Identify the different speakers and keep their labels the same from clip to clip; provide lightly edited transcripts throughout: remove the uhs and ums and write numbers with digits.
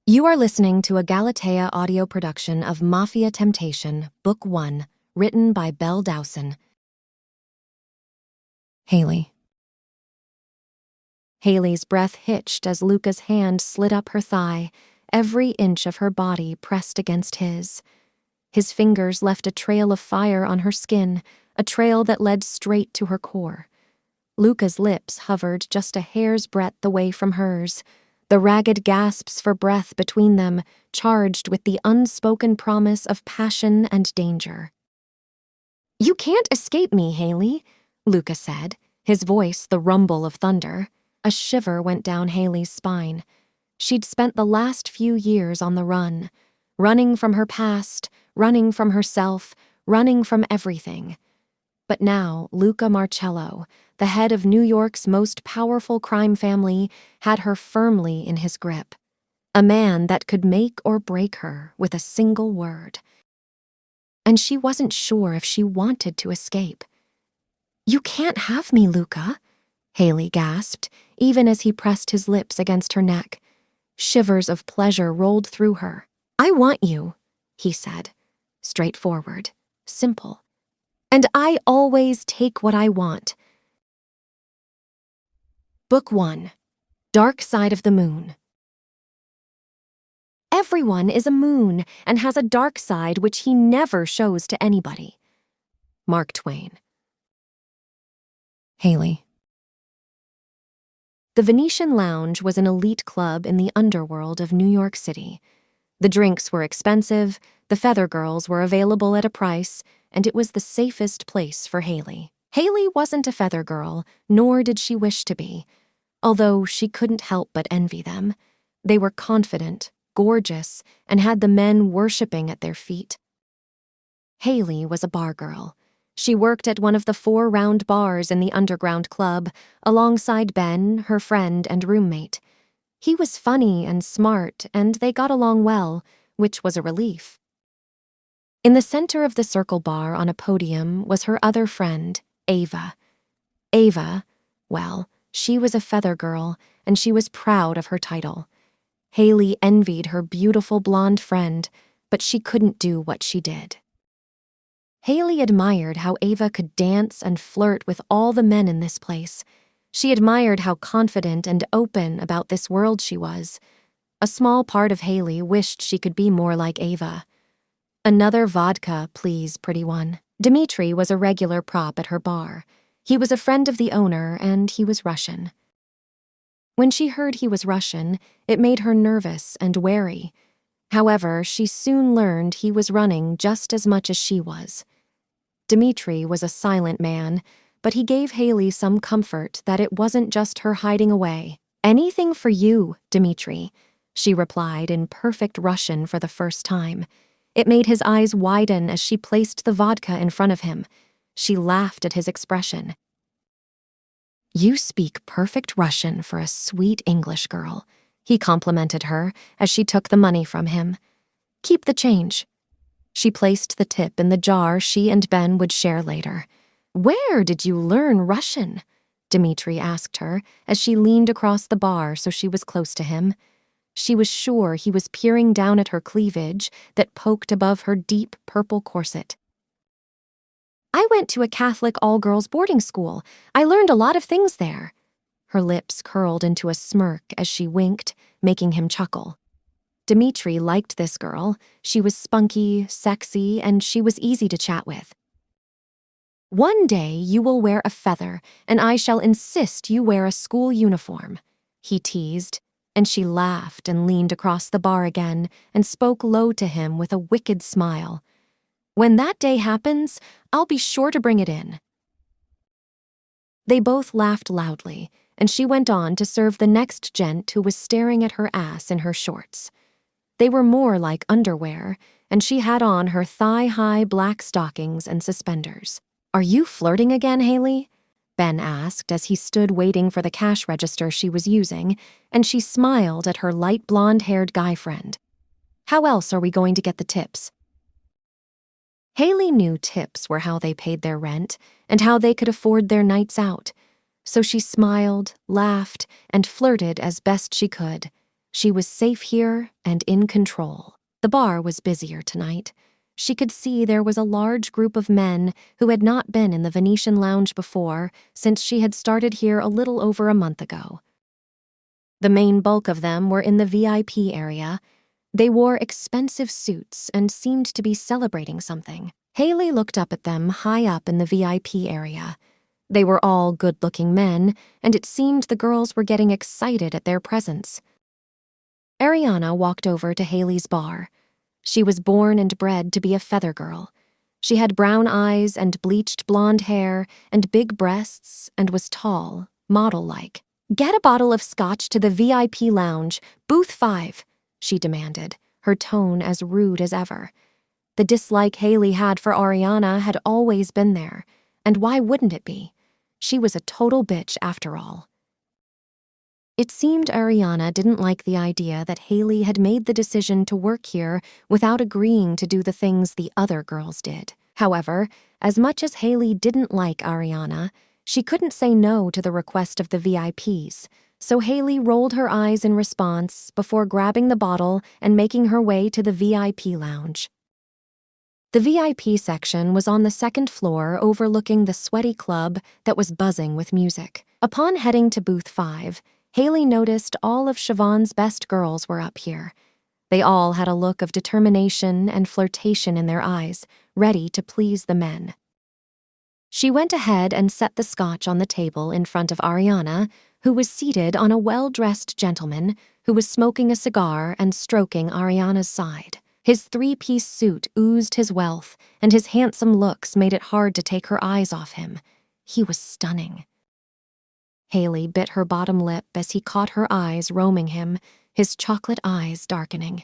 Speaker 1: You are listening to a Galatea audio production of Mafia Temptation, Book 1, written by Belle Dowson. Haley. Haley's breath hitched as Luca's hand slid up her thigh, every inch of her body pressed against his. His fingers left a trail of fire on her skin, a trail that led straight to her core. Luca's lips hovered just a hair's breadth away from hers, the ragged gasps for breath between them charged with the unspoken promise of passion and danger. "You can't escape me, Haley," Luca said, his voice the rumble of thunder. A shiver went down Haley's spine. She'd spent the last few years on the run, running from her past, running from herself, running from everything. But now, Luca Marcello, the head of New York's most powerful crime family, had her firmly in his grip. A man that could make or break her with a single word. And she wasn't sure if she wanted to escape. "You can't have me, Luca," Haley gasped, even as he pressed his lips against her neck. Shivers of pleasure rolled through her. "I want you," he said, straightforward, simple. "And I always take what I want." Book 1, Dark Side of the Moon. Everyone is a moon and has a dark side which he never shows to anybody. Mark Twain. Haley. The Venetian Lounge was an elite club in the underworld of New York City. The drinks were expensive, the feather girls were available at a price, and it was the safest place for Haley. Haley wasn't a feather girl, nor did she wish to be, although she couldn't help but envy them. They were confident, gorgeous, and had the men worshipping at their feet. Haley was a bar girl. She worked at one of the 4 round bars in the underground club, alongside Ben, her friend and roommate. He was funny and smart, and they got along well, which was a relief. In the center of the circle bar on a podium was her other friend, Ava. Ava, well, she was a feather girl, and she was proud of her title. Haley envied her beautiful blonde friend, but she couldn't do what she did. Haley admired how Ava could dance and flirt with all the men in this place. She admired how confident and open about this world she was. A small part of Haley wished she could be more like Ava. "Another vodka, please, pretty one." Dmitri was a regular prop at her bar. He was a friend of the owner, and he was Russian. When she heard he was Russian, it made her nervous and wary. However, she soon learned he was running just as much as she was. Dmitri was a silent man, but he gave Haley some comfort that it wasn't just her hiding away. "Anything for you, Dmitri," she replied in perfect Russian for the first time. It made his eyes widen as she placed the vodka in front of him. She laughed at his expression. "You speak perfect Russian for a sweet English girl," he complimented her as she took the money from him. "Keep the change." She placed the tip in the jar she and Ben would share later. "Where did you learn Russian?" Dmitri asked her as she leaned across the bar so she was close to him. She was sure he was peering down at her cleavage that poked above her deep purple corset. "I went to a Catholic all-girls boarding school. I learned a lot of things there." Her lips curled into a smirk as she winked, making him chuckle. Dmitri liked this girl. She was spunky, sexy, and she was easy to chat with. "One day you will wear a feather, and I shall insist you wear a school uniform," he teased, and she laughed and leaned across the bar again and spoke low to him with a wicked smile. "When that day happens, I'll be sure to bring it in." They both laughed loudly, and she went on to serve the next gent who was staring at her ass in her shorts. They were more like underwear, and she had on her thigh-high black stockings and suspenders. "Are you flirting again, Haley?" Ben asked as he stood waiting for the cash register she was using, and she smiled at her light blonde-haired guy friend. "How else are we going to get the tips?" Haley knew tips were how they paid their rent and how they could afford their nights out, so she smiled, laughed, and flirted as best she could. She was safe here and in control. The bar was busier tonight. She could see there was a large group of men who had not been in the Venetian lounge before since she had started here a little over a month ago. The main bulk of them were in the VIP area. They wore expensive suits and seemed to be celebrating something. Haley looked up at them high up in the VIP area. They were all good-looking men, and it seemed the girls were getting excited at their presence. Ariana walked over to Haley's bar. She was born and bred to be a feather girl. She had brown eyes and bleached blonde hair and big breasts and was tall, model-like. "Get a bottle of scotch to the VIP lounge, booth 5, she demanded, her tone as rude as ever. The dislike Haley had for Ariana had always been there, and why wouldn't it be? She was a total bitch after all. It seemed Ariana didn't like the idea that Haley had made the decision to work here without agreeing to do the things the other girls did. However, as much as Haley didn't like Ariana, she couldn't say no to the request of the VIPs, so Haley rolled her eyes in response before grabbing the bottle and making her way to the VIP lounge. The VIP section was on the second floor overlooking the sweaty club that was buzzing with music. Upon heading to booth 5, Haley noticed all of Siobhan's best girls were up here. They all had a look of determination and flirtation in their eyes, ready to please the men. She went ahead and set the scotch on the table in front of Ariana, who was seated on a well-dressed gentleman who was smoking a cigar and stroking Ariana's side. His three-piece suit oozed his wealth, and his handsome looks made it hard to take her eyes off him. He was stunning. Haley bit her bottom lip as he caught her eyes roaming him, his chocolate eyes darkening.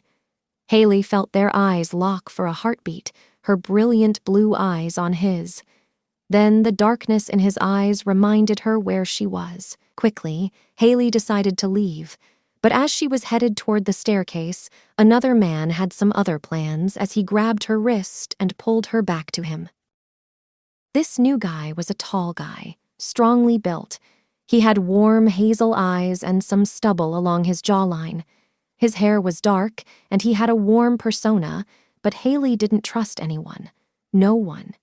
Speaker 1: Haley felt their eyes lock for a heartbeat, her brilliant blue eyes on his. Then the darkness in his eyes reminded her where she was. Quickly, Haley decided to leave, but as she was headed toward the staircase, another man had some other plans as he grabbed her wrist and pulled her back to him. This new guy was a tall guy, strongly built. He had warm hazel eyes and some stubble along his jawline. His hair was dark, and he had a warm persona, but Haley didn't trust anyone. No one.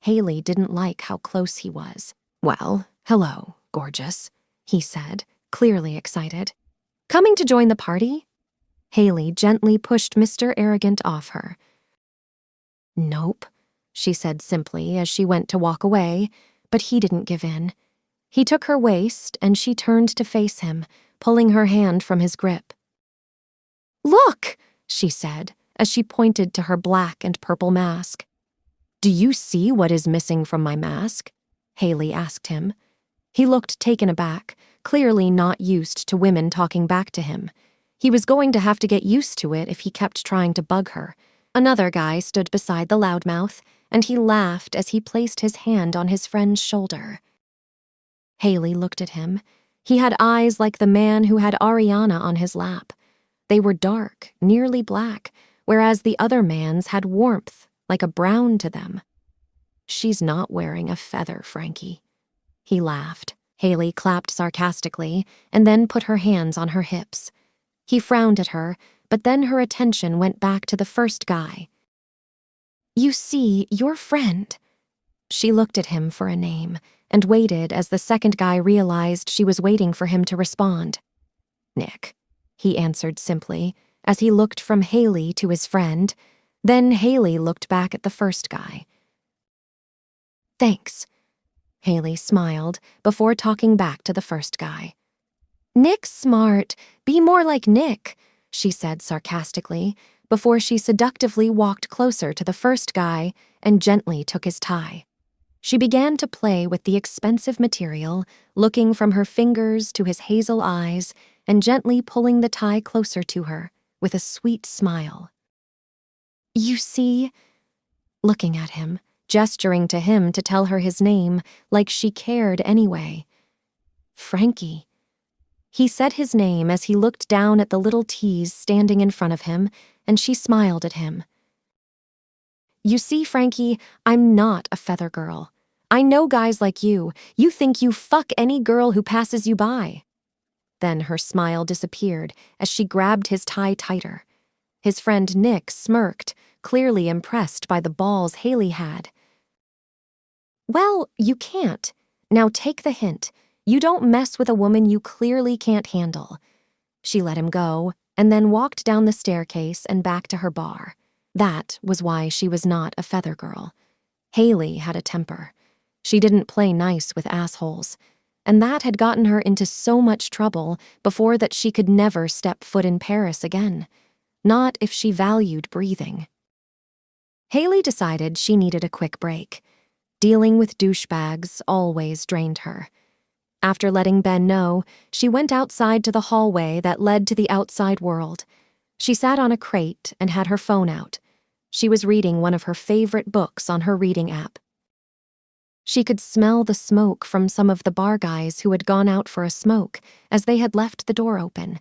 Speaker 1: Haley didn't like how close he was. "Well, hello, gorgeous," he said, clearly excited. "Coming to join the party?" Haley gently pushed Mr. Arrogant off her. "Nope," she said simply as she went to walk away, but he didn't give in. He took her waist, and she turned to face him, pulling her hand from his grip. "Look," she said, as she pointed to her black and purple mask. "Do you see what is missing from my mask?" Haley asked him. He looked taken aback, clearly not used to women talking back to him. He was going to have to get used to it if he kept trying to bug her. Another guy stood beside the loudmouth, and he laughed as he placed his hand on his friend's shoulder. Haley looked at him. He had eyes like the man who had Ariana on his lap. They were dark, nearly black, whereas the other man's had warmth, like a brown to them. "She's not wearing a feather, Frankie." He laughed. Haley clapped sarcastically and then put her hands on her hips. He frowned at her, but then her attention went back to the first guy. "You see, your friend." She looked at him for a name and waited as the second guy realized she was waiting for him to respond. "Nick," he answered simply, as he looked from Haley to his friend. Then Haley looked back at the first guy. "Thanks." Haley smiled before talking back to the first guy. "Nick's smart. Be more like Nick," she said sarcastically, before she seductively walked closer to the first guy and gently took his tie. She began to play with the expensive material, looking from her fingers to his hazel eyes and gently pulling the tie closer to her, with a sweet smile. "You see," looking at him, gesturing to him to tell her his name, like she cared anyway. "Frankie." He said his name as he looked down at the little tease standing in front of him, and she smiled at him. "You see, Frankie, I'm not a feather girl. I know guys like you. You think you fuck any girl who passes you by." Then her smile disappeared as she grabbed his tie tighter. His friend Nick smirked, clearly impressed by the balls Haley had. "Well, you can't. Now take the hint. You don't mess with a woman you clearly can't handle." She let him go, and then walked down the staircase and back to her bar. That was why she was not a feather girl. Haley had a temper. She didn't play nice with assholes, and that had gotten her into so much trouble before that she could never step foot in Paris again. Not if she valued breathing. Haley decided she needed a quick break. Dealing with douchebags always drained her. After letting Ben know, she went outside to the hallway that led to the outside world. She sat on a crate and had her phone out. She was reading one of her favorite books on her reading app. She could smell the smoke from some of the bar guys who had gone out for a smoke as they had left the door open.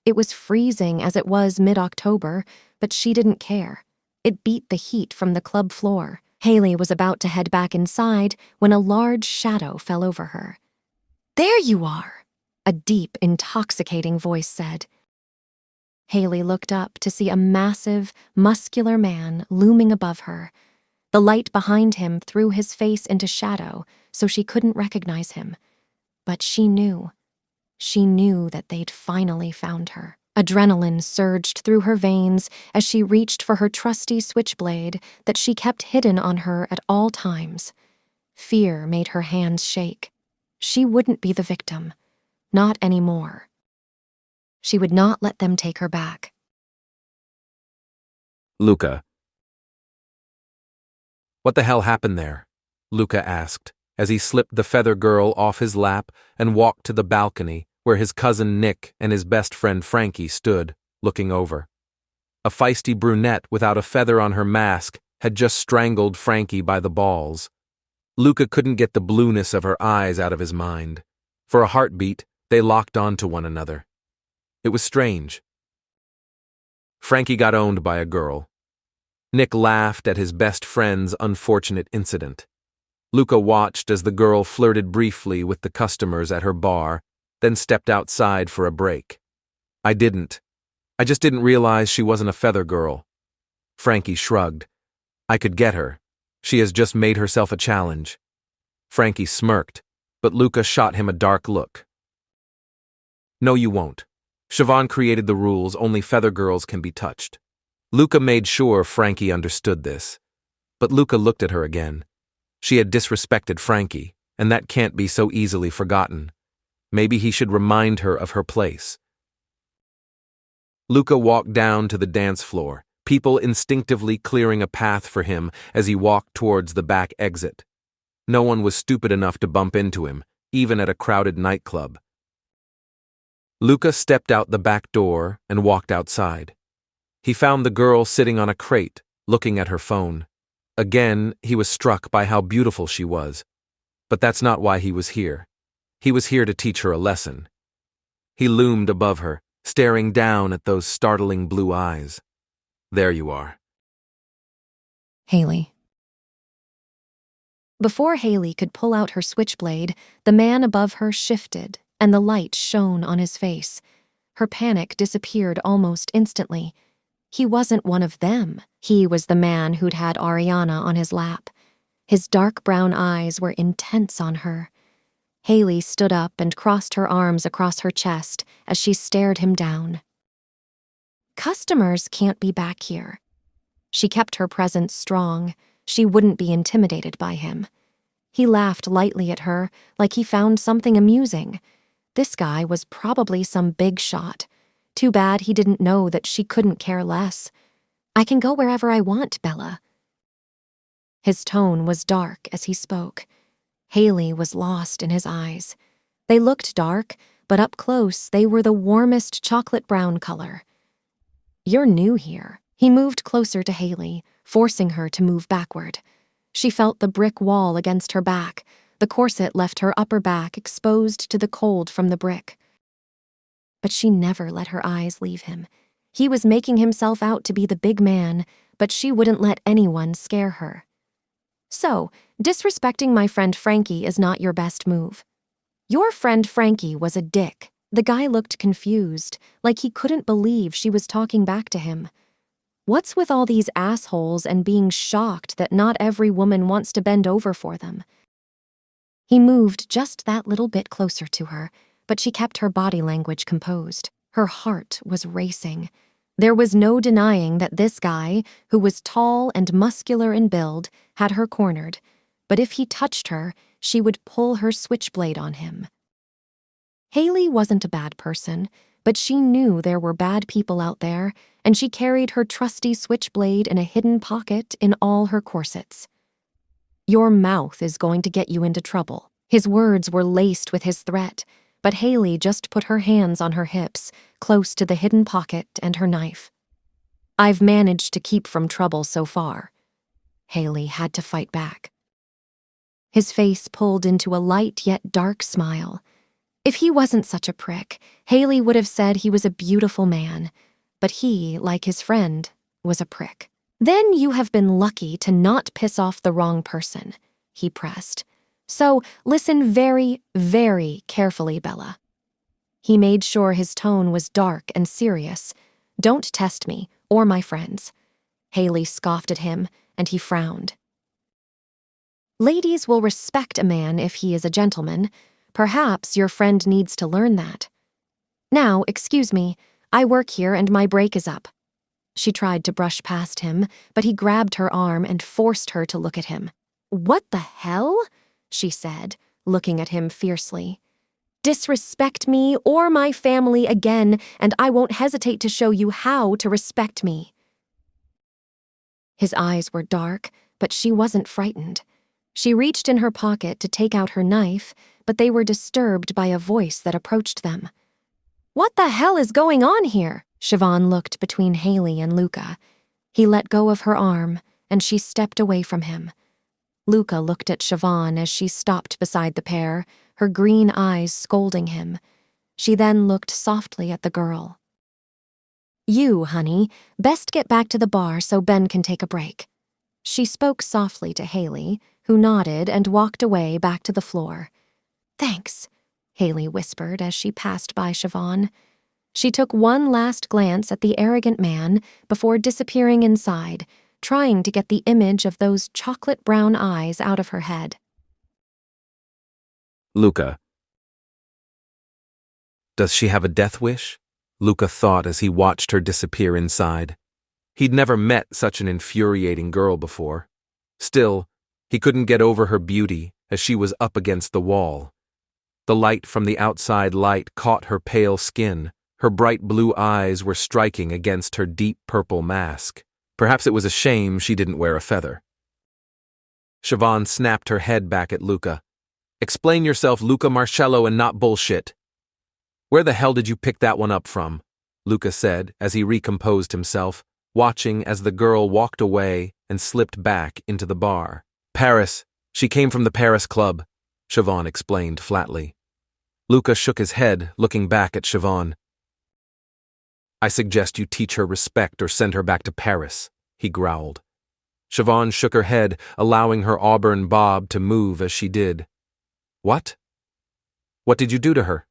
Speaker 1: It was freezing as it was mid-October, but she didn't care. It beat the heat from the club floor. Haley was about to head back inside when a large shadow fell over her. "There you are," a deep, intoxicating voice said. Haley looked up to see a massive, muscular man looming above her. The light behind him threw his face into shadow, so she couldn't recognize him. But she knew. She knew that they'd finally found her. Adrenaline surged through her veins as she reached for her trusty switchblade that she kept hidden on her at all times. Fear made her hands shake. She wouldn't be the victim. Not anymore. She would not let them take her back.
Speaker 2: Luca. "What the hell happened there?" Luca asked, as he slipped the feather girl off his lap and walked to the balcony where his cousin Nick and his best friend Frankie stood, looking over. A feisty brunette without a feather on her mask had just strangled Frankie by the balls. Luca couldn't get the blueness of her eyes out of his mind. For a heartbeat, they locked onto one another. It was strange. Frankie got owned by a girl. Nick laughed at his best friend's unfortunate incident. Luca watched as the girl flirted briefly with the customers at her bar, then stepped outside for a break. I just didn't realize she wasn't a feather girl." Frankie shrugged. "I could get her. She has just made herself a challenge." Frankie smirked, but Luca shot him a dark look. "No, you won't. Siobhan created the rules, only feather girls can be touched." Luca made sure Frankie understood this. But Luca looked at her again. She had disrespected Frankie, and that can't be so easily forgotten. Maybe he should remind her of her place. Luca walked down to the dance floor, people instinctively clearing a path for him as he walked towards the back exit. No one was stupid enough to bump into him, even at a crowded nightclub. Luca stepped out the back door and walked outside. He found the girl sitting on a crate, looking at her phone. Again, he was struck by how beautiful she was. But that's not why he was here. He was here to teach her a lesson. He loomed above her, staring down at those startling blue eyes. "There you are."
Speaker 1: Haley. Before Haley could pull out her switchblade, the man above her shifted, and the light shone on his face. Her panic disappeared almost instantly. He wasn't one of them. He was the man who'd had Ariana on his lap. His dark brown eyes were intense on her. Haley stood up and crossed her arms across her chest as she stared him down. "Customers can't be back here." She kept her presence strong. She wouldn't be intimidated by him. He laughed lightly at her, like he found something amusing. This guy was probably some big shot. Too bad he didn't know that she couldn't care less. "I can go wherever I want, Bella." His tone was dark as he spoke. Haley was lost in his eyes. They looked dark, but up close they were the warmest chocolate brown color. "You're new here." He moved closer to Haley, forcing her to move backward. She felt the brick wall against her back. The corset left her upper back exposed to the cold from the brick. But she never let her eyes leave him. He was making himself out to be the big man, but she wouldn't let anyone scare her. "So, disrespecting my friend Frankie is not your best move." "Your friend Frankie was a dick," The guy looked confused, like he couldn't believe she was talking back to him. What's with all these assholes and being shocked that not every woman wants to bend over for them? He moved just that little bit closer to her, but she kept her body language composed. Her heart was racing. There was no denying that this guy, who was tall and muscular in build, had her cornered, but if he touched her, she would pull her switchblade on him. Haley wasn't a bad person, but she knew there were bad people out there, and she carried her trusty switchblade in a hidden pocket in all her corsets. "Your mouth is going to get you into trouble." His words were laced with his threat, but Haley just put her hands on her hips, close to the hidden pocket and her knife. "I've managed to keep from trouble so far." Haley had to fight back. His face pulled into a light yet dark smile. If he wasn't such a prick, Haley would have said he was a beautiful man, but he, like his friend, was a prick. "Then you have been lucky to not piss off the wrong person," he pressed. "So listen very, very carefully, Bella." He made sure his tone was dark and serious. "Don't test me, or my friends." Haley scoffed at him, and he frowned. "Ladies will respect a man if he is a gentleman. Perhaps your friend needs to learn that. Now, excuse me, I work here and my break is up." She tried to brush past him, but he grabbed her arm and forced her to look at him. "What the hell?" she said, looking at him fiercely. "Disrespect me or my family again, and I won't hesitate to show you how to respect me." His eyes were dark, but she wasn't frightened. She reached in her pocket to take out her knife, but they were disturbed by a voice that approached them. "What the hell is going on here?" Siobhan looked between Haley and Luca. He let go of her arm, and she stepped away from him. Luca looked at Siobhan as she stopped beside the pair, her green eyes scolding him. She then looked softly at the girl. "You, honey, best get back to the bar so Ben can take a break." She spoke softly to Haley, who nodded and walked away back to the floor. "Thanks," Haley whispered as she passed by Siobhan. She took one last glance at the arrogant man before disappearing inside, trying to get the image of those chocolate-brown eyes out of her head.
Speaker 2: Luca. Does she have a death wish? Luca thought as he watched her disappear inside. He'd never met such an infuriating girl before. Still, he couldn't get over her beauty as she was up against the wall. The light from the outside light caught her pale skin. Her bright blue eyes were striking against her deep purple mask. Perhaps it was a shame she didn't wear a feather. Siobhan snapped her head back at Luca. "Explain yourself, Luca Marcello, and not bullshit." "Where the hell did you pick that one up from?" Luca said as he recomposed himself, watching as the girl walked away and slipped back into the bar. "Paris. She came from the Paris club," Siobhan explained flatly. Luca shook his head, looking back at Siobhan. "I suggest you teach her respect or send her back to Paris," he growled. Siobhan shook her head, allowing her auburn bob to move as she did. "What? What did you do to her?"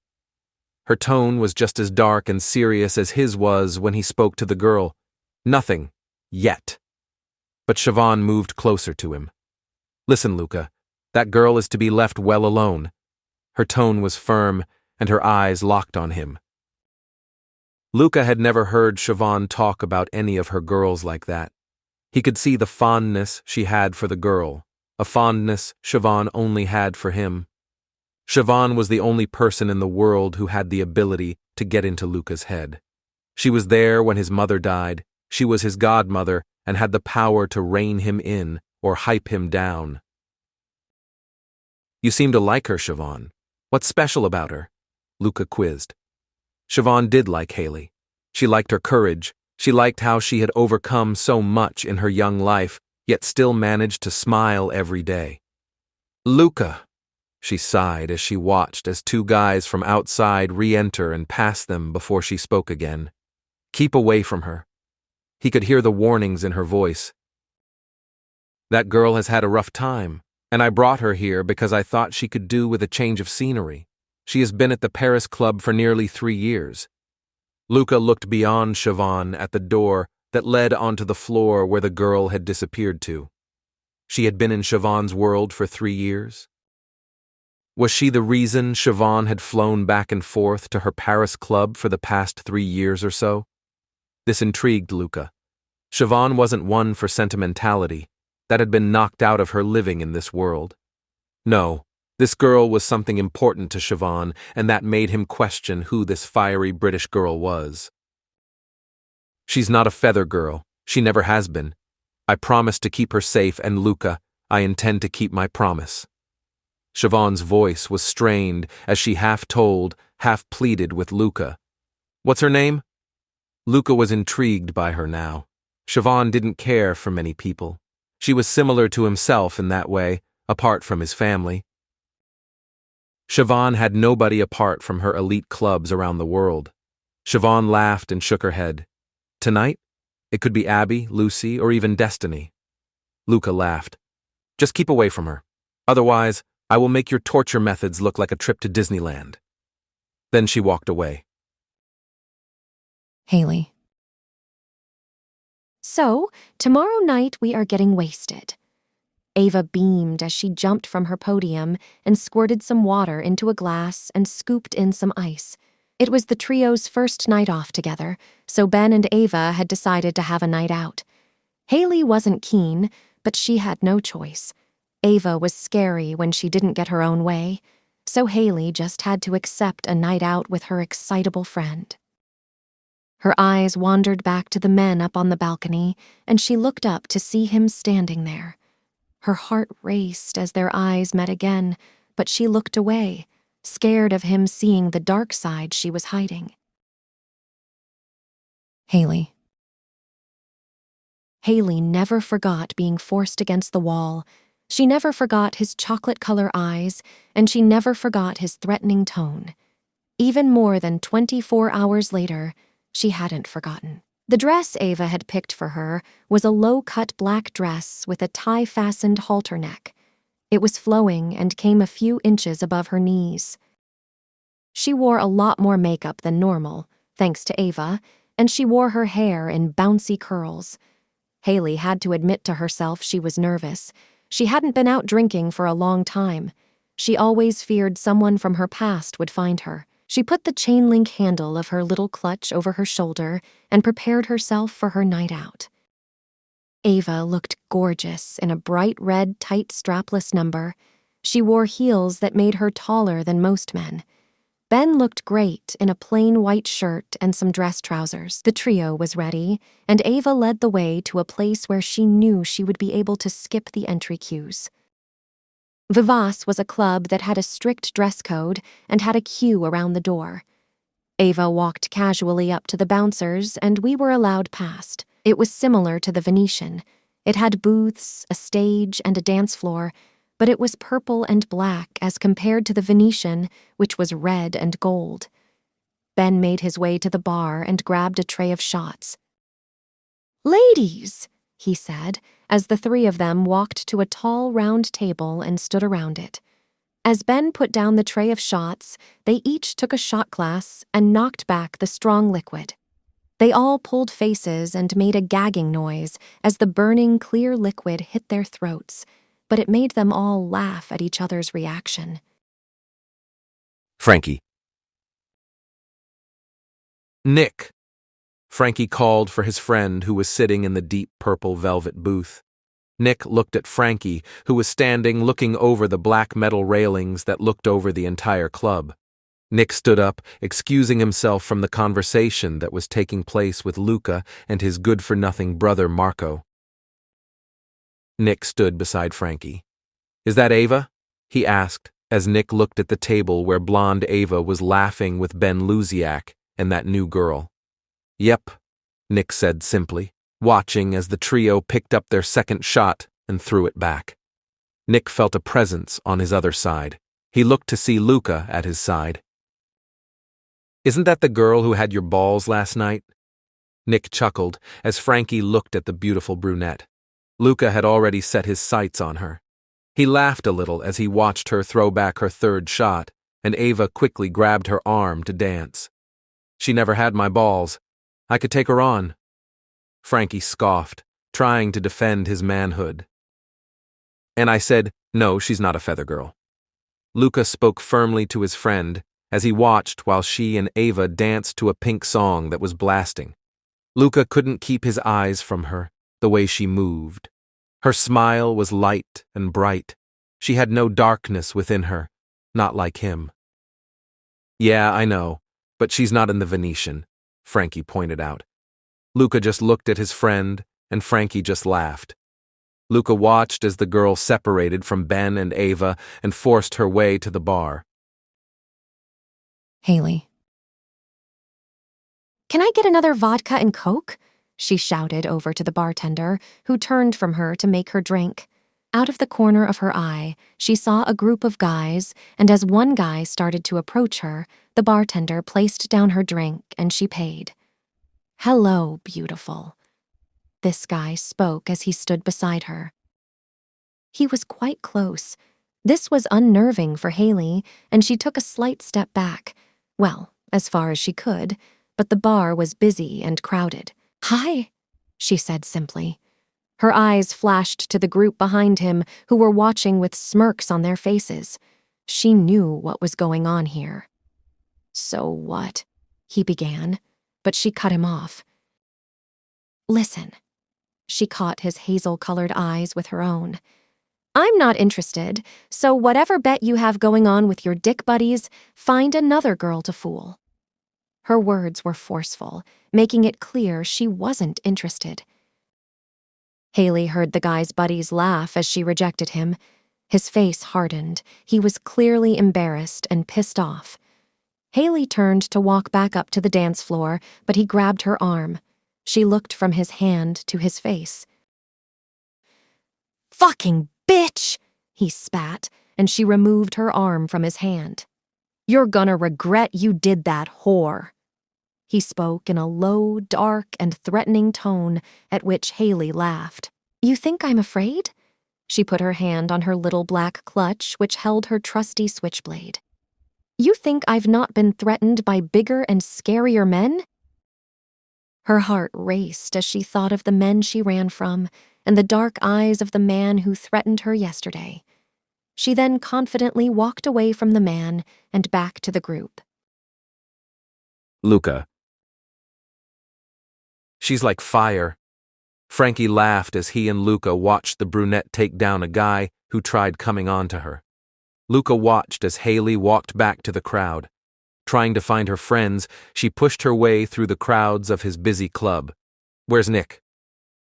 Speaker 2: Her tone was just as dark and serious as his was when he spoke to the girl. "Nothing. Yet." But Siobhan moved closer to him. "Listen, Luca, that girl is to be left well alone." Her tone was firm, and her eyes locked on him. Luca had never heard Siobhan talk about any of her girls like that. He could see the fondness she had for the girl, a fondness Siobhan only had for him. Siobhan was the only person in the world who had the ability to get into Luca's head. She was there when his mother died, she was his godmother, and had the power to rein him in or hype him down. "You seem to like her, Siobhan. What's special about her?" Luca quizzed. Siobhan did like Haley. She liked her courage. She liked how she had overcome so much in her young life, yet still managed to smile every day. "Luca," she sighed as she watched as two guys from outside re-enter and pass them before she spoke again. "Keep away from her." He could hear the warnings in her voice. "That girl has had a rough time, and I brought her here because I thought she could do with a change of scenery." She has been at the Paris club for nearly 3 years. Luca looked beyond Siobhan at the door that led onto the floor where the girl had disappeared to. She had been in Siobhan's world for 3 years. Was she the reason Siobhan had flown back and forth to her Paris club for the past 3 years or so? This intrigued Luca. Siobhan wasn't one for sentimentality. That had been knocked out of her living in this world. No, this girl was something important to Siobhan, and that made him question who this fiery British girl was. She's not a feather girl. She never has been. I promised to keep her safe, and Luca, I intend to keep my promise. Siobhan's voice was strained as she half told, half pleaded with Luca. What's her name? Luca was intrigued by her now. Siobhan didn't care for many people. She was similar to himself in that way, apart from his family. Siobhan had nobody apart from her elite clubs around the world. Siobhan laughed and shook her head. Tonight? It could be Abby, Lucy, or even Destiny. Luca laughed. Just keep away from her. Otherwise, I will make your torture methods look like a trip to Disneyland. Then she walked away.
Speaker 1: Haley. So, tomorrow night we are getting wasted. Ava beamed as she jumped from her podium and squirted some water into a glass and scooped in some ice. It was the trio's first night off together, so Ben and Ava had decided to have a night out. Haley wasn't keen, but she had no choice. Ava was scary when she didn't get her own way, so Haley just had to accept a night out with her excitable friend. Her eyes wandered back to the men up on the balcony, and she looked up to see him standing there. Her heart raced as their eyes met again, but she looked away, scared of him seeing the dark side she was hiding. Haley. Haley never forgot being forced against the wall. She never forgot his chocolate-color eyes, and she never forgot his threatening tone. Even more than 24 hours later, she hadn't forgotten. The dress Ava had picked for her was a low-cut black dress with a tie-fastened halter neck. It was flowing and came a few inches above her knees. She wore a lot more makeup than normal, thanks to Ava, and she wore her hair in bouncy curls. Haley had to admit to herself she was nervous. She hadn't been out drinking for a long time. She always feared someone from her past would find her. She put the chain-link handle of her little clutch over her shoulder and prepared herself for her night out. Ava looked gorgeous in a bright red tight strapless number. She wore heels that made her taller than most men. Ben looked great in a plain white shirt and some dress trousers. The trio was ready, and Ava led the way to a place where she knew she would be able to skip the entry queues. Vivace was a club that had a strict dress code and had a queue around the door. Ava walked casually up to the bouncers, and we were allowed past. It was similar to the Venetian. It had booths, a stage, and a dance floor, but it was purple and black as compared to the Venetian, which was red and gold. Ben made his way to the bar and grabbed a tray of shots. "Ladies," he said, as the three of them walked to a tall, round table and stood around it. As Ben put down the tray of shots, they each took a shot glass and knocked back the strong liquid. They all pulled faces and made a gagging noise as the burning, clear liquid hit their throats, but it made them all laugh at each other's reaction.
Speaker 2: Frankie. Nick. Frankie called for his friend who was sitting in the deep purple velvet booth. Nick looked at Frankie, who was standing looking over the black metal railings that looked over the entire club. Nick stood up, excusing himself from the conversation that was taking place with Luca and his good-for-nothing brother Marco. Nick stood beside Frankie. "Is that Ava?" he asked, as Nick looked at the table where blonde Ava was laughing with Ben Luziak and that new girl. "Yep," Nick said simply, watching as the trio picked up their second shot and threw it back. Nick felt a presence on his other side. He looked to see Luca at his side. "Isn't that the girl who had your balls last night?" Nick chuckled as Frankie looked at the beautiful brunette. Luca had already set his sights on her. He laughed a little as he watched her throw back her third shot, and Ava quickly grabbed her arm to dance. She never had my balls. I could take her on. Frankie scoffed, trying to defend his manhood. And I said, no, she's not a feather girl. Luca spoke firmly to his friend as he watched while she and Ava danced to a Pink song that was blasting. Luca couldn't keep his eyes from her, the way she moved. Her smile was light and bright. She had no darkness within her, not like him. Yeah, I know, but she's not in the Venetian, Frankie pointed out. Luca just looked at his friend, and Frankie just laughed. Luca watched as the girl separated from Ben and Ava and forced her way to the bar.
Speaker 1: Haley. Can I get another vodka and Coke? She shouted over to the bartender, who turned from her to make her drink. Out of the corner of her eye, she saw a group of guys, and as one guy started to approach her, the bartender placed down her drink and she paid. Hello, beautiful. This guy spoke as he stood beside her. He was quite close. This was unnerving for Haley, and she took a slight step back. Well, as far as she could, but the bar was busy and crowded. Hi, she said simply. Her eyes flashed to the group behind him, who were watching with smirks on their faces. She knew what was going on here. So what? He began, but she cut him off. Listen. She caught his hazel-colored eyes with her own. I'm not interested, so whatever bet you have going on with your dick buddies, find another girl to fool. Her words were forceful, making it clear she wasn't interested. Haley heard the guy's buddies laugh as she rejected him. His face hardened. He was clearly embarrassed and pissed off. Haley turned to walk back up to the dance floor, but he grabbed her arm. She looked from his hand to his face. Fucking bitch! He spat, and she removed her arm from his hand. You're gonna regret you did that, whore. He spoke in a low, dark, and threatening tone, at which Haley laughed. You think I'm afraid? She put her hand on her little black clutch, which held her trusty switchblade. You think I've not been threatened by bigger and scarier men? Her heart raced as she thought of the men she ran from and the dark eyes of the man who threatened her yesterday. She then confidently walked away from the man and back to the group.
Speaker 2: Luca. She's like fire. Frankie laughed as he and Luca watched the brunette take down a guy who tried coming on to her. Luca watched as Haley walked back to the crowd. Trying to find her friends, she pushed her way through the crowds of his busy club. Where's Nick?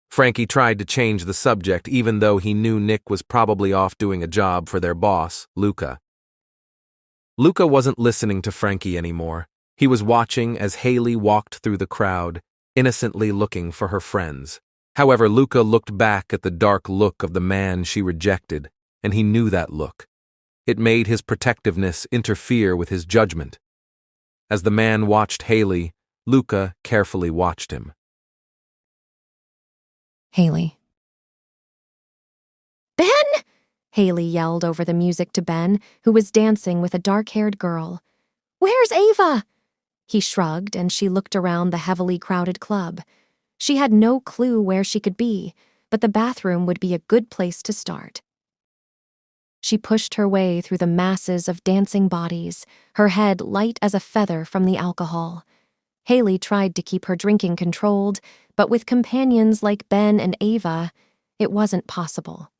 Speaker 2: Frankie tried to change the subject even though he knew Nick was probably off doing a job for their boss, Luca. Luca wasn't listening to Frankie anymore. He was watching as Haley walked through the crowd, innocently looking for her friends. However, Luca looked back at the dark look of the man she rejected, and he knew that look. It made his protectiveness interfere with his judgment. As the man watched Haley, Luca carefully watched him.
Speaker 1: Haley. Ben! Haley yelled over the music to Ben, who was dancing with a dark-haired girl. Where's Ava? He shrugged, and she looked around the heavily crowded club. She had no clue where she could be, but the bathroom would be a good place to start. She pushed her way through the masses of dancing bodies, her head light as a feather from the alcohol. Haley tried to keep her drinking controlled, but with companions like Ben and Ava, it wasn't possible.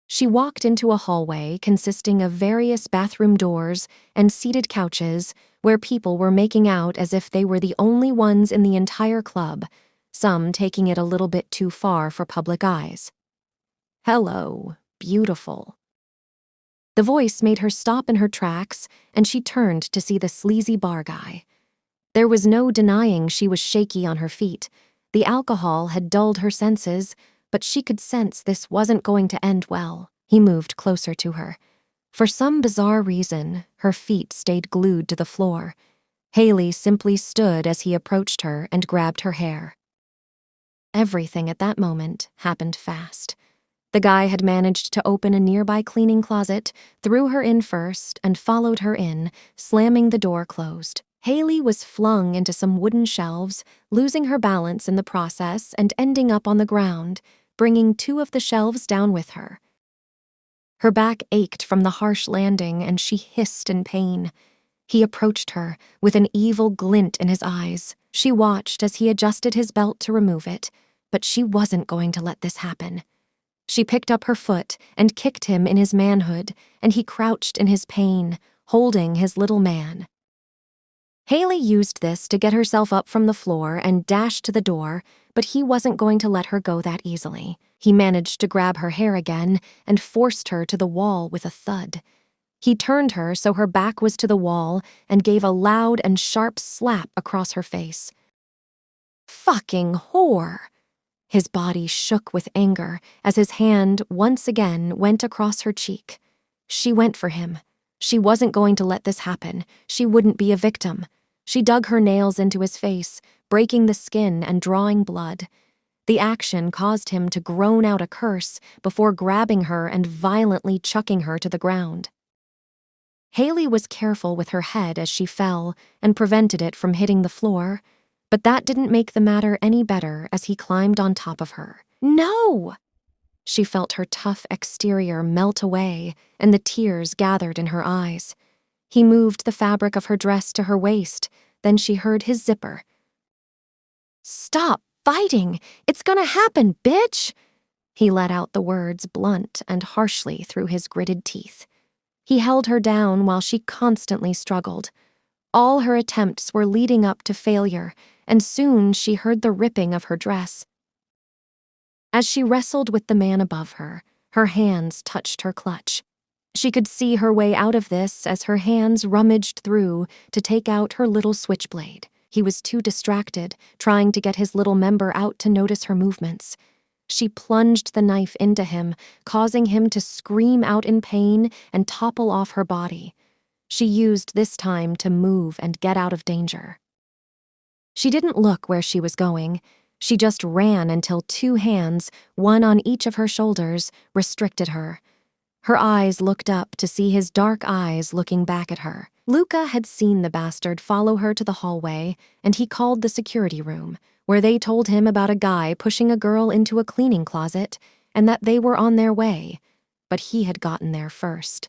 Speaker 1: She walked into a hallway consisting of various bathroom doors and seated couches where people were making out as if they were the only ones in the entire club, some taking it a little bit too far for public eyes. Hello, beautiful. The voice made her stop in her tracks, and she turned to see the sleazy bar guy. There was no denying she was shaky on her feet. The alcohol had dulled her senses, but she could sense this wasn't going to end well. He moved closer to her. For some bizarre reason, her feet stayed glued to the floor. Haley simply stood as he approached her and grabbed her hair. Everything at that moment happened fast. The guy had managed to open a nearby cleaning closet, threw her in first, and followed her in, slamming the door closed. Haley was flung into some wooden shelves, losing her balance in the process and ending up on the ground, bringing 2 of the shelves down with her. Her back ached from the harsh landing, and she hissed in pain. He approached her, with an evil glint in his eyes. She watched as he adjusted his belt to remove it, but she wasn't going to let this happen. She picked up her foot and kicked him in his manhood, and he crouched in his pain, holding his little man. Haley used this to get herself up from the floor and dash to the door, but he wasn't going to let her go that easily. He managed to grab her hair again and forced her to the wall with a thud. He turned her so her back was to the wall and gave a loud and sharp slap across her face. Fucking whore! His body shook with anger as his hand once again went across her cheek. She went for him. She wasn't going to let this happen. She wouldn't be a victim. She dug her nails into his face, breaking the skin and drawing blood. The action caused him to groan out a curse before grabbing her and violently chucking her to the ground. Haley was careful with her head as she fell and prevented it from hitting the floor, but that didn't make the matter any better as he climbed on top of her. No! She felt her tough exterior melt away, and the tears gathered in her eyes. He moved the fabric of her dress to her waist, then she heard his zipper. "Stop fighting! It's gonna happen, bitch!" He let out the words blunt and harshly through his gritted teeth. He held her down while she constantly struggled. All her attempts were leading up to failure, and soon she heard the ripping of her dress. As she wrestled with the man above her, her hands touched her clutch. She could see her way out of this as her hands rummaged through to take out her little switchblade. He was too distracted, trying to get his little member out to notice her movements. She plunged the knife into him, causing him to scream out in pain and topple off her body. She used this time to move and get out of danger. She didn't look where she was going. She just ran until 2 hands, one on each of her shoulders, restricted her. Her eyes looked up to see his dark eyes looking back at her. Luca had seen the bastard follow her to the hallway, and he called the security room, where they told him about a guy pushing a girl into a cleaning closet and that they were on their way, but he had gotten there first.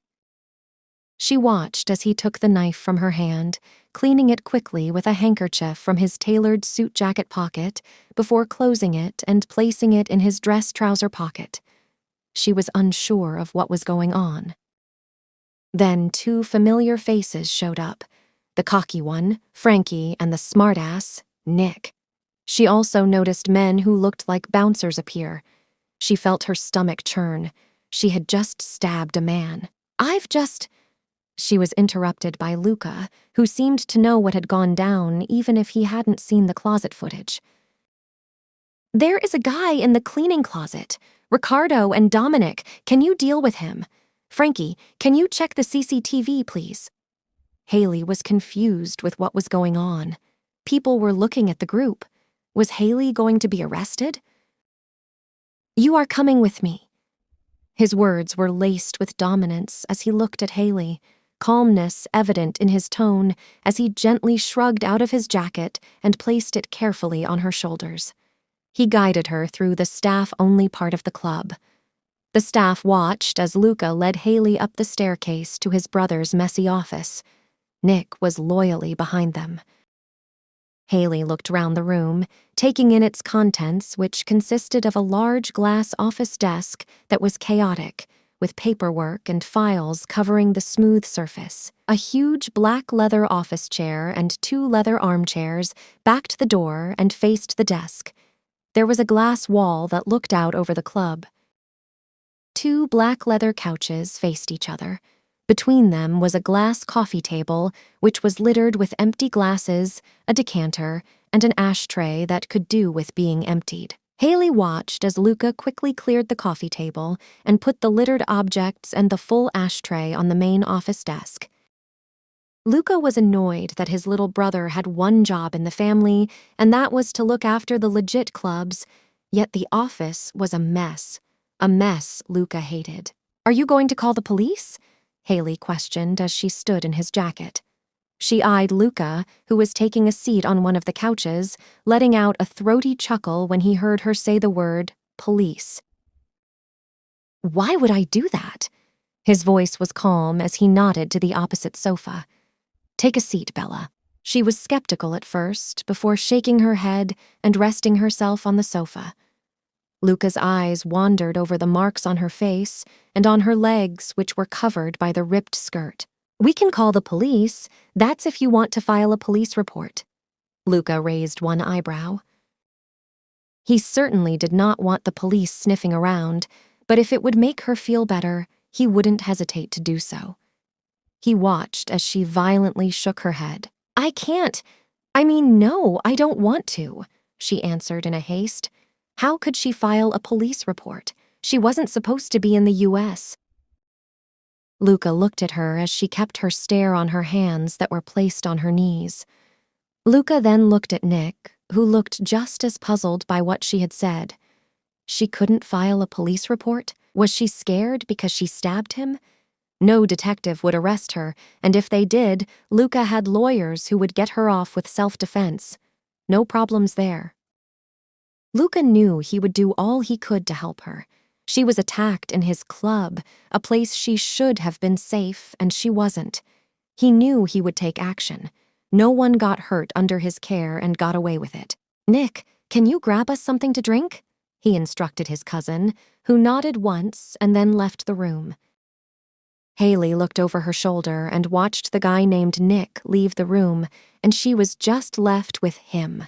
Speaker 1: She watched as he took the knife from her hand, cleaning it quickly with a handkerchief from his tailored suit jacket pocket before closing it and placing it in his dress trouser pocket. She was unsure of what was going on. Then 2 familiar faces showed up, the cocky one, Frankie, and the smartass, Nick. She also noticed men who looked like bouncers appear. She felt her stomach churn. She had just stabbed a man. She was interrupted by Luca, who seemed to know what had gone down even if he hadn't seen the closet footage. "There is a guy in the cleaning closet. Ricardo and Dominic, can you deal with him? Frankie, can you check the CCTV, please?" Haley was confused with what was going on. People were looking at the group. Was Haley going to be arrested? "You are coming with me." His words were laced with dominance as he looked at Haley, calmness evident in his tone as he gently shrugged out of his jacket and placed it carefully on her shoulders. He guided her through the staff-only part of the club. The staff watched as Luca led Haley up the staircase to his brother's messy office. Nick was loyally behind them. Haley looked round the room, taking in its contents, which consisted of a large glass office desk that was chaotic, with paperwork and files covering the smooth surface. A huge black leather office chair and 2 leather armchairs backed the door and faced the desk. There was a glass wall that looked out over the club. 2 black leather couches faced each other. Between them was a glass coffee table, which was littered with empty glasses, a decanter, and an ashtray that could do with being emptied. Haley watched as Luca quickly cleared the coffee table and put the littered objects and the full ashtray on the main office desk. Luca was annoyed that his little brother had one job in the family, and that was to look after the legit clubs, yet the office was a mess. a mess Luca hated. "Are you going to call the police?" Haley questioned as she stood in his jacket. She eyed Luca, who was taking a seat on one of the couches, letting out a throaty chuckle when he heard her say the word police. "Why would I do that?" His voice was calm as he nodded to the opposite sofa. "Take a seat, Bella." She was skeptical at first, before shaking her head and resting herself on the sofa. Luca's eyes wandered over the marks on her face and on her legs, which were covered by the ripped skirt. "We can call the police. That's if you want to file a police report." Luca raised one eyebrow. He certainly did not want the police sniffing around, but if it would make her feel better, he wouldn't hesitate to do so. He watched as she violently shook her head. "I can't. No, I don't want to," she answered in a haste. How could she file a police report? She wasn't supposed to be in the U.S. Luca looked at her as she kept her stare on her hands that were placed on her knees. Luca then looked at Nick, who looked just as puzzled by what she had said. She couldn't file a police report? Was she scared because she stabbed him? No detective would arrest her, and if they did, Luca had lawyers who would get her off with self-defense. No problems there. Luca knew he would do all he could to help her. She was attacked in his club, a place she should have been safe, and she wasn't. He knew he would take action. No one got hurt under his care and got away with it. "Nick, can you grab us something to drink?" he instructed his cousin, who nodded once and then left the room. Haley looked over her shoulder and watched the guy named Nick leave the room, and she was just left with him.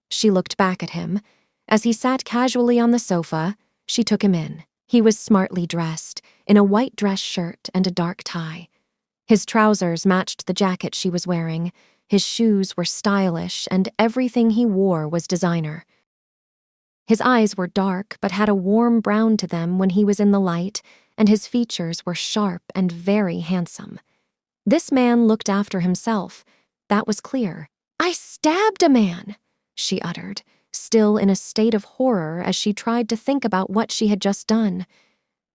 Speaker 1: She looked back at him. As he sat casually on the sofa, she took him in. He was smartly dressed, in a white dress shirt and a dark tie. His trousers matched the jacket she was wearing, his shoes were stylish, and everything he wore was designer. His eyes were dark but had a warm brown to them when he was in the light, and his features were sharp and very handsome. This man looked after himself. That was clear. "I stabbed a man," she uttered, still in a state of horror as she tried to think about what she had just done.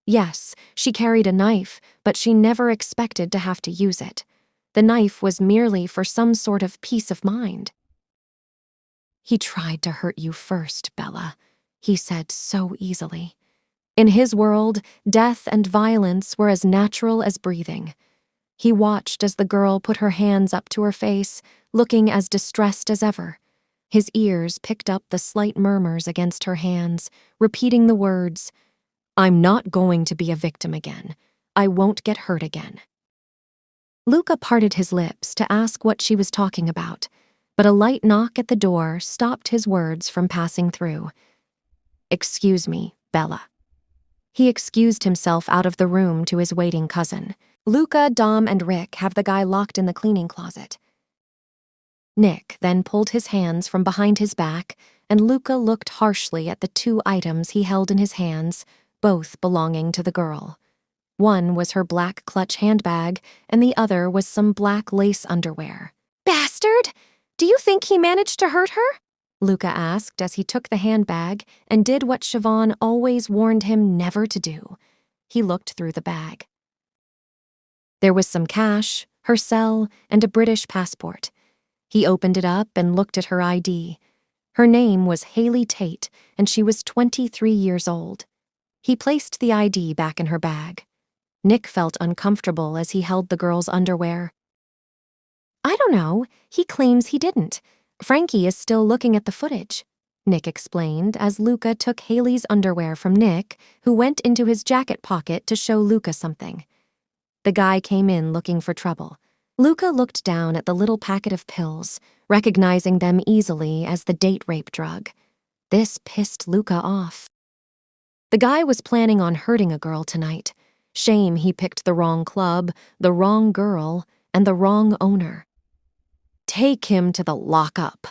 Speaker 1: Yes, she carried a knife, but she never expected to have to use it. The knife was merely for some sort of peace of mind. "He tried to hurt you first, Bella," he said so easily. In his world, death and violence were as natural as breathing. He watched as the girl put her hands up to her face, looking as distressed as ever. His ears picked up the slight murmurs against her hands, repeating the words, "I'm not going to be a victim again. I won't get hurt again." Luca parted his lips to ask what she was talking about, but a light knock at the door stopped his words from passing through. "Excuse me, Bella." He excused himself out of the room to his waiting cousin. "Luca, Dom, and Rick have the guy locked in the cleaning closet." Nick then pulled his hands from behind his back, and Luca looked harshly at the two items he held in his hands, both belonging to the girl. One was her black clutch handbag, and the other was some black lace underwear. "Bastard! Do you think he managed to hurt her?" Luca asked as he took the handbag and did what Siobhan always warned him never to do. He looked through the bag. There was some cash, her cell, and a British passport. He opened it up and looked at her ID. Her name was Haley Tate, and she was 23 years old. He placed the ID back in her bag. Nick felt uncomfortable as he held the girl's underwear. "I don't know. He claims he didn't. Frankie is still looking at the footage," Nick explained as Luca took Haley's underwear from Nick, who went into his jacket pocket to show Luca something. The guy came in looking for trouble. Luca looked down at the little packet of pills, recognizing them easily as the date rape drug. This pissed Luca off. The guy was planning on hurting a girl tonight. Shame he picked the wrong club, the wrong girl, and the wrong owner. "Take him to the lockup,"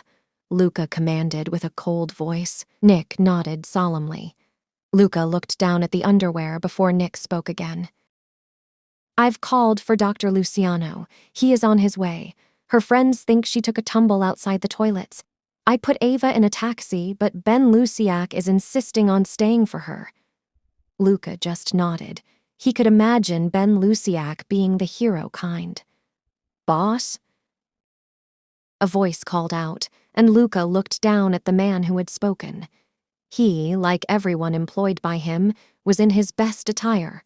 Speaker 1: Luca commanded with a cold voice. Nick nodded solemnly. Luca looked down at the underwear before Nick spoke again. "I've called for Dr. Luciano. He is on his way. Her friends think she took a tumble outside the toilets. I put Ava in a taxi, but Ben Luciak is insisting on staying for her." Luca just nodded. He could imagine Ben Luciac being the hero kind. "Boss?" A voice called out, and Luca looked down at the man who had spoken. He, like everyone employed by him, was in his best attire.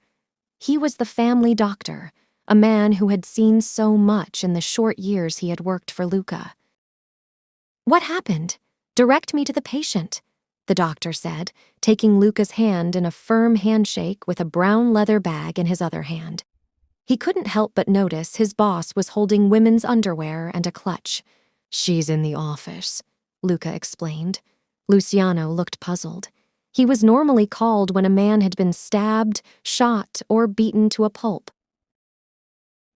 Speaker 1: He was the family doctor, a man who had seen so much in the short years he had worked for Luca. "What happened? Direct me to the patient," the doctor said, taking Luca's hand in a firm handshake with a brown leather bag in his other hand. He couldn't help but notice his boss was holding women's underwear and a clutch. "She's in the office," Luca explained. Luciano looked puzzled. He was normally called when a man had been stabbed, shot, or beaten to a pulp.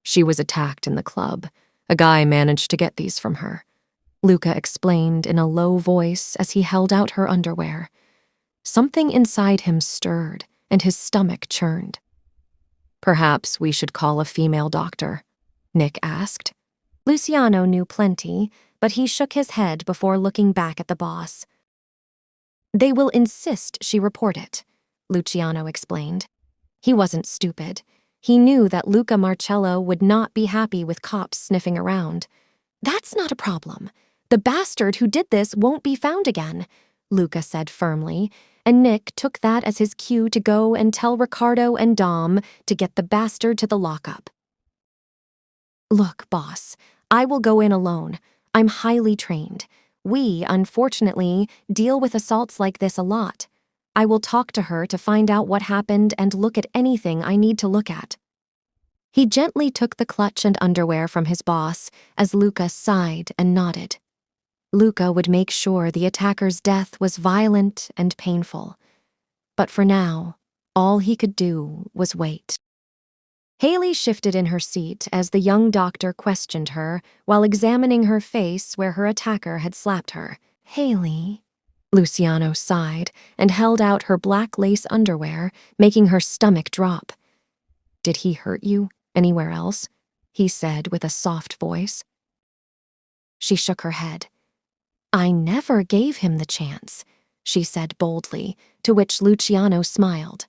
Speaker 1: "She was attacked in the club. A guy managed to get these from her," Luca explained in a low voice as he held out her underwear. Something inside him stirred, and his stomach churned. "Perhaps we should call a female doctor," Nick asked. Luciano knew plenty, but he shook his head before looking back at the boss. "They will insist she report it," Luciano explained. He wasn't stupid. He knew that Luca Marcello would not be happy with cops sniffing around. "That's not a problem. The bastard who did this won't be found again," Luca said firmly, and Nick took that as his cue to go and tell Ricardo and Dom to get the bastard to the lockup. "Look, boss, I will go in alone. I'm highly trained. We, unfortunately, deal with assaults like this a lot. I will talk to her to find out what happened and look at anything I need to look at." He gently took the clutch and underwear from his boss as Luca sighed and nodded. Luca would make sure the attacker's death was violent and painful. But for now, all he could do was wait. Haley shifted in her seat as the young doctor questioned her while examining her face where her attacker had slapped her. "Haley," Luciano sighed and held out her black lace underwear, making her stomach drop. "Did he hurt you anywhere else?" he said with a soft voice. She shook her head. "I never gave him the chance," she said boldly, to which Luciano smiled.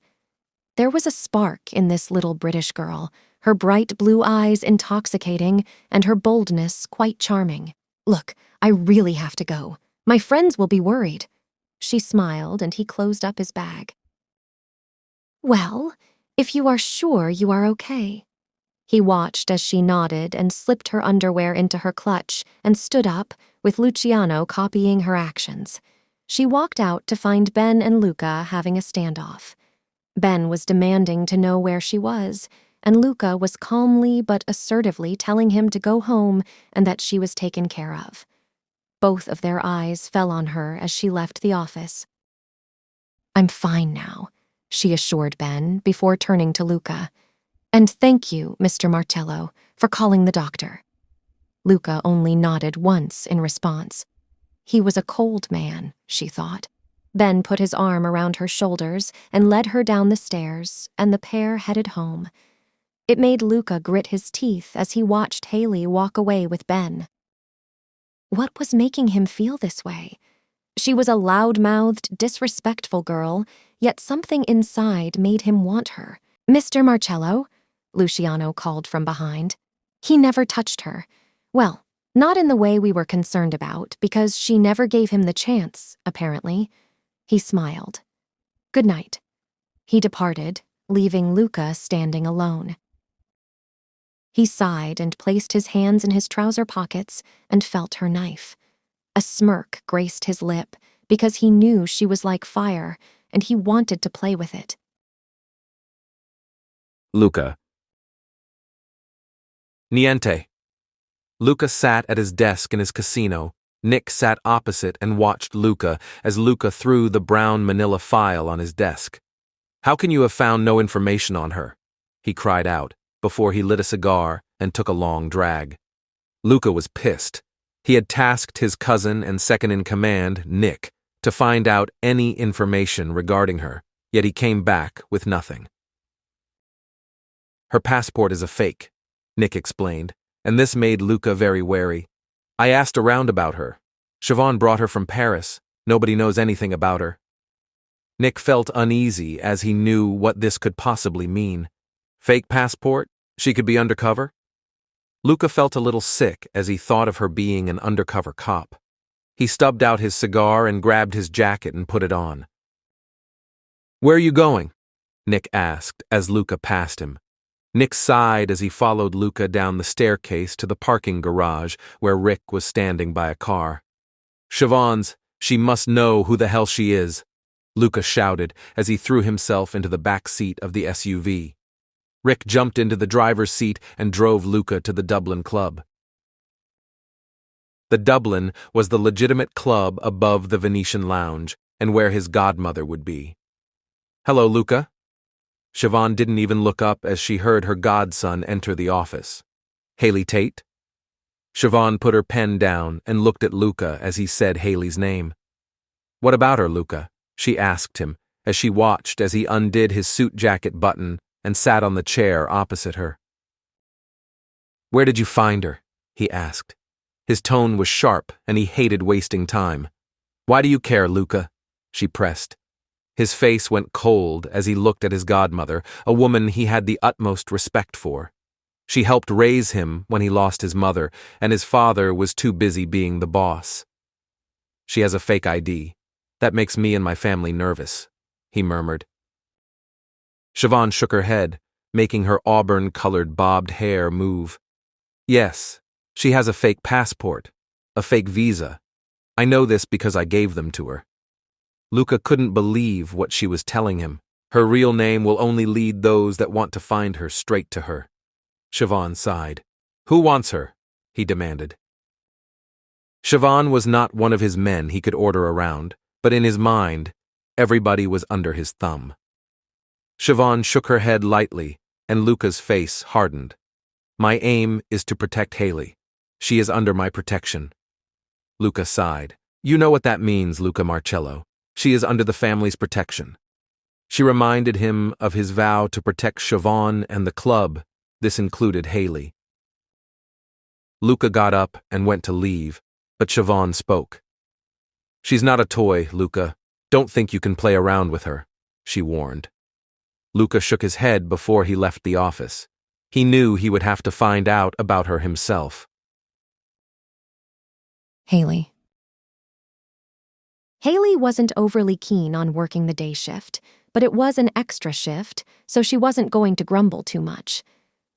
Speaker 1: There was a spark in this little British girl, her bright blue eyes intoxicating and her boldness quite charming. "Look, I really have to go. My friends will be worried." She smiled and he closed up his bag. "Well, if you are sure you are okay." He watched as she nodded and slipped her underwear into her clutch and stood up, with Luciano copying her actions. She walked out to find Ben and Luca having a standoff. Ben was demanding to know where she was, and Luca was calmly but assertively telling him to go home and that she was taken care of. Both of their eyes fell on her as she left the office. "I'm fine now," she assured Ben before turning to Luca. "And thank you, Mr. Marcello, for calling the doctor." Luca only nodded once in response. He was a cold man, she thought. Ben put his arm around her shoulders and led her down the stairs, and the pair headed home. It made Luca grit his teeth as he watched Haley walk away with Ben. What was making him feel this way? She was a loud-mouthed, disrespectful girl, yet something inside made him want her. "Mr. Marcello?" Luciano called from behind. He never touched her. Well, not in the way we were concerned about, because she never gave him the chance, apparently. He smiled. "Good night." He departed, leaving Luca standing alone. He sighed and placed his hands in his trouser pockets and felt her knife. A smirk graced his lip because he knew she was like fire and he wanted to play with it.
Speaker 2: Luca. Niente. Luca sat at his desk in his casino. Nick sat opposite and watched Luca as Luca threw the brown manila file on his desk. "How can you have found no information on her?" he cried out, before he lit a cigar and took a long drag. Luca was pissed. He had tasked his cousin and second-in-command, Nick, to find out any information regarding her, yet he came back with nothing. "Her passport is a fake," Nick explained, and this made Luca very wary. "I asked around about her. Siobhan brought her from Paris. Nobody knows anything about her." Nick felt uneasy as he knew what this could possibly mean. Fake passport? She could be undercover? Luca felt a little sick as he thought of her being an undercover cop. He stubbed out his cigar and grabbed his jacket and put it on. "Where are you going?" Nick asked as Luca passed him. Nick sighed as he followed Luca down the staircase to the parking garage where Rick was standing by a car. "Siobhan's, she must know who the hell she is," Luca shouted as he threw himself into the back seat of the SUV. Rick jumped into the driver's seat and drove Luca to the Dublin Club. The Dublin was the legitimate club above the Venetian Lounge and where his godmother would be. "Hello, Luca." Siobhan didn't even look up as she heard her godson enter the office. "Haley Tate?" Siobhan put her pen down and looked at Luca as he said Haley's name. "What about her, Luca?" she asked him as she watched as he undid his suit jacket button and sat on the chair opposite her. "Where did you find her?" he asked. His tone was sharp and he hated wasting time. "Why do you care, Luca?" she pressed. His face went cold as he looked at his godmother, a woman he had the utmost respect for. She helped raise him when he lost his mother, and his father was too busy being the boss. "She has a fake ID. That makes me and my family nervous," he murmured. Siobhan shook her head, making her auburn-colored bobbed hair move. "Yes, she has a fake passport, a fake visa. I know this because I gave them to her." Luca couldn't believe what she was telling him. Her real name will only lead those that want to find her straight to her. Siobhan sighed. "Who wants her?" he demanded. Siobhan was not one of his men he could order around, but in his mind, everybody was under his thumb. Siobhan shook her head lightly, and Luca's face hardened. "My aim is to protect Haley. She is under my protection." Luca sighed. "You know what that means, Luca Marcello. She is under the family's protection." She reminded him of his vow to protect Siobhan and the club. This included Haley. Luca got up and went to leave, but Siobhan spoke. "She's not a toy, Luca. Don't think you can play around with her," she warned. Luca shook his head before he left the office. He knew he would have to find out about her himself.
Speaker 1: Haley. Haley wasn't overly keen on working the day shift, but it was an extra shift, so she wasn't going to grumble too much.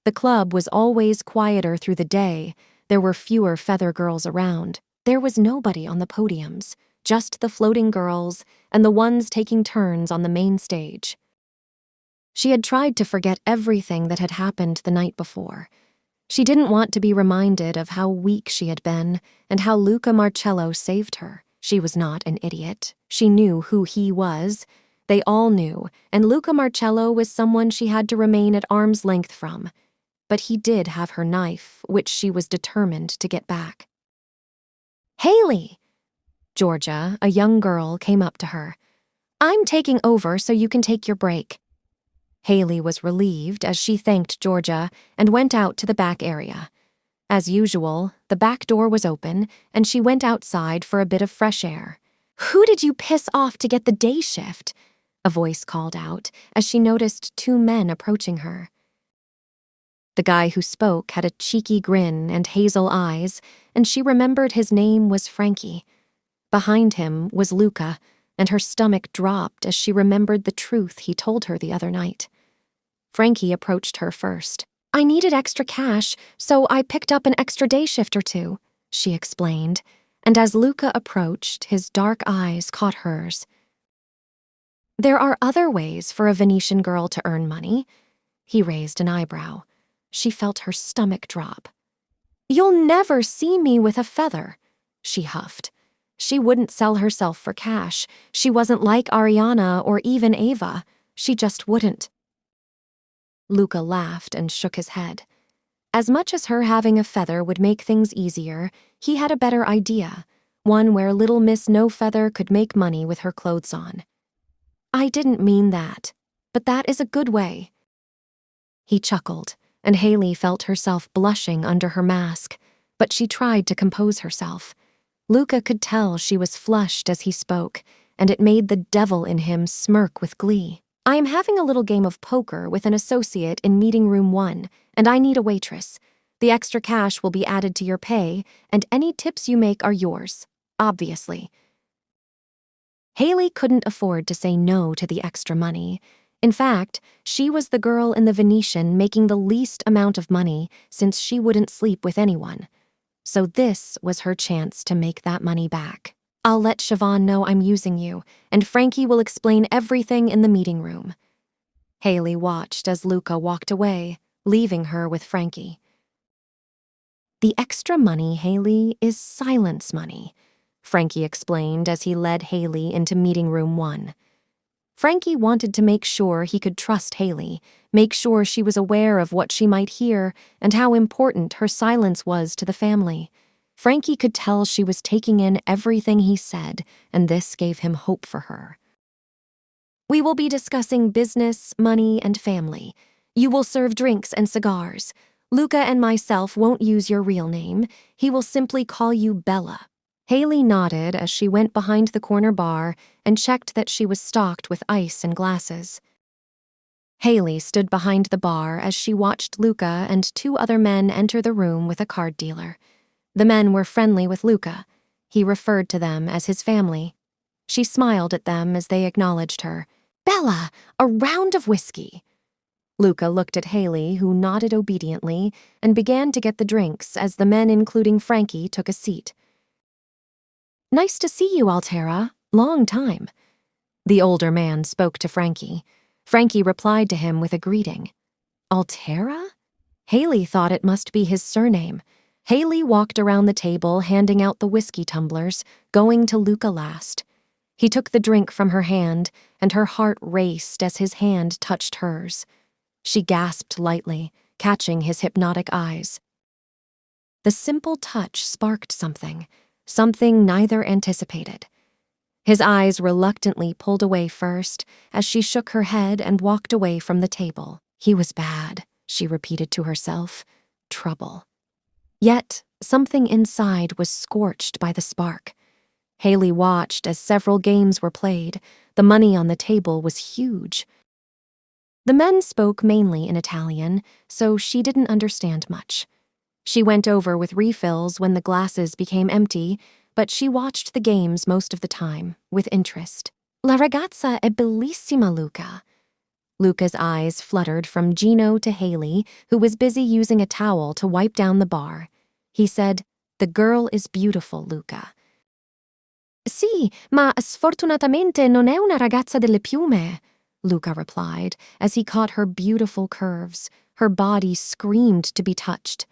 Speaker 1: The club was always quieter through the day. There were fewer feather girls around. There was nobody on the podiums, just the floating girls and the ones taking turns on the main stage. She had tried to forget everything that had happened the night before. She didn't want to be reminded of how weak she had been and how Luca Marcello saved her. She was not an idiot. She knew who he was. They all knew, and Luca Marcello was someone she had to remain at arm's length from. But he did have her knife, which she was determined to get back. "Haley!" Georgia, a young girl, came up to her. "I'm taking over so you can take your break." Haley was relieved as she thanked Georgia and went out to the back area. As usual, the back door was open, and she went outside for a bit of fresh air. "Who did you piss off to get the day shift?" a voice called out as she noticed two men approaching her. The guy who spoke had a cheeky grin and hazel eyes, and she remembered his name was Frankie. Behind him was Luca, and her stomach dropped as she remembered the truth he told her the other night. Frankie approached her first. "I needed extra cash, so I picked up an extra day shift or two," she explained, and as Luca approached, his dark eyes caught hers. "There are other ways for a Venetian girl to earn money." He raised an eyebrow. She felt her stomach drop. "You'll never see me with a feather," she huffed. She wouldn't sell herself for cash. She wasn't like Ariana or even Ava. She just wouldn't. Luca laughed and shook his head. As much as her having a feather would make things easier, he had a better idea, one where little Miss No Feather could make money with her clothes on. "I didn't mean that, but that is a good way." He chuckled, and Haley felt herself blushing under her mask, but she tried to compose herself. Luca could tell she was flushed as he spoke, and it made the devil in him smirk with glee. "I am having a little game of poker with an associate in meeting room 1, and I need a waitress. The extra cash will be added to your pay, and any tips you make are yours, obviously." Haley couldn't afford to say no to the extra money. In fact, she was the girl in the Venetian making the least amount of money since she wouldn't sleep with anyone. So this was her chance to make that money back. "I'll let Siobhan know I'm using you, and Frankie will explain everything in the meeting room." Haley watched as Luca walked away, leaving her with Frankie. "The extra money, Haley, is silence money," Frankie explained as he led Haley into meeting room 1. Frankie wanted to make sure he could trust Haley, make sure she was aware of what she might hear and how important her silence was to the family. Frankie could tell she was taking in everything he said, and this gave him hope for her. "We will be discussing business, money, and family. You will serve drinks and cigars. Luca and myself won't use your real name. He will simply call you Bella." Haley nodded as she went behind the corner bar and checked that she was stocked with ice and glasses. Haley stood behind the bar as she watched Luca and 2 other men enter the room with a card dealer. The men were friendly with Luca. He referred to them as his family. She smiled at them as they acknowledged her. "Bella, a round of whiskey." Luca looked at Haley, who nodded obediently, and began to get the drinks as the men, including Frankie, took a seat. "Nice to see you, Altera. Long time." The older man spoke to Frankie. Frankie replied to him with a greeting. "Altera?" Haley thought it must be his surname. Haley walked around the table handing out the whiskey tumblers, going to Luca last. He took the drink from her hand, and her heart raced as his hand touched hers. She gasped lightly, catching his hypnotic eyes. The simple touch sparked something neither anticipated. His eyes reluctantly pulled away first as she shook her head and walked away from the table. He was bad, she repeated to herself. Trouble. Yet, something inside was scorched by the spark. Haley watched as several games were played. The money on the table was huge. The men spoke mainly in Italian, so she didn't understand much. She went over with refills when the glasses became empty, but she watched the games most of the time, with interest. "La ragazza è bellissima, Luca." Luca's eyes fluttered from Gino to Haley, who was busy using a towel to wipe down the bar. He said, "The girl is beautiful, Luca." "Sì, ma sfortunatamente non è una ragazza delle piume," Luca replied, as he caught her beautiful curves. Her body screamed to be touched.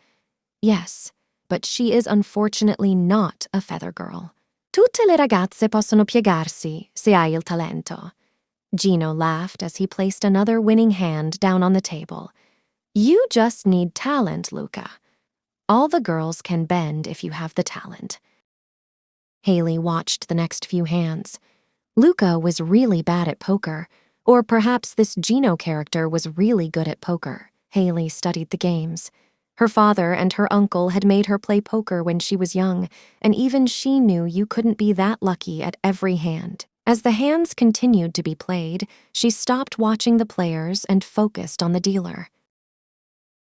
Speaker 1: "Yes, but she is unfortunately not a feather girl. Tutte le ragazze possono piegarsi, se hai il talento." Gino laughed as he placed another winning hand down on the table. "You just need talent, Luca. All the girls can bend if you have the talent." Haley watched the next few hands. Luca was really bad at poker, or perhaps this Gino character was really good at poker. Haley studied the games. Her father and her uncle had made her play poker when she was young, and even she knew you couldn't be that lucky at every hand. As the hands continued to be played, she stopped watching the players and focused on the dealer.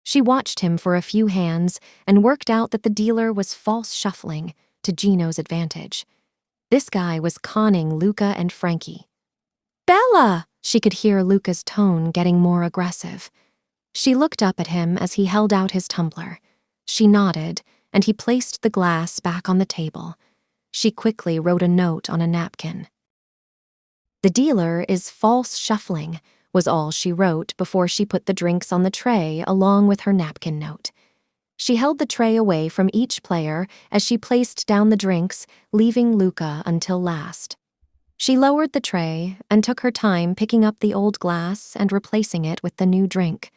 Speaker 1: She watched him for a few hands and worked out that the dealer was false shuffling, to Gino's advantage. This guy was conning Luca and Frankie. "Bella!" She could hear Luca's tone getting more aggressive. She looked up at him as he held out his tumbler. She nodded, and he placed the glass back on the table. She quickly wrote a note on a napkin. "The dealer is false shuffling," was all she wrote before she put the drinks on the tray along with her napkin note. She held the tray away from each player as she placed down the drinks, leaving Luca until last. She lowered the tray and took her time picking up the old glass and replacing it with the new drink.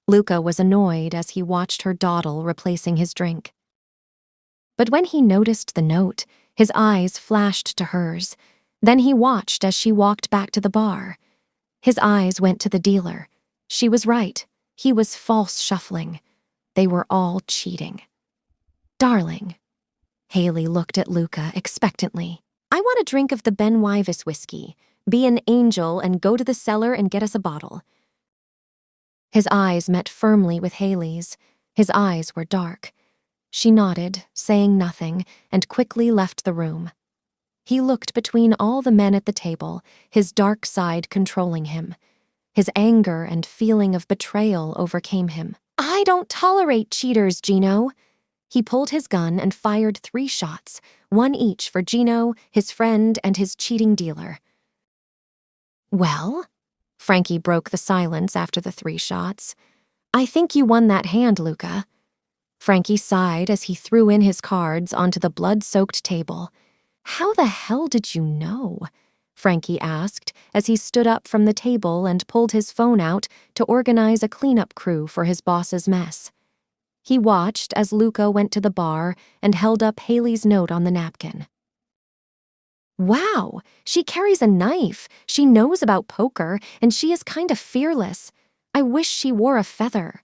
Speaker 1: Luca was annoyed as he watched her dawdle replacing his drink. But when he noticed the note, his eyes flashed to hers. Then he watched as she walked back to the bar. His eyes went to the dealer. She was right. He was false shuffling. They were all cheating. "Darling." Haley looked at Luca expectantly. I want a drink of the Ben Wyvis whiskey. Be an angel and go to the cellar and get us a bottle." His eyes met firmly with Haley's. His eyes were dark. She nodded, saying nothing, and quickly left the room. He looked between all the men at the table, his dark side controlling him. His anger and feeling of betrayal overcame him. "I don't tolerate cheaters, Gino." He pulled his gun and fired 3 shots, one each for Gino, his friend, and his cheating dealer. "Well?" Frankie broke the silence after the 3 shots. "I think you won that hand, Luca." Frankie sighed as he threw in his cards onto the blood-soaked table. "How the hell did you know?" Frankie asked as he stood up from the table and pulled his phone out to organize a cleanup crew for his boss's mess. He watched as Luca went to the bar and held up Haley's note on the napkin. "Wow, she carries a knife, she knows about poker, and she is kind of fearless. I wish she wore a feather."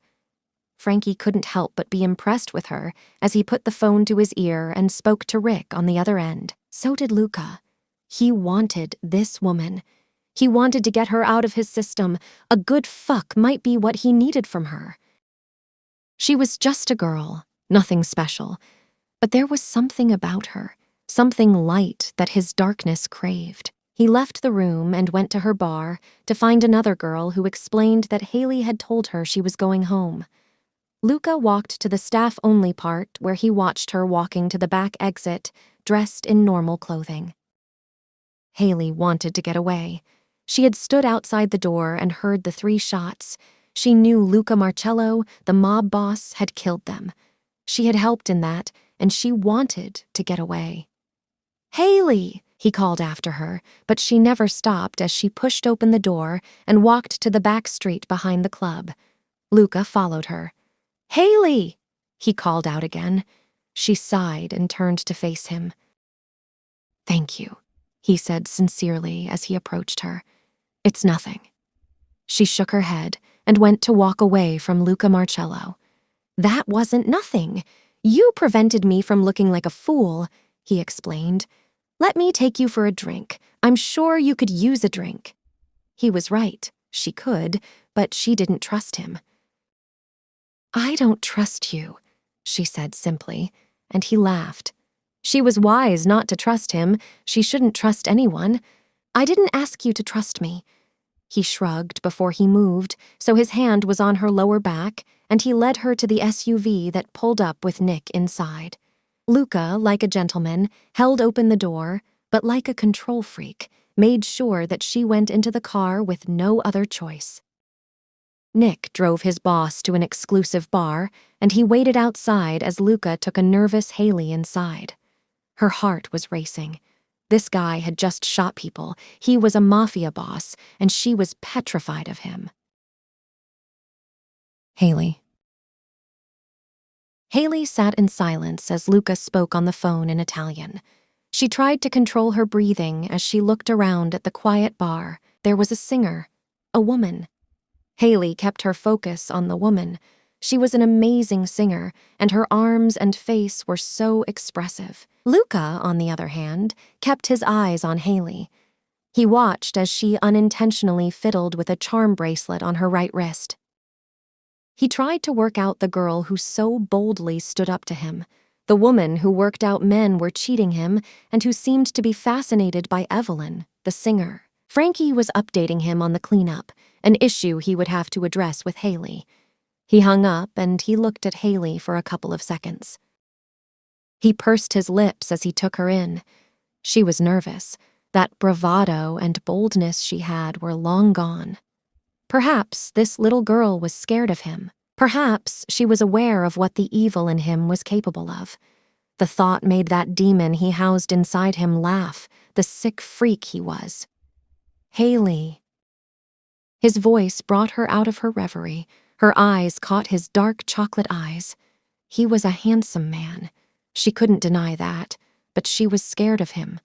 Speaker 1: Frankie couldn't help but be impressed with her as he put the phone to his ear and spoke to Rick on the other end. So did Luca. He wanted this woman. He wanted to get her out of his system. A good fuck might be what he needed from her. She was just a girl, nothing special, but there was something about her, something light that his darkness craved. He left the room and went to her bar to find another girl who explained that Haley had told her she was going home. Luca walked to the staff-only part where he watched her walking to the back exit, dressed in normal clothing. Haley wanted to get away. She had stood outside the door and heard the 3 shots. She knew Luca Marcello, the mob boss, had killed them. She had helped in that, and she wanted to get away. "Haley!" he called after her, but she never stopped as she pushed open the door and walked to the back street behind the club. Luca followed her. "Haley!" he called out again. She sighed and turned to face him. "Thank you," he said sincerely as he approached her. "It's nothing." She shook her head and went to walk away from Luca Marcello. "That wasn't nothing. You prevented me from looking like a fool," he explained. "Let me take you for a drink. I'm sure you could use a drink." He was right. She could, but she didn't trust him. "I don't trust you," she said simply, and he laughed. She was wise not to trust him. She shouldn't trust anyone. "I didn't ask you to trust me." He shrugged before he moved, so his hand was on her lower back, and he led her to the SUV that pulled up with Nick inside. Luca, like a gentleman, held open the door, but like a control freak, made sure that she went into the car with no other choice. Nick drove his boss to an exclusive bar, and he waited outside as Luca took a nervous Haley inside. Her heart was racing. This guy had just shot people. He was a mafia boss, and she was petrified of him. "Haley." Haley sat in silence as Luca spoke on the phone in Italian. She tried to control her breathing as she looked around at the quiet bar. There was a singer, a woman. Haley kept her focus on the woman. She was an amazing singer, and her arms and face were so expressive. Luca, on the other hand, kept his eyes on Haley. He watched as she unintentionally fiddled with a charm bracelet on her right wrist. He tried to work out the girl who so boldly stood up to him, the woman who worked out men were cheating him and who seemed to be fascinated by Evelyn, the singer. Frankie was updating him on the cleanup, an issue he would have to address with Haley. He hung up and he looked at Haley for a couple of seconds. He pursed his lips as he took her in. She was nervous. That bravado and boldness she had were long gone. Perhaps this little girl was scared of him. Perhaps she was aware of what the evil in him was capable of. The thought made that demon he housed inside him laugh, the sick freak he was. "Haley." His voice brought her out of her reverie. Her eyes caught his dark chocolate eyes. He was a handsome man. She couldn't deny that, but she was scared of him.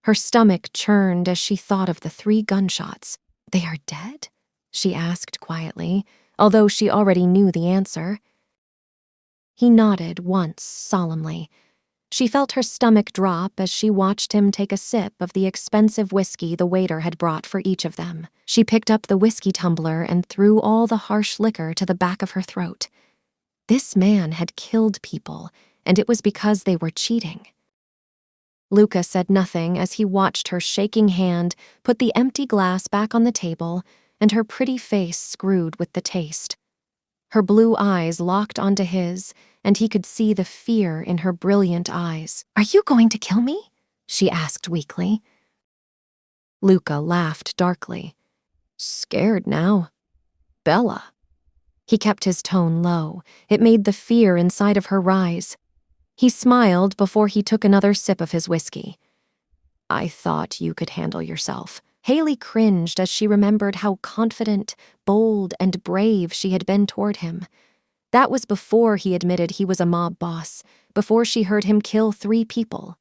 Speaker 1: Her stomach churned as she thought of the 3 gunshots. "They are dead?" she asked quietly, although she already knew the answer. He nodded once solemnly. She felt her stomach drop as she watched him take a sip of the expensive whiskey the waiter had brought for each of them. She picked up the whiskey tumbler and threw all the harsh liquor to the back of her throat. This man had killed people, and it was because they were cheating. Luca said nothing as he watched her shaking hand put the empty glass back on the table and her pretty face screwed with the taste. Her blue eyes locked onto his, and he could see the fear in her brilliant eyes. "Are you going to kill me?" she asked weakly. Luca laughed darkly. "Scared now? Bella." He kept his tone low. It made the fear inside of her rise. He smiled before he took another sip of his whiskey. "I thought you could handle yourself." Haley cringed as she remembered how confident, bold, and brave she had been toward him. That was before he admitted he was a mob boss, before she heard him kill 3 people.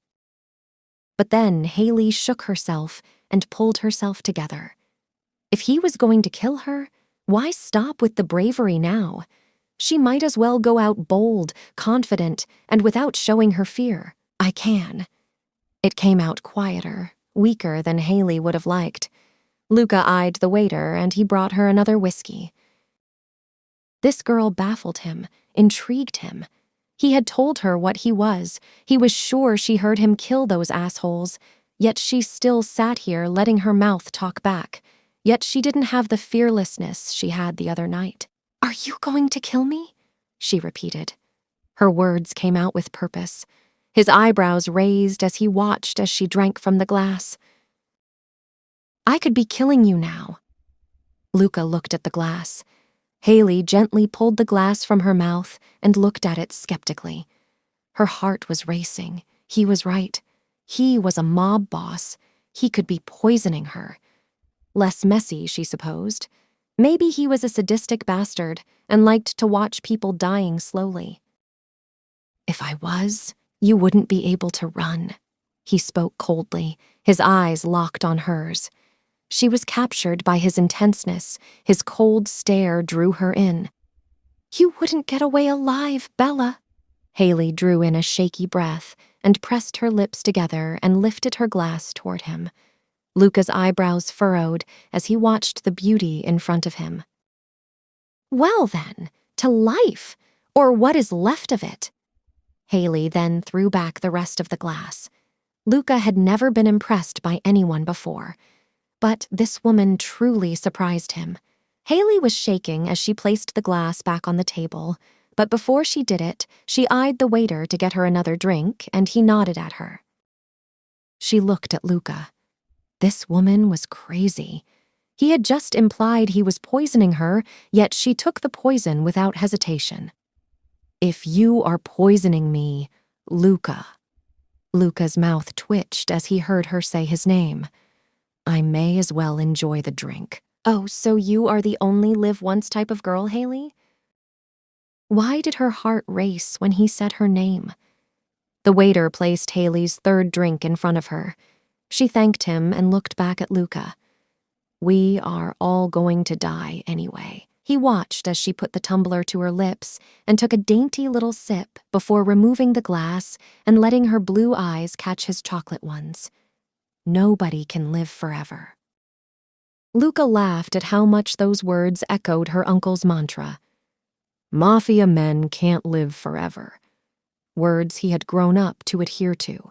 Speaker 1: But then Haley shook herself and pulled herself together. If he was going to kill her, why stop with the bravery now? She might as well go out bold, confident, and without showing her fear. "I can." It came out quieter, weaker than Haley would have liked. Luca eyed the waiter, and he brought her another whiskey. This girl baffled him, intrigued him. He had told her what he was. He was sure she heard him kill those assholes, yet she still sat here letting her mouth talk back. Yet she didn't have the fearlessness she had the other night. "Are you going to kill me?" she repeated. Her words came out with purpose. His eyebrows raised as he watched as she drank from the glass. "I could be killing you now." Luca looked at the glass. Haley gently pulled the glass from her mouth and looked at it skeptically. Her heart was racing. He was right. He was a mob boss. He could be poisoning her. Less messy, she supposed. Maybe he was a sadistic bastard and liked to watch people dying slowly. "If I was, you wouldn't be able to run," he spoke coldly, his eyes locked on hers. She was captured by his intenseness. His cold stare drew her in. "You wouldn't get away alive, Bella." Haley drew in a shaky breath and pressed her lips together and lifted her glass toward him. Luca's eyebrows furrowed as he watched the beauty in front of him. "Well then, to life, or what is left of it." Haley then threw back the rest of the glass. Luca had never been impressed by anyone before, but this woman truly surprised him. Haley was shaking as she placed the glass back on the table, but before she did it, she eyed the waiter to get her another drink, and he nodded at her. She looked at Luca. This woman was crazy. He had just implied he was poisoning her, yet she took the poison without hesitation. "If you are poisoning me, Luca." Luca's mouth twitched as he heard her say his name. "I may as well enjoy the drink." "Oh, so you are the only live once type of girl, Haley?" Why did her heart race when he said her name? The waiter placed Haley's 3rd drink in front of her. She thanked him and looked back at Luca. "We are all going to die anyway." He watched as she put the tumbler to her lips and took a dainty little sip before removing the glass and letting her blue eyes catch his chocolate ones. Nobody can live forever. Luca laughed at how much those words echoed her uncle's mantra. Mafia men can't live forever. Words he had grown up to adhere to.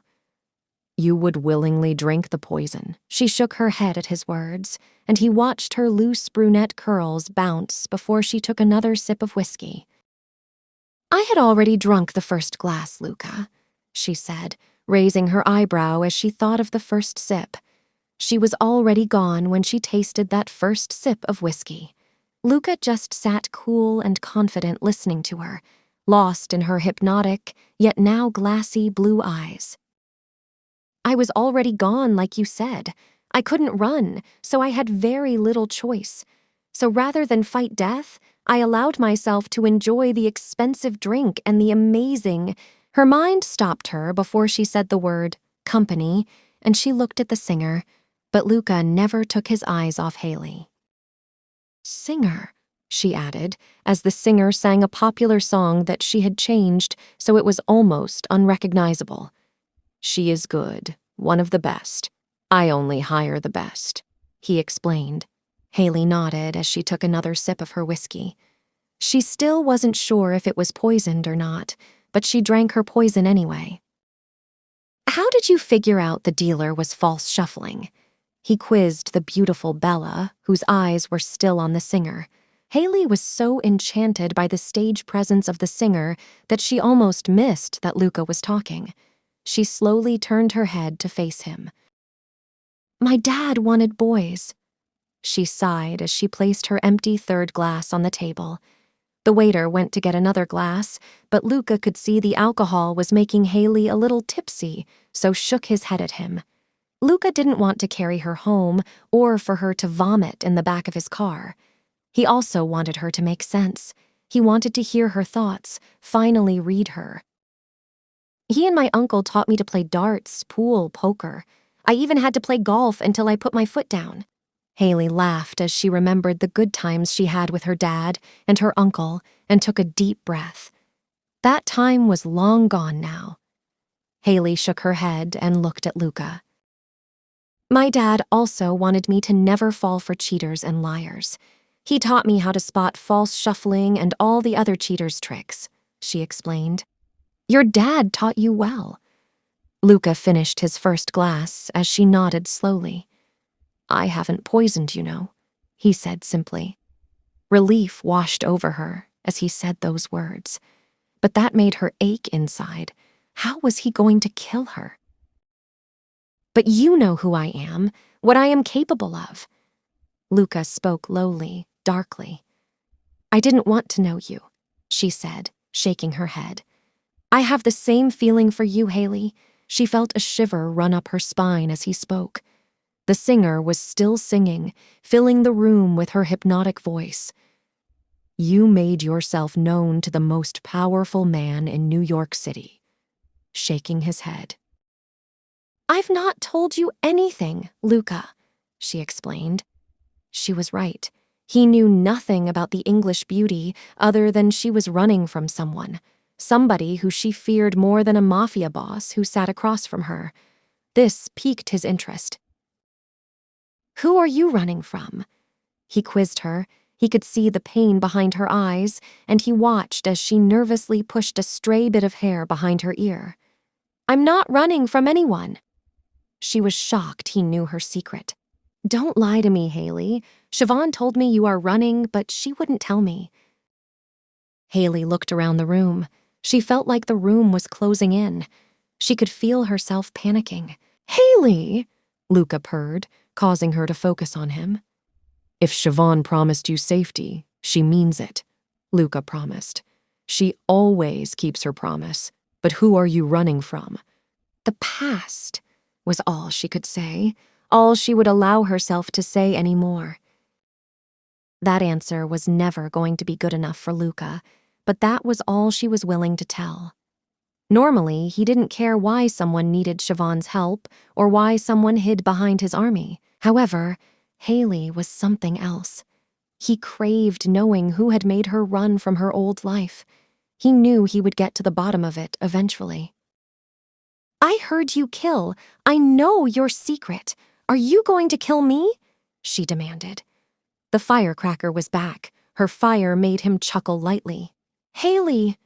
Speaker 1: "You would willingly drink the poison." She shook her head at his words, and he watched her loose brunette curls bounce before she took another sip of whiskey. "I had already drunk the first glass, Luca," she said, raising her eyebrow as she thought of the first sip. She was already gone when she tasted that first sip of whiskey. Luca just sat cool and confident listening to her, lost in her hypnotic, yet now glassy blue eyes. "I was already gone, like you said. I couldn't run, so I had very little choice. So rather than fight death, I allowed myself to enjoy the expensive drink and the amazing—" Her mind stopped her before she said the word company, and she looked at the singer, but Luca never took his eyes off Haley. "Singer," she added, as the singer sang a popular song that she had changed so it was almost unrecognizable. "She is good, one of the best. I only hire the best," he explained. Haley nodded as she took another sip of her whiskey. She still wasn't sure if it was poisoned or not, but she drank her poison anyway. "How did you figure out the dealer was false shuffling?" He quizzed the beautiful Bella, whose eyes were still on the singer. Haley was so enchanted by the stage presence of the singer that she almost missed that Luca was talking. She slowly turned her head to face him. "My dad wanted boys." She sighed as she placed her empty third glass on the table. The waiter went to get another glass, but Luca could see the alcohol was making Haley a little tipsy, so shook his head at him. Luca didn't want to carry her home or for her to vomit in the back of his car. He also wanted her to make sense. He wanted to hear her thoughts, finally read her. "He and my uncle taught me to play darts, pool, poker. I even had to play golf until I put my foot down." Haley laughed as she remembered the good times she had with her dad and her uncle and took a deep breath. That time was long gone now. Haley shook her head and looked at Luca. "My dad also wanted me to never fall for cheaters and liars. He taught me how to spot false shuffling and all the other cheaters' tricks," she explained. "Your dad taught you well." Luca finished his first glass as she nodded slowly. "I haven't poisoned, you know," he said simply. Relief washed over her as he said those words, but that made her ache inside. How was he going to kill her? "But you know who I am, what I am capable of." Luca spoke lowly, darkly. "I didn't want to know you," she said, shaking her head. "I have the same feeling for you, Haley." She felt a shiver run up her spine as he spoke. The singer was still singing, filling the room with her hypnotic voice. "You made yourself known to the most powerful man in New York City," shaking his head. "I've not told you anything, Luca," she explained. She was right. He knew nothing about the English beauty other than she was running from someone, somebody who she feared more than a Mafia boss who sat across from her. This piqued his interest. "Who are you running from?" He quizzed her. He could see the pain behind her eyes, and he watched as she nervously pushed a stray bit of hair behind her ear. "I'm not running from anyone." She was shocked he knew her secret. "Don't lie to me, Haley. Siobhan told me you are running, but she wouldn't tell me." Haley looked around the room. She felt like the room was closing in. She could feel herself panicking. "Haley!" Luca purred, causing her to focus on him. "If Siobhan promised you safety, she means it," Luca promised. "She always keeps her promise. But who are you running from?" "The past," was all she could say, all she would allow herself to say anymore. That answer was never going to be good enough for Luca, but that was all she was willing to tell. Normally, he didn't care why someone needed Siobhan's help or why someone hid behind his army. However, Haley was something else. He craved knowing who had made her run from her old life. He knew he would get to the bottom of it eventually. "I heard you kill. I know your secret. Are you going to kill me?" she demanded. The firecracker was back. Her fire made him chuckle lightly. "Haley!"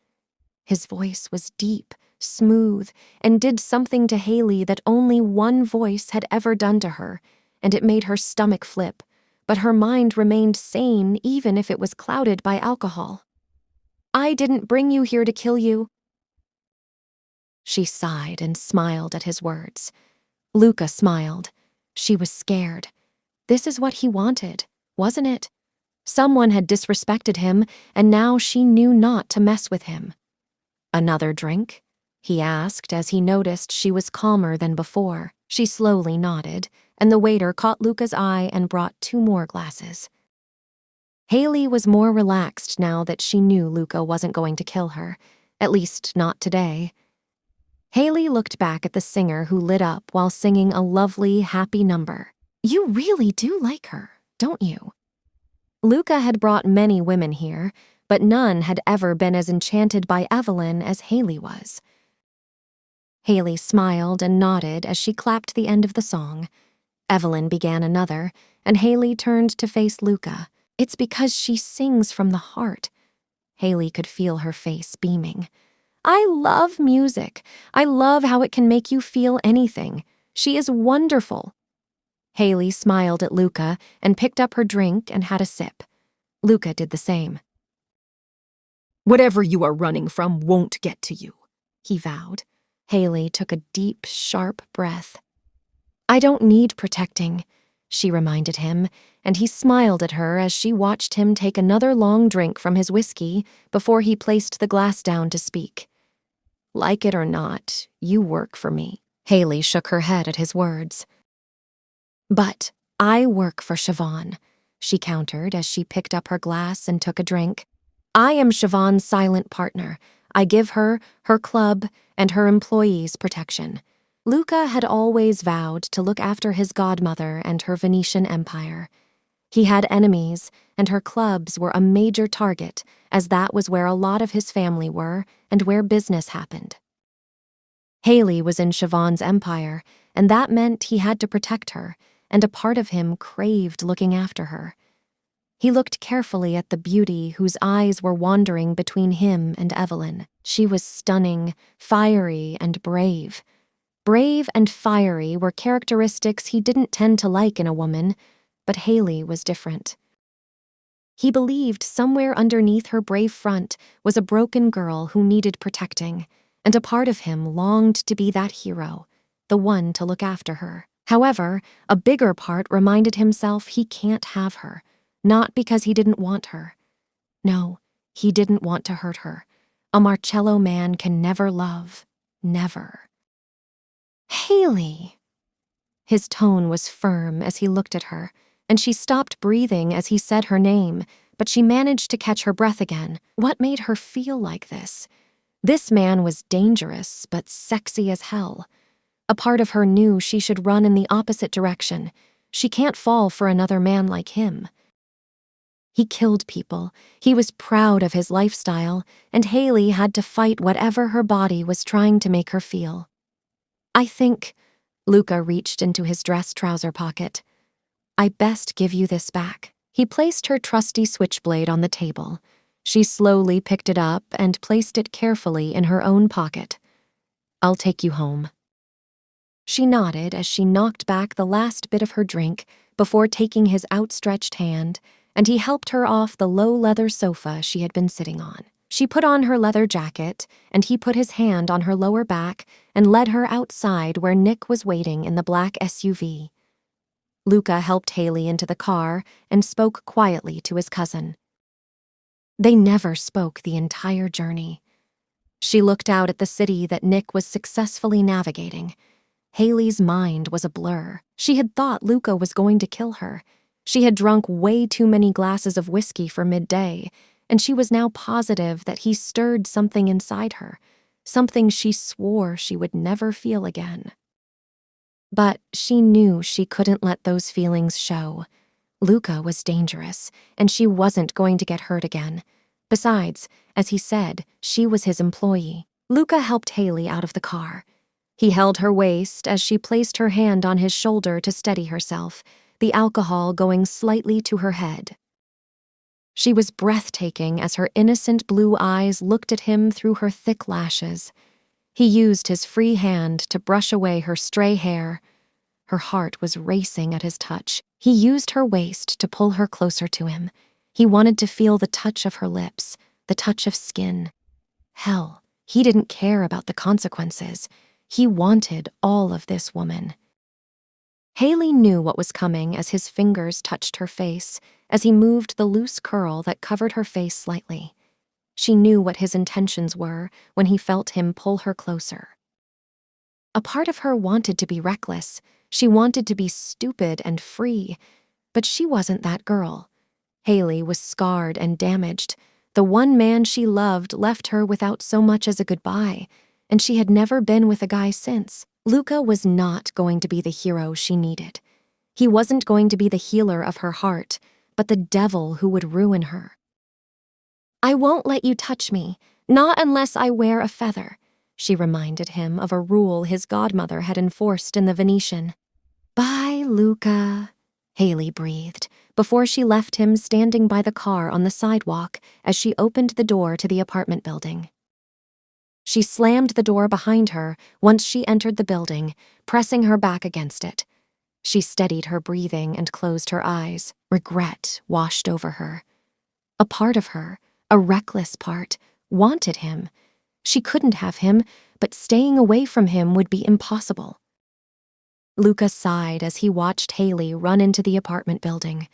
Speaker 1: His voice was deep, smooth, and did something to Haley that only one voice had ever done to her, and it made her stomach flip, but her mind remained sane even if it was clouded by alcohol. "I didn't bring you here to kill you." She sighed and smiled at his words. Luca smiled. She was scared. This is what he wanted, wasn't it? Someone had disrespected him, and now she knew not to mess with him. "Another drink?" he asked as he noticed she was calmer than before. She slowly nodded, and the waiter caught Luca's eye and brought 2 more glasses. Haley was more relaxed now that she knew Luca wasn't going to kill her, at least not today. Haley looked back at the singer who lit up while singing a lovely, happy number. "You really do like her, don't you?" Luca had brought many women here, but none had ever been as enchanted by Evelyn as Haley was. Haley smiled and nodded as she clapped the end of the song. Evelyn began another, and Haley turned to face Luca. It's because she sings from the heart. Haley could feel her face beaming. I love music. I love how it can make you feel anything. She is wonderful. Haley smiled at Luca and picked up her drink and had a sip. Luca did the same. Whatever you are running from won't get to you, he vowed. Haley took a deep, sharp breath. I don't need protecting, she reminded him, and he smiled at her as she watched him take another long drink from his whiskey before he placed the glass down to speak. Like it or not, you work for me. Haley shook her head at his words. But I work for Siobhan, she countered as she picked up her glass and took a drink. I am Siobhan's silent partner. I give her, her club, and her employees protection. Luca had always vowed to look after his godmother and her Venetian empire. He had enemies, and her clubs were a major target, as that was where a lot of his family were and where business happened. Haley was in Siobhan's empire, and that meant he had to protect her, and a part of him craved looking after her. He looked carefully at the beauty whose eyes were wandering between him and Evelyn. She was stunning, fiery, and brave. Brave and fiery were characteristics he didn't tend to like in a woman, but Haley was different. He believed somewhere underneath her brave front was a broken girl who needed protecting, and a part of him longed to be that hero, the one to look after her. However, a bigger part reminded himself he can't have her, not because he didn't want her. No, he didn't want to hurt her. A Marcello man can never love. Never. Haley! His tone was firm as he looked at her, and she stopped breathing as he said her name, but she managed to catch her breath again. What made her feel like this? This man was dangerous, but sexy as hell. A part of her knew she should run in the opposite direction. She can't fall for another man like him. He killed people. He was proud of his lifestyle, and Haley had to fight whatever her body was trying to make her feel. I think, Luca reached into his dress trouser pocket. I best give you this back. He placed her trusty switchblade on the table. She slowly picked it up and placed it carefully in her own pocket. I'll take you home. She nodded as she knocked back the last bit of her drink before taking his outstretched hand, and he helped her off the low leather sofa she had been sitting on. She put on her leather jacket, and he put his hand on her lower back and led her outside where Nick was waiting in the black SUV. Luca helped Haley into the car and spoke quietly to his cousin. They never spoke the entire journey. She looked out at the city that Nick was successfully navigating. Haley's mind was a blur. She had thought Luca was going to kill her. She had drunk way too many glasses of whiskey for midday, and she was now positive that he stirred something inside her, something she swore she would never feel again. But she knew she couldn't let those feelings show. Luca was dangerous, and she wasn't going to get hurt again. Besides, as he said, she was his employee. Luca helped Haley out of the car. He held her waist as she placed her hand on his shoulder to steady herself, the alcohol going slightly to her head. She was breathtaking as her innocent blue eyes looked at him through her thick lashes. He used his free hand to brush away her stray hair. Her heart was racing at his touch. He used her waist to pull her closer to him. He wanted to feel the touch of her lips, the touch of skin. Hell, he didn't care about the consequences. He wanted all of this woman. Haley knew what was coming as his fingers touched her face, as he moved the loose curl that covered her face slightly. She knew what his intentions were when he felt him pull her closer. A part of her wanted to be reckless. She wanted to be stupid and free, but she wasn't that girl. Haley was scarred and damaged. The one man she loved left her without so much as a goodbye, and she had never been with a guy since. Luca was not going to be the hero she needed. He wasn't going to be the healer of her heart, but the devil who would ruin her. "I won't let you touch me, not unless I wear a feather," she reminded him of a rule his godmother had enforced in the Venetian. "Bye, Luca," Haley breathed, before she left him standing by the car on the sidewalk as she opened the door to the apartment building. She slammed the door behind her once she entered the building, pressing her back against it. She steadied her breathing and closed her eyes. Regret washed over her. A part of her, a reckless part, wanted him. She couldn't have him, but staying away from him would be impossible. Luca sighed as he watched Haley run into the apartment building.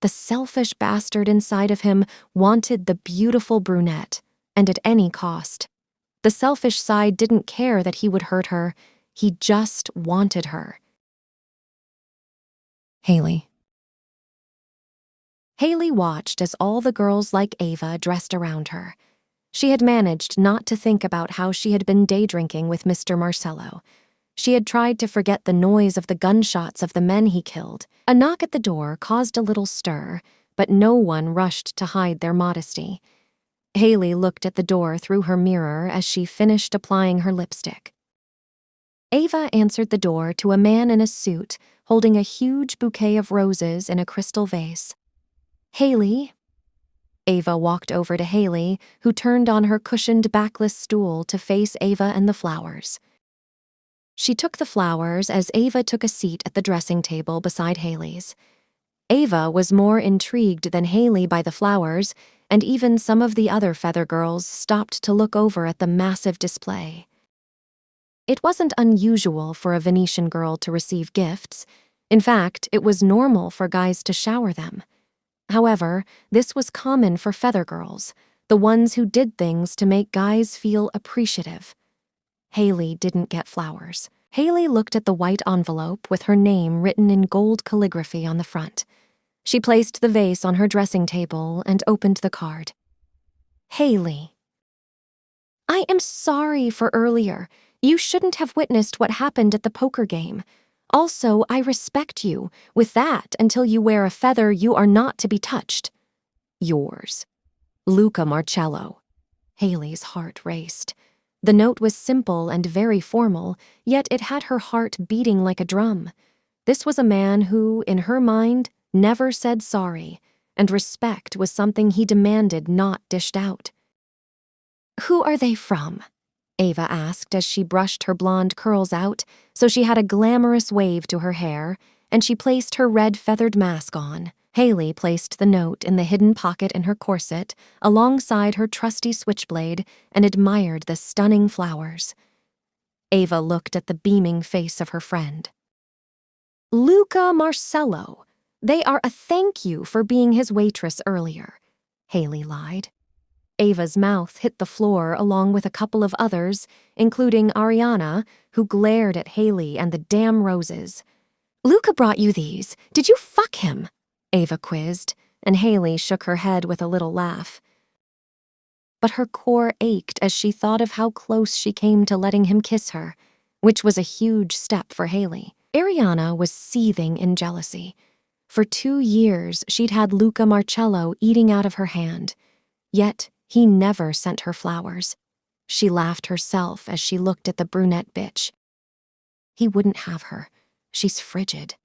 Speaker 1: The selfish bastard inside of him wanted the beautiful brunette, and at any cost. The selfish side didn't care that he would hurt her. He just wanted her. Haley watched as all the girls like Ava dressed around her. She had managed not to think about how she had been day drinking with Mr. Marcello. She had tried to forget the noise of the gunshots of the men he killed. A knock at the door caused a little stir, but no one rushed to hide their modesty. Haley looked at the door through her mirror as she finished applying her lipstick. Ava answered the door to a man in a suit holding a huge bouquet of roses in a crystal vase. "Haley?" Ava walked over to Haley, who turned on her cushioned backless stool to face Ava and the flowers. She took the flowers as Ava took a seat at the dressing table beside Haley's. Ava was more intrigued than Haley by the flowers, and even some of the other feather girls stopped to look over at the massive display. It wasn't unusual for a Venetian girl to receive gifts. In fact, it was normal for guys to shower them. However, this was common for feather girls, the ones who did things to make guys feel appreciative. Haley didn't get flowers. Haley looked at the white envelope with her name written in gold calligraphy on the front. She placed the vase on her dressing table and opened the card. "Haley. I am sorry for earlier. You shouldn't have witnessed what happened at the poker game. Also, I respect you. With that, until you wear a feather, you are not to be touched. Yours, Luca Marcello." Haley's heart raced. The note was simple and very formal, yet it had her heart beating like a drum. This was a man who, in her mind, never said sorry, and respect was something he demanded, not dished out. "Who are they from?" Ava asked as she brushed her blonde curls out so she had a glamorous wave to her hair, and she placed her red feathered mask on. Haley placed the note in the hidden pocket in her corset alongside her trusty switchblade and admired the stunning flowers. Ava looked at the beaming face of her friend. "Luca Marcello. They are a thank you for being his waitress earlier," Haley lied. Ava's mouth hit the floor along with a couple of others, including Ariana, who glared at Haley and the damn roses. "Luca brought you these. Did you fuck him?" Ava quizzed, and Haley shook her head with a little laugh. But her core ached as she thought of how close she came to letting him kiss her, which was a huge step for Haley. Ariana was seething in jealousy. For 2 years, she'd had Luca Marcello eating out of her hand. Yet, he never sent her flowers. She laughed herself as she looked at the brunette bitch. He wouldn't have her. She's frigid.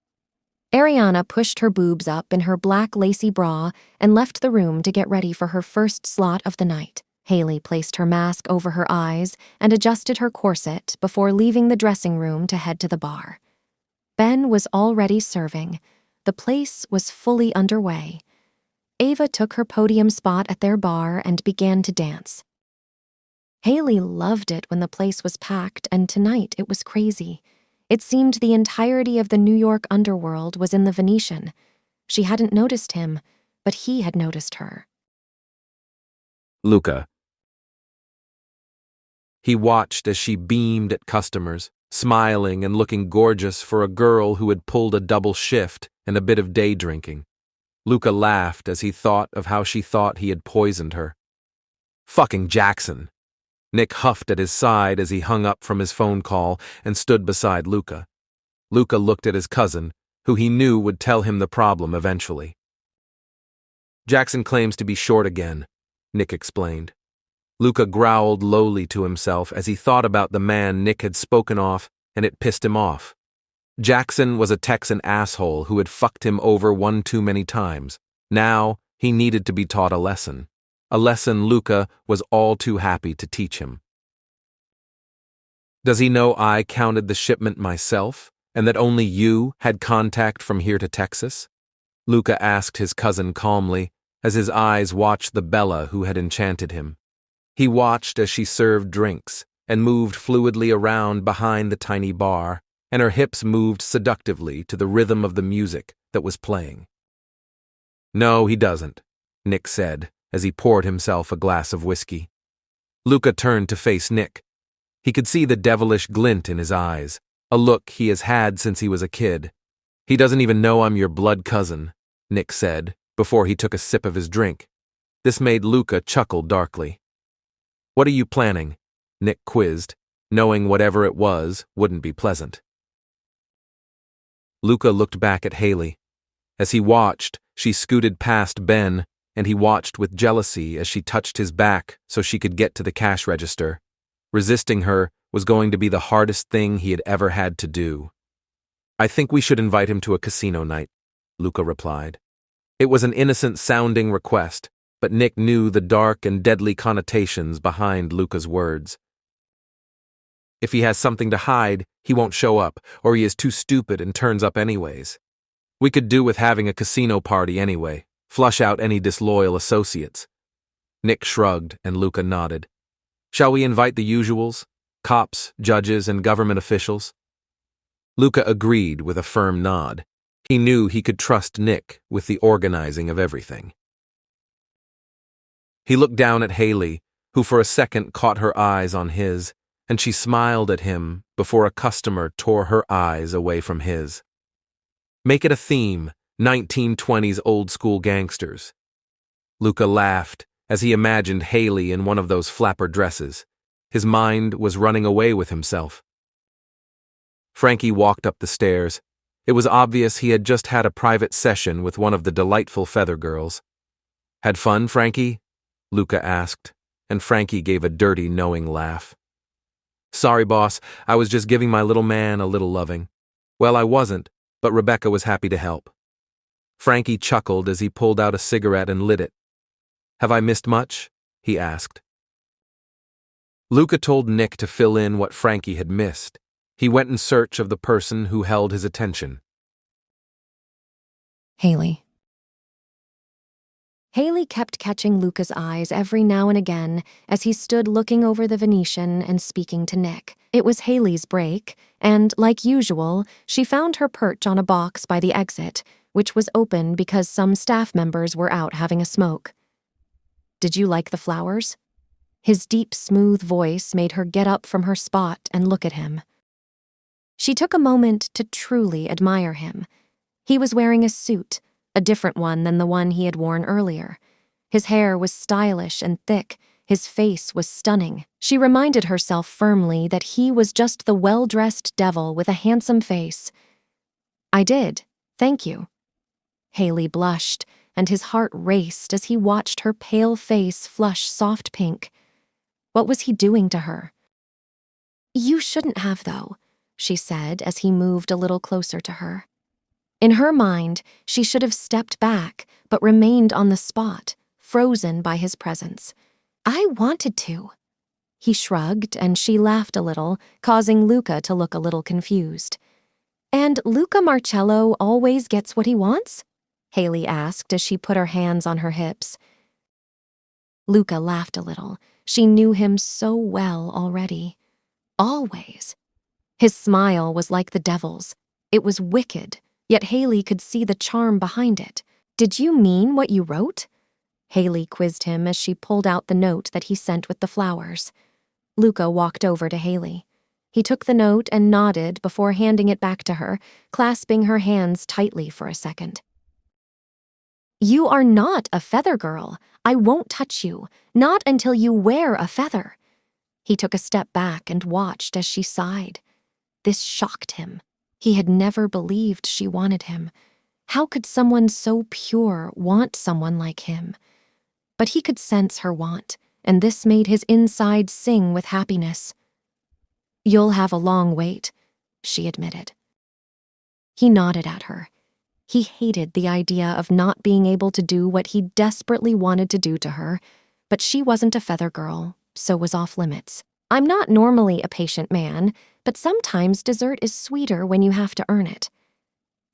Speaker 1: Ariana pushed her boobs up in her black lacy bra and left the room to get ready for her first slot of the night. Haley placed her mask over her eyes and adjusted her corset before leaving the dressing room to head to the bar. Ben was already serving. The place was fully underway. Ava took her podium spot at their bar and began to dance. Haley loved it when the place was packed, and tonight it was crazy. It seemed the entirety of the New York underworld was in the Venetian. She hadn't noticed him, but he had noticed her.
Speaker 2: Luca. He watched as she beamed at customers, smiling and looking gorgeous for a girl who had pulled a double shift and a bit of day drinking. Luca laughed as he thought of how she thought he had poisoned her. Fucking Jackson. Nick huffed at his side as he hung up from his phone call and stood beside Luca. Luca looked at his cousin, who he knew would tell him the problem eventually. Jackson claims to be short again, Nick explained. Luca growled lowly to himself as he thought about the man Nick had spoken off, and it pissed him off. Jackson was a Texan asshole who had fucked him over one too many times. Now, he needed to be taught a lesson Luca was all too happy to teach him. Does he know I counted the shipment myself, and that only you had contact from here to Texas? Luca asked his cousin calmly, as his eyes watched the Belle who had enchanted him. He watched as she served drinks and moved fluidly around behind the tiny bar, and her hips moved seductively to the rhythm of the music that was playing. No, he doesn't, Nick said, as he poured himself a glass of whiskey. Luca turned to face Nick. He could see the devilish glint in his eyes, a look he has had since he was a kid. He doesn't even know I'm your blood cousin, Nick said, before he took a sip of his drink. This made Luca chuckle darkly. What are you planning? Nick quizzed, knowing whatever it was wouldn't be pleasant. Luca looked back at Haley. As he watched, she scooted past Ben, and he watched with jealousy as she touched his back so she could get to the cash register. Resisting her was going to be the hardest thing he had ever had to do. I think we should invite him to a casino night, Luca replied. It was an innocent-sounding request, but Nick knew the dark and deadly connotations behind Luca's words. If he has something to hide, he won't show up, or he is too stupid and turns up anyways. We could do with having a casino party anyway, flush out any disloyal associates. Nick shrugged and Luca nodded. Shall we invite the usuals? Cops, judges, and government officials? Luca agreed with a firm nod. He knew he could trust Nick with the organizing of everything. He looked down at Haley, who for a second caught her eyes on his, and she smiled at him before a customer tore her eyes away from his. Make it a theme, 1920s old-school gangsters. Luca laughed as he imagined Haley in one of those flapper dresses. His mind was running away with himself. Frankie walked up the stairs. It was obvious he had just had a private session with one of the delightful feather girls. Had fun, Frankie? Luca asked, and Frankie gave a dirty, knowing laugh. Sorry, boss, I was just giving my little man a little loving. Well, I wasn't, but Rebecca was happy to help. Frankie chuckled as he pulled out a cigarette and lit it. Have I missed much? He asked. Luca told Nick to fill in what Frankie had missed. He went in search of the person who held his attention.
Speaker 1: Haley. Haley kept catching Luca's eyes every now and again as he stood looking over the Venetian and speaking to Nick. It was Haley's break, and, like usual, she found her perch on a box by the exit, which was open because some staff members were out having a smoke. Did you like the flowers? His deep, smooth voice made her get up from her spot and look at him. She took a moment to truly admire him. He was wearing a suit, a different one than the one he had worn earlier. His hair was stylish and thick. His face was stunning. She reminded herself firmly that he was just the well-dressed devil with a handsome face. I did, thank you. Haley blushed, and his heart raced as he watched her pale face flush soft pink. What was he doing to her? You shouldn't have, though, she said as he moved a little closer to her. In her mind, she should have stepped back, but remained on the spot, frozen by his presence. I wanted to. He shrugged, and she laughed a little, causing Luca to look a little confused. And Luca Marcello always gets what he wants? Haley asked as she put her hands on her hips. Luca laughed a little. She knew him so well already. Always. His smile was like the devil's. It was wicked, yet Haley could see the charm behind it. Did you mean what you wrote? Haley quizzed him as she pulled out the note that he sent with the flowers. Luca walked over to Haley. He took the note and nodded before handing it back to her, clasping her hands tightly for a second. You are not a feather girl. I won't touch you, not until you wear a feather. He took a step back and watched as she sighed. This shocked him. He had never believed she wanted him. How could someone so pure want someone like him? But he could sense her want, and this made his inside sing with happiness. "You'll have a long wait," she admitted. He nodded at her. He hated the idea of not being able to do what he desperately wanted to do to her, but she wasn't a feather girl, so was off limits. "I'm not normally a patient man, but sometimes dessert is sweeter when you have to earn it."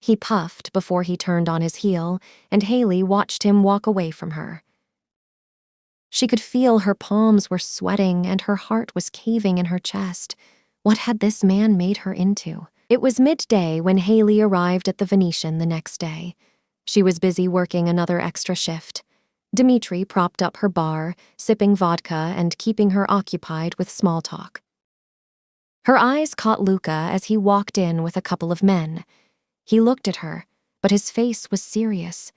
Speaker 1: He puffed before he turned on his heel, and Haley watched him walk away from her. She could feel her palms were sweating and her heart was caving in her chest. What had this man made her into? It was midday when Haley arrived at the Venetian the next day. She was busy working another extra shift. Dmitri propped up her bar, sipping vodka and keeping her occupied with small talk. Her eyes caught Luca as he walked in with a couple of men. He looked at her, but his face was serious.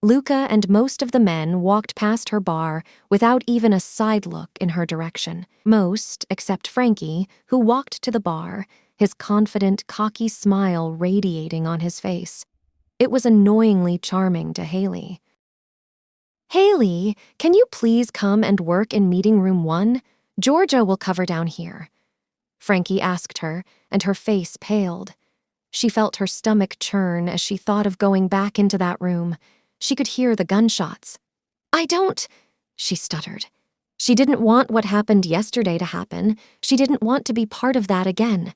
Speaker 1: Luca and most of the men walked past her bar without even a side look in her direction. Most, except Frankie, who walked to the bar, his confident, cocky smile radiating on his face. It was annoyingly charming to Haley. "Haley, can you please come and work in meeting room 1? Georgia will cover down here," Frankie asked her, and her face paled. She felt her stomach churn as she thought of going back into that room. She could hear the gunshots. "I don't," she stuttered. She didn't want what happened yesterday to happen. She didn't want to be part of that again.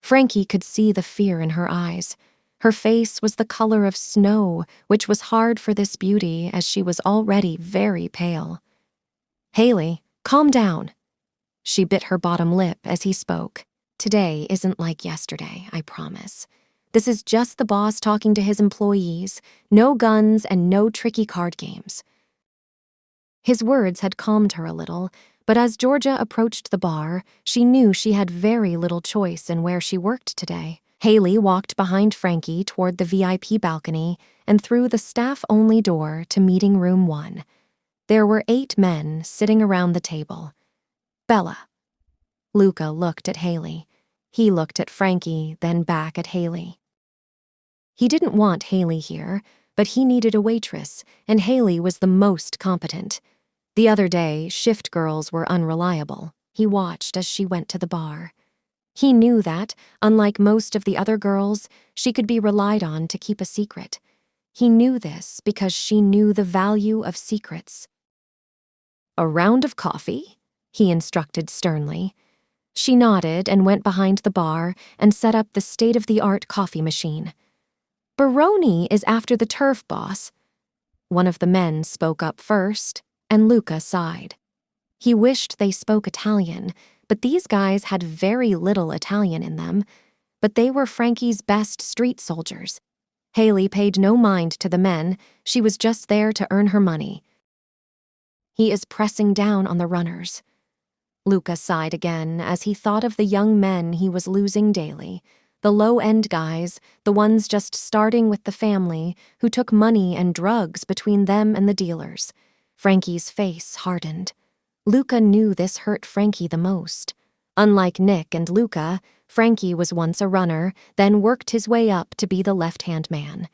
Speaker 1: Frankie could see the fear in her eyes. Her face was the color of snow, which was hard for this beauty as she was already very pale. "Haley, calm down." She bit her bottom lip as he spoke. "Today isn't like yesterday, I promise. This is just the boss talking to his employees, no guns and no tricky card games." His words had calmed her a little, but as Georgia approached the bar, she knew she had very little choice in where she worked today. Haley walked behind Frankie toward the VIP balcony and through the staff-only door to meeting room 1. There were 8 men sitting around the table. Bella. Luca looked at Haley. He looked at Frankie, then back at Haley. He didn't want Haley here, but he needed a waitress, and Haley was the most competent. The other day, shift girls were unreliable. He watched as she went to the bar. He knew that, unlike most of the other girls, she could be relied on to keep a secret. He knew this because she knew the value of secrets. "A round of coffee?" he instructed sternly. She nodded and went behind the bar and set up the state-of-the-art coffee machine. "Baroni is after the turf, boss." One of the men spoke up first, and Luca sighed. He wished they spoke Italian, but these guys had very little Italian in them. But they were Frankie's best street soldiers. Haley paid no mind to the men, she was just there to earn her money. "He is pressing down on the runners." Luca sighed again as he thought of the young men he was losing daily. The low-end guys, the ones just starting with the family, who took money and drugs between them and the dealers. Frankie's face hardened. Luca knew this hurt Frankie the most. Unlike Nick and Luca, Frankie was once a runner, then worked his way up to be the left-hand man.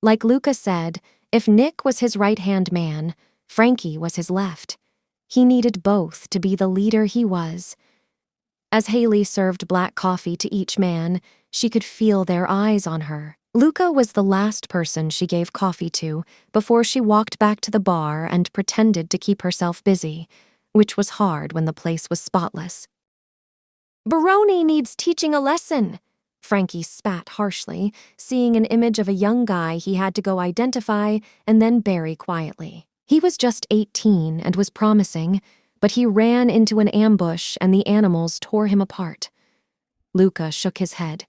Speaker 1: Like Luca said, if Nick was his right-hand man, Frankie was his left. He needed both to be the leader he was. As Haley served black coffee to each man, she could feel their eyes on her. Luca was the last person she gave coffee to before she walked back to the bar and pretended to keep herself busy, which was hard when the place was spotless. "Baroni needs teaching a lesson," Frankie spat harshly, seeing an image of a young guy he had to go identify and then bury quietly. He was just 18 and was promising, but he ran into an ambush and the animals tore him apart. Luca shook his head.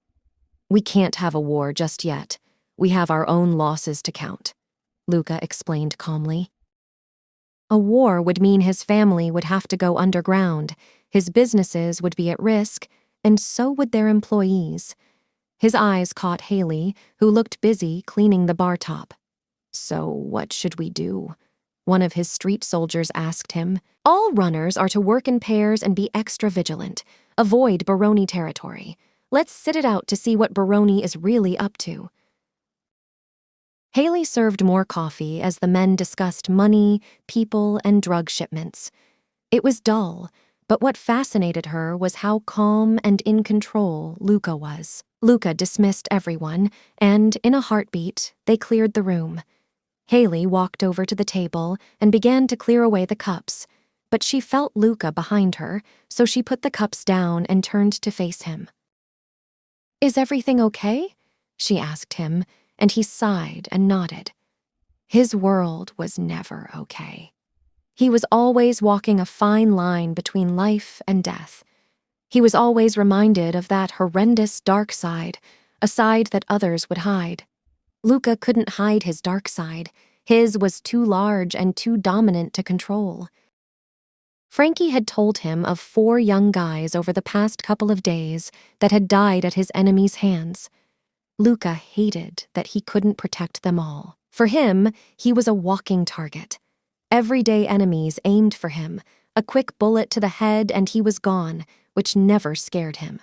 Speaker 1: "We can't have a war just yet. We have our own losses to count," Luca explained calmly. A war would mean his family would have to go underground, his businesses would be at risk, and so would their employees. His eyes caught Haley, who looked busy cleaning the bar top. "So what should we do?" one of his street soldiers asked him. "All runners are to work in pairs and be extra vigilant. Avoid Baroni territory. Let's sit it out to see what Baroni is really up to." Haley served more coffee as the men discussed money, people, and drug shipments. It was dull, but what fascinated her was how calm and in control Luca was. Luca dismissed everyone, and in a heartbeat, they cleared the room. Haley walked over to the table and began to clear away the cups, but she felt Luca behind her, so she put the cups down and turned to face him. "Is everything okay?" she asked him, and he sighed and nodded. His world was never okay. He was always walking a fine line between life and death. He was always reminded of that horrendous dark side, a side that others would hide. Luca couldn't hide his dark side. His was too large and too dominant to control. Frankie had told him of 4 young guys over the past couple of days that had died at his enemies' hands. Luca hated that he couldn't protect them all. For him, he was a walking target. Everyday enemies aimed for him, a quick bullet to the head and he was gone, which never scared him.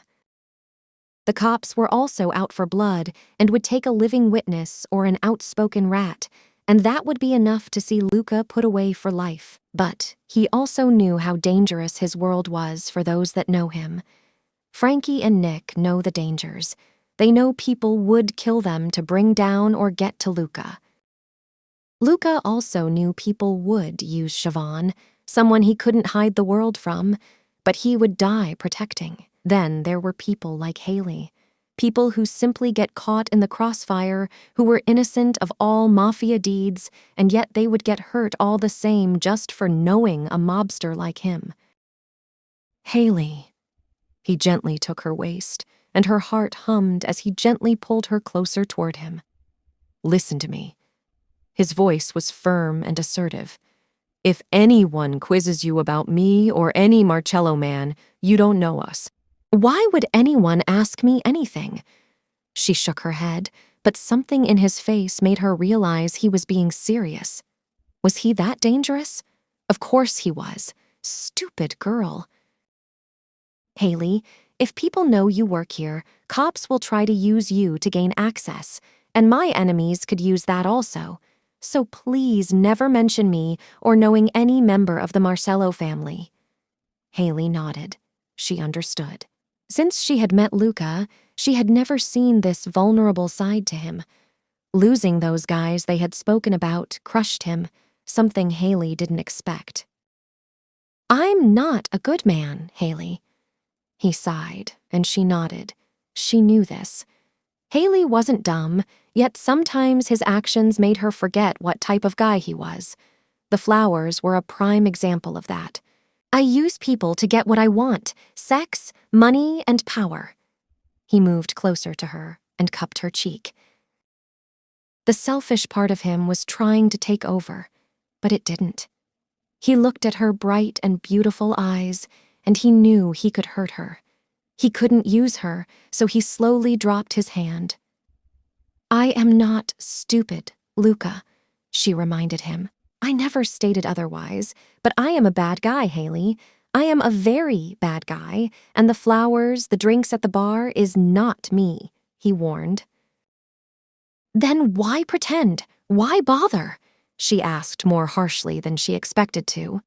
Speaker 1: The cops were also out for blood and would take a living witness or an outspoken rat, and that would be enough to see Luca put away for life. But he also knew how dangerous his world was for those that know him. Frankie and Nick know the dangers. They know people would kill them to bring down or get to Luca. Luca also knew people would use Siobhan, someone he couldn't hide the world from, but he would die protecting. Then there were people like Haley, people who simply get caught in the crossfire, who were innocent of all Mafia deeds, and yet they would get hurt all the same just for knowing a mobster like him. Haley. He gently took her waist, and her heart hummed as he gently pulled her closer toward him. "Listen to me." His voice was firm and assertive. "If anyone quizzes you about me or any Marcello man, you don't know us." "Why would anyone ask me anything?" She shook her head, but something in his face made her realize he was being serious. Was he that dangerous? Of course he was. Stupid girl. "Haley, if people know you work here, cops will try to use you to gain access, and my enemies could use that also. So please never mention me or knowing any member of the Marcello family." Haley nodded. She understood. Since she had met Luca, she had never seen this vulnerable side to him. Losing those guys they had spoken about crushed him, something Haley didn't expect. "I'm not a good man, Haley." He sighed, and she nodded. She knew this. Haley wasn't dumb, yet sometimes his actions made her forget what type of guy he was. The flowers were a prime example of that. "I use people to get what I want: sex, money, and power." He moved closer to her and cupped her cheek. The selfish part of him was trying to take over, but it didn't. He looked at her bright and beautiful eyes, and he knew he could hurt her. He couldn't use her, so he slowly dropped his hand. "I am not stupid, Luca," she reminded him. "I never stated otherwise, but I am a bad guy, Haley. I am a very bad guy, and the flowers, the drinks at the bar is not me," he warned. "Then why pretend? Why bother?" she asked more harshly than she expected to.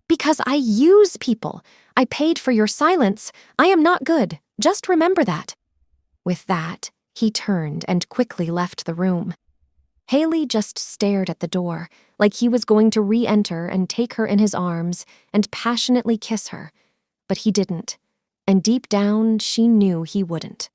Speaker 1: "Because I use people. I paid for your silence. I am not good. Just remember that." With that, he turned and quickly left the room. Haley just stared at the door, like he was going to re-enter and take her in his arms and passionately kiss her. But he didn't, and deep down she knew he wouldn't.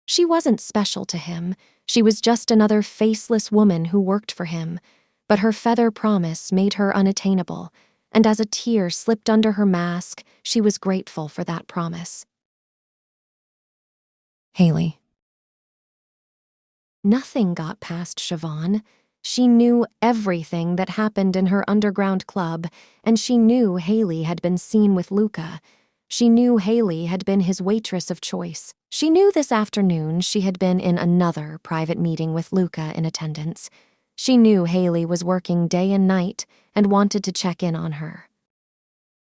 Speaker 1: She wasn't special to him. She was just another faceless woman who worked for him, but her feather promise made her unattainable, and as a tear slipped under her mask, she was grateful for that promise. Haley. Nothing got past Siobhan. She knew everything that happened in her underground club, and she knew Haley had been seen with Luca. She knew Haley had been his waitress of choice. She knew this afternoon she had been in another private meeting with Luca in attendance. She knew Haley was working day and night and wanted to check in on her.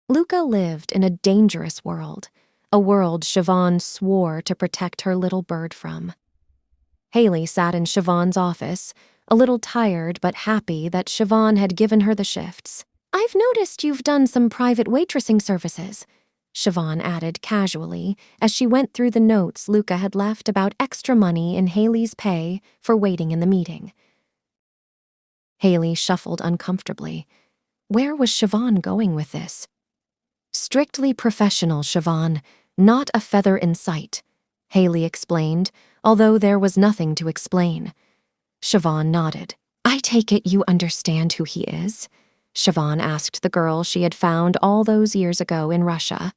Speaker 1: Luca lived in a dangerous world, a world Siobhan swore to protect her little bird from. Haley sat in Siobhan's office, a little tired but happy that Siobhan had given her the shifts. "I've noticed you've done some private waitressing services," Siobhan added casually as she went through the notes Luca had left about extra money in Haley's pay for waiting in the meeting. Haley shuffled uncomfortably. Where was Siobhan going with this? "Strictly professional, Siobhan, not a feather in sight," Haley explained, although there was nothing to explain. Siobhan nodded. "I take it you understand who he is?" Siobhan asked the girl she had found all those years ago in Russia.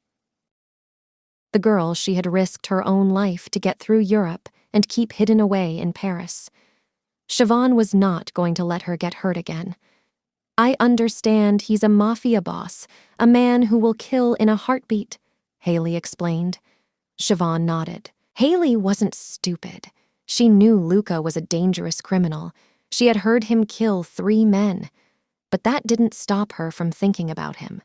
Speaker 1: The girl she had risked her own life to get through Europe and keep hidden away in Paris. Siobhan was not going to let her get hurt again. "I understand he's a Mafia boss, a man who will kill in a heartbeat," Haley explained. Siobhan nodded. Haley wasn't stupid. She knew Luca was a dangerous criminal. She had heard him kill 3 men. But that didn't stop her from thinking about him.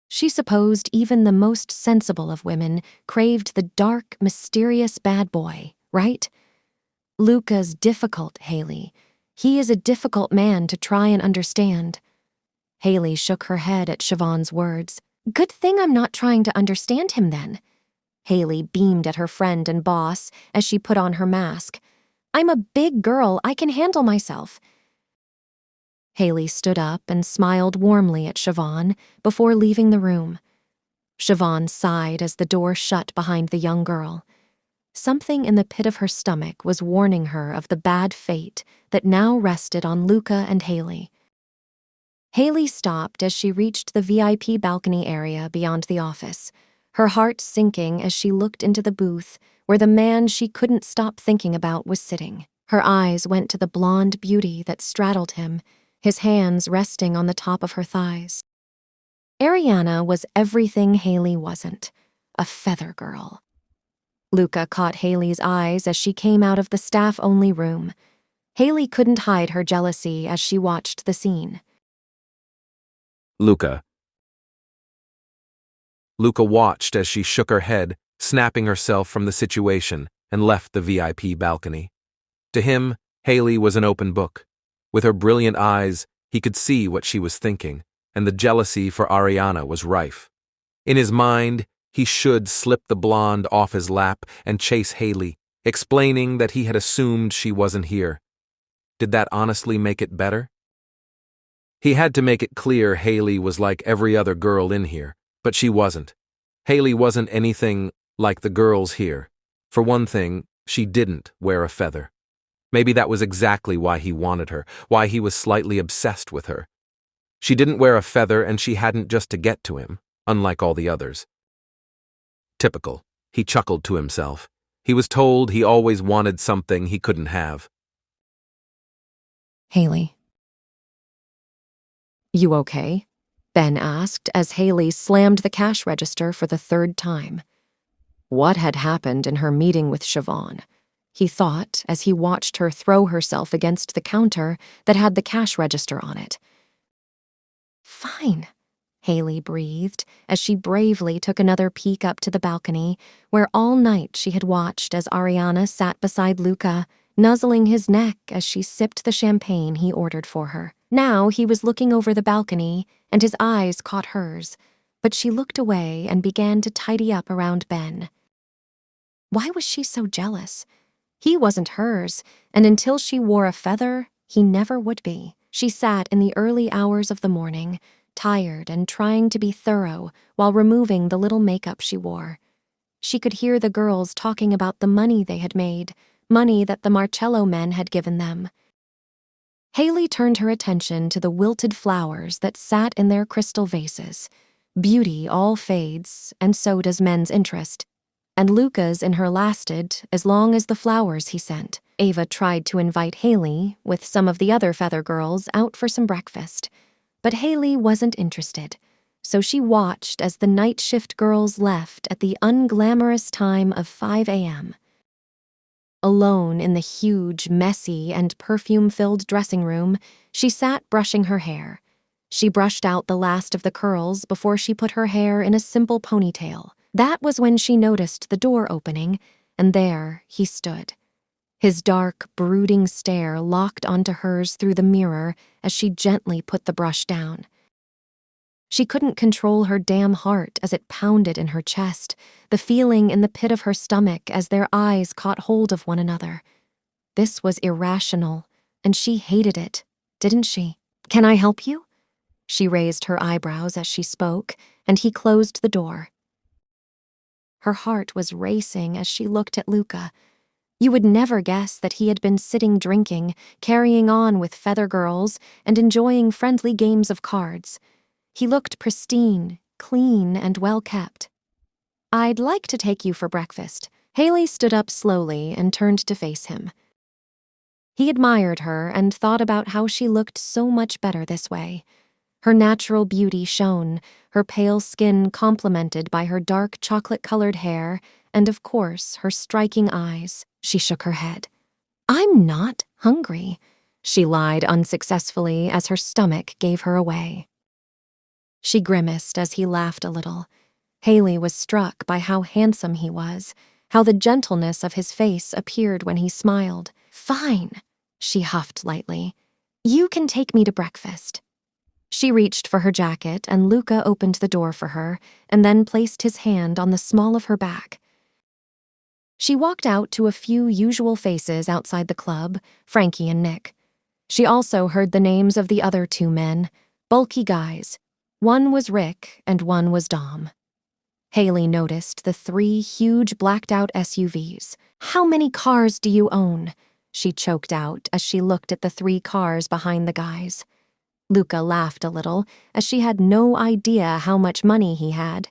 Speaker 1: She supposed even the most sensible of women craved the dark, mysterious bad boy, right? Luca's difficult, Haley. He is a difficult man to try and understand. Haley shook her head at Siobhan's words. "Good thing I'm not trying to understand him then." Haley beamed at her friend and boss as she put on her mask. "I'm a big girl, I can handle myself." Haley stood up and smiled warmly at Siobhan before leaving the room. Siobhan sighed as the door shut behind the young girl. Something in the pit of her stomach was warning her of the bad fate that now rested on Luca and Haley. Haley stopped as she reached the VIP balcony area beyond the office, her heart sinking as she looked into the booth where the man she couldn't stop thinking about was sitting. Her eyes went to the blonde beauty that straddled him, his hands resting on the top of her thighs. Ariana was everything Haley wasn't, a feather girl. Luca caught Haley's eyes as she came out of the staff-only room. Haley couldn't hide her jealousy as she watched the scene.
Speaker 2: Luca. Luca watched as she shook her head, snapping herself from the situation, and left the VIP balcony. To him, Haley was an open book. With her brilliant eyes, he could see what she was thinking, and the jealousy for Ariana was rife. In his mind, he should slip the blonde off his lap and chase Haley, explaining that he had assumed she wasn't here. Did that honestly make it better? He had to make it clear Haley was like every other girl in here, but she wasn't. Haley wasn't anything like the girls here. For one thing, she didn't wear a feather. Maybe that was exactly why he wanted her, why he was slightly obsessed with her. She didn't wear a feather and she hadn't just to get to him, unlike all the others. Typical, he chuckled to himself. He was told he always wanted something he couldn't have.
Speaker 1: "Haley. You okay?" Ben asked as Haley slammed the cash register for the 3rd time. What had happened in her meeting with Siobhan? He thought as he watched her throw herself against the counter that had the cash register on it. "Fine," Haley breathed as she bravely took another peek up to the balcony, where all night she had watched as Ariana sat beside Luca, nuzzling his neck as she sipped the champagne he ordered for her. Now he was looking over the balcony, and his eyes caught hers, but she looked away and began to tidy up around Ben. Why was she so jealous? He wasn't hers, and until she wore a feather, he never would be. She sat in the early hours of the morning, tired and trying to be thorough while removing the little makeup she wore. She could hear the girls talking about the money they had made, money that the Marcello men had given them. Haley turned her attention to the wilted flowers that sat in their crystal vases. Beauty all fades, and so does men's interest. And Luca's in her lasted as long as the flowers he sent. Ava tried to invite Haley, with some of the other feather girls, out for some breakfast. But Haley wasn't interested, so she watched as the night shift girls left at the unglamorous time of 5 a.m. Alone in the huge, messy, and perfume-filled dressing room, she sat brushing her hair. She brushed out the last of the curls before she put her hair in a simple ponytail. That was when she noticed the door opening, and there he stood. His dark, brooding stare locked onto hers through the mirror as she gently put the brush down. She couldn't control her damn heart as it pounded in her chest, the feeling in the pit of her stomach as their eyes caught hold of one another. This was irrational, and she hated it, didn't she? "Can I help you?" She raised her eyebrows as she spoke, and he closed the door. Her heart was racing as she looked at Luca. You would never guess that he had been sitting drinking, carrying on with feather girls, and enjoying friendly games of cards. He looked pristine, clean, and well-kept. "I'd like to take you for breakfast." Haley stood up slowly and turned to face him. He admired her and thought about how she looked so much better this way. Her natural beauty shone, her pale skin complemented by her dark chocolate-colored hair, and of course, her striking eyes. She shook her head. "I'm not hungry," she lied unsuccessfully as her stomach gave her away. She grimaced as he laughed a little. Haley was struck by how handsome he was, how the gentleness of his face appeared when he smiled. "Fine," she huffed lightly. "You can take me to breakfast." She reached for her jacket, and Luca opened the door for her, and then placed his hand on the small of her back. She walked out to a few usual faces outside the club, Frankie and Nick. She also heard the names of the other two men, bulky guys. One was Rick, and one was Dom. Haley noticed the 3 huge blacked-out SUVs. "How many cars do you own?" she choked out as she looked at the 3 cars behind the guys. Luca laughed a little, as she had no idea how much money he had.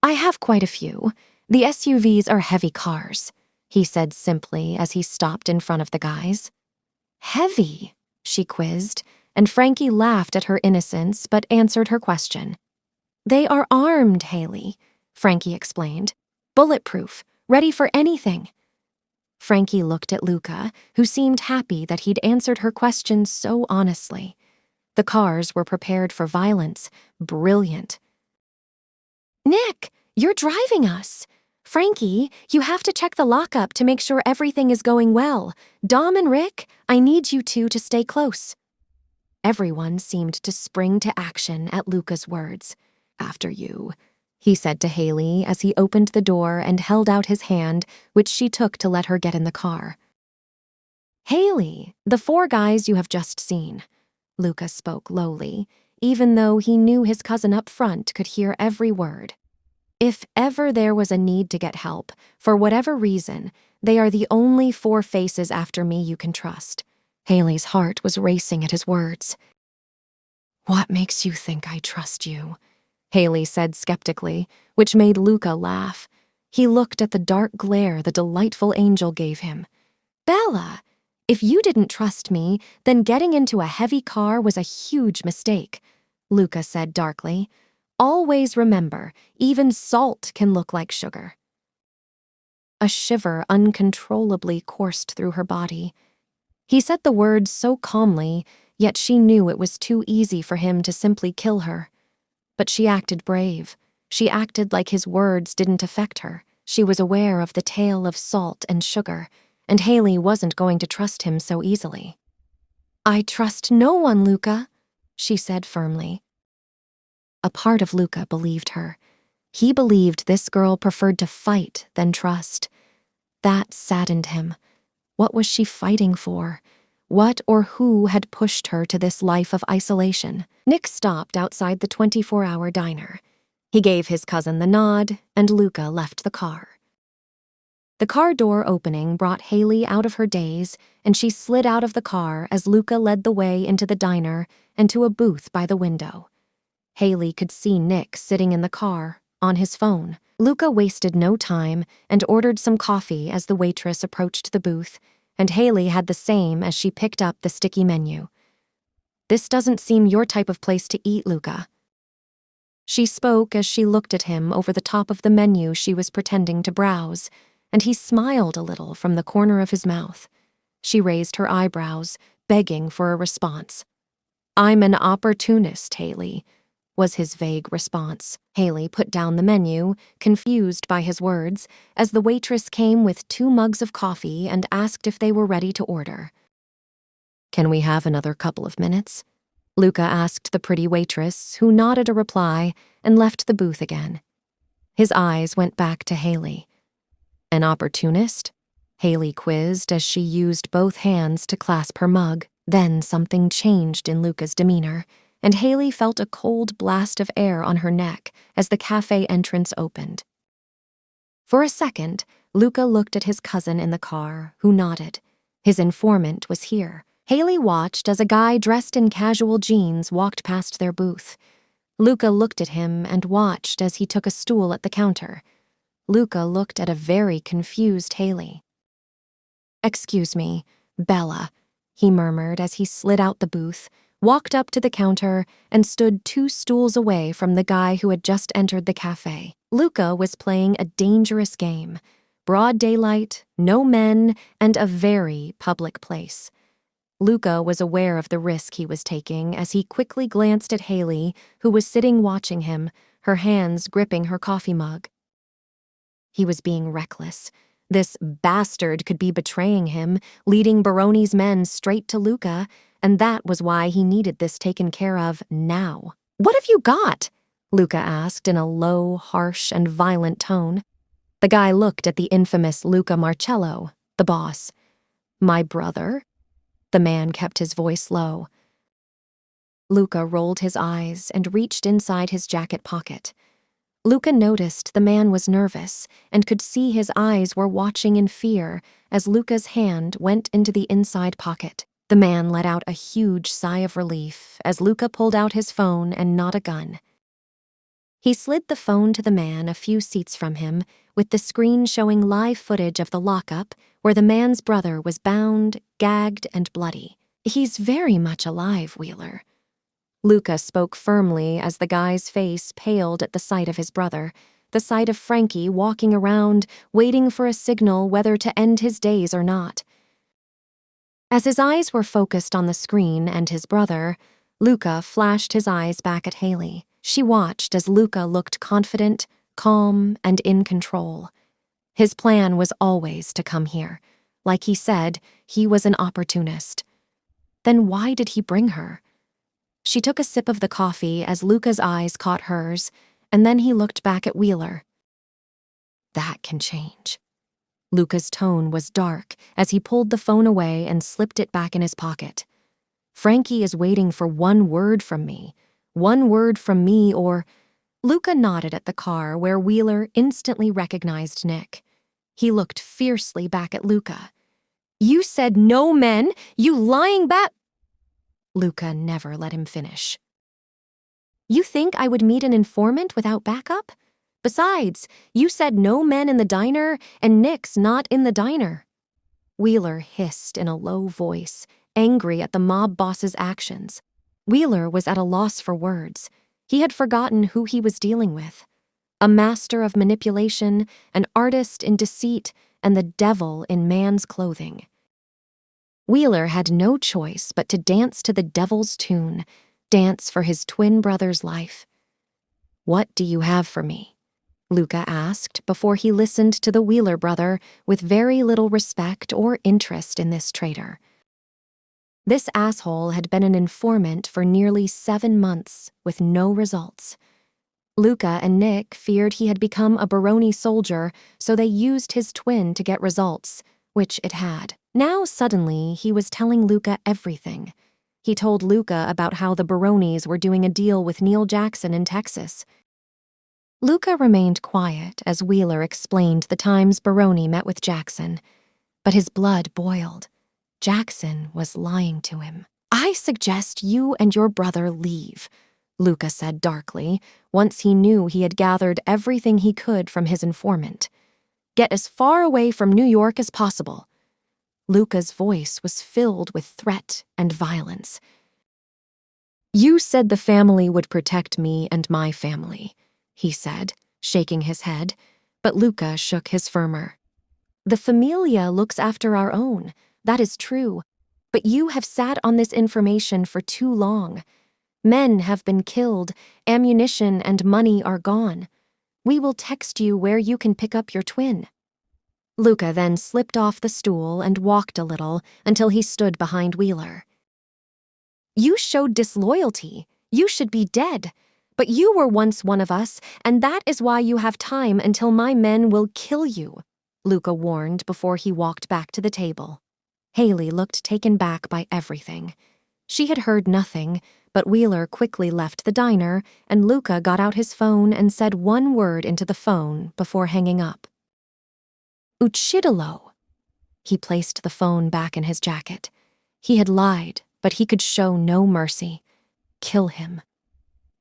Speaker 1: "I have quite a few. The SUVs are heavy cars," he said simply as he stopped in front of the guys. "Heavy?" she quizzed, and Frankie laughed at her innocence but answered her question. "They are armed, Haley," Frankie explained. "Bulletproof, ready for anything." Frankie looked at Luca, who seemed happy that he'd answered her question so honestly. The cars were prepared for violence. Brilliant. "Nick, you're driving us." "Frankie, you have to check the lockup to make sure everything is going well. Dom and Rick, I need you two to stay close." Everyone seemed to spring to action at Luca's words. "After you," he said to Haley as he opened the door and held out his hand, which she took to let her get in the car. "Haley, the 4 guys you have just seen." Luca spoke lowly, even though he knew his cousin up front could hear every word. "If ever there was a need to get help, for whatever reason, they are the only 4 faces after me you can trust." Haley's heart was racing at his words. "What makes you think I trust you?" Haley said skeptically, which made Luca laugh. He looked at the dark glare the delightful angel gave him. "Bella, if you didn't trust me, then getting into a heavy car was a huge mistake," Luca said darkly. "Always remember, even salt can look like sugar." A shiver uncontrollably coursed through her body. He said the words so calmly, yet she knew it was too easy for him to simply kill her. But she acted brave. She acted like his words didn't affect her. She was aware of the tale of salt and sugar, and Haley wasn't going to trust him so easily. "I trust no one, Luca," she said firmly. A part of Luca believed her. He believed this girl preferred to fight than trust. That saddened him. What was she fighting for? What or who had pushed her to this life of isolation? Nick stopped outside the 24-hour diner. He gave his cousin the nod, and Luca left the car. The car door opening brought Haley out of her daze, and she slid out of the car as Luca led the way into the diner and to a booth by the window. Haley could see Nick sitting in the car, on his phone. Luca wasted no time and ordered some coffee as the waitress approached the booth, and Haley had the same as she picked up the sticky menu. "This doesn't seem your type of place to eat, Luca." She spoke as she looked at him over the top of the menu she was pretending to browse, and he smiled a little from the corner of his mouth. She raised her eyebrows, begging for a response. "I'm an opportunist, Haley. was his vague response. Haley put down the menu, confused by his words, as the waitress came with 2 mugs of coffee and asked if they were ready to order. "Can we have another couple of minutes?" Luca asked the pretty waitress, who nodded a reply and left the booth again. His eyes went back to Haley. "An opportunist?" Haley quizzed as she used both hands to clasp her mug. Then something changed in Luca's demeanor, and Haley felt a cold blast of air on her neck as the cafe entrance opened. For a second, Luca looked at his cousin in the car, who nodded. His informant was here. Haley watched as a guy dressed in casual jeans walked past their booth. Luca looked at him and watched as he took a stool at the counter. Luca looked at a very confused Haley. "Excuse me, Bella," he murmured as he slid out the booth, walked up to the counter, and stood 2 stools away from the guy who had just entered the cafe. Luca was playing a dangerous game. Broad daylight, no men, and a very public place. Luca was aware of the risk he was taking as he quickly glanced at Haley, who was sitting watching him, her hands gripping her coffee mug. He was being reckless. This bastard could be betraying him, leading Baroni's men straight to Luca, and that was why he needed this taken care of now. "What have you got?" Luca asked in a low, harsh, and violent tone. The guy looked at the infamous Luca Marcello, the boss. "My brother?" The man kept his voice low. Luca rolled his eyes and reached inside his jacket pocket. Luca noticed the man was nervous and could see his eyes were watching in fear as Luca's hand went into the inside pocket. The man let out a huge sigh of relief as Luca pulled out his phone and not a gun. He slid the phone to the man a few seats from him, with the screen showing live footage of the lockup where the man's brother was bound, gagged, and bloody. "He's very much alive, Wheeler." Luca spoke firmly as the guy's face paled at the sight of his brother, the sight of Frankie walking around, waiting for a signal whether to end his days or not. As his eyes were focused on the screen and his brother, Luca flashed his eyes back at Haley. She watched as Luca looked confident, calm, and in control. His plan was always to come here. Like he said, he was an opportunist. Then why did he bring her? She took a sip of the coffee as Luca's eyes caught hers, and then he looked back at Wheeler. "That can change." Luca's tone was dark as he pulled the phone away and slipped it back in his pocket. "Frankie is waiting for one word from me. One word from me or—" Luca nodded at the car where Wheeler instantly recognized Nick. He looked fiercely back at Luca. "You said no men, you lying bat—" Luca never let him finish. "You think I would meet an informant without backup? Besides, you said no men in the diner, and Nick's not in the diner." Wheeler hissed in a low voice, angry at the mob boss's actions. Wheeler was at a loss for words. He had forgotten who he was dealing with. A master of manipulation, an artist in deceit, and the devil in man's clothing. Wheeler had no choice but to dance to the devil's tune, dance for his twin brother's life. "What do you have for me?" Luca asked before he listened to the Wheeler brother with very little respect or interest in this traitor. This asshole had been an informant for nearly 7 months with no results. Luca and Nick feared he had become a Baroni soldier, so they used his twin to get results, which it had. Now suddenly he was telling Luca everything. He told Luca about how the Baronis were doing a deal with Neil Jackson in Texas. Luca remained quiet as Wheeler explained the times Baroni met with Jackson, but his blood boiled. Jackson was lying to him. "I suggest you and your brother leave," Luca said darkly, once he knew he had gathered everything he could from his informant. "Get as far away from New York as possible." Luca's voice was filled with threat and violence. "You said the family would protect me and my family," he said, shaking his head, but Luca shook his firmer. "The familia looks after our own, that is true, but you have sat on this information for too long. Men have been killed, ammunition and money are gone. We will text you where you can pick up your twin." Luca then slipped off the stool and walked a little until he stood behind Wheeler. "You showed disloyalty. You should be dead. But you were once one of us, and that is why you have time until my men will kill you," Luca warned before he walked back to the table. Haley looked taken back by everything. She had heard nothing, but Wheeler quickly left the diner, and Luca got out his phone and said one word into the phone before hanging up. "Uccidilo." He placed the phone back in his jacket. He had lied, but he could show no mercy. Kill him.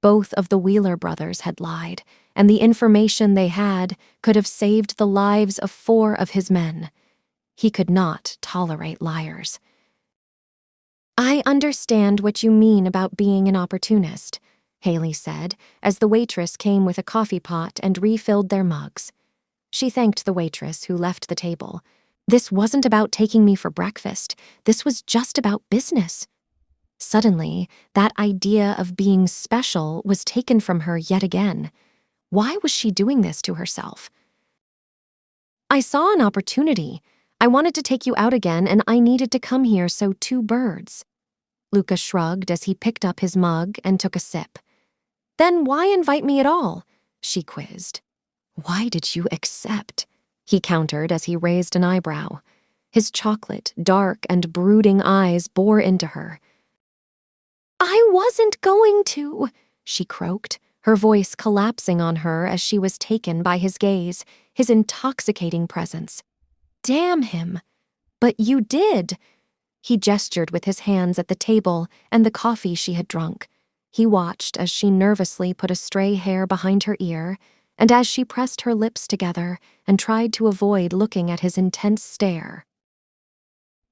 Speaker 1: Both of the Wheeler brothers had lied, and the information they had could have saved the lives of 4 of his men. He could not tolerate liars. "I understand what you mean about being an opportunist," Haley said, as the waitress came with a coffee pot and refilled their mugs. She thanked the waitress, who left the table. This wasn't about taking me for breakfast. This was just about business. Suddenly, that idea of being special was taken from her yet again. Why was she doing this to herself? "I saw an opportunity. I wanted to take you out again, and I needed to come here, so 2 birds. Luca shrugged as he picked up his mug and took a sip. "Then why invite me at all?" she quizzed. "Why did you accept?" he countered as he raised an eyebrow. His chocolate, dark, and brooding eyes bore into her. "I wasn't going to," she croaked, her voice collapsing on her as she was taken by his gaze, his intoxicating presence. "Damn him. But you did." He gestured with his hands at the table and the coffee she had drunk. He watched as she nervously put a stray hair behind her ear, and as she pressed her lips together and tried to avoid looking at his intense stare.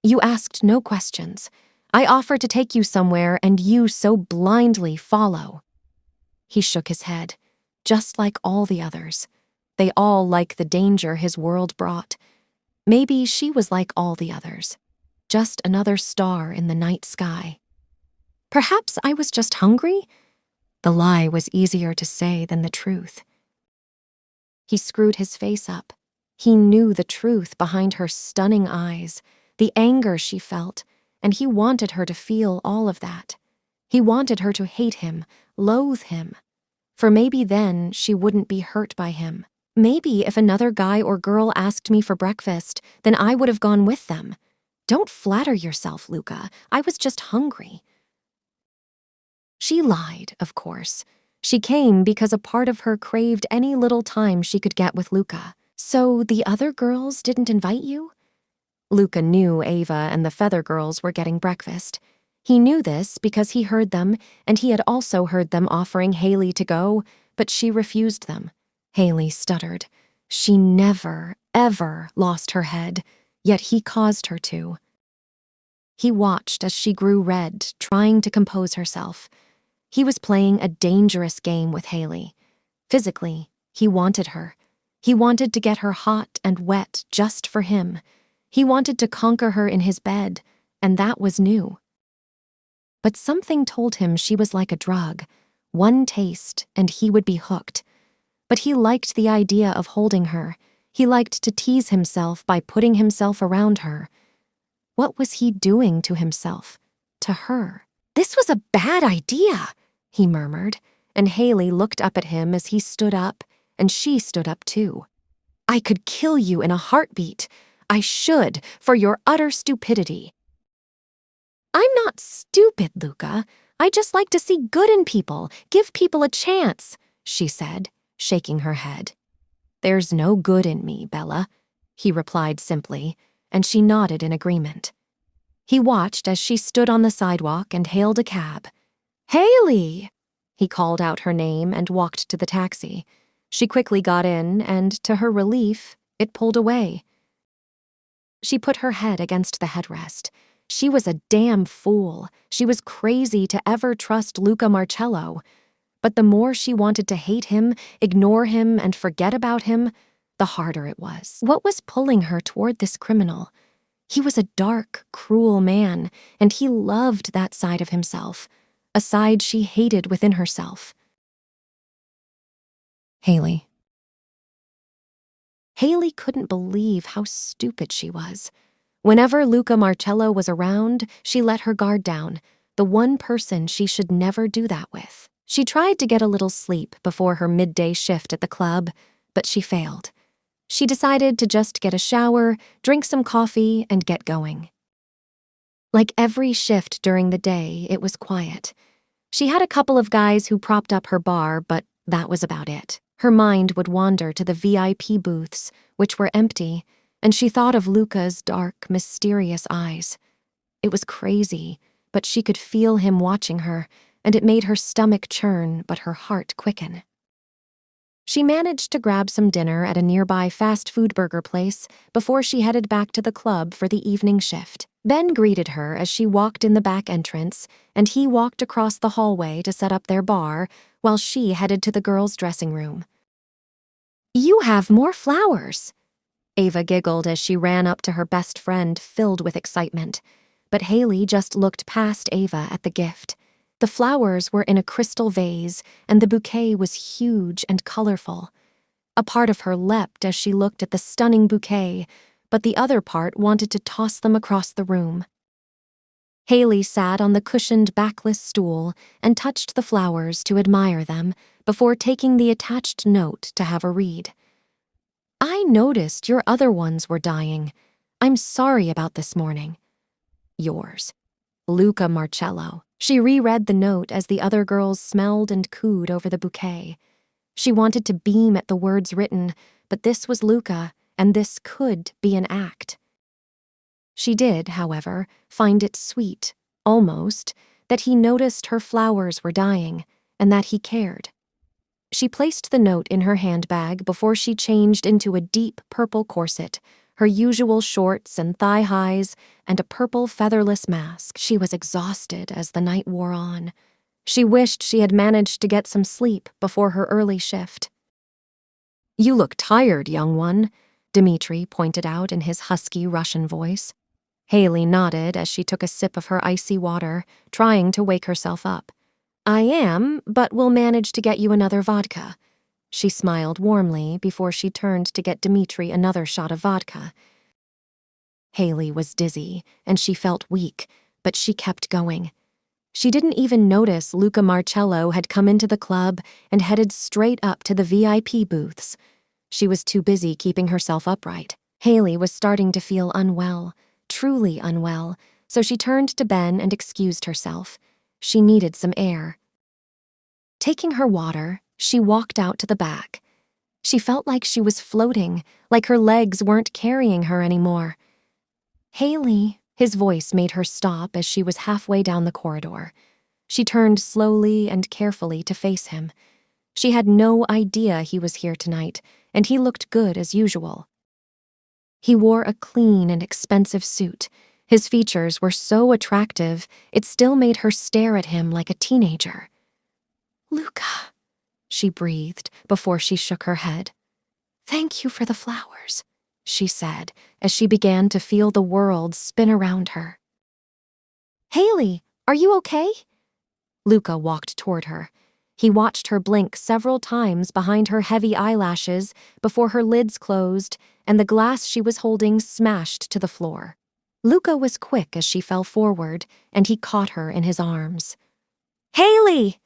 Speaker 1: "You asked no questions. I offered to take you somewhere, and you so blindly follow." He shook his head, just like all the others. They all like the danger his world brought. Maybe she was like all the others, just another star in the night sky. Perhaps I was just hungry? The lie was easier to say than the truth. He screwed his face up. He knew the truth behind her stunning eyes, the anger she felt, and he wanted her to feel all of that. He wanted her to hate him, loathe him. For maybe then she wouldn't be hurt by him. Maybe if another guy or girl asked me for breakfast, then I would have gone with them. Don't flatter yourself, Luca. I was just hungry. She lied, of course. She came because a part of her craved any little time she could get with Luca. So the other girls didn't invite you? Luca knew Ava and the Feather Girls were getting breakfast. He knew this because he heard them, and he had also heard them offering Haley to go, but she refused them. Haley stuttered. She never, ever lost her head, yet he caused her to. He watched as she grew red, trying to compose herself. He was playing a dangerous game with Haley. Physically, he wanted her. He wanted to get her hot and wet just for him. He wanted to conquer her in his bed, and that was new. But something told him she was like a drug. One taste, and he would be hooked. But he liked the idea of holding her. He liked to tease himself by putting himself around her. What was he doing to himself? To her? "This was a bad idea," he murmured, and Haley looked up at him as he stood up, and she stood up too. "I could kill you in a heartbeat. I should, for your utter stupidity." "I'm not stupid, Luca. I just like to see good in people, give people a chance," she said, shaking her head. "There's no good in me, Bella," he replied simply, and she nodded in agreement. He watched as she stood on the sidewalk and hailed a cab. "Haley!" He called out her name and walked to the taxi. She quickly got in, and to her relief, it pulled away. She put her head against the headrest. She was a damn fool. She was crazy to ever trust Luca Marcello. But the more she wanted to hate him, ignore him, and forget about him, the harder it was. What was pulling her toward this criminal? He was a dark, cruel man, and he loved that side of himself. a side she hated within herself. Haley. Haley couldn't believe how stupid she was. Whenever Luca Marcello was around, she let her guard down, the one person she should never do that with. She tried to get a little sleep before her midday shift at the club, but she failed. She decided to just get a shower, drink some coffee, and get going. Like every shift during the day, it was quiet. She had a couple of guys who propped up her bar, but that was about it. Her mind would wander to the VIP booths, which were empty, and she thought of Luca's dark, mysterious eyes. It was crazy, but she could feel him watching her, and it made her stomach churn but her heart quicken. She managed to grab some dinner at a nearby fast food burger place before she headed back to the club for the evening shift. Ben greeted her as she walked in the back entrance, and he walked across the hallway to set up their bar while she headed to the girls' dressing room. "You have more flowers," Ava giggled as she ran up to her best friend, filled with excitement. But Haley just looked past Ava at the gift. The flowers were in a crystal vase, and the bouquet was huge and colorful. A part of her leapt as she looked at the stunning bouquet, but the other part wanted to toss them across the room. Haley sat on the cushioned backless stool and touched the flowers to admire them before taking the attached note to have a read. "I noticed your other ones were dying. I'm sorry about this morning. Yours, Luca Marcello." She reread the note as the other girls smelled and cooed over the bouquet. She wanted to beam at the words written, but this was Luca, and this could be an act. She did, however, find it sweet, almost, that he noticed her flowers were dying, and that he cared. She placed the note in her handbag before she changed into a deep purple corset, her usual shorts and thigh highs, and a purple featherless mask. She was exhausted as the night wore on. She wished she had managed to get some sleep before her early shift. "You look tired, young one," Dmitri pointed out in his husky Russian voice. Haley nodded as she took a sip of her icy water, trying to wake herself up. "I am, but we'll manage to get you another vodka." She smiled warmly before she turned to get Dmitri another shot of vodka. Haley was dizzy, and she felt weak, but she kept going. She didn't even notice Luca Marcello had come into the club and headed straight up to the VIP booths. She was too busy keeping herself upright. Haley was starting to feel unwell, truly unwell, so she turned to Ben and excused herself. She needed some air. Taking her water, she walked out to the back. She felt like she was floating, like her legs weren't carrying her anymore. "Haley," his voice made her stop as she was halfway down the corridor. She turned slowly and carefully to face him. She had no idea he was here tonight, and he looked good as usual. He wore a clean and expensive suit. His features were so attractive, it still made her stare at him like a teenager. "Luca," she breathed before she shook her head. "Thank you for the flowers," she said as she began to feel the world spin around her. "Haley, are you okay?" Luca walked toward her. He watched her blink several times behind her heavy eyelashes before her lids closed and the glass she was holding smashed to the floor. Luca was quick as she fell forward, and he caught her in his arms. "Haley!"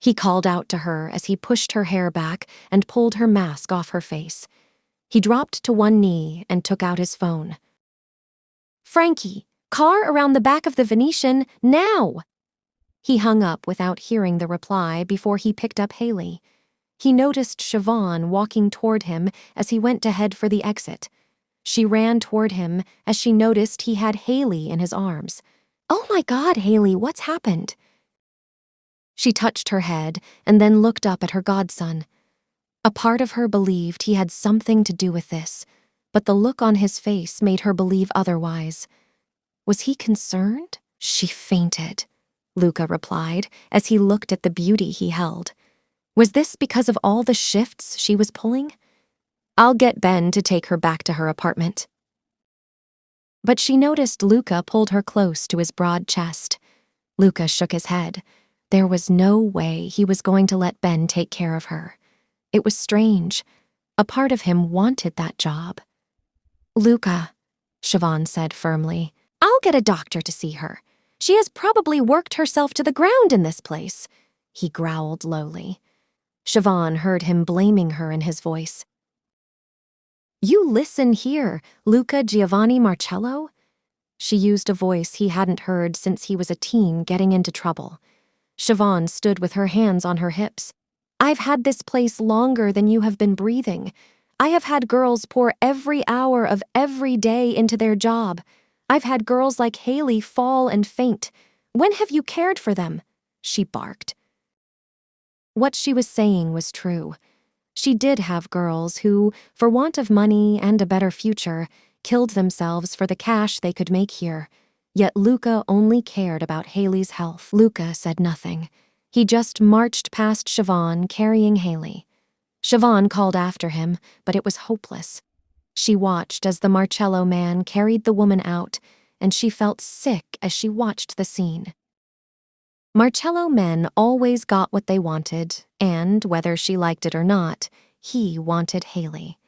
Speaker 1: He called out to her as he pushed her hair back and pulled her mask off her face. He dropped to one knee and took out his phone. "Frankie, car around the back of the Venetian, now!" He hung up without hearing the reply before he picked up Haley. He noticed Siobhan walking toward him as he went to head for the exit. She ran toward him as she noticed he had Haley in his arms. "Oh my God, Haley, what's happened?" She touched her head and then looked up at her godson. A part of her believed he had something to do with this, but the look on his face made her believe otherwise. Was he concerned? "She fainted," Luca replied as he looked at the beauty he held. Was this because of all the shifts she was pulling? "I'll get Ben to take her back to her apartment." But she noticed Luca pulled her close to his broad chest. Luca shook his head. There was no way he was going to let Ben take care of her. It was strange. A part of him wanted that job. "Luca," Siobhan said firmly, "I'll get a doctor to see her. She has probably worked herself to the ground in this place," he growled lowly. Siobhan heard him blaming her in his voice. "You listen here, Luca Giovanni Marcello?" She used a voice he hadn't heard since he was a teen getting into trouble. Siobhan stood with her hands on her hips. "I've had this place longer than you have been breathing. I have had girls pour every hour of every day into their job. I've had girls like Haley fall and faint. When have you cared for them?" she barked. What she was saying was true. She did have girls who, for want of money and a better future, killed themselves for the cash they could make here. Yet Luca only cared about Haley's health. Luca said nothing. He just marched past Siobhan carrying Haley. Siobhan called after him, but it was hopeless. She watched as the Marcello man carried the woman out, and she felt sick as she watched the scene. Marcello men always got what they wanted, and, whether she liked it or not, he wanted Haley.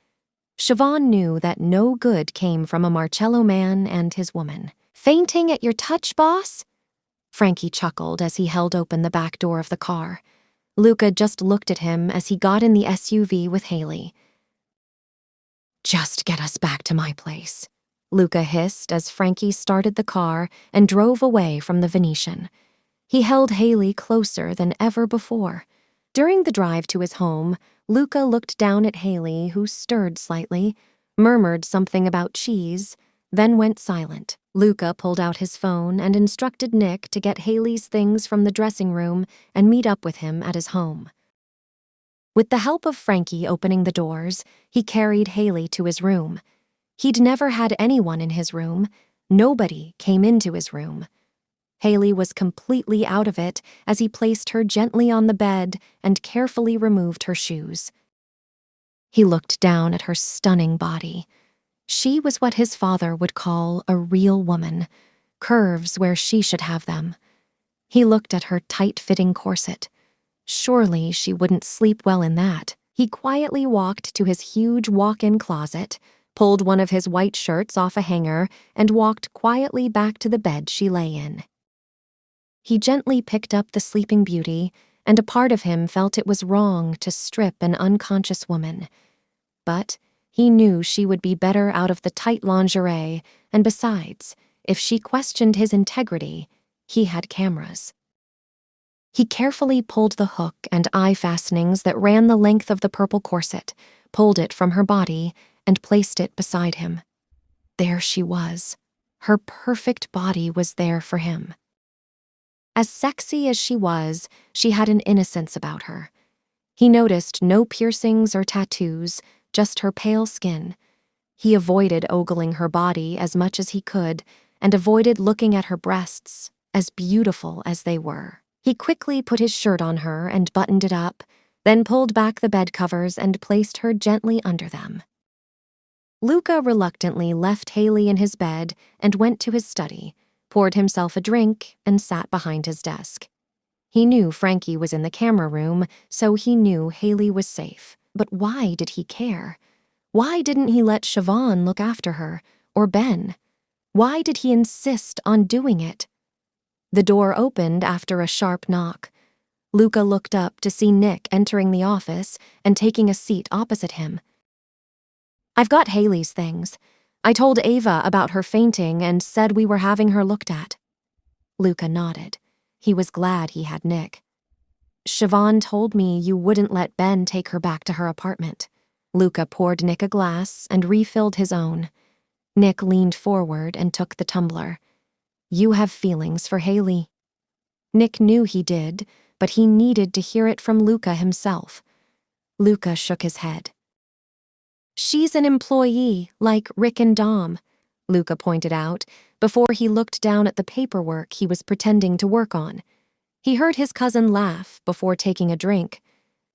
Speaker 1: Siobhan knew that no good came from a Marcello man and his woman. "Fainting at your touch, boss?" Frankie chuckled as he held open the back door of the car. Luca just looked at him as he got in the SUV with Haley. "Just get us back to my place," Luca hissed as Frankie started the car and drove away from the Venetian. He held Haley closer than ever before. During the drive to his home, Luca looked down at Haley, who stirred slightly, murmured something about cheese, then went silent. Luca pulled out his phone and instructed Nick to get Haley's things from the dressing room and meet up with him at his home. With the help of Frankie opening the doors, he carried Haley to his room. He'd never had anyone in his room. Nobody came into his room. Haley was completely out of it as he placed her gently on the bed and carefully removed her shoes. He looked down at her stunning body. She was what his father would call a real woman, curves where she should have them. He looked at her tight-fitting corset. Surely she wouldn't sleep well in that. He quietly walked to his huge walk-in closet, pulled one of his white shirts off a hanger, and walked quietly back to the bed she lay in. He gently picked up the Sleeping Beauty, and a part of him felt it was wrong to strip an unconscious woman. But he knew she would be better out of the tight lingerie, and besides, if she questioned his integrity, he had cameras. He carefully pulled the hook and eye fastenings that ran the length of the purple corset, pulled it from her body, and placed it beside him. There she was. Her perfect body was there for him. As sexy as she had an innocence about her. He noticed no piercings or tattoos, just her pale skin. He avoided ogling her body as much as he could, and avoided looking at her breasts, as beautiful as they were. He quickly put his shirt on her and buttoned it up, then pulled back the bed covers and placed her gently under them. Luca reluctantly left Haley in his bed and went to his study, poured himself a drink, and sat behind his desk. He knew Frankie was in the camera room, so he knew Haley was safe. But why did he care? Why didn't he let Siobhan look after her, or Ben? Why did he insist on doing it? The door opened after a sharp knock. Luca looked up to see Nick entering the office and taking a seat opposite him. "I've got Haley's things. I told Ava about her fainting and said we were having her looked at." Luca nodded. He was glad he had Nick. "Siobhan told me you wouldn't let Ben take her back to her apartment." Luca poured Nick a glass and refilled his own. Nick leaned forward and took the tumbler. "You have feelings for Haley." Nick knew he did, but he needed to hear it from Luca himself. Luca shook his head. "She's an employee, like Rick and Dom," Luca pointed out, before he looked down at the paperwork he was pretending to work on. He heard his cousin laugh before taking a drink.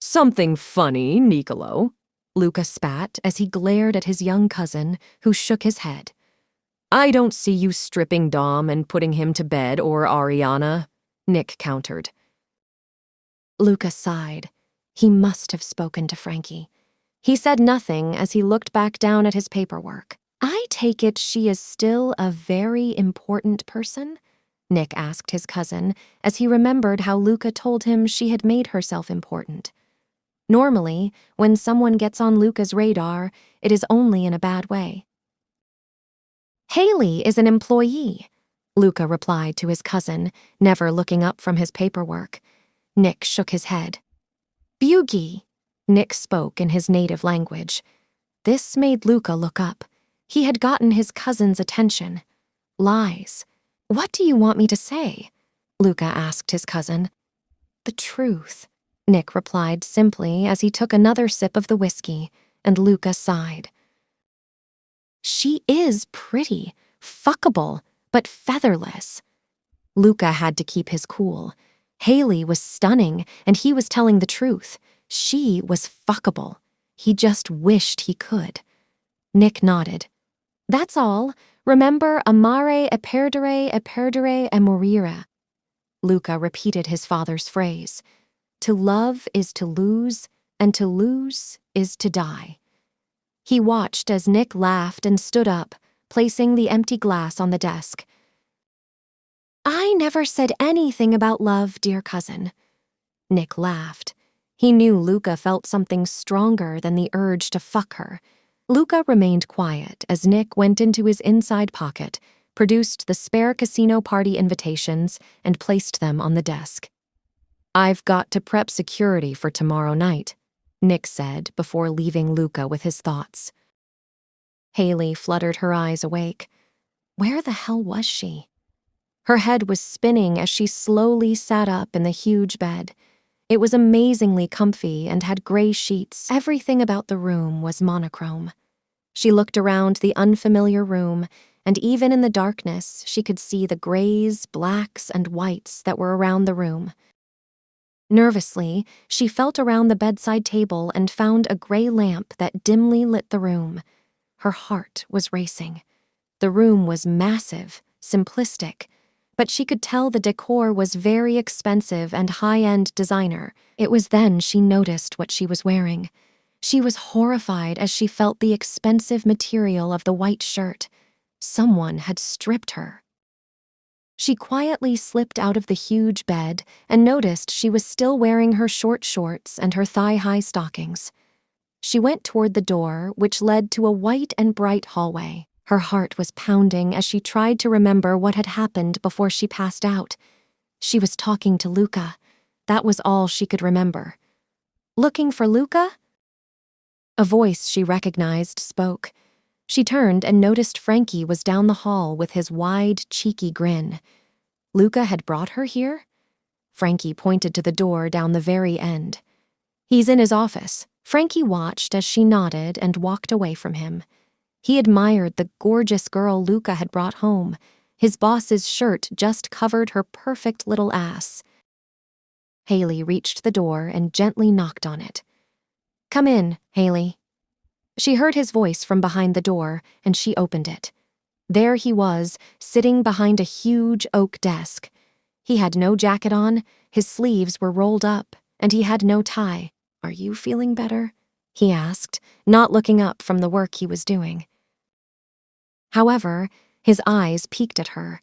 Speaker 1: "Something funny, Nicolo," Luca spat as he glared at his young cousin, who shook his head. "I don't see you stripping Dom and putting him to bed or Ariana," Nick countered. Luca sighed. He must have spoken to Frankie. He said nothing as he looked back down at his paperwork. I take it she is still a very important person? Nick asked his cousin as he remembered how Luca told him she had made herself important. Normally, when someone gets on Luca's radar, it is only in a bad way. Haley is an employee, Luca replied to his cousin, never looking up from his paperwork. Nick shook his head. Bugie, Nick spoke in his native language. This made Luca look up. He had gotten his cousin's attention. Lies. What do you want me to say? Luca asked his cousin. The truth, Nick replied simply as he took another sip of the whiskey, and Luca sighed. She is pretty, fuckable, but featherless. Luca had to keep his cool. Haley was stunning, and he was telling the truth. She was fuckable. He just wished he could. Nick nodded. That's all. Remember, amare e perdere e morire. Luca repeated his father's phrase. To love is to lose, and to lose is to die. He watched as Nick laughed and stood up, placing the empty glass on the desk. I never said anything about love, dear cousin. Nick laughed. He knew Luca felt something stronger than the urge to fuck her. Luca remained quiet as Nick went into his inside pocket, produced the spare casino party invitations, and placed them on the desk. I've got to prep security for tomorrow night, Nick said before leaving Luca with his thoughts. Haley fluttered her eyes awake. Where the hell was she? Her head was spinning as she slowly sat up in the huge bed. It was amazingly comfy and had gray sheets. Everything about the room was monochrome. She looked around the unfamiliar room, and even in the darkness, she could see the grays, blacks, and whites that were around the room. Nervously, she felt around the bedside table and found a gray lamp that dimly lit the room. Her heart was racing. The room was massive, simplistic, but she could tell the decor was very expensive and high-end designer. It was then she noticed what she was wearing. She was horrified as she felt the expensive material of the white shirt. Someone had stripped her. She quietly slipped out of the huge bed and noticed she was still wearing her short shorts and her thigh-high stockings. She went toward the door, which led to a white and bright hallway. Her heart was pounding as she tried to remember what had happened before she passed out. She was talking to Luca. That was all she could remember. Looking for Luca? A voice she recognized spoke. She turned and noticed Frankie was down the hall with his wide, cheeky grin. Luca had brought her here? Frankie pointed to the door down the very end. He's in his office. Frankie watched as she nodded and walked away from him. He admired the gorgeous girl Luca had brought home. His boss's shirt just covered her perfect little ass. Haley reached the door and gently knocked on it. Come in, Haley. She heard his voice from behind the door, and she opened it. There he was, sitting behind a huge oak desk. He had no jacket on, his sleeves were rolled up, and he had no tie. Are you feeling better? He asked, not looking up from the work he was doing. However, his eyes peeked at her.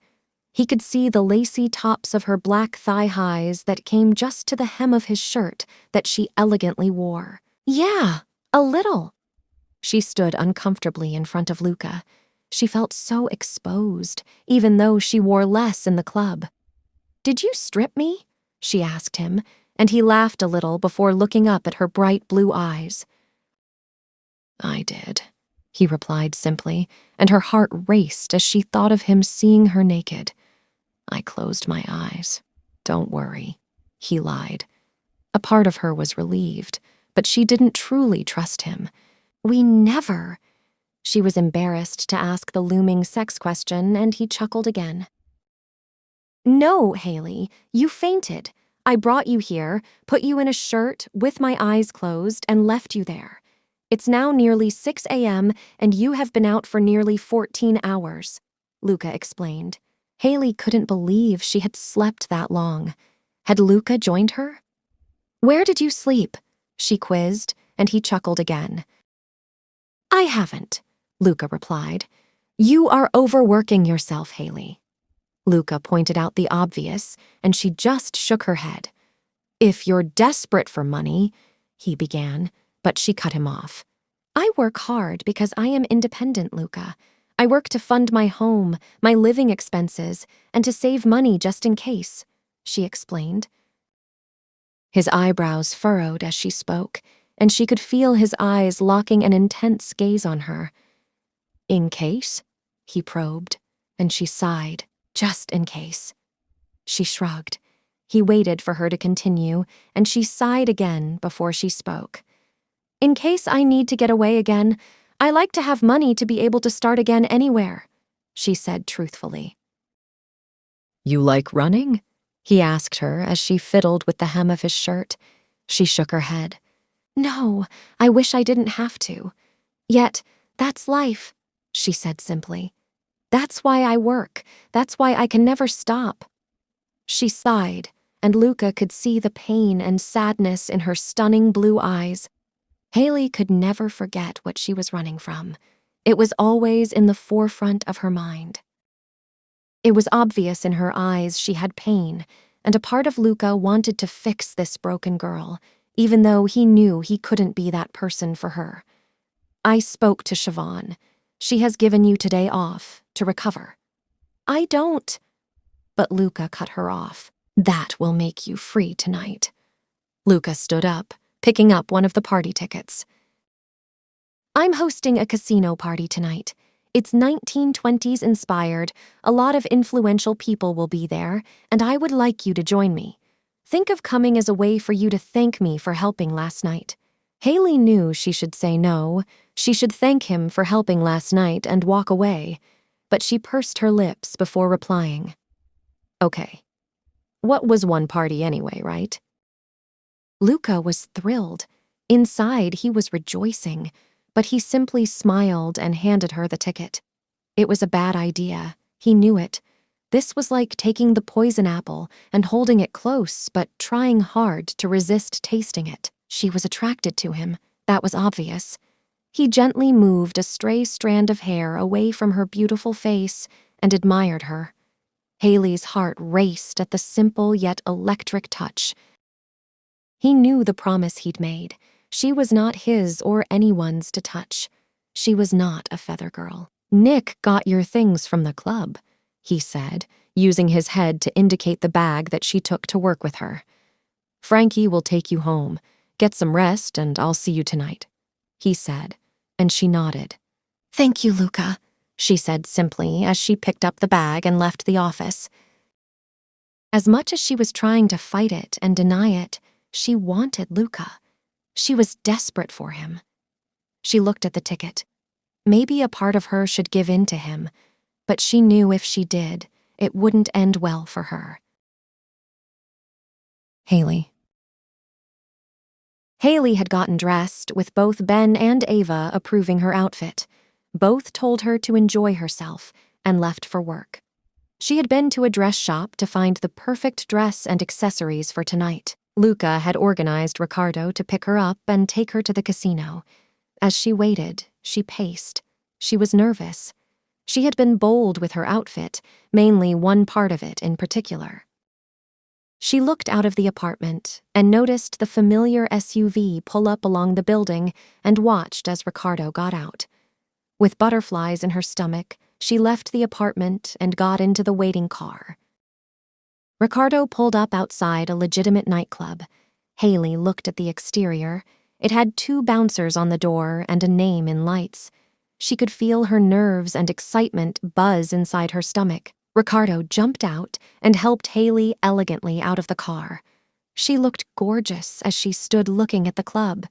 Speaker 1: He could see the lacy tops of her black thigh-highs that came just to the hem of his shirt that she elegantly wore. Yeah, a little. She stood uncomfortably in front of Luca. She felt so exposed, even though she wore less in the club. Did you strip me? She asked him, and he laughed a little before looking up at her bright blue eyes. I did, he replied simply, and her heart raced as she thought of him seeing her naked. I closed my eyes. Don't worry, he lied. A part of her was relieved, but she didn't truly trust him. We never. She was embarrassed to ask the looming sex question, and he chuckled again. No, Haley, you fainted. I brought you here, put you in a shirt with my eyes closed, and left you there. It's now nearly 6 a.m., and you have been out for nearly 14 hours, Luca explained. Haley couldn't believe she had slept that long. Had Luca joined her? "Where did you sleep?" she quizzed, and he chuckled again. "I haven't," Luca replied. "You are overworking yourself, Haley." Luca pointed out the obvious, and she just shook her head. "If you're desperate for money," he began, but she cut him off. "I work hard because I am independent, Luca. I work to fund my home, my living expenses, and to save money just in case," she explained. His eyebrows furrowed as she spoke, and she could feel his eyes locking an intense gaze on her. "In case?" he probed, and she sighed. "Just in case." She shrugged. He waited for her to continue, and she sighed again before she spoke. "In case I need to get away again, I like to have money to be able to start again anywhere," she said truthfully. "You like running?" he asked her as she fiddled with the hem of his shirt. She shook her head. "No, I wish I didn't have to. Yet, that's life," she said simply. "That's why I work. That's why I can never stop." She sighed, and Luca could see the pain and sadness in her stunning blue eyes. Haley could never forget what she was running from. It was always in the forefront of her mind. It was obvious in her eyes she had pain, and a part of Luca wanted to fix this broken girl, even though he knew he couldn't be that person for her. "I spoke to Siobhan. She has given you today off to recover." "I don't." But Luca cut her off. "That will make you free tonight." Luca stood up, picking up one of the party tickets. "I'm hosting a casino party tonight. It's 1920s inspired, a lot of influential people will be there, and I would like you to join me. Think of coming as a way for you to thank me for helping last night." Haley knew she should say no. She should thank him for helping last night and walk away, but she pursed her lips before replying. "Okay. What was one party anyway, right?" Luca was thrilled. Inside, he was rejoicing, but he simply smiled and handed her the ticket. It was a bad idea. He knew it. This was like taking the poison apple and holding it close, but trying hard to resist tasting it. She was attracted to him. That was obvious. He gently moved a stray strand of hair away from her beautiful face and admired her. Haley's heart raced at the simple yet electric touch. He knew the promise he'd made. She was not his or anyone's to touch. She was not a feather girl. "Nick got your things from the club," he said, using his head to indicate the bag that she took to work with her. "Frankie will take you home. Get some rest and I'll see you tonight," he said, and she nodded. "Thank you, Luca," she said simply as she picked up the bag and left the office. As much as she was trying to fight it and deny it, she wanted Luca. She was desperate for him. She looked at the ticket. Maybe a part of her should give in to him, but she knew if she did, it wouldn't end well for her. Haley. Haley had gotten dressed, with both Ben and Ava approving her outfit. Both told her to enjoy herself and left for work. She had been to a dress shop to find the perfect dress and accessories for tonight. Luca had organized Ricardo to pick her up and take her to the casino. As she waited, she paced. She was nervous. She had been bold with her outfit, mainly one part of it in particular. She looked out of the apartment and noticed the familiar SUV pull up along the building and watched as Ricardo got out. With butterflies in her stomach, she left the apartment and got into the waiting car. Ricardo pulled up outside a legitimate nightclub. Haley looked at the exterior. It had 2 bouncers on the door and a name in lights. She could feel her nerves and excitement buzz inside her stomach. Ricardo jumped out and helped Haley elegantly out of the car. She looked gorgeous as she stood looking at the club.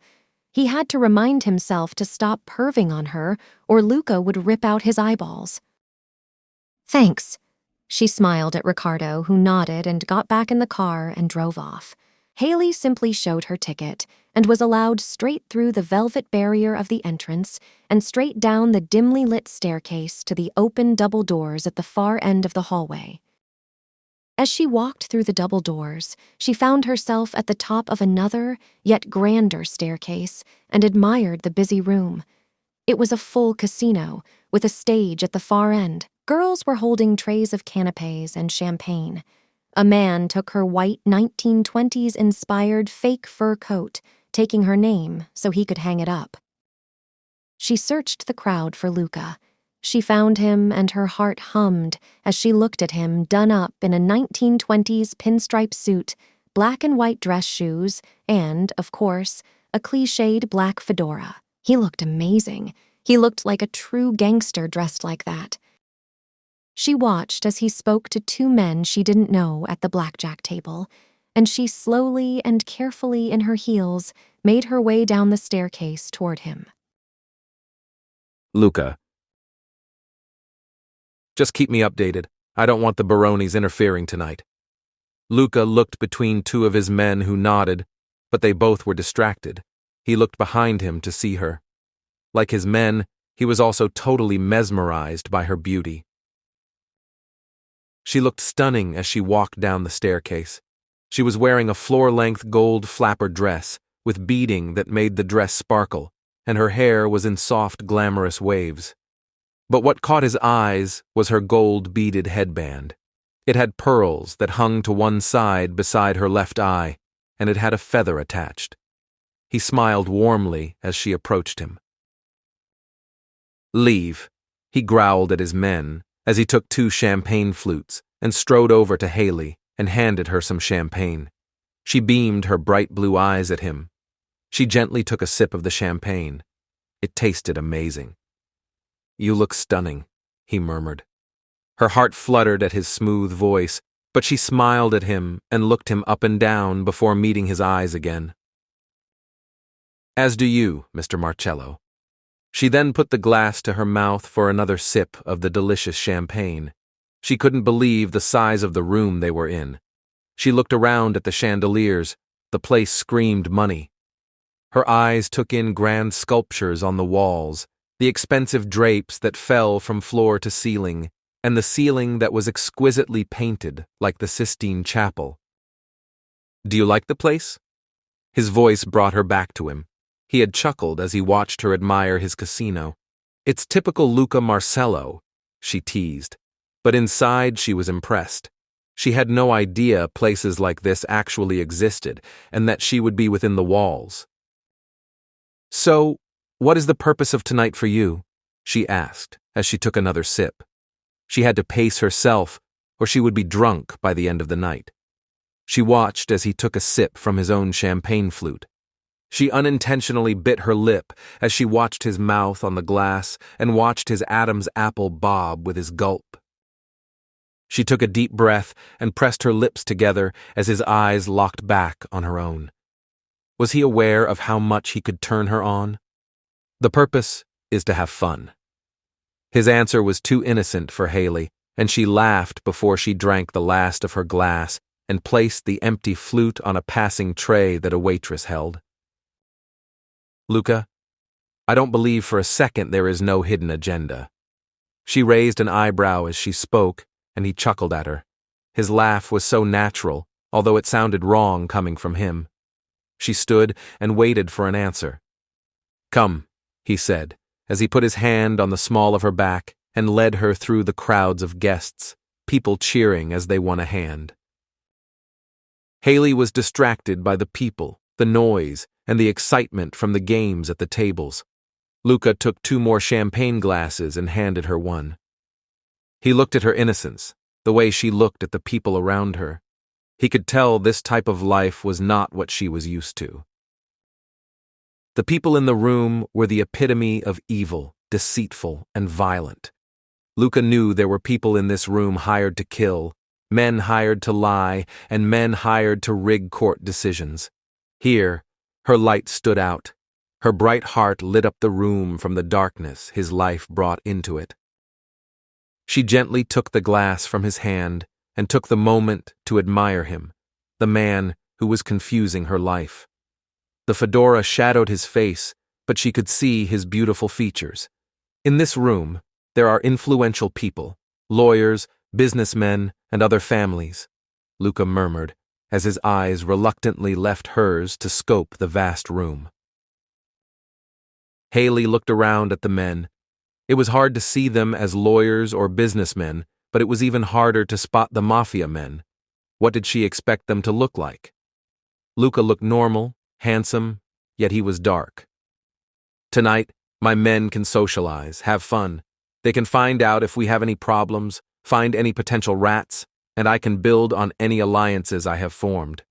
Speaker 1: He had to remind himself to stop perving on her, or Luca would rip out his eyeballs. "Thanks." She smiled at Ricardo, who nodded and got back in the car and drove off. Haley simply showed her ticket and was allowed straight through the velvet barrier of the entrance and straight down the dimly lit staircase to the open double doors at the far end of the hallway. As she walked through the double doors, she found herself at the top of another, yet grander staircase and admired the busy room. It was a full casino, with a stage at the far end. Girls were holding trays of canapes and champagne. A man took her white 1920s-inspired fake fur coat, taking her name so he could hang it up. She searched the crowd for Luca. She found him, and her heart hummed as she looked at him done up in a 1920s pinstripe suit, black and white dress shoes, and, of course, a cliched black fedora. He looked amazing. He looked like a true gangster dressed like that. She watched as he spoke to two men she didn't know at the blackjack table, and she slowly and carefully in her heels made her way down the staircase toward him.
Speaker 2: Luca. Just keep me updated. I don't want the Baronis interfering tonight. Luca looked between two of his men who nodded, but they both were distracted. He looked behind him to see her. Like his men, he was also totally mesmerized by her beauty. She looked stunning as she walked down the staircase. She was wearing a floor-length gold flapper dress with beading that made the dress sparkle, and her hair was in soft, glamorous waves. But what caught his eyes was her gold-beaded headband. It had pearls that hung to one side beside her left eye, and it had a feather attached. He smiled warmly as she approached him. "Leave," he growled at his men as he took two champagne flutes and strode over to Haley and handed her some champagne. She beamed her bright blue eyes at him. She gently took a sip of the champagne. It tasted amazing. "You look stunning," he murmured. Her heart fluttered at his smooth voice, but she smiled at him and looked him up and down before meeting his eyes again. "As do you, Mr. Marcello." She then put the glass to her mouth for another sip of the delicious champagne. She couldn't believe the size of the room they were in. She looked around at the chandeliers. The place screamed money. Her eyes took in grand sculptures on the walls, the expensive drapes that fell from floor to ceiling, and the ceiling that was exquisitely painted like the Sistine Chapel. "Do you like the place?" His voice brought her back to him. He had chuckled as he watched her admire his casino. "It's typical Luca Marcello," she teased, but inside she was impressed. She had no idea places like this actually existed and that she would be within the walls. "So, what is the purpose of tonight for you?" she asked as she took another sip. She had to pace herself, or she would be drunk by the end of the night. She watched as he took a sip from his own champagne flute. She unintentionally bit her lip as she watched his mouth on the glass and watched his Adam's apple bob with his gulp. She took a deep breath and pressed her lips together as his eyes locked back on her own. Was he aware of how much he could turn her on? The purpose is to have fun. His answer was too innocent for Haley, and she laughed before she drank the last of her glass and placed the empty flute on a passing tray that a waitress held. "Luca, I don't believe for a second there is no hidden agenda." She raised an eyebrow as she spoke, and he chuckled at her. His laugh was so natural, although it sounded wrong coming from him. She stood and waited for an answer. "Come," he said, as he put his hand on the small of her back and led her through the crowds of guests, people cheering as they won a hand. Haley was distracted by the people, the noise, and the excitement from the games at the tables. Luca took two more champagne glasses and handed her one. He looked at her innocence, the way she looked at the people around her. He could tell this type of life was not what she was used to. The people in the room were the epitome of evil, deceitful, and violent. Luca knew there were people in this room hired to kill, men hired to lie, and men hired to rig court decisions. Here, her light stood out. Her bright heart lit up the room from the darkness his life brought into it. She gently took the glass from his hand and took the moment to admire him, the man who was confusing her life. The fedora shadowed his face, but she could see his beautiful features. In this room, there are influential people, lawyers, businessmen, and other families. Luca murmured, as his eyes reluctantly left hers to scope the vast room. Haley looked around at the men. It was hard to see them as lawyers or businessmen, but it was even harder to spot the Mafia men. What did she expect them to look like? Luca looked normal, handsome, yet he was dark. Tonight, my men can socialize, have fun. They can find out if we have any problems, find any potential rats, and I can build on any alliances I have formed.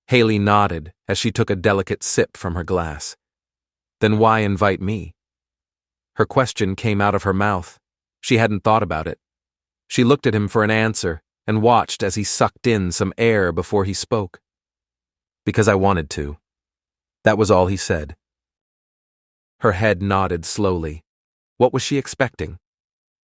Speaker 2: Haley nodded as she took a delicate sip from her glass. Then why invite me? Her question came out of her mouth. She hadn't thought about it. She looked at him for an answer and watched as he sucked in some air before he spoke. Because I wanted to. That was all he said. Her head nodded slowly. What was she expecting?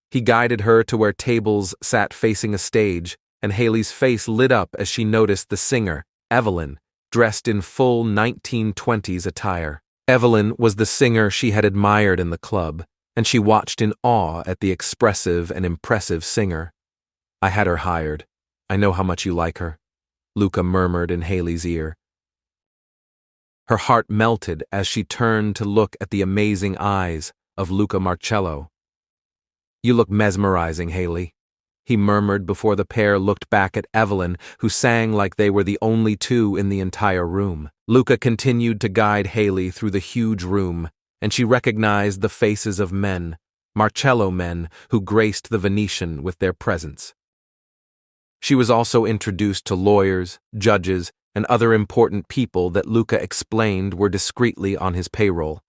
Speaker 2: He guided her to where tables sat facing a stage, and Haley's face lit up as she noticed the singer, Evelyn, dressed in full 1920s attire. Evelyn was the singer she had admired in the club, and she watched in awe at the expressive and impressive singer. I had her hired. I know how much you like her, Luca murmured in Haley's ear. Her heart melted as she turned to look at the amazing eyes of Luca Marcello. You look mesmerizing, Haley, he murmured before the pair looked back at Evelyn, who sang like they were the only two in the entire room. Luca continued to guide Haley through the huge room, and she recognized the faces of men, Marcello men, who graced the Venetian with their presence. She was also introduced to lawyers, judges, and other important people that Luca explained were discreetly on his payroll.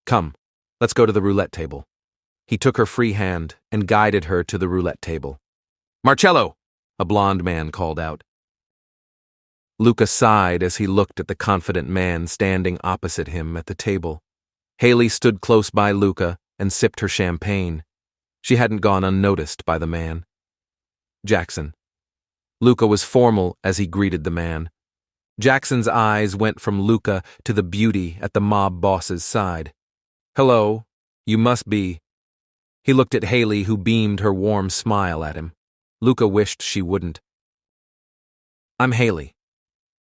Speaker 2: Come, let's go to the roulette table. He took her free hand and guided her to the roulette table. Marcello, a blond man called out. Luca sighed as he looked at the confident man standing opposite him at the table. Haley stood close by Luca and sipped her champagne. She hadn't gone unnoticed by the man. Jackson. Luca was formal as he greeted the man. Jackson's eyes went from Luca to the beauty at the mob boss's side. Hello, you must be. He looked at Haley, who beamed her warm smile at him. Luca wished she wouldn't. I'm Haley.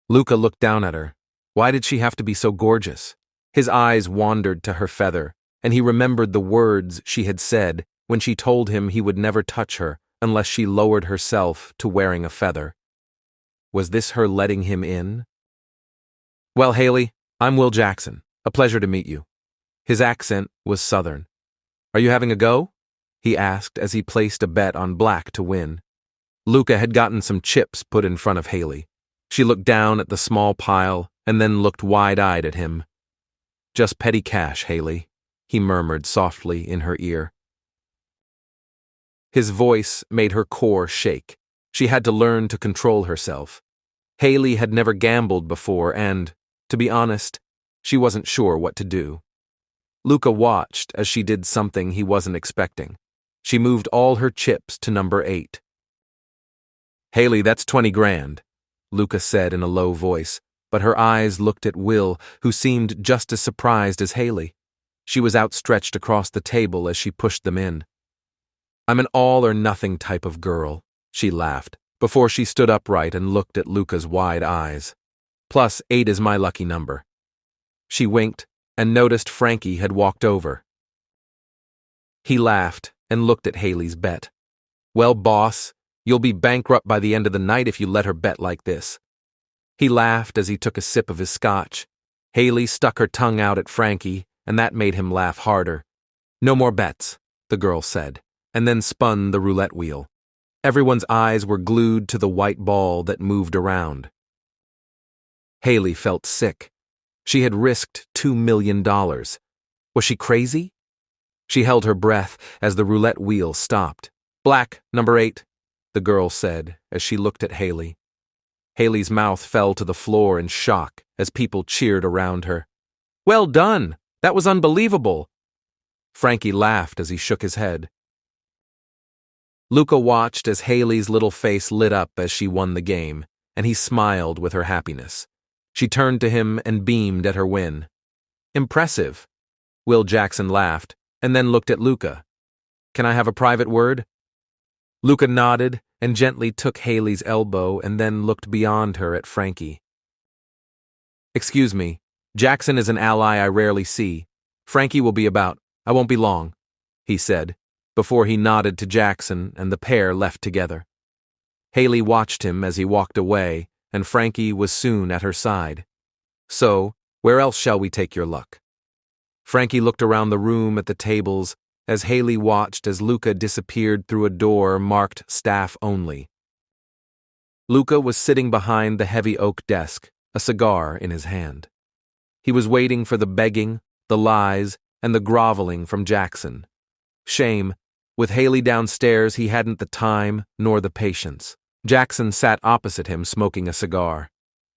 Speaker 2: Luca looked down at her. Why did she have to be so gorgeous? His eyes wandered to her feather, and he remembered the words she had said when she told him he would never touch her unless she lowered herself to wearing a feather. Was this her letting him in? Well, Haley, I'm Will Jackson. A pleasure to meet you. His accent was Southern. Are you having a go? He asked as he placed a bet on black to win. Luca had gotten some chips put in front of Haley. She looked down at the small pile and then looked wide-eyed at him. Just petty cash, Haley, he murmured softly in her ear. His voice made her core shake. She had to learn to control herself. Haley had never gambled before and, to be honest, she wasn't sure what to do. Luca watched as she did something he wasn't expecting. She moved all her chips to number 8. Haley, that's 20 grand, Luca said in a low voice, but her eyes looked at Will, who seemed just as surprised as Haley. She was outstretched across the table as she pushed them in. I'm an all-or-nothing type of girl, she laughed, before she stood upright and looked at Luca's wide eyes. Plus 8 is my lucky number. She winked and noticed Frankie had walked over. He laughed and looked at Haley's bet. Well, boss, you'll be bankrupt by the end of the night if you let her bet like this. He laughed as he took a sip of his scotch. Haley stuck her tongue out at Frankie, and that made him laugh harder. No more bets, the girl said, and then spun the roulette wheel. Everyone's eyes were glued to the white ball that moved around. Haley felt sick. She had risked $2 million. Was she crazy? She held her breath as the roulette wheel stopped. Black, number 8, the girl said as she looked at Haley. Haley's mouth fell to the floor in shock as people cheered around her. Well done! That was unbelievable! Frankie laughed as he shook his head. Luca watched as Haley's little face lit up as she won the game, and he smiled with her happiness. She turned to him and beamed at her win. Impressive. Will Jackson laughed, and then looked at Luca. Can I have a private word? Luca nodded and gently took Haley's elbow and then looked beyond her at Frankie. "Excuse me, Jackson is an ally I rarely see. Frankie will be about. I won't be long," he said, before he nodded to Jackson and the pair left together. Haley watched him as he walked away, and Frankie was soon at her side. "So, where else shall we take your luck?" Frankie looked around the room at the tables as Haley watched as Luca disappeared through a door marked staff only. Luca was sitting behind the heavy oak desk, a cigar in his hand. He was waiting for the begging, the lies, and the groveling from Jackson. Shame, with Haley downstairs he hadn't the time nor the patience. Jackson sat opposite him smoking a cigar.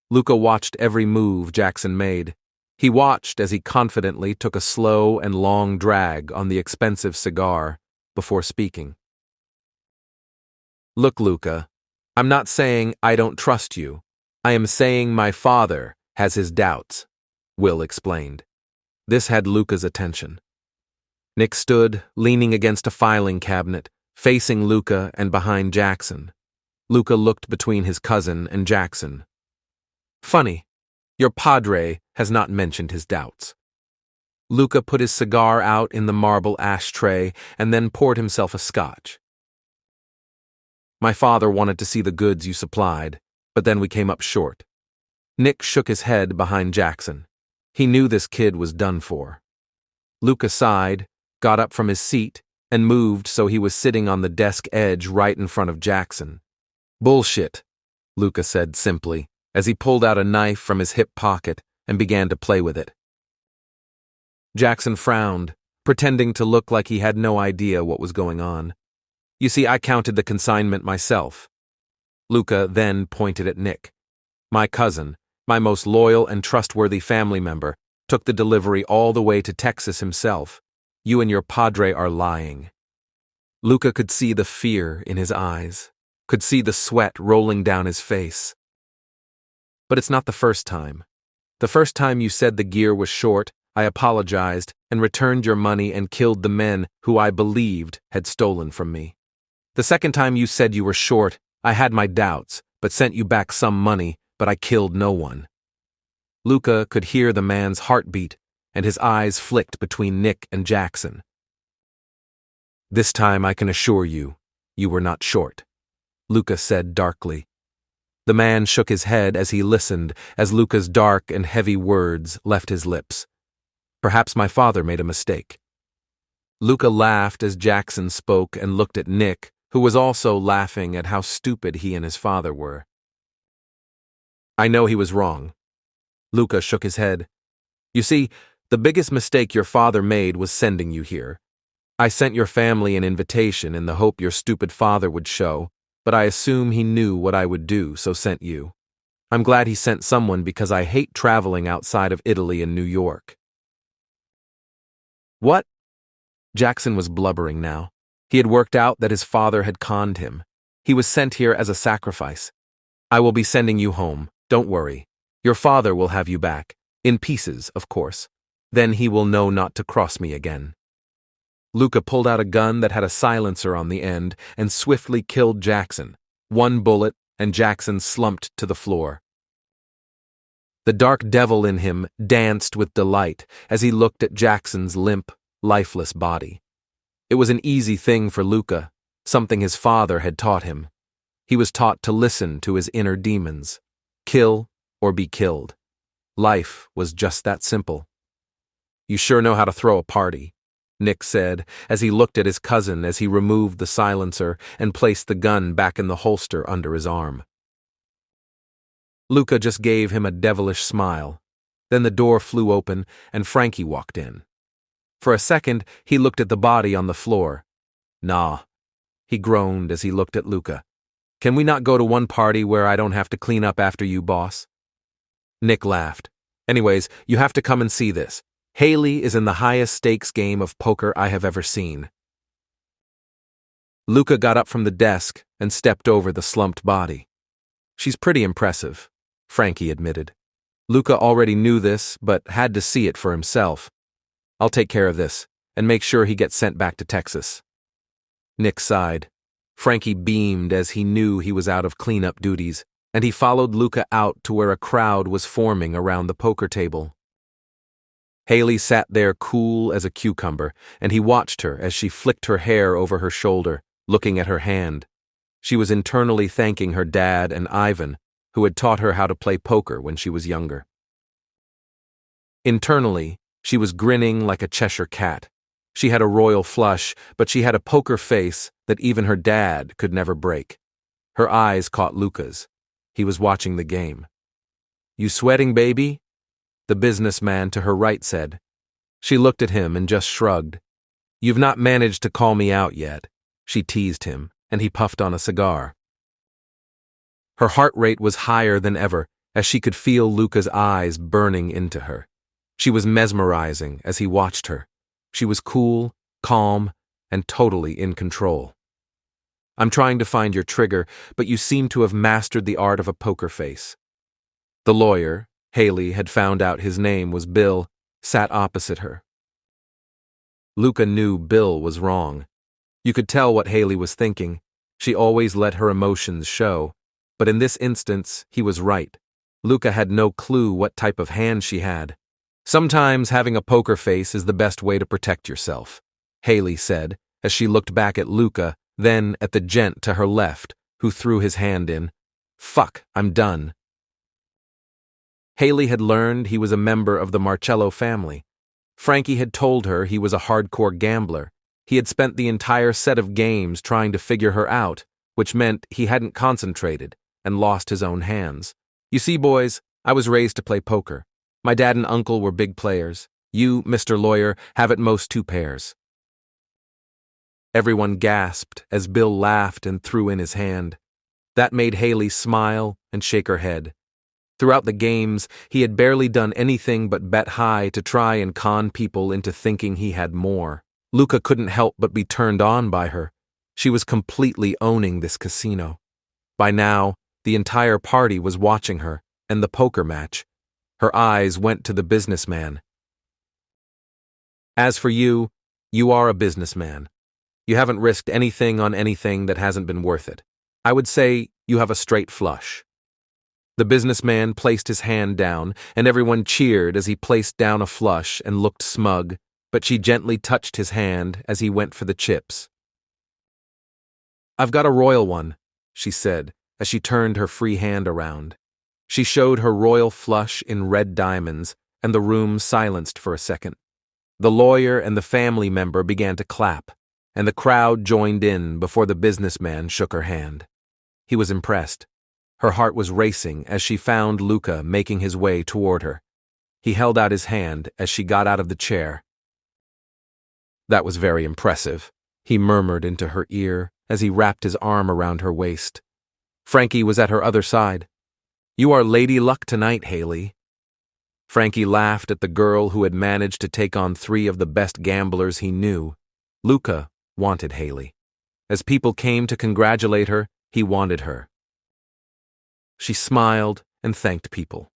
Speaker 2: Luca watched every move Jackson made. He watched as he confidently took a slow and long drag on the expensive cigar before speaking. "Look, Luca, I'm not saying I don't trust you. I am saying my father has his doubts," Will explained. This had Luca's attention. Nick stood, leaning against a filing cabinet, facing Luca and behind Jackson. Luca looked between his cousin and Jackson. "Funny, your padre has not mentioned his doubts." Luca put his cigar out in the marble ashtray and then poured himself a scotch. "My father wanted to see the goods you supplied, but then we came up short." Nick shook his head behind Jackson. He knew this kid was done for. Luca sighed, got up from his seat, and moved so he was sitting on the desk edge right in front of Jackson. "Bullshit," Luca said simply, as he pulled out a knife from his hip pocket and began to play with it. Jackson frowned, pretending to look like he had no idea what was going on. "You see, I counted the consignment myself." Luca then pointed at Nick. "My cousin, my most loyal and trustworthy family member, took the delivery all the way to Texas himself. You and your padre are lying." Luca could see the fear in his eyes, could see the sweat rolling down his face. "But it's not the first time. The first time you said the gear was short, I apologized and returned your money and killed the men who I believed had stolen from me. The second time you said you were short, I had my doubts, but sent you back some money, but I killed no one." Luca could hear the man's heartbeat, and his eyes flicked between Nick and Jackson. "This time I can assure you, you were not short," Luca said darkly. The man shook his head as he listened as Luca's dark and heavy words left his lips. "Perhaps my father made a mistake." Luca laughed as Jackson spoke and looked at Nick, who was also laughing at how stupid he and his father were. "I know he was wrong." Luca shook his head. "You see, the biggest mistake your father made was sending you here. I sent your family an invitation in the hope your stupid father would show, but I assume he knew what I would do, so sent you. I'm glad he sent someone because I hate traveling outside of Italy and New York." "What?" Jackson was blubbering now. He had worked out that his father had conned him. He was sent here as a sacrifice. "I will be sending you home. Don't worry. Your father will have you back. In pieces, of course. Then he will know not to cross me again." Luca pulled out a gun that had a silencer on the end and swiftly killed Jackson. One bullet, and Jackson slumped to the floor. The dark devil in him danced with delight as he looked at Jackson's limp, lifeless body. It was an easy thing for Luca, something his father had taught him. He was taught to listen to his inner demons. Kill or be killed. Life was just that simple. "You sure know how to throw a party," Nick said as he looked at his cousin as he removed the silencer and placed the gun back in the holster under his arm. Luca just gave him a devilish smile. Then the door flew open and Frankie walked in. For a second, he looked at the body on the floor. "Nah," he groaned as he looked at Luca. "Can we not go to one party where I don't have to clean up after you, boss?" Nick laughed. "Anyways, you have to come and see this. Haley is in the highest stakes game of poker I have ever seen." Luca got up from the desk and stepped over the slumped body. "She's pretty impressive," Frankie admitted. Luca already knew this, but had to see it for himself. "I'll take care of this, and make sure he gets sent back to Texas." Nick sighed. Frankie beamed as he knew he was out of cleanup duties, and he followed Luca out to where a crowd was forming around the poker table. Haley sat there cool as a cucumber, and he watched her as she flicked her hair over her shoulder, looking at her hand. She was internally thanking her dad and Ivan, who had taught her how to play poker when she was younger. Internally, she was grinning like a Cheshire cat. She had a royal flush, but she had a poker face that even her dad could never break. Her eyes caught Luca's. He was watching the game. "You sweating, baby?" the businessman to her right said. She looked at him and just shrugged. "You've not managed to call me out yet," she teased him, and he puffed on a cigar. Her heart rate was higher than ever as she could feel Luca's eyes burning into her. She was mesmerizing as he watched her. She was cool, calm, and totally in control. "I'm trying to find your trigger, but you seem to have mastered the art of a poker face." The lawyer, Haley had found out his name was Bill, sat opposite her. Luca knew Bill was wrong. You could tell what Haley was thinking. She always let her emotions show. But in this instance, he was right. Luca had no clue what type of hand she had. "Sometimes having a poker face is the best way to protect yourself," Haley said, as she looked back at Luca, then at the gent to her left, who threw his hand in. "Fuck, I'm done." Haley had learned he was a member of the Marcello family. Frankie had told her he was a hardcore gambler. He had spent the entire set of games trying to figure her out, which meant he hadn't concentrated and lost his own hands. "You see, boys, I was raised to play poker. My dad and uncle were big players. You, Mr. Lawyer, have at most 2 pairs. Everyone gasped as Bill laughed and threw in his hand. That made Haley smile and shake her head. Throughout the games, he had barely done anything but bet high to try and con people into thinking he had more. Luca couldn't help but be turned on by her. She was completely owning this casino. By now, the entire party was watching her, and the poker match. Her eyes went to the businessman. "As for you, you are a businessman. You haven't risked anything on anything that hasn't been worth it. I would say you have a straight flush." The businessman placed his hand down, and everyone cheered as he placed down a flush and looked smug, but she gently touched his hand as he went for the chips. "I've got a royal one," she said, as she turned her free hand around. She showed her royal flush in red diamonds, and the room silenced for a second. The lawyer and the family member began to clap, and the crowd joined in before the businessman shook her hand. He was impressed. Her heart was racing as she found Luca making his way toward her. He held out his hand as she got out of the chair. "That was very impressive," he murmured into her ear as he wrapped his arm around her waist. Frankie was at her other side. "You are Lady Luck tonight, Haley." Frankie laughed at the girl who had managed to take on 3 of the best gamblers he knew. Luca wanted Haley. As people came to congratulate her, he wanted her. She smiled and thanked people.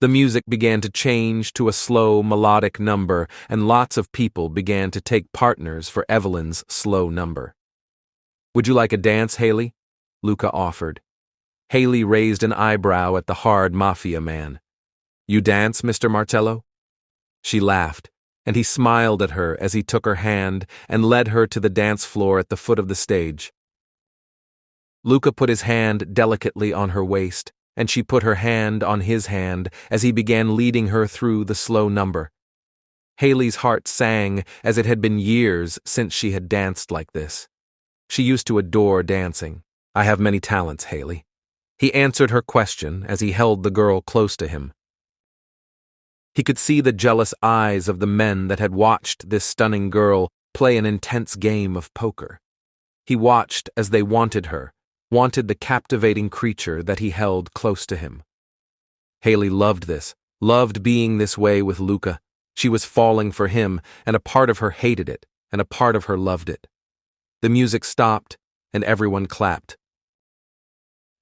Speaker 2: The music began to change to a slow, melodic number, and lots of people began to take partners for Evelyn's slow number. "Would you like a dance, Haley?" Luca offered. Haley raised an eyebrow at the hard Mafia man. "You dance, Mr. Marcello?" She laughed, and he smiled at her as he took her hand and led her to the dance floor at the foot of the stage. Luca put his hand delicately on her waist, and she put her hand on his hand as he began leading her through the slow number. Haley's heart sang as it had been years since she had danced like this. She used to adore dancing. "I have many talents, Haley." He answered her question as he held the girl close to him. He could see the jealous eyes of the men that had watched this stunning girl play an intense game of poker. He watched as they wanted her, wanted the captivating creature that he held close to him. Haley loved this, loved being this way with Luca. She was falling for him, and a part of her hated it, and a part of her loved it. The music stopped, and everyone clapped.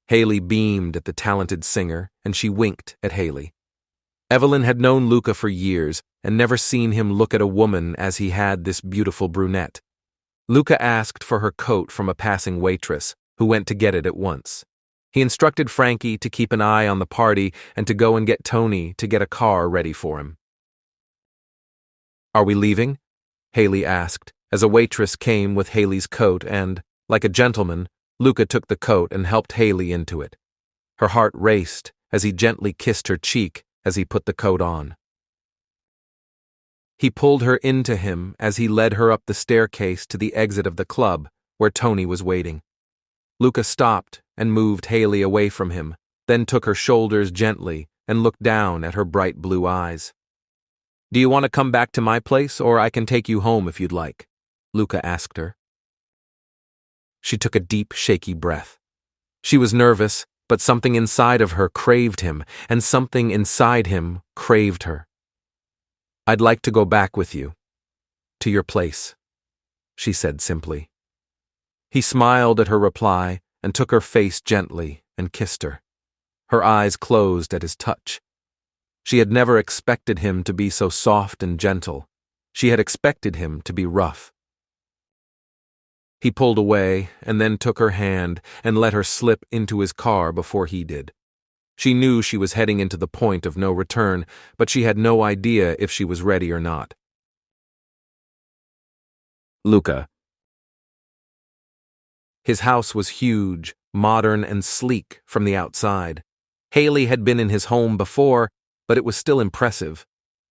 Speaker 2: Haley beamed at the talented singer, and she winked at Haley. Evelyn had known Luca for years and never seen him look at a woman as he had this beautiful brunette. Luca asked for her coat from a passing waitress, who went to get it at once. He instructed Frankie to keep an eye on the party and to go and get Tony to get a car ready for him. "Are we leaving?" Haley asked, as a waitress came with Haley's coat and, like a gentleman, Luca took the coat and helped Haley into it. Her heart raced as he gently kissed her cheek as he put the coat on. He pulled her into him as he led her up the staircase to the exit of the club, where Tony was waiting. Luca stopped and moved Haley away from him, then took her shoulders gently and looked down at her bright blue eyes. "Do you want to come back to my place, or I can take you home if you'd like?" Luca asked her. She took a deep, shaky breath. She was nervous, but something inside of her craved him, and something inside him craved her. "I'd like to go back with you. To your place," she said simply. He smiled at her reply and took her face gently and kissed her. Her eyes closed at his touch. She had never expected him to be so soft and gentle. She had expected him to be rough. He pulled away and then took her hand and let her slip into his car before he did. She knew she was heading into the point of no return, but she had no idea if she was ready or not. Luca. His house was huge, modern, and sleek from the outside. Haley had been in his home before, but it was still impressive.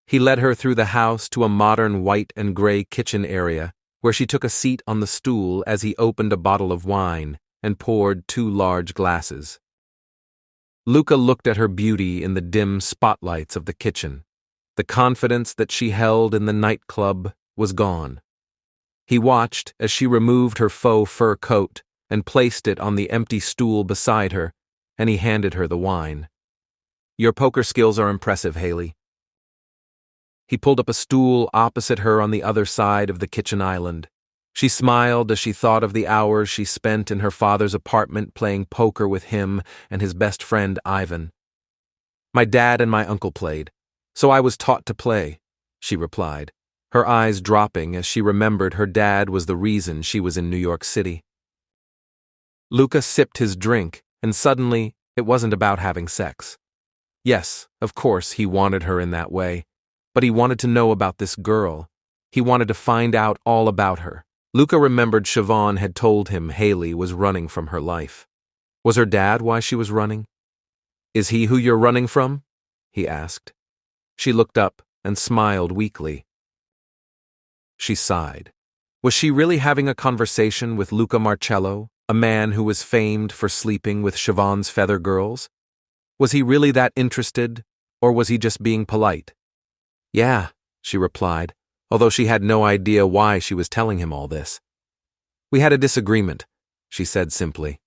Speaker 2: He led her through the house to a modern white and gray kitchen area, where she took a seat on the stool as he opened a bottle of wine and poured 2 large glasses. Luca looked at her beauty in the dim spotlights of the kitchen. The confidence that she held in the nightclub was gone. He watched as she removed her faux fur coat and placed it on the empty stool beside her, and he handed her the wine. "Your poker skills are impressive, Haley." He pulled up a stool opposite her on the other side of the kitchen island. She smiled as she thought of the hours she spent in her father's apartment playing poker with him and his best friend Ivan. "My dad and my uncle played, so I was taught to play," she replied, her eyes dropping as she remembered her dad was the reason she was in New York City. Luca sipped his drink, and suddenly it wasn't about having sex. Yes, of course he wanted her in that way, but he wanted to know about this girl. He wanted to find out all about her. Luca remembered Siobhan had told him Haley was running from her life. Was her dad why she was running? "Is he who you're running from?" he asked. She looked up and smiled weakly. She sighed. Was she really having a conversation with Luca Marcello, a man who was famed for sleeping with Siobhan's feather girls? Was he really that interested, or was he just being polite? "Yeah," she replied, although she had no idea why she was telling him all this. "We had a disagreement," she said simply.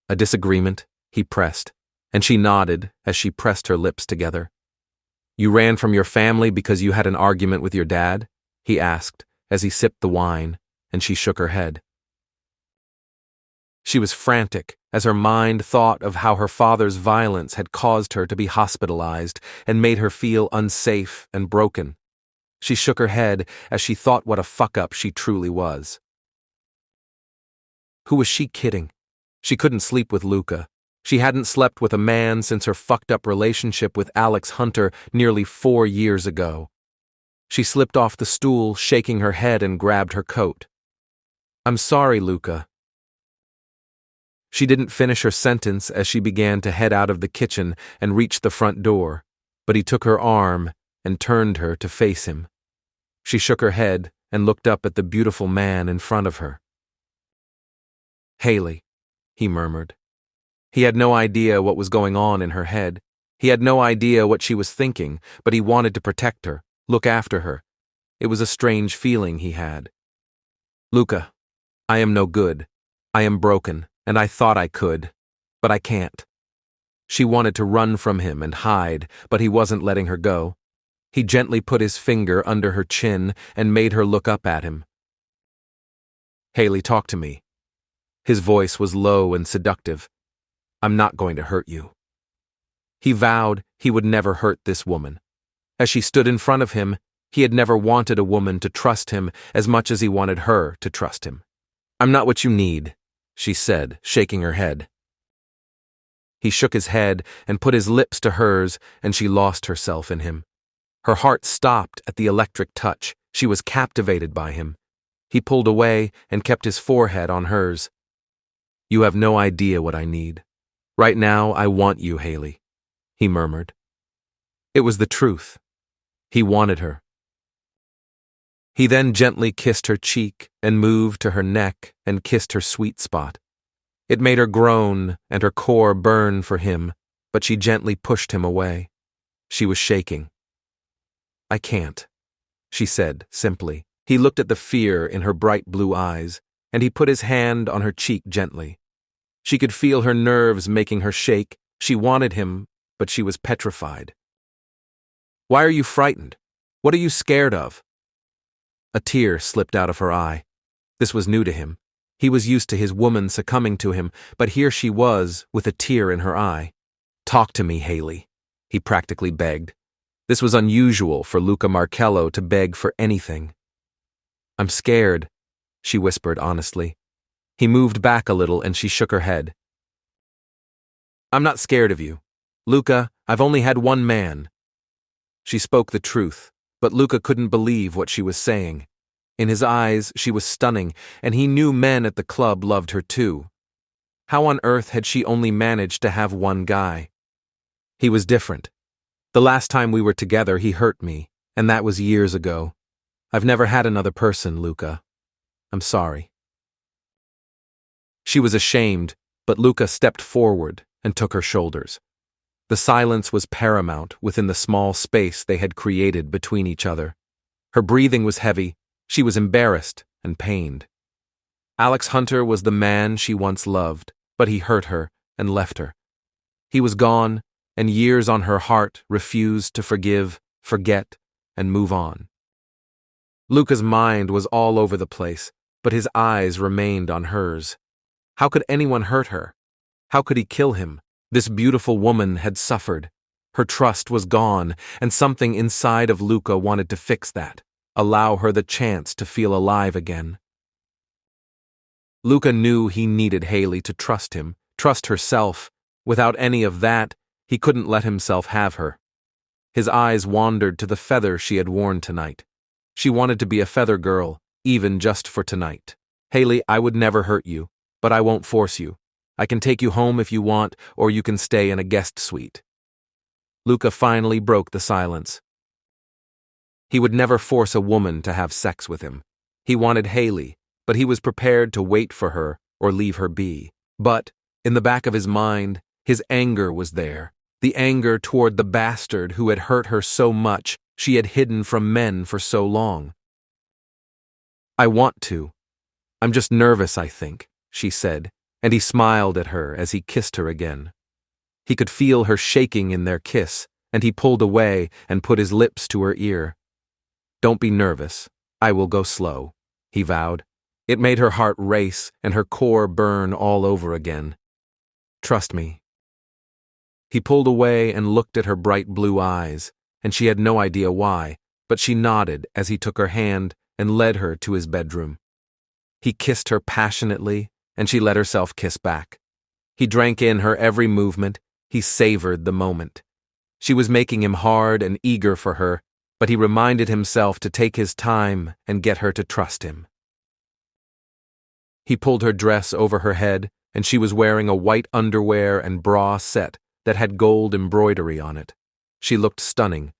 Speaker 2: "A disagreement?" he pressed, and she nodded as she pressed her lips together. "You ran from your family because you had an argument with your dad?" he asked as he sipped the wine, and she shook her head. She was frantic as her mind thought of how her father's violence had caused her to be hospitalized and made her feel unsafe and broken. She shook her head as she thought what a fuck-up she truly was. Who was she kidding? She couldn't sleep with Luca. She hadn't slept with a man since her fucked-up relationship with Alex Hunter nearly 4 years ago. She slipped off the stool, shaking her head, and grabbed her coat. "I'm sorry, Luca." She didn't finish her sentence as she began to head out of the kitchen and reach the front door, but he took her arm and turned her to face him. She shook her head and looked up at the beautiful man in front of her. "Haley," he murmured. He had no idea what was going on in her head. He had no idea what she was thinking, but he wanted to protect her, look after her. It was a strange feeling he had. "Luca, I am no good. I am broken, and I thought I could, but I can't." She wanted to run from him and hide, but he wasn't letting her go. He gently put his finger under her chin and made her look up at him. "Haley, talk to me." His voice was low and seductive. "I'm not going to hurt you." He vowed he would never hurt this woman. As she stood in front of him, He had never wanted a woman to trust him as much as he wanted her to trust him. "I'm not what you need," she said, shaking her head. He shook his head and put his lips to hers, and she lost herself in him. Her heart stopped at the electric touch. She was captivated by him. He pulled away and kept his forehead on hers. "You have no idea what I need. Right now, I want you, Haley," he murmured. It was the truth. He wanted her. He then gently kissed her cheek and moved to her neck and kissed her sweet spot. It made her groan and her core burn for him, but she gently pushed him away. She was shaking. "I can't," she said simply. He looked at the fear in her bright blue eyes, and he put his hand on her cheek gently. She could feel her nerves making her shake. She wanted him, but she was petrified. "Why are you frightened? What are you scared of?" A tear slipped out of her eye. This was new to him. He was used to his woman succumbing to him, but here she was, with a tear in her eye. "Talk to me, Haley," he practically begged. This was unusual for Luca Marcello to beg for anything. "I'm scared," she whispered honestly. He moved back a little and she shook her head. "I'm not scared of you. Luca, I've only had one man." She spoke the truth, but Luca couldn't believe what she was saying. In his eyes, she was stunning, and he knew men at the club loved her too. How on earth had she only managed to have one guy? He was different. "The last time we were together, he hurt me, and that was years ago. I've never had another person, Luca. I'm sorry." She was ashamed, but Luca stepped forward and took her shoulders. The silence was paramount within the small space they had created between each other. Her breathing was heavy. She was embarrassed and pained. Alex Hunter was the man she once loved, but he hurt her and left her. He was gone, and years on her heart refused to forgive, forget, and move on. Luca's mind was all over the place, but his eyes remained on hers. How could anyone hurt her? How could he kill him? This beautiful woman had suffered. Her trust was gone, and something inside of Luca wanted to fix that. Allow her the chance to feel alive again. Luca knew he needed Haley to trust him, trust herself. Without any of that, he couldn't let himself have her. His eyes wandered to the feather she had worn tonight. She wanted to be a feather girl, even just for tonight. "Haley, I would never hurt you, but I won't force you. I can take you home if you want, or you can stay in a guest suite." Luca finally broke the silence. He would never force a woman to have sex with him. He wanted Haley, but he was prepared to wait for her or leave her be. But, in the back of his mind, his anger was there. The anger toward the bastard who had hurt her so much she had hidden from men for so long. "I want to. I'm just nervous, I think," she said, and he smiled at her as he kissed her again. He could feel her shaking in their kiss, and he pulled away and put his lips to her ear. "Don't be nervous. I will go slow," he vowed. It made her heart race and her core burn all over again. "Trust me." He pulled away and looked at her bright blue eyes, and she had no idea why, but she nodded as he took her hand and led her to his bedroom. He kissed her passionately, and she let herself kiss back. He drank in her every movement. He savored the moment. She was making him hard and eager for her, but he reminded himself to take his time and get her to trust him. He pulled her dress over her head, and she was wearing a white underwear and bra set that had gold embroidery on it. She looked stunning.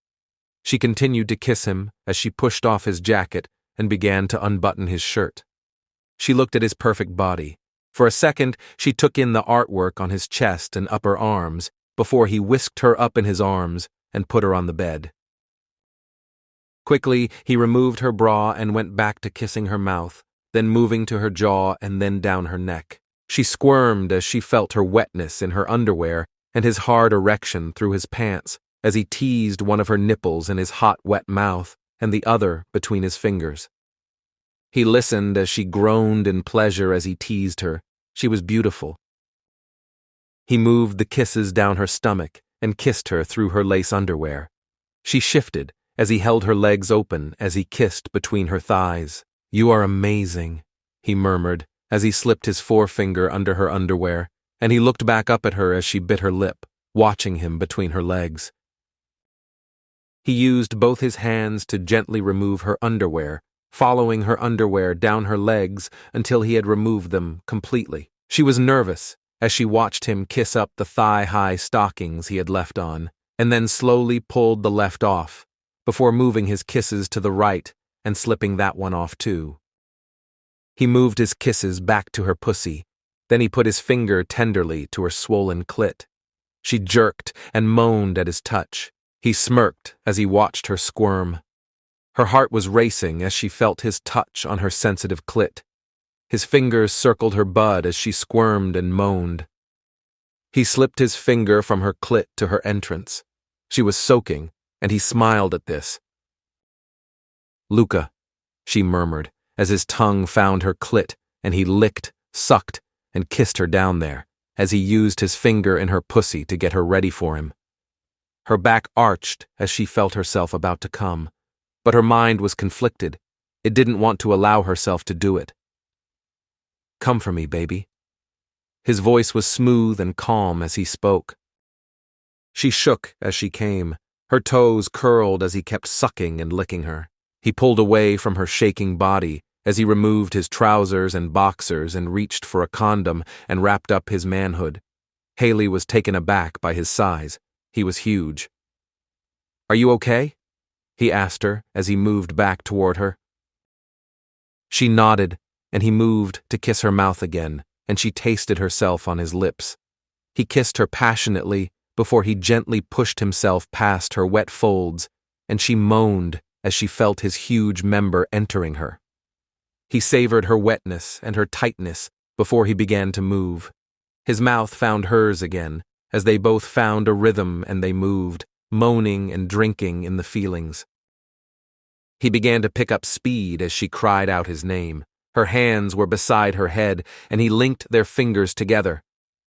Speaker 2: She continued to kiss him as she pushed off his jacket and began to unbutton his shirt. She looked at his perfect body. For a second, she took in the artwork on his chest and upper arms before he whisked her up in his arms and put her on the bed. Quickly, he removed her bra and went back to kissing her mouth, then moving to her jaw and then down her neck. She squirmed as she felt her wetness in her underwear and his hard erection through his pants as he teased one of her nipples in his hot, wet mouth and the other between his fingers. He listened as she groaned in pleasure as he teased her. She was beautiful. He moved the kisses down her stomach and kissed her through her lace underwear. She shifted, as he held her legs open as he kissed between her thighs. "You are amazing," he murmured as he slipped his forefinger under her underwear, and he looked back up at her as she bit her lip, watching him between her legs. He used both his hands to gently remove her underwear, following her underwear down her legs until he had removed them completely. She was nervous as she watched him kiss up the thigh-high stockings he had left on, and then slowly pulled the left off, before moving his kisses to the right and slipping that one off too. He moved his kisses back to her pussy, then he put his finger tenderly to her swollen clit. She jerked and moaned at his touch. He smirked as he watched her squirm. Her heart was racing as she felt his touch on her sensitive clit. His fingers circled her bud as she squirmed and moaned. He slipped his finger from her clit to her entrance. She was soaking, and he smiled at this. "Luca," she murmured, as his tongue found her clit, and he licked, sucked, and kissed her down there, as he used his finger in her pussy to get her ready for him. Her back arched as she felt herself about to come, but her mind was conflicted. It didn't want to allow herself to do it. "Come for me, baby." His voice was smooth and calm as he spoke. She shook as she came, her toes curled as he kept sucking and licking her. He pulled away from her shaking body as he removed his trousers and boxers and reached for a condom and wrapped up his manhood. Haley was taken aback by his size. He was huge. "Are you okay?" he asked her as he moved back toward her. She nodded, and he moved to kiss her mouth again, and she tasted herself on his lips. He kissed her passionately before he gently pushed himself past her wet folds, and she moaned as she felt his huge member entering her. He savored her wetness and her tightness before he began to move. His mouth found hers again, as they both found a rhythm and they moved, moaning and drinking in the feelings. He began to pick up speed as she cried out his name. Her hands were beside her head, and he linked their fingers together.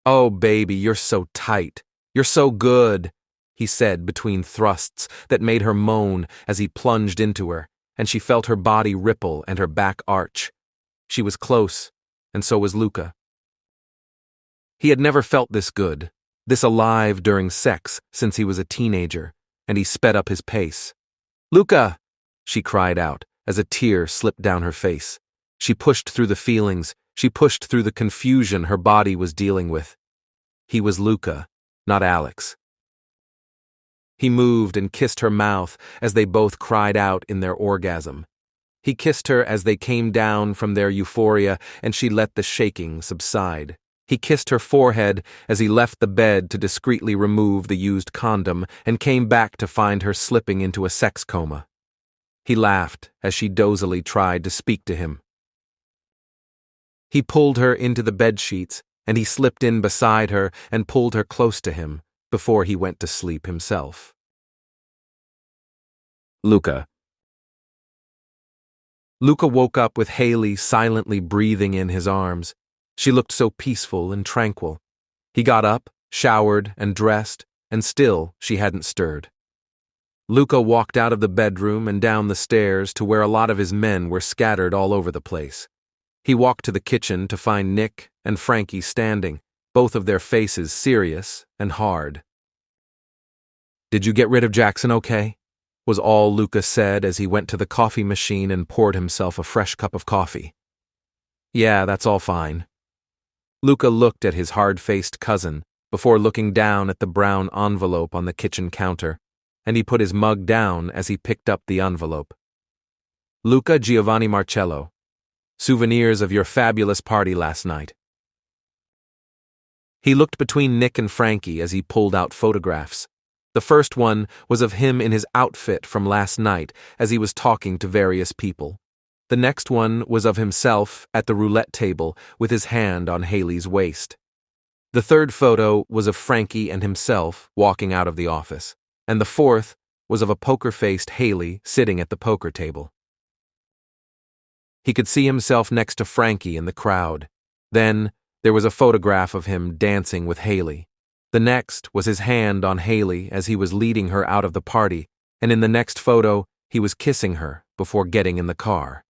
Speaker 2: "Oh, baby, you're so tight. You're so good," he said between thrusts that made her moan as he plunged into her, and she felt her body ripple and her back arch. She was close, and so was Luca. He had never felt this good, this alive during sex since he was a teenager, and he sped up his pace. "Luca!" she cried out as a tear slipped down her face. She pushed through the feelings, she pushed through the confusion her body was dealing with. He was Luca, not Alex. He moved and kissed her mouth as they both cried out in their orgasm. He kissed her as they came down from their euphoria, and she let the shaking subside. He kissed her forehead as he left the bed to discreetly remove the used condom and came back to find her slipping into a sex coma. He laughed as she dozily tried to speak to him. He pulled her into the bedsheets, and he slipped in beside her and pulled her close to him before he went to sleep himself. Luca woke up with Haley silently breathing in his arms. She looked so peaceful and tranquil. He got up, showered, and dressed, and still she hadn't stirred. Luca walked out of the bedroom and down the stairs to where a lot of his men were scattered all over the place. He walked to the kitchen to find Nick and Frankie standing, both of their faces serious and hard. "Did you get rid of Jackson okay?" was all Luca said as he went to the coffee machine and poured himself a fresh cup of coffee. "Yeah, that's all fine." Luca looked at his hard-faced cousin before looking down at the brown envelope on the kitchen counter, and he put his mug down as he picked up the envelope. "Luca Giovanni Marcello. Souvenirs of your fabulous party last night." He looked between Nick and Frankie as he pulled out photographs. The first one was of him in his outfit from last night as he was talking to various people. The next one was of himself at the roulette table with his hand on Haley's waist. The third photo was of Frankie and himself walking out of the office, and the fourth was of a poker-faced Haley sitting at the poker table. He could see himself next to Frankie in the crowd. Then there was a photograph of him dancing with Haley. The next was his hand on Haley as he was leading her out of the party, and in the next photo, he was kissing her before getting in the car.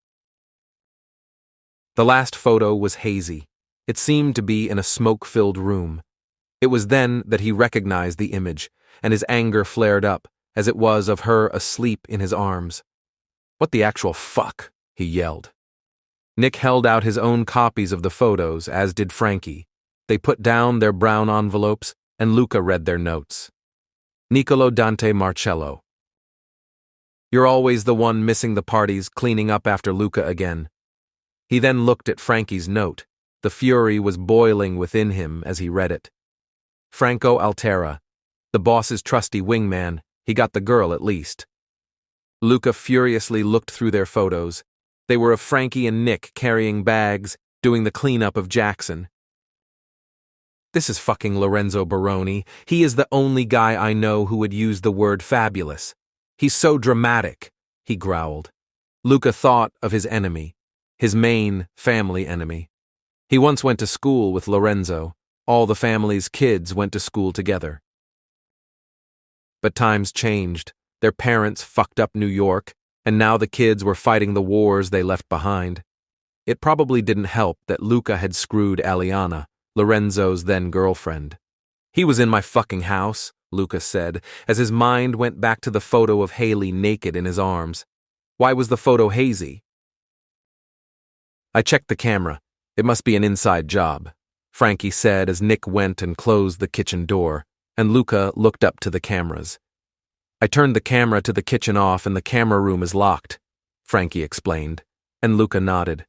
Speaker 2: The last photo was hazy. It seemed to be in a smoke-filled room. It was then that he recognized the image, and his anger flared up, as it was of her asleep in his arms. "What the actual fuck?" he yelled. Nick held out his own copies of the photos, as did Frankie. They put down their brown envelopes, and Luca read their notes. Niccolo Dante Marcello. "You're always the one missing the parties, cleaning up after Luca again." He then looked at Frankie's note. The fury was boiling within him as he read it. "Franco Altera, the boss's trusty wingman, he got the girl at least." Luca furiously looked through their photos. They were of Frankie and Nick carrying bags, doing the cleanup of Jackson. "This is fucking Lorenzo Baroni. He is the only guy I know who would use the word fabulous. He's so dramatic," he growled. Luca thought of his enemy, his main family enemy. He once went to school with Lorenzo. All the family's kids went to school together. But times changed. Their parents fucked up New York, and now the kids were fighting the wars they left behind. It probably didn't help that Luca had screwed Aliana, Lorenzo's then-girlfriend. "He was in my fucking house," Luca said, as his mind went back to the photo of Haley naked in his arms. "Why was the photo hazy?" "I checked the camera. It must be an inside job," Frankie said as Nick went and closed the kitchen door, and Luca looked up to the cameras. "I turned the camera to the kitchen off and the camera room is locked," Frankie explained, and Luca nodded.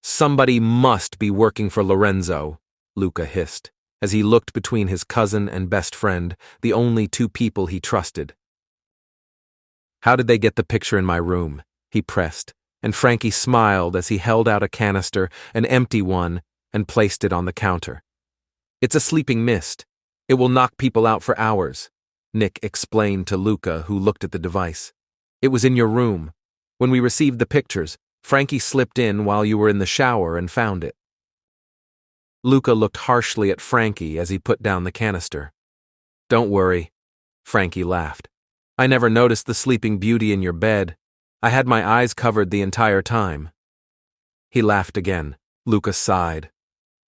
Speaker 2: "Somebody must be working for Lorenzo," Luca hissed, as he looked between his cousin and best friend, the only two people he trusted. "How did they get the picture in my room?" he pressed, and Frankie smiled as he held out a canister, an empty one, and placed it on the counter. "It's a sleeping mist. It will knock people out for hours," Nick explained to Luca, who looked at the device. "It was in your room. When we received the pictures, Frankie slipped in while you were in the shower and found it." Luca looked harshly at Frankie as he put down the canister. "Don't worry," Frankie laughed. "I never noticed the sleeping beauty in your bed. I had my eyes covered the entire time." He laughed again. Luca sighed.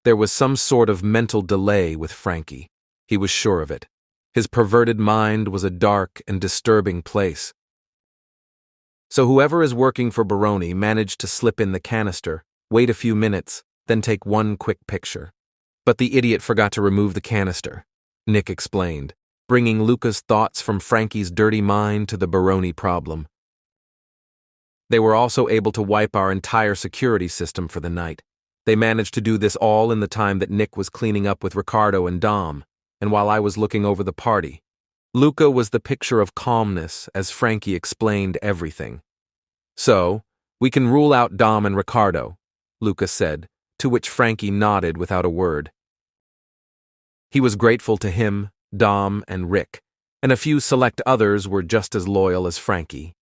Speaker 2: There was some sort of mental delay with Frankie. He was sure of it. His perverted mind was a dark and disturbing place. "So whoever is working for Baroni managed to slip in the canister, wait a few minutes, then take one quick picture. But the idiot forgot to remove the canister," Nick explained, bringing Luca's thoughts from Frankie's dirty mind to the Baroni problem. "They were also able to wipe our entire security system for the night. They managed to do this all in the time that Nick was cleaning up with Ricardo and Dom, and while I was looking over the party." Luca was the picture of calmness as Frankie explained everything. "So, we can rule out Dom and Ricardo," Luca said, to which Frankie nodded without a word. He was grateful to him, Dom, and Rick, and a few select others were just as loyal as Frankie.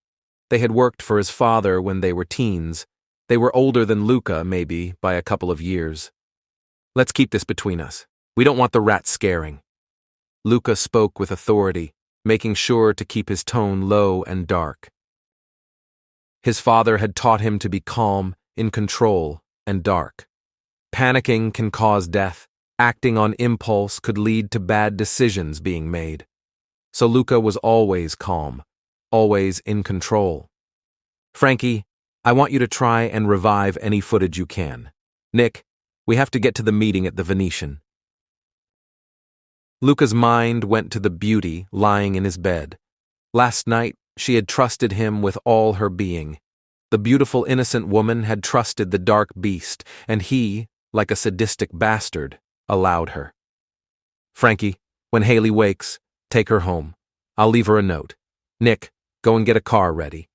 Speaker 2: They had worked for his father when they were teens. They were older than Luca, maybe, by a couple of years. "Let's keep this between us. We don't want the rats scaring." Luca spoke with authority, making sure to keep his tone low and dark. His father had taught him to be calm, in control, and dark. Panicking can cause death. Acting on impulse could lead to bad decisions being made. So Luca was always calm, always in control. "Frankie, I want you to try and revive any footage you can. Nick, we have to get to the meeting at the Venetian." Luca's mind went to the beauty lying in his bed. Last night, she had trusted him with all her being. The beautiful innocent woman had trusted the dark beast, and he, like a sadistic bastard, allowed her. "Frankie, when Haley wakes, take her home. I'll leave her a note. Nick, go and get a car ready,"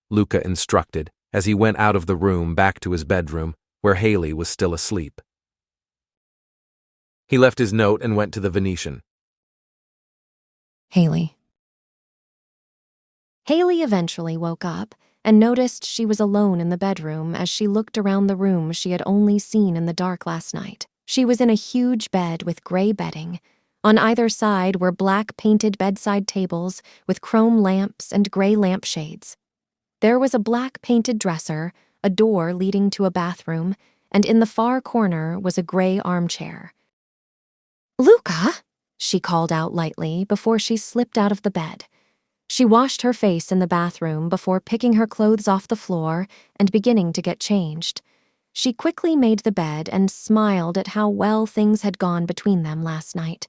Speaker 2: Luca instructed as he went out of the room back to his bedroom, where Haley was still asleep. He left his note and went to the Venetian.
Speaker 1: Haley. Haley eventually woke up and noticed she was alone in the bedroom as she looked around the room she had only seen in the dark last night. She was in a huge bed with gray bedding, On either side were black painted bedside tables with chrome lamps and gray lampshades. There was a black painted dresser, a door leading to a bathroom, and in the far corner was a gray armchair. "Luca," she called out lightly before she slipped out of the bed. She washed her face in the bathroom before picking her clothes off the floor and beginning to get changed. She quickly made the bed and smiled at how well things had gone between them last night.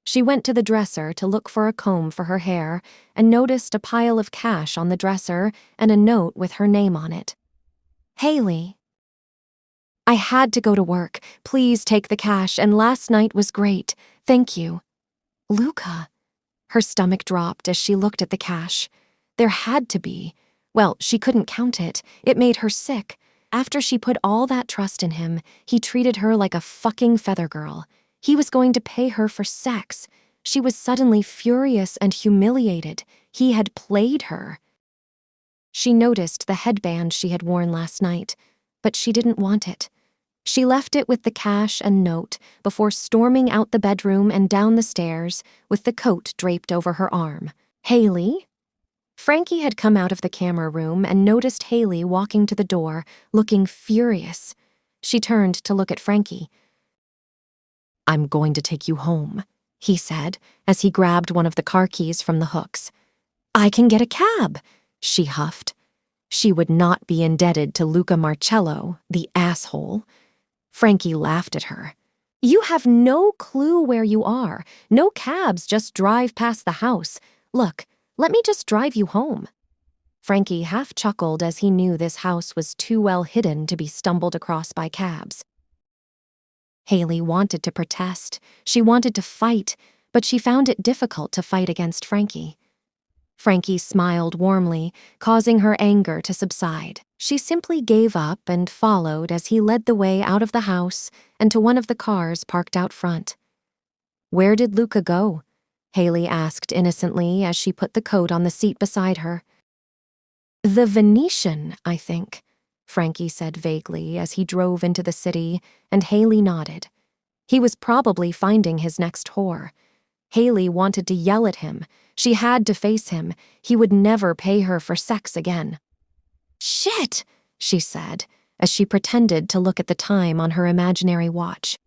Speaker 1: She went to the dresser to look for a comb for her hair and noticed a pile of cash on the dresser and a note with her name on it. "Haley, I had to go to work. Please take the cash, and last night was great. Thank you." "Luca." Her stomach dropped as she looked at the cash. There had to be. Well, she couldn't count it. It made her sick. After she put all that trust in him, he treated her like a fucking feather girl. He was going to pay her for sex. She was suddenly furious and humiliated. He had played her. She noticed the headband she had worn last night, but she didn't want it. She left it with the cash and note before storming out the bedroom and down the stairs with the coat draped over her arm. "Haley?" Frankie had come out of the camera room and noticed Haley walking to the door, looking furious. She turned to look at Frankie. "I'm going to take you home," he said as he grabbed one of the car keys from the hooks. "I can get a cab," she huffed. She would not be indebted to Luca Marcello, the asshole. Frankie laughed at her. "You have no clue where you are. No cabs just drive past the house. Look, let me just drive you home." Frankie half chuckled as he knew this house was too well hidden to be stumbled across by cabs. Haley wanted to protest. She wanted to fight, but she found it difficult to fight against Frankie. Frankie smiled warmly, causing her anger to subside. She simply gave up and followed as he led the way out of the house and to one of the cars parked out front. "Where did Luca go?" Haley asked innocently as she put the coat on the seat beside her. "The Venetian, I think," Frankie said vaguely as he drove into the city, and Haley nodded. He was probably finding his next whore. Haley wanted to yell at him. She had to face him. He would never pay her for sex again. "Shit," she said, as she pretended to look at the time on her imaginary watch.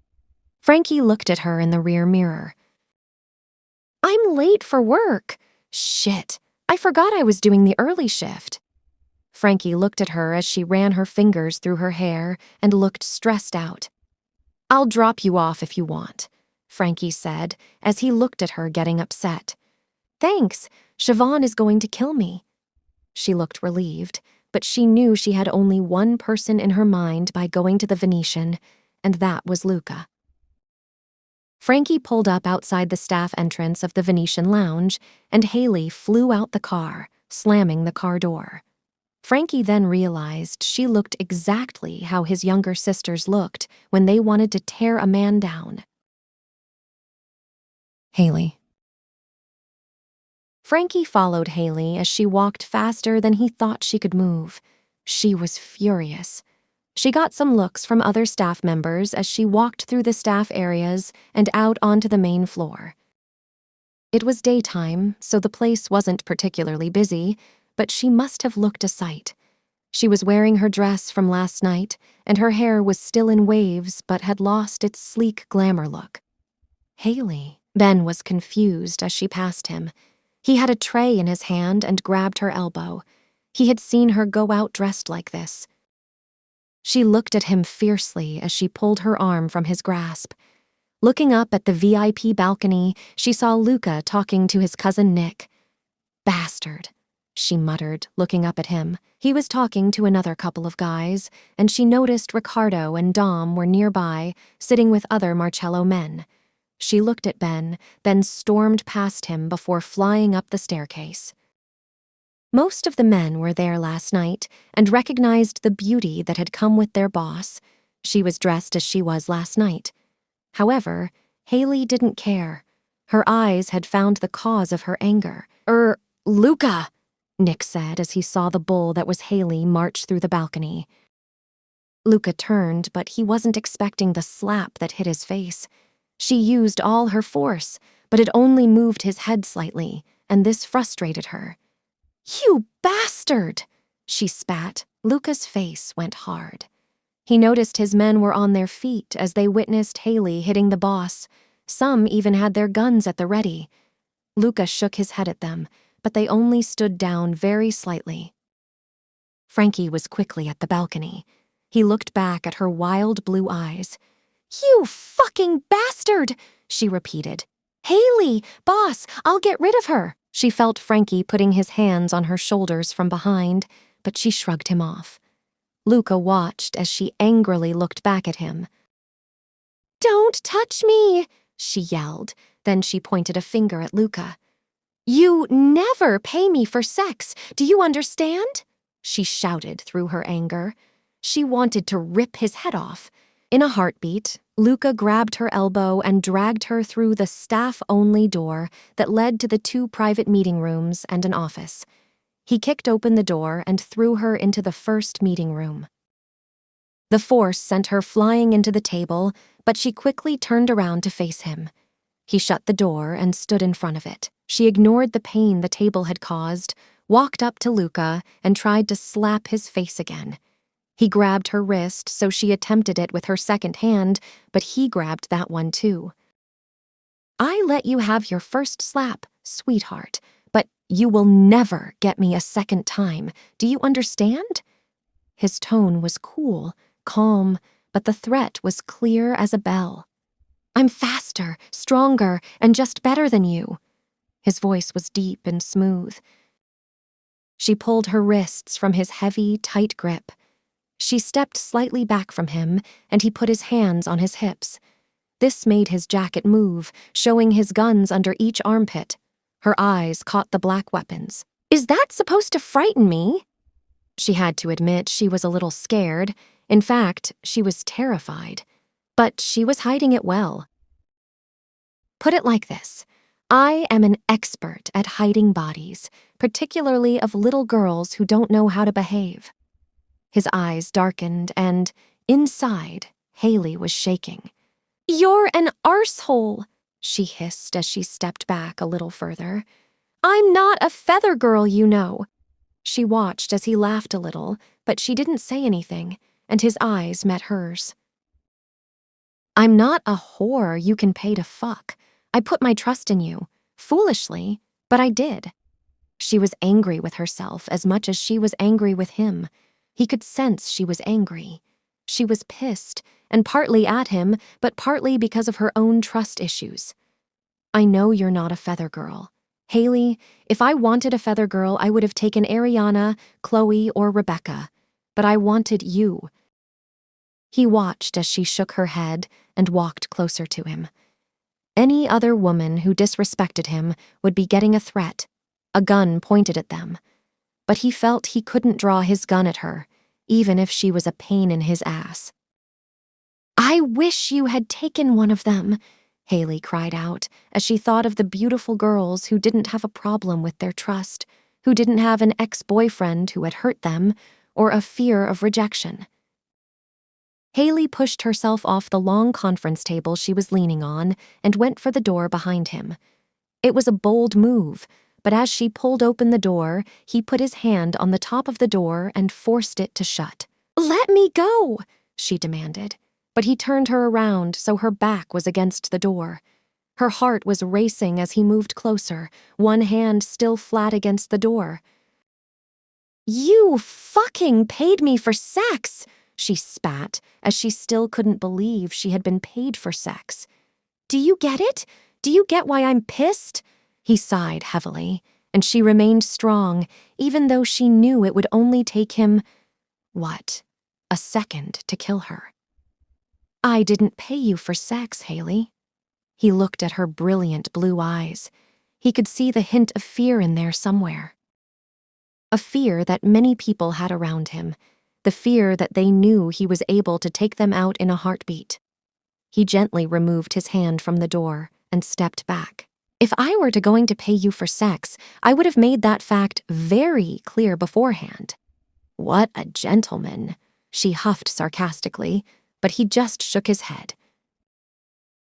Speaker 1: Frankie looked at her in the rear mirror. "I'm late for work. Shit, I forgot I was doing the early shift." Frankie looked at her as she ran her fingers through her hair and looked stressed out. "I'll drop you off if you want," Frankie said as he looked at her getting upset. "Thanks, Siobhan is going to kill me." She looked relieved, but she knew she had only one person in her mind by going to the Venetian, and that was Luca. Frankie pulled up outside the staff entrance of the Venetian lounge, and Haley flew out the car, slamming the car door. Frankie then realized she looked exactly how his younger sisters looked when they wanted to tear a man down. "Haley." Frankie followed Haley as she walked faster than he thought she could move. She was furious. She got some looks from other staff members as she walked through the staff areas and out onto the main floor. It was daytime, so the place wasn't particularly busy, but she must have looked a sight. She was wearing her dress from last night, and her hair was still in waves but had lost its sleek glamour look. "Haley." Ben was confused as she passed him. He had a tray in his hand and grabbed her elbow. He had seen her go out dressed like this. She looked at him fiercely as she pulled her arm from his grasp. Looking up at the VIP balcony, she saw Luca talking to his cousin Nick. "Bastard," she muttered, looking up at him. He was talking to another couple of guys, and she noticed Ricardo and Dom were nearby, sitting with other Marcello men. She looked at Ben, then stormed past him before flying up the staircase. Most of the men were there last night and recognized the beauty that had come with their boss. She was dressed as she was last night. However, Haley didn't care. Her eyes had found the cause of her anger. Luca," Nick said as he saw the bull that was Haley march through the balcony. Luca turned, but he wasn't expecting the slap that hit his face. She used all her force, but it only moved his head slightly, and this frustrated her. "You bastard!" she spat. Luca's face went hard. He noticed his men were on their feet as they witnessed Haley hitting the boss. Some even had their guns at the ready. Luca shook his head at them, but they only stood down very slightly. Frankie was quickly at the balcony. He looked back at her wild blue eyes. "You fucking bastard!" she repeated. "Haley, boss, I'll get rid of her." She felt Frankie putting his hands on her shoulders from behind, but she shrugged him off. Luca watched as she angrily looked back at him. "Don't touch me!" she yelled. Then she pointed a finger at Luca. "You never pay me for sex, do you understand?" she shouted through her anger. She wanted to rip his head off. In a heartbeat, Luca grabbed her elbow and dragged her through the staff-only door that led to the 2 private meeting rooms and an office. He kicked open the door and threw her into the first meeting room. The force sent her flying into the table, but she quickly turned around to face him. He shut the door and stood in front of it. She ignored the pain the table had caused, walked up to Luca, and tried to slap his face again. He grabbed her wrist, so she attempted it with her second hand, but he grabbed that one too. "I let you have your first slap, sweetheart, but you will never get me a second time. Do you understand?" His tone was cool, calm, but the threat was clear as a bell. "I'm faster, stronger, and just better than you." His voice was deep and smooth. She pulled her wrists from his heavy, tight grip. She stepped slightly back from him, and he put his hands on his hips. This made his jacket move, showing his guns under each armpit. Her eyes caught the black weapons. "Is that supposed to frighten me?" She had to admit she was a little scared. In fact, she was terrified. But she was hiding it well. "Put it like this. I am an expert at hiding bodies, particularly of little girls who don't know how to behave." His eyes darkened, and, inside, Haley was shaking. "You're an arsehole," she hissed as she stepped back a little further. "I'm not a feather girl, you know." She watched as he laughed a little, but she didn't say anything, and his eyes met hers. "I'm not a whore you can pay to fuck. I put my trust in you. Foolishly, but I did." She was angry with herself as much as she was angry with him. He could sense she was angry. She was pissed, and partly at him, but partly because of her own trust issues. "I know you're not a feather girl. Haley, if I wanted a feather girl, I would have taken Ariana, Chloe, or Rebecca. But I wanted you." He watched as she shook her head and walked closer to him. Any other woman who disrespected him would be getting a threat, a gun pointed at them. But he felt he couldn't draw his gun at her, even if she was a pain in his ass. "I wish you had taken one of them," Haley cried out as she thought of the beautiful girls who didn't have a problem with their trust, who didn't have an ex-boyfriend who had hurt them, or a fear of rejection. Haley pushed herself off the long conference table she was leaning on and went for the door behind him. It was a bold move, but as she pulled open the door, he put his hand on the top of the door and forced it to shut. "Let me go," she demanded, but he turned her around so her back was against the door. Her heart was racing as he moved closer, one hand still flat against the door. "You fucking paid me for sex," she spat, as she still couldn't believe she had been paid for sex. "Do you get it? Do you get why I'm pissed?" He sighed heavily, and she remained strong, even though she knew it would only take him, a second to kill her. "I didn't pay you for sex, Haley." He looked at her brilliant blue eyes. He could see the hint of fear in there somewhere. A fear that many people had around him, the fear that they knew he was able to take them out in a heartbeat. He gently removed his hand from the door and stepped back. "If I were going to pay you for sex, I would have made that fact very clear beforehand." "What a gentleman," she huffed sarcastically, but he just shook his head.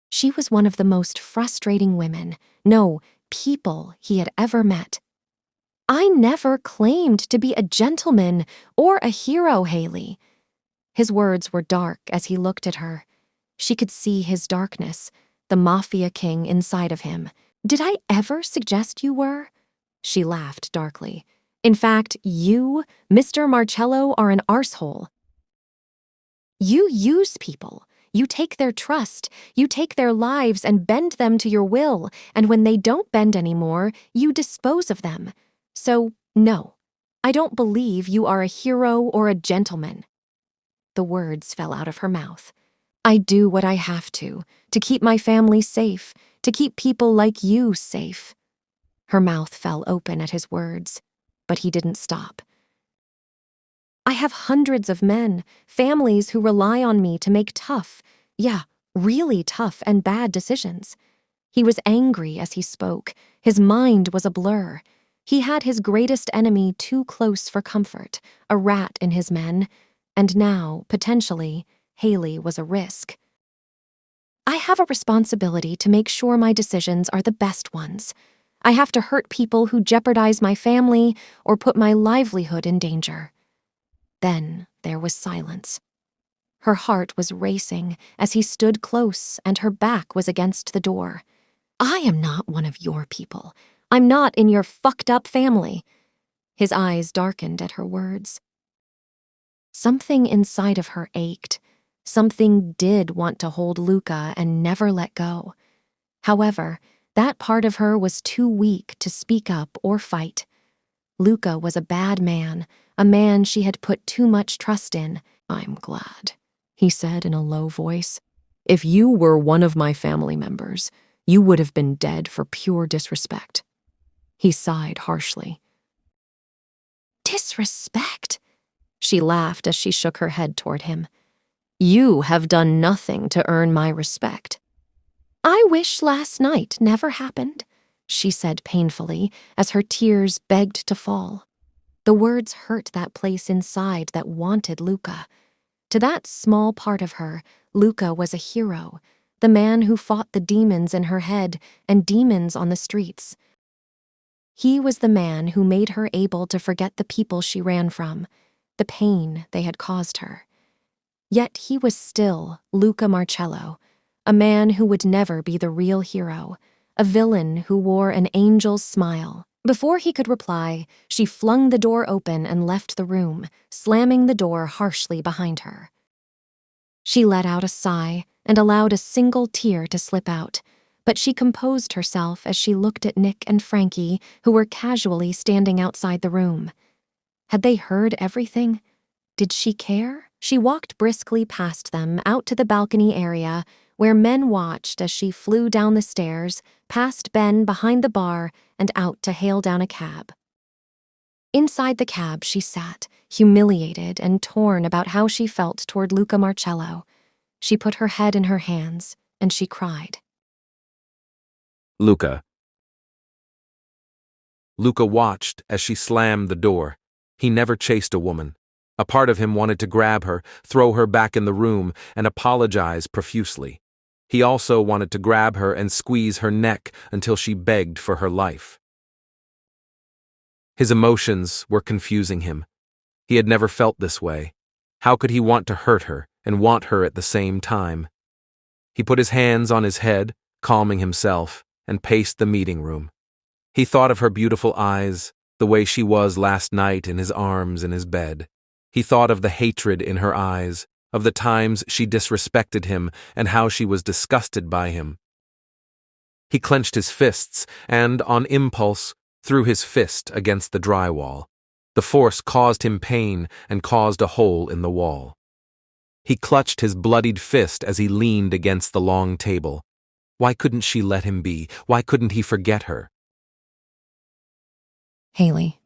Speaker 1: She was one of the most frustrating women, no, people he had ever met. I never claimed to be a gentleman or a hero, Haley. His words were dark as he looked at her. She could see his darkness, the Mafia king inside of him. Did I ever suggest you were? She laughed darkly. In fact, you, Mr. Marcello, are an arsehole. You use people. You take their trust. You take their lives and bend them to your will, and when they don't bend anymore, you dispose of them. So, no, I don't believe you are a hero or a gentleman. The words fell out of her mouth. I do what I have to keep my family safe, to keep people like you safe. Her mouth fell open at his words, but he didn't stop. I have hundreds of men, families who rely on me to make tough, really tough and bad decisions. He was angry as he spoke. His mind was a blur. He had his greatest enemy too close for comfort, a rat in his men, and now, potentially, Haley was a risk. I have a responsibility to make sure my decisions are the best ones. I have to hurt people who jeopardize my family or put my livelihood in danger. Then there was silence. Her heart was racing as he stood close and her back was against the door. I am not one of your people. I'm not in your fucked up family. His eyes darkened at her words. Something inside of her ached. Something did want to hold Luca and never let go. However, that part of her was too weak to speak up or fight. Luca was a bad man, a man she had put too much trust in. I'm glad, he said in a low voice. If you were one of my family members, you would have been dead for pure disrespect. He sighed harshly. Disrespect? She laughed as she shook her head toward him. You have done nothing to earn my respect. I wish last night never happened, she said painfully as her tears begged to fall. The words hurt that place inside that wanted Luca. To that small part of her, Luca was a hero, the man who fought the demons in her head and demons on the streets. He was the man who made her able to forget the people she ran from, the pain they had caused her. Yet he was still Luca Marcello, a man who would never be the real hero, a villain who wore an angel's smile. Before he could reply, she flung the door open and left the room, slamming the door harshly behind her. She let out a sigh and allowed a single tear to slip out, but she composed herself as she looked at Nick and Frankie, who were casually standing outside the room. Had they heard everything? Did she care? She walked briskly past them out to the balcony area, where men watched as she flew down the stairs, past Ben behind the bar, and out to hail down a cab. Inside the cab she sat, humiliated and torn about how she felt toward Luca Marcello. She put her head in her hands, and she cried.
Speaker 2: Luca. Luca watched as she slammed the door. He never chased a woman. A part of him wanted to grab her, throw her back in the room, and apologize profusely. He also wanted to grab her and squeeze her neck until she begged for her life. His emotions were confusing him. He had never felt this way. How could he want to hurt her and want her at the same time? He put his hands on his head, calming himself, and paced the meeting room. He thought of her beautiful eyes, the way she was last night in his arms in his bed. He thought of the hatred in her eyes, of the times she disrespected him and how she was disgusted by him. He clenched his fists and, on impulse, threw his fist against the drywall. The force caused him pain and caused a hole in the wall. He clutched his bloodied fist as he leaned against the long table. Why couldn't she let him be? Why couldn't he forget her?
Speaker 1: Haley.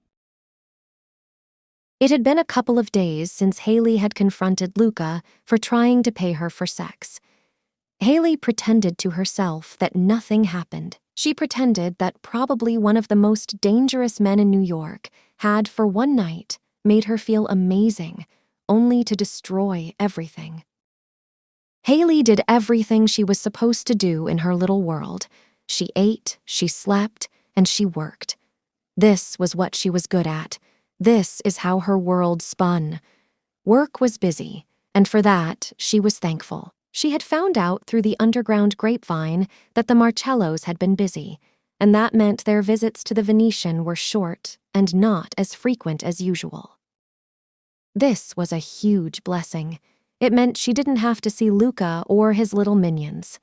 Speaker 1: It had been a couple of days since Haley had confronted Luca for trying to pay her for sex. Haley pretended to herself that nothing happened. She pretended that probably one of the most dangerous men in New York had, for one night, made her feel amazing, only to destroy everything. Haley did everything she was supposed to do in her little world. She ate, she slept, and she worked. This was what she was good at. This is how her world spun. Work was busy, and for that, she was thankful. She had found out through the underground grapevine that the Marcellos had been busy, and that meant their visits to the Venetian were short and not as frequent as usual. This was a huge blessing. It meant she didn't have to see Luca or his little minions.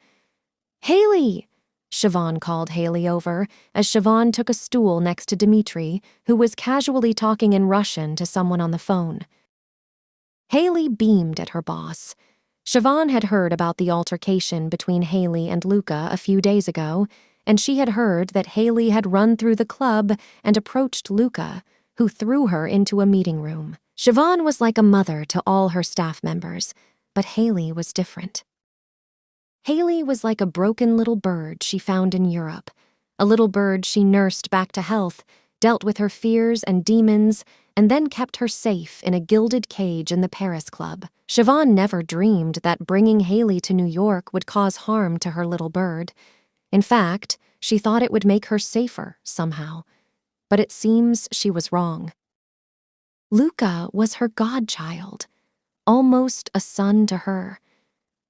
Speaker 1: "Haley!" Siobhan called Haley over as Siobhan took a stool next to Dmitri, who was casually talking in Russian to someone on the phone. Haley beamed at her boss. Siobhan had heard about the altercation between Haley and Luca a few days ago, and she had heard that Haley had run through the club and approached Luca, who threw her into a meeting room. Siobhan was like a mother to all her staff members, but Haley was different. Haley was like a broken little bird she found in Europe, a little bird she nursed back to health, dealt with her fears and demons, and then kept her safe in a gilded cage in the Paris Club. Siobhan never dreamed that bringing Haley to New York would cause harm to her little bird. In fact, she thought it would make her safer somehow. But it seems she was wrong. Luca was her godchild, almost a son to her.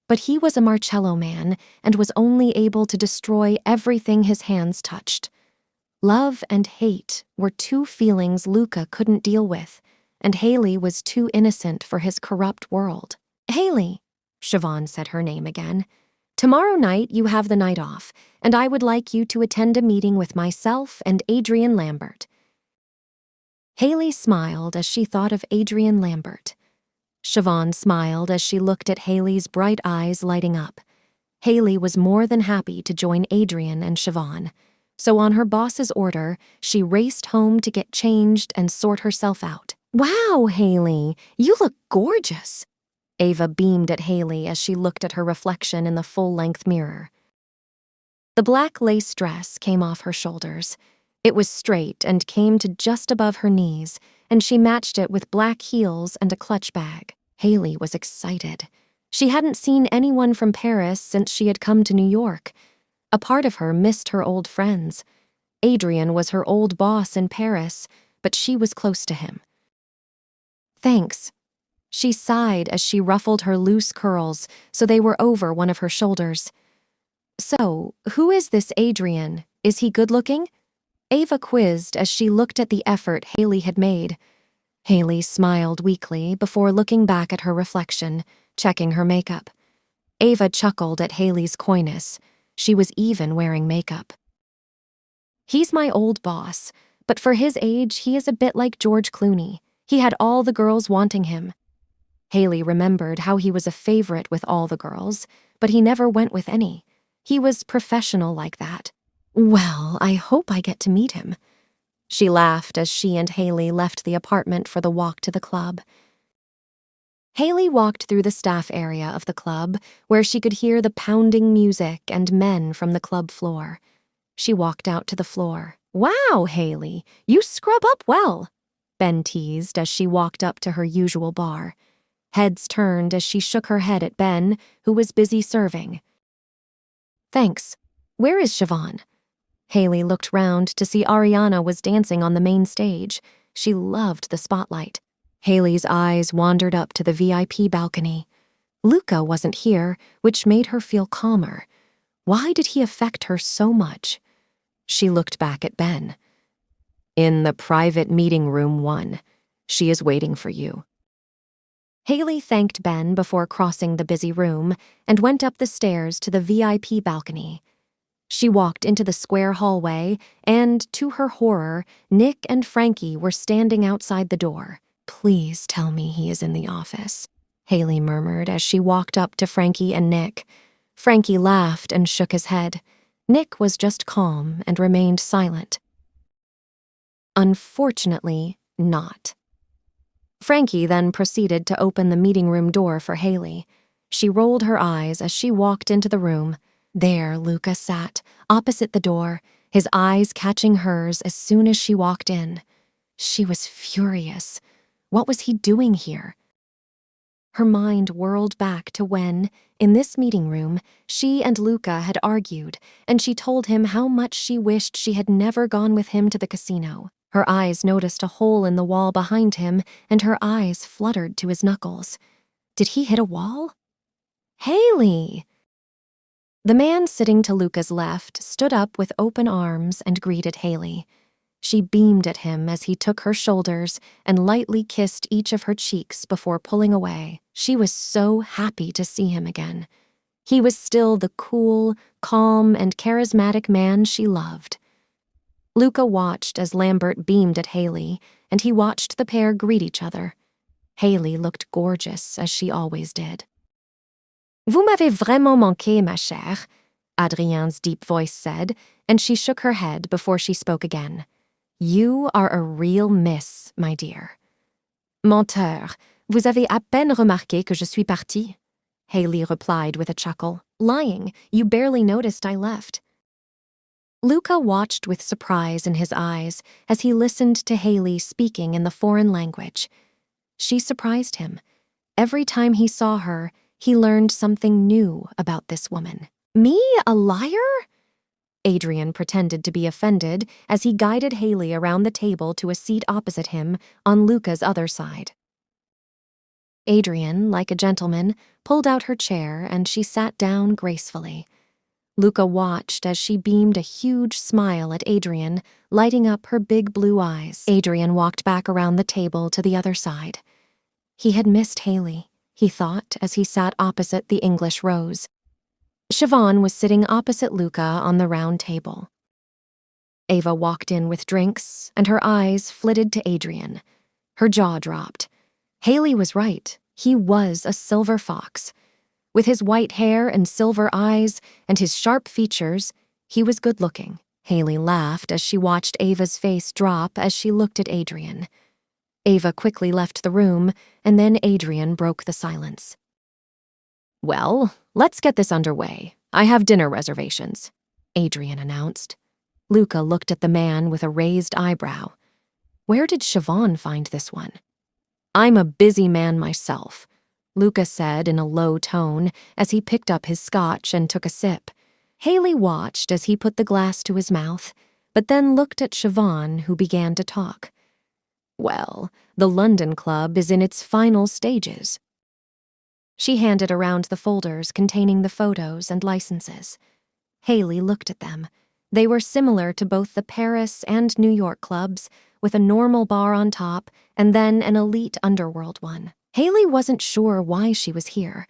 Speaker 1: But he was a Marcello man and was only able to destroy everything his hands touched. Love and hate were two feelings Luca couldn't deal with, and Haley was too innocent for his corrupt world. "Haley," Siobhan said her name again, "tomorrow night you have the night off, and I would like you to attend a meeting with myself and Adrian Lambert." Haley smiled as she thought of Adrian Lambert. Siobhan smiled as she looked at Haley's bright eyes lighting up. Haley was more than happy to join Adrian and Siobhan, so on her boss's order, she raced home to get changed and sort herself out. "Wow, Haley, you look gorgeous." Ava beamed at Haley as she looked at her reflection in the full-length mirror. The black lace dress came off her shoulders. It was straight and came to just above her knees, and she matched it with black heels and a clutch bag. Haley was excited. She hadn't seen anyone from Paris since she had come to New York. A part of her missed her old friends. Adrian was her old boss in Paris, but she was close to him. "Thanks." She sighed as she ruffled her loose curls so they were over one of her shoulders. "So, who is this Adrian? Is he good-looking?" Ava quizzed as she looked at the effort Haley had made. Haley smiled weakly before looking back at her reflection, checking her makeup. Ava chuckled at Haley's coyness. She was even wearing makeup. "He's my old boss, but for his age, he is a bit like George Clooney. He had all the girls wanting him." Haley remembered how he was a favorite with all the girls, but he never went with any. He was professional like that. "Well, I hope I get to meet him." She laughed as she and Haley left the apartment for the walk to the club. Haley walked through the staff area of the club, where she could hear the pounding music and men from the club floor. She walked out to the floor. "Wow, Haley, you scrub up well," Ben teased as she walked up to her usual bar. Heads turned as she shook her head at Ben, who was busy serving. "Thanks. Where is Siobhan?" Haley looked round to see Ariana was dancing on the main stage. She loved the spotlight. Haley's eyes wandered up to the VIP balcony. Luca wasn't here, which made her feel calmer. Why did he affect her so much? She looked back at Ben. "In the private meeting room 1. She is waiting for you." Haley thanked Ben before crossing the busy room and went up the stairs to the VIP balcony. She walked into the square hallway and, to her horror, Nick and Frankie were standing outside the door. "Please tell me he is in the office," Haley murmured as she walked up to Frankie and Nick. Frankie laughed and shook his head. Nick was just calm and remained silent. Unfortunately, not. Frankie then proceeded to open the meeting room door for Haley. She rolled her eyes as she walked into the room. There Luca sat, opposite the door, his eyes catching hers as soon as she walked in. She was furious. What was he doing here? Her mind whirled back to when, In this meeting room, she and Luca had argued, and she told him how much she wished she had never gone with him to the casino. Her eyes noticed a hole in the wall behind him, and her eyes fluttered to his knuckles. Did he hit a wall? Haley! The man sitting to Luca's left stood up with open arms and greeted Haley. She beamed at him as he took her shoulders and lightly kissed each of her cheeks before pulling away. She was so happy to see him again. He was still the cool, calm, and charismatic man she loved. Luca watched as Lambert beamed at Haley, and he watched the pair greet each other. Haley looked gorgeous, as she always did. "Vous m'avez vraiment manqué, ma chère," Adrienne's deep voice said, and she shook her head before she spoke again. "You are a real miss, my dear." "Menteur, vous avez à peine remarqué que je suis partie," Haley replied with a chuckle. "Lying, you barely noticed I left." Luca watched with surprise in his eyes as he listened to Haley speaking in the foreign language. She surprised him. Every time he saw her, he learned something new about this woman. "Me, a liar?" Adrian pretended to be offended as he guided Haley around the table to a seat opposite him on Luca's other side. Adrian, like a gentleman, pulled out her chair and she sat down gracefully. Luca watched as she beamed a huge smile at Adrian, lighting up her big blue eyes. Adrian walked back around the table to the other side. He had missed Haley, he thought as he sat opposite the English Rose. Siobhan was sitting opposite Luca on the round table. Ava walked in with drinks, and her eyes flitted to Adrian. Her jaw dropped. Haley was right. He was a silver fox. With his white hair and silver eyes and his sharp features, he was good-looking. Haley laughed as she watched Ava's face drop as she looked at Adrian. Ava quickly left the room, and then Adrian broke the silence. "Well, let's get this underway. I have dinner reservations," Adrian announced. Luca looked at the man with a raised eyebrow. Where did Siobhan find this one? "I'm a busy man myself," Luca said in a low tone as he picked up his scotch and took a sip. Haley watched as he put the glass to his mouth, but then looked at Siobhan, who began to talk. "Well, the London Club is in its final stages." She handed around the folders containing the photos and licenses. Haley looked at them. They were similar to both the Paris and New York clubs, with a normal bar on top and then an elite underworld one. Haley wasn't sure why she was here.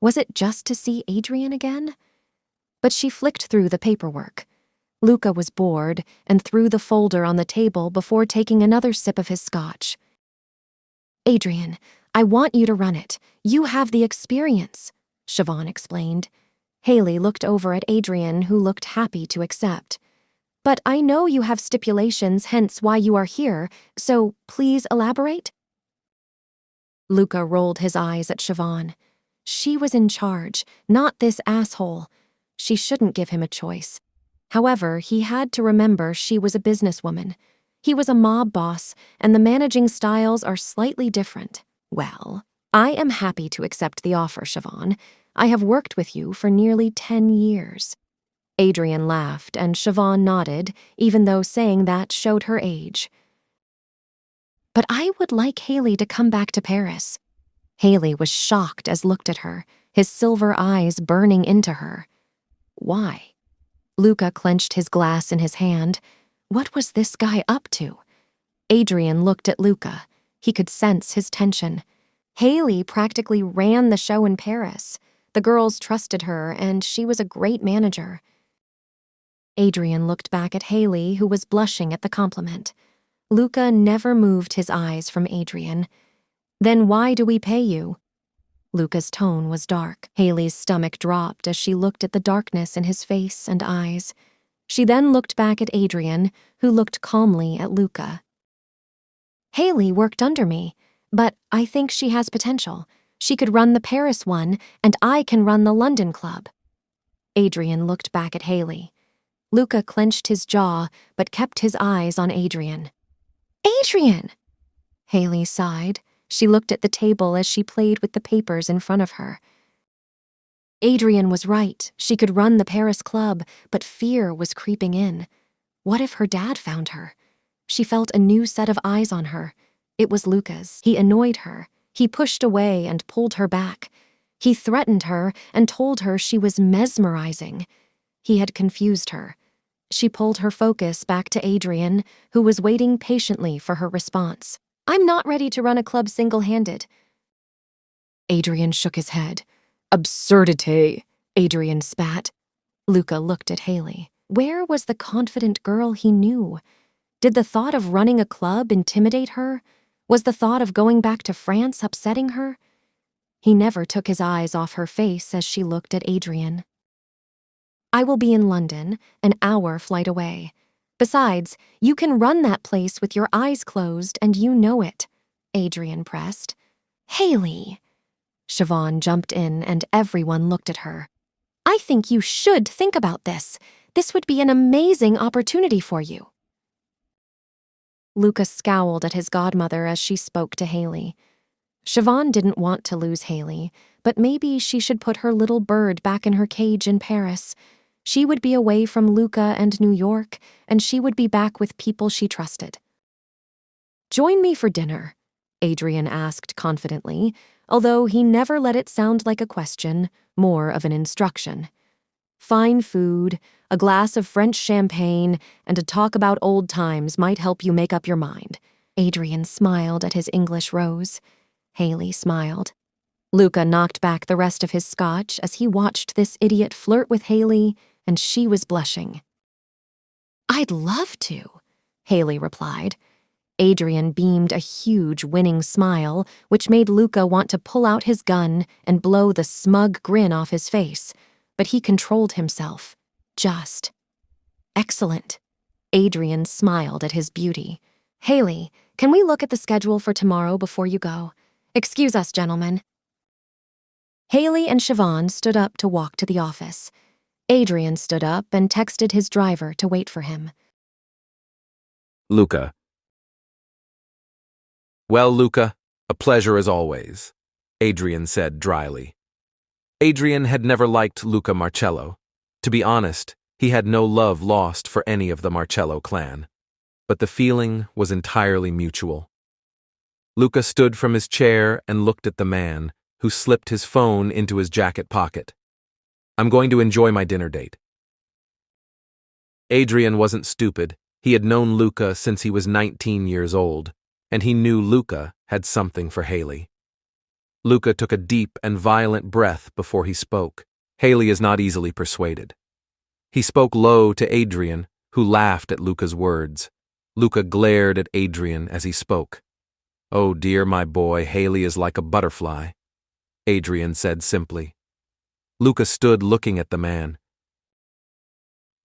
Speaker 1: Was it just to see Adrian again? But she flicked through the paperwork. Luca was bored and threw the folder on the table before taking another sip of his scotch. "Adrian, I want you to run it. You have the experience," Siobhan explained. Haley looked over at Adrian, who looked happy to accept. "But I know you have stipulations, hence why you are here, so please elaborate?" Luca rolled his eyes at Siobhan. She was in charge, not this asshole. She shouldn't give him a choice. However, he had to remember she was a businesswoman. He was a mob boss, and the managing styles are slightly different. "Well, I am happy to accept the offer, Siobhan. I have worked with you for nearly 10 years. Adrian laughed, and Siobhan nodded, even though saying that showed her age. "But I would like Haley to come back to Paris." Haley was shocked as looked at her, his silver eyes burning into her. Why? Luca clenched his glass in his hand. What was this guy up to? Adrian looked at Luca. He could sense his tension. Haley practically ran the show in Paris. The girls trusted her, and she was a great manager. Adrian looked back at Haley, who was blushing at the compliment. Luca never moved his eyes from Adrian. "Then why do we pay you?" Luca's tone was dark. Haley's stomach dropped as she looked at the darkness in his face and eyes. She then looked back at Adrian, who looked calmly at Luca. "Haley worked under me, but I think she has potential. She could run the Paris one, and I can run the London club." Adrian looked back at Haley. Luca clenched his jaw, but kept his eyes on Adrian. "Adrian!" Haley sighed. She looked at the table as she played with the papers in front of her. Adrian was right. She could run the Paris club, but fear was creeping in. What if her dad found her? She felt a new set of eyes on her. It was Luca's. He annoyed her. He pushed away and pulled her back. He threatened her and told her she was mesmerizing. He had confused her. She pulled her focus back to Adrian, who was waiting patiently for her response. "I'm not ready to run a club single-handed." Adrian shook his head. "Absurdity," Adrian spat. Luca looked at Haley. Where was the confident girl he knew? Did the thought of running a club intimidate her? Was the thought of going back to France upsetting her? He never took his eyes off her face as she looked at Adrian. "I will be in London, an hour flight away. Besides, you can run that place with your eyes closed and you know it," Adrian pressed. "Haley!" Siobhan jumped in and everyone looked at her. "I think you should think about this. This would be an amazing opportunity for you." Luca scowled at his godmother as she spoke to Haley. Siobhan didn't want to lose Haley, but maybe she should put her little bird back in her cage in Paris. She would be away from Luca and New York, and she would be back with people she trusted. "Join me for dinner," Adrian asked confidently, although he never let it sound like a question, more of an instruction. Fine food, a glass of French champagne, and a talk about old times might help you make up your mind. Adrian smiled at his English rose. Haley smiled. Luca knocked back the rest of his scotch as he watched this idiot flirt with Haley, and she was blushing. "I'd love to," Haley replied. Adrian beamed a huge winning smile, which made Luca want to pull out his gun and blow the smug grin off his face, but he controlled himself. Just. "Excellent." Adrian smiled at his beauty. "Haley, can we look at the schedule for tomorrow before you go? Excuse us, gentlemen." Haley and Siobhan stood up to walk to the office. Adrian stood up and texted his driver to wait for him.
Speaker 2: Luca. "Well, Luca, a pleasure as always," Adrian said dryly. Adrian had never liked Luca Marcello. To be honest, he had no love lost for any of the Marcello clan. But the feeling was entirely mutual. Luca stood from his chair and looked at the man, who slipped his phone into his jacket pocket. "I'm going to enjoy my dinner date." Adrian wasn't stupid. He had known Luca since he was 19 years old, and he knew Luca had something for Haley. Luca took a deep and violent breath before he spoke. Haley is not easily persuaded. He spoke low to Adrian, who laughed at Luca's words. Luca glared at Adrian as he spoke. "Oh dear, my boy, Haley is like a butterfly," Adrian said simply. Luca stood looking at the man.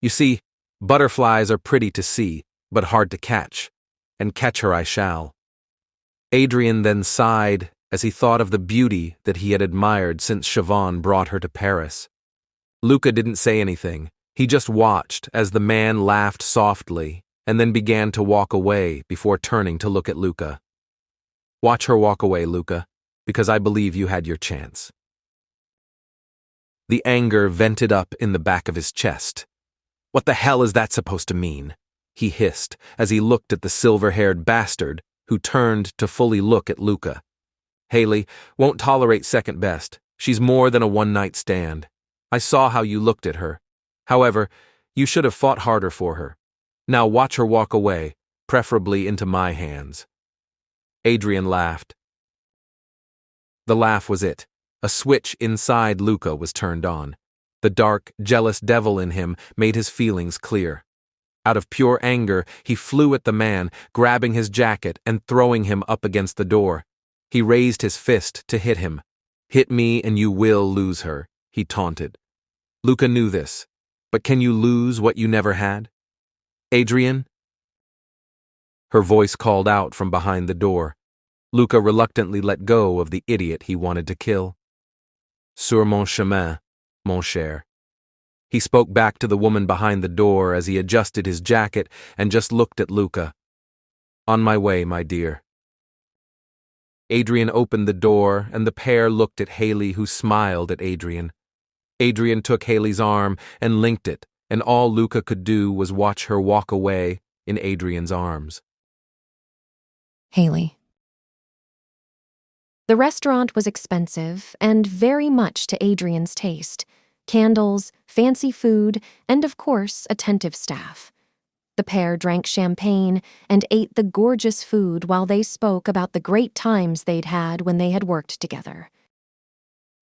Speaker 2: "You see, butterflies are pretty to see, but hard to catch, and catch her I shall." Adrian then sighed as he thought of the beauty that he had admired since Siobhan brought her to Paris. Luca didn't say anything. He just watched as the man laughed softly and then began to walk away before turning to look at Luca. "Watch her walk away, Luca, because I believe you had your chance." The anger vented up in the back of his chest. "What the hell is that supposed to mean?" he hissed as he looked at the silver-haired bastard who turned to fully look at Luca. "Haley won't tolerate second best. She's more than a one-night stand. I saw how you looked at her. However, you should have fought harder for her. Now watch her walk away, preferably into my hands." Adrian laughed. The laugh was it. A switch inside Luca was turned on. The dark, jealous devil in him made his feelings clear. Out of pure anger, he flew at the man, grabbing his jacket and throwing him up against the door. He raised his fist to hit him. "Hit me and you will lose her," he taunted. Luca knew this. But can you lose what you never had? "Adrian?" Her voice called out from behind the door. Luca reluctantly let go of the idiot he wanted to kill. "Sur mon chemin, mon cher." He spoke back to the woman behind the door as he adjusted his jacket and just looked at Luca. "On my way, my dear." Adrian opened the door, and the pair looked at Haley, who smiled at Adrian. Adrian took Haley's arm and linked it, and all Luca could do was watch her walk away in Adrian's arms.
Speaker 1: Haley. The restaurant was expensive and very much to Adrian's taste. Candles, fancy food, and of course, attentive staff. The pair drank champagne and ate the gorgeous food while they spoke about the great times they'd had when they had worked together.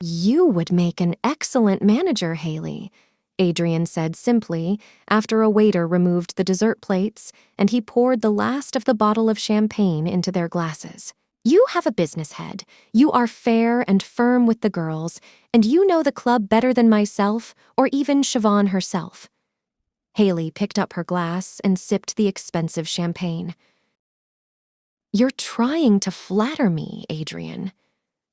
Speaker 1: "You would make an excellent manager, Haley," Adrian said simply after a waiter removed the dessert plates and he poured the last of the bottle of champagne into their glasses. "You have a business head. You are fair and firm with the girls, and you know the club better than myself or even Siobhan herself." Haley picked up her glass and sipped the expensive champagne. "You're trying to flatter me, Adrian."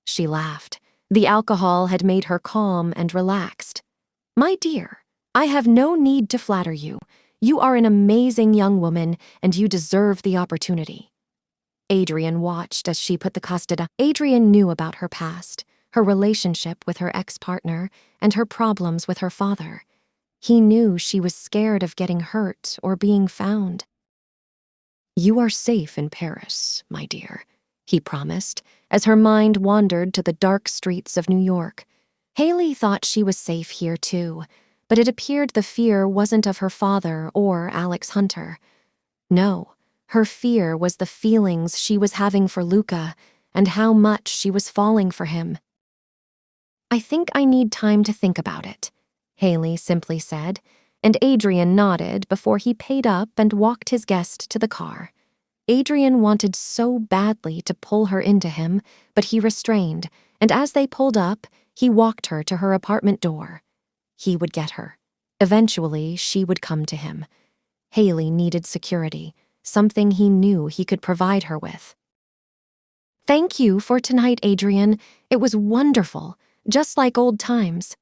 Speaker 1: She laughed. The alcohol had made her calm and relaxed. "My dear, I have no need to flatter you. You are an amazing young woman, and you deserve the opportunity." Adrian watched as she put the custard. Adrian knew about her past, her relationship with her ex-partner, and her problems with her father. He knew she was scared of getting hurt or being found. "You are safe in Paris, my dear," he promised, as her mind wandered to the dark streets of New York. Haley thought she was safe here too, but it appeared the fear wasn't of her father or Alex Hunter. No, her fear was the feelings she was having for Luca and how much she was falling for him. "I think I need time to think about it," Haley simply said, and Adrian nodded before he paid up and walked his guest to the car. Adrian wanted so badly to pull her into him, but he restrained, and as they pulled up, he walked her to her apartment door. He would get her. Eventually, she would come to him. Haley needed security, something he knew he could provide her with. "Thank you for tonight, Adrian. It was wonderful, just like old times."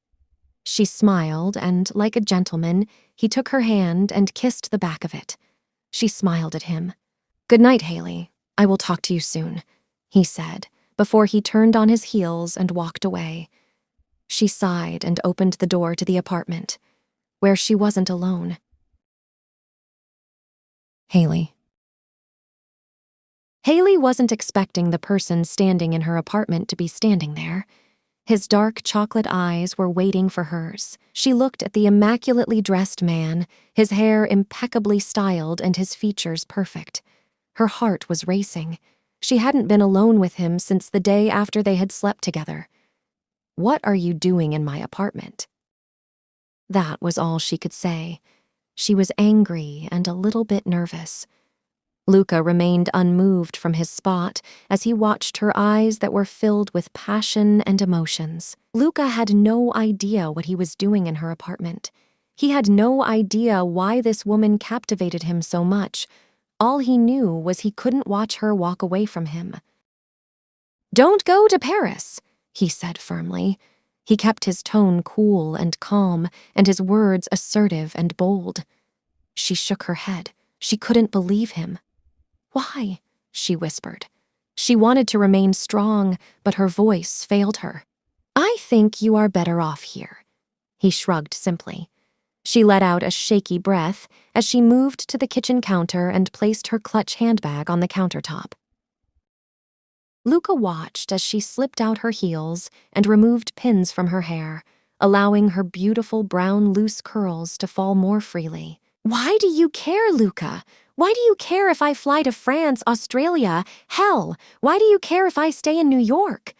Speaker 1: She smiled, and like a gentleman, he took her hand and kissed the back of it. She smiled at him. "Good night, Haley. I will talk to you soon," he said, before he turned on his heels and walked away. She sighed and opened the door to the apartment, where she wasn't alone. Haley. Haley wasn't expecting the person standing in her apartment to be standing there. His dark chocolate eyes were waiting for hers. She looked at the immaculately dressed man, his hair impeccably styled and his features perfect. Her heart was racing. She hadn't been alone with him since the day after they had slept together. "What are you doing in my apartment?" That was all she could say. She was angry and a little bit nervous. Luca remained unmoved from his spot as he watched her eyes that were filled with passion and emotions. Luca had no idea what he was doing in her apartment. He had no idea why this woman captivated him so much. All he knew was he couldn't watch her walk away from him. "Don't go to Paris," he said firmly. He kept his tone cool and calm, and his words assertive and bold. She shook her head. She couldn't believe him. "Why?" she whispered. She wanted to remain strong, but her voice failed her. "I think you are better off here." He shrugged simply. She let out a shaky breath as she moved to the kitchen counter and placed her clutch handbag on the countertop. Luca watched as she slipped out her heels and removed pins from her hair, allowing her beautiful brown loose curls to fall more freely. "Why do you care, Luca? Why do you care if I fly to France, Australia? Hell, why do you care if I stay in New York?"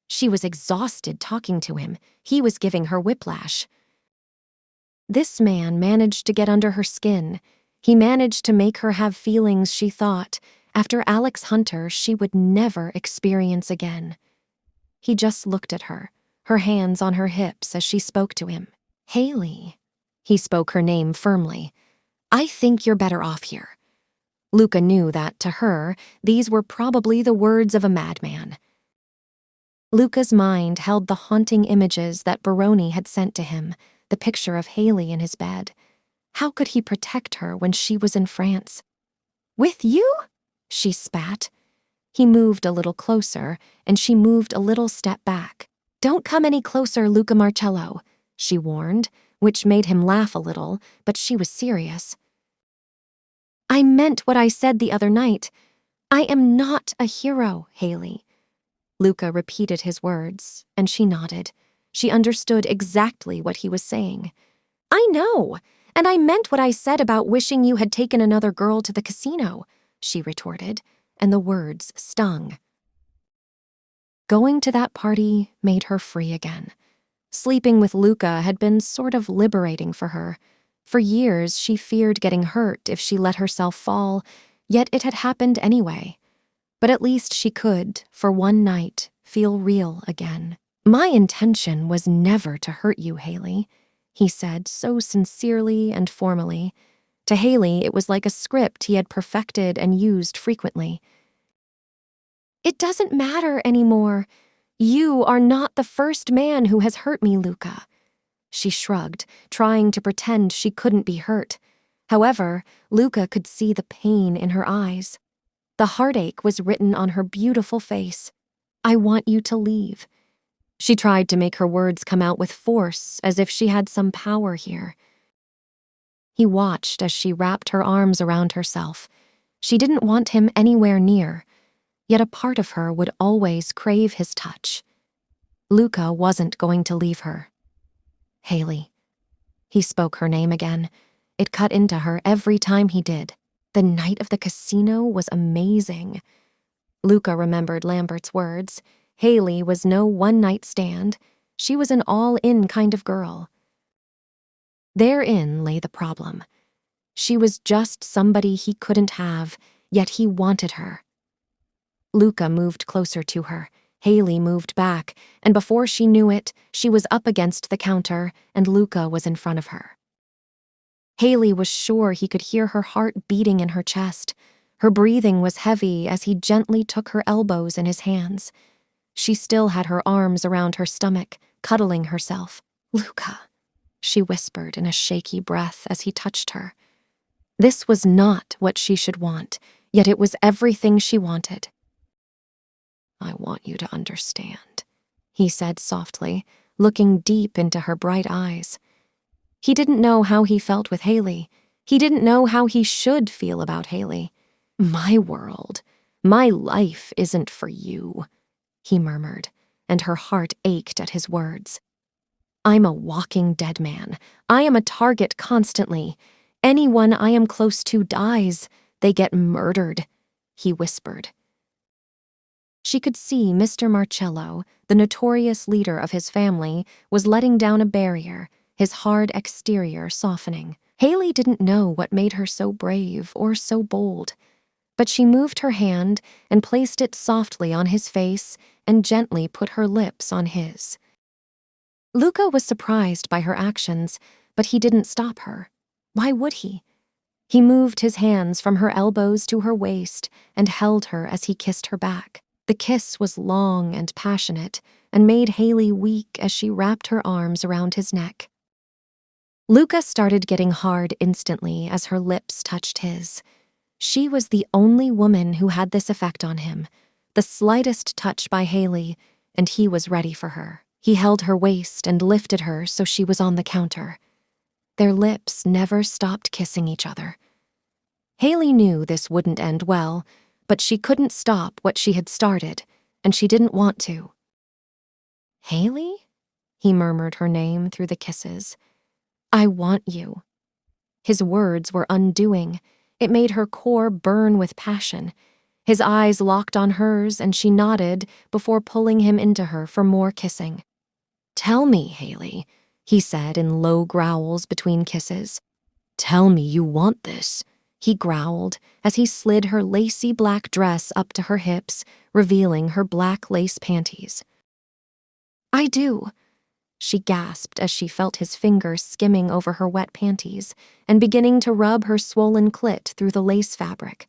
Speaker 1: She was exhausted talking to him. He was giving her whiplash. This man managed to get under her skin. He managed to make her have feelings she thought, after Alex Hunter, she would never experience again. He just looked at her, her hands on her hips as she spoke to him. "Haley." He spoke her name firmly. "I think you're better off here." Luca knew that, to her, these were probably the words of a madman. Luca's mind held the haunting images that Baroni had sent to him, the picture of Haley in his bed. How could he protect her when she was in France? "With you?" she spat. He moved a little closer, and she moved a little step back. "Don't come any closer, Luca Marcello." she warned, which made him laugh a little, but she was serious. I meant what I said the other night. I am not a hero, Haley. Luca repeated his words, and she nodded. She understood exactly what he was saying. I know, and I meant what I said about wishing you had taken another girl to the casino, she retorted, and the words stung. Going to that party made her free again. Sleeping with Luca had been sort of liberating for her. For years, she feared getting hurt if she let herself fall, yet it had happened anyway. But at least she could, for one night, feel real again. My intention was never to hurt you, Haley, he said so sincerely and formally. To Haley, it was like a script he had perfected and used frequently. It doesn't matter anymore. You are not the first man who has hurt me, Luca. She shrugged, trying to pretend she couldn't be hurt. However, Luca could see the pain in her eyes. The heartache was written on her beautiful face. I want you to leave. She tried to make her words come out with force, as if she had some power here. He watched as she wrapped her arms around herself. She didn't want him anywhere near, yet a part of her would always crave his touch. Luca wasn't going to leave her. Haley. He spoke her name again. It cut into her every time he did. The night of the casino was amazing. Luca remembered Lambert's words. Haley was no one-night stand. She was an all-in kind of girl. Therein lay the problem. She was just somebody he couldn't have, yet he wanted her. Luca moved closer to her. Haley moved back, and before she knew it, she was up against the counter, and Luca was in front of her. Haley was sure he could hear her heart beating in her chest. Her breathing was heavy as he gently took her elbows in his hands. She still had her arms around her stomach, cuddling herself. Luca, she whispered in a shaky breath as he touched her. This was not what she should want, yet it was everything she wanted. I want you to understand, he said softly, looking deep into her bright eyes. He didn't know how he felt with Haley. He didn't know how he should feel about Haley. My world, my life isn't for you, he murmured, and her heart ached at his words. I'm a walking dead man. I am a target constantly. Anyone I am close to dies. They get murdered, he whispered. She could see Mr. Marcello, the notorious leader of his family, was letting down a barrier, his hard exterior softening. Haley didn't know what made her so brave or so bold, but she moved her hand and placed it softly on his face and gently put her lips on his. Luca was surprised by her actions, but he didn't stop her. Why would he? He moved his hands from her elbows to her waist and held her as he kissed her back. The kiss was long and passionate and made Haley weak as she wrapped her arms around his neck. Luca started getting hard instantly as her lips touched his. She was the only woman who had this effect on him, the slightest touch by Haley, and he was ready for her. He held her waist and lifted her so she was on the counter. Their lips never stopped kissing each other. Haley knew this wouldn't end well, but she couldn't stop what she had started, and she didn't want to. Haley? He murmured her name through the kisses. I want you. His words were undoing. It made her core burn with passion. His eyes locked on hers, and she nodded before pulling him into her for more kissing. Tell me, Haley, he said in low growls between kisses. Tell me you want this, he growled as he slid her lacy black dress up to her hips, revealing her black lace panties. I do, she gasped as she felt his fingers skimming over her wet panties and beginning to rub her swollen clit through the lace fabric.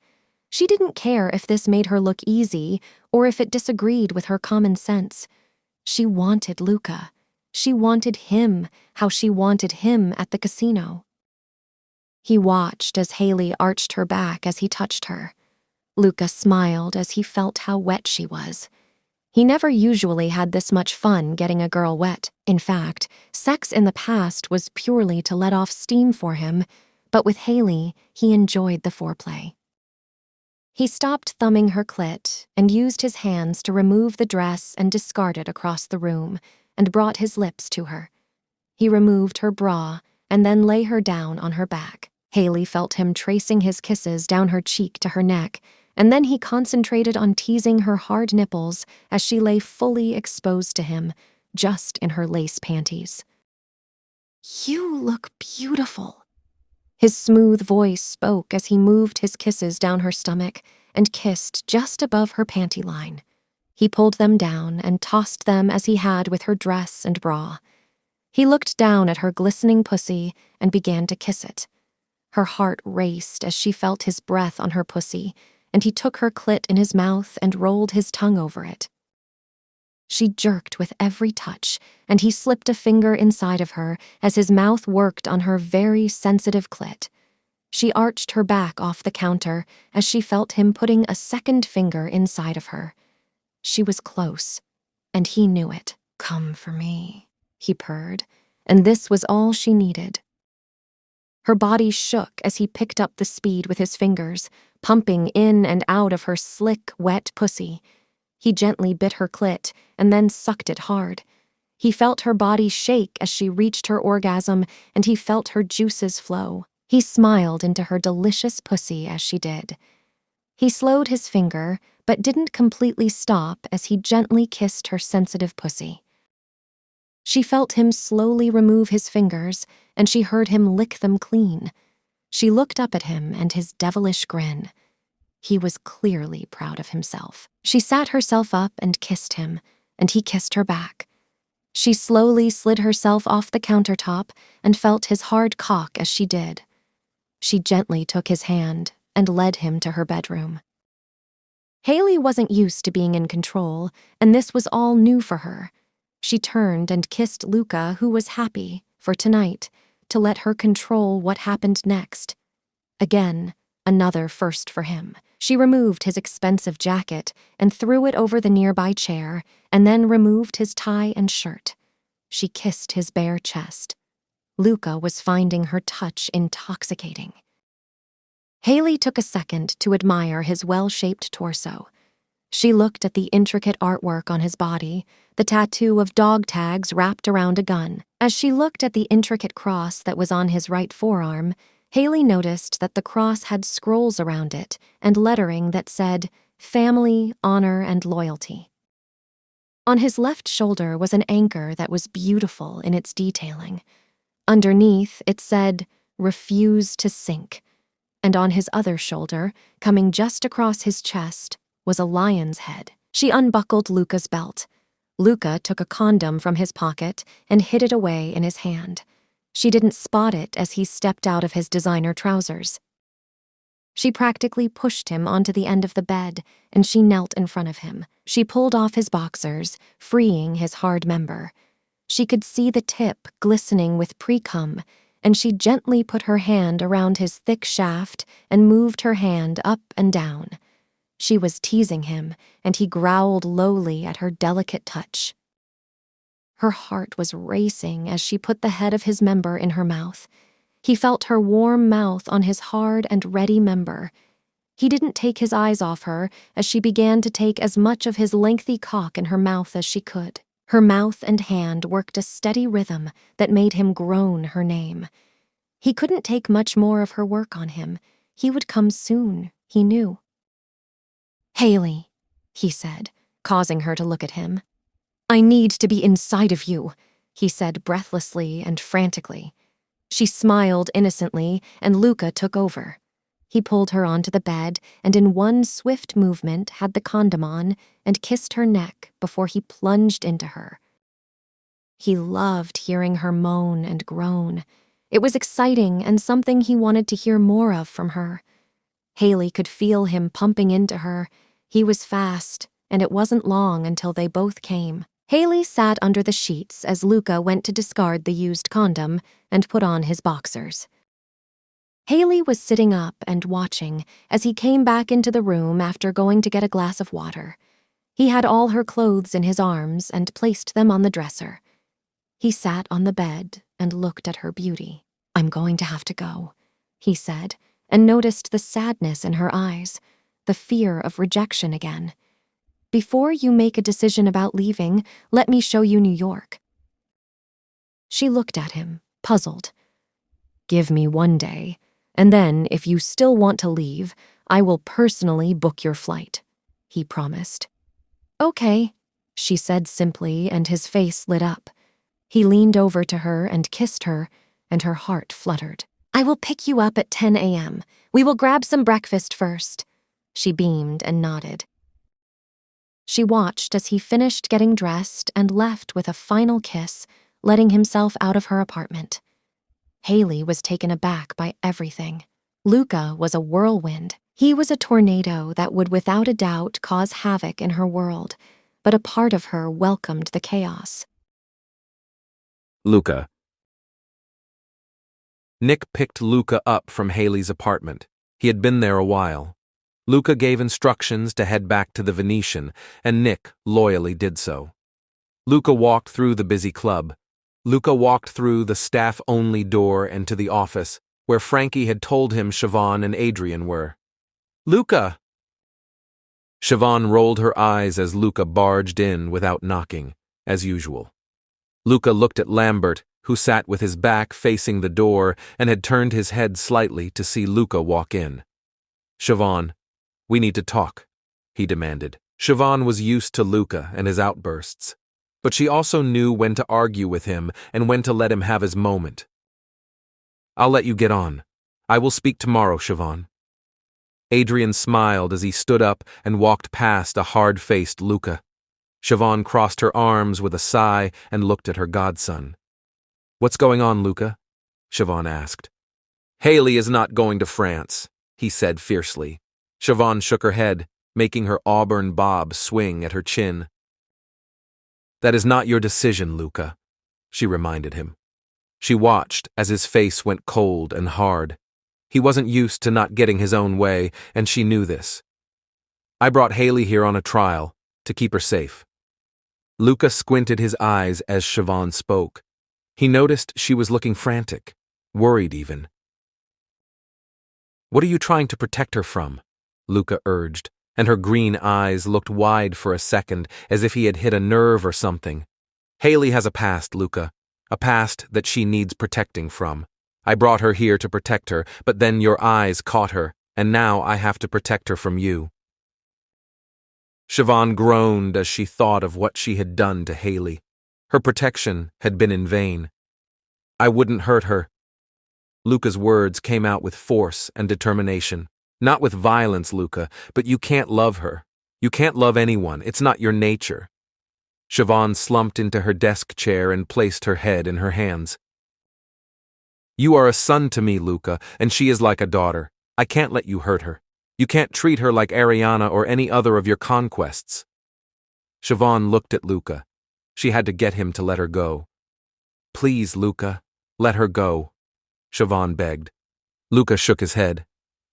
Speaker 1: She didn't care if this made her look easy or if it disagreed with her common sense. She wanted Luca. She wanted him how she wanted him at the casino. He watched as Haley arched her back as he touched her. Luca smiled as he felt how wet she was. He never usually had this much fun getting a girl wet. In fact, sex in the past was purely to let off steam for him, but with Haley, he enjoyed the foreplay. He stopped thumbing her clit and used his hands to remove the dress and discard it across the room, and brought his lips to her. He removed her bra and then lay her down on her back. Haley felt him tracing his kisses down her cheek to her neck, and then he concentrated on teasing her hard nipples as she lay fully exposed to him, just in her lace panties. "You look beautiful." His smooth voice spoke as he moved his kisses down her stomach and kissed just above her panty line. He pulled them down and tossed them as he had with her dress and bra. He looked down at her glistening pussy and began to kiss it. Her heart raced as she felt his breath on her pussy, and he took her clit in his mouth and rolled his tongue over it. She jerked with every touch, and he slipped a finger inside of her as his mouth worked on her very sensitive clit. She arched her back off the counter as she felt him putting a second finger inside of her. She was close, and he knew it. "Come for me," he purred, and this was all she needed. Her body shook as he picked up the speed with his fingers, pumping in and out of her slick, wet pussy. He gently bit her clit and then sucked it hard. He felt her body shake as she reached her orgasm, and he felt her juices flow. He smiled into her delicious pussy as she did. He slowed his finger, but didn't completely stop as he gently kissed her sensitive pussy. She felt him slowly remove his fingers, and she heard him lick them clean. She looked up at him and his devilish grin. He was clearly proud of himself. She sat herself up and kissed him, and he kissed her back. She slowly slid herself off the countertop and felt his hard cock as she did. She gently took his hand and led him to her bedroom. Haley wasn't used to being in control, and this was all new for her. She turned and kissed Luca, who was happy, for tonight, to let her control what happened next. Again, another first for him. She removed his expensive jacket and threw it over the nearby chair, and then removed his tie and shirt. She kissed his bare chest. Luca was finding her touch intoxicating. Haley took a second to admire his well-shaped torso. She looked at the intricate artwork on his body, the tattoo of dog tags wrapped around a gun. As she looked at the intricate cross that was on his right forearm, Haley noticed that the cross had scrolls around it and lettering that said, "Family, Honor, and Loyalty." On his left shoulder was an anchor that was beautiful in its detailing. Underneath, it said, "Refuse to sink." And on his other shoulder, coming just across his chest, was a lion's head. She unbuckled Luca's belt. Luca took a condom from his pocket and hid it away in his hand. She didn't spot it as he stepped out of his designer trousers. She practically pushed him onto the end of the bed, and she knelt in front of him. She pulled off his boxers, freeing his hard member. She could see the tip glistening with pre-cum, and she gently put her hand around his thick shaft and moved her hand up and down. She was teasing him, and he growled lowly at her delicate touch. Her heart was racing as she put the head of his member in her mouth. He felt her warm mouth on his hard and ready member. He didn't take his eyes off her as she began to take as much of his lengthy cock in her mouth as she could. Her mouth and hand worked a steady rhythm that made him groan her name. He couldn't take much more of her work on him. He would come soon, he knew. "Haley," he said, causing her to look at him. "I need to be inside of you," he said breathlessly and frantically. She smiled innocently, and Luca took over. He pulled her onto the bed and in one swift movement had the condom on and kissed her neck before he plunged into her. He loved hearing her moan and groan. It was exciting and something he wanted to hear more of from her. Haley could feel him pumping into her. He was fast, and it wasn't long until they both came. Haley sat under the sheets as Luca went to discard the used condom and put on his boxers. Haley was sitting up and watching as he came back into the room after going to get a glass of water. He had all her clothes in his arms and placed them on the dresser. He sat on the bed and looked at her beauty. "I'm going to have to go," he said, and noticed the sadness in her eyes, the fear of rejection again. "Before you make a decision about leaving, let me show you New York." She looked at him, puzzled. "Give me one day, and then, if you still want to leave, I will personally book your flight," he promised. "Okay," she said simply, and his face lit up. He leaned over to her and kissed her, and her heart fluttered. "I will pick you up at 10 a.m. We will grab some breakfast first." She beamed and nodded. She watched as he finished getting dressed and left with a final kiss, letting himself out of her apartment. Haley was taken aback by everything. Luca was a whirlwind. He was a tornado that would without a doubt cause havoc in her world, but a part of her welcomed the chaos.
Speaker 2: Luca. Nick picked Luca up from Haley's apartment. He had been there a while. Luca gave instructions to head back to the Venetian, and Nick loyally did so. Luca walked through the busy club. Luca walked through the staff-only door and to the office, where Frankie had told him Siobhan and Adrian were. "Luca!" Siobhan rolled her eyes as Luca barged in without knocking, as usual. Luca looked at Lambert, who sat with his back facing the door and had turned his head slightly to see Luca walk in. "Siobhan, we need to talk," he demanded. Siobhan was used to Luca and his outbursts, but she also knew when to argue with him and when to let him have his moment. "I'll let you get on. I will speak tomorrow, Siobhan." Adrian smiled as he stood up and walked past a hard-faced Luca. Siobhan crossed her arms with a sigh and looked at her godson. "What's going on, Luca?" Siobhan asked. "Haley is not going to France," he said fiercely. Siobhan shook her head, making her auburn bob swing at her chin. "That is not your decision, Luca," she reminded him. She watched as his face went cold and hard. He wasn't used to not getting his own way, and she knew this. "I brought Haley here on a trial, to keep her safe." Luca squinted his eyes as Siobhan spoke. He noticed she was looking frantic, worried even. "What are you trying to protect her from?" Luca urged, and her green eyes looked wide for a second, as if he had hit a nerve or something. "Haley has a past, Luca, a past that she needs protecting from. I brought her here to protect her, but then your eyes caught her, and now I have to protect her from you." Siobhan groaned as she thought of what she had done to Haley. Her protection had been in vain. "I wouldn't hurt her." Luca's words came out with force and determination. "Not with violence, Luca, but you can't love her. You can't love anyone. It's not your nature." Siobhan slumped into her desk chair and placed her head in her hands. "You are a son to me, Luca, and she is like a daughter. I can't let you hurt her. You can't treat her like Ariana or any other of your conquests." Siobhan looked at Luca. She had to get him to let her go. "Please, Luca, let her go," Siobhan begged. Luca shook his head.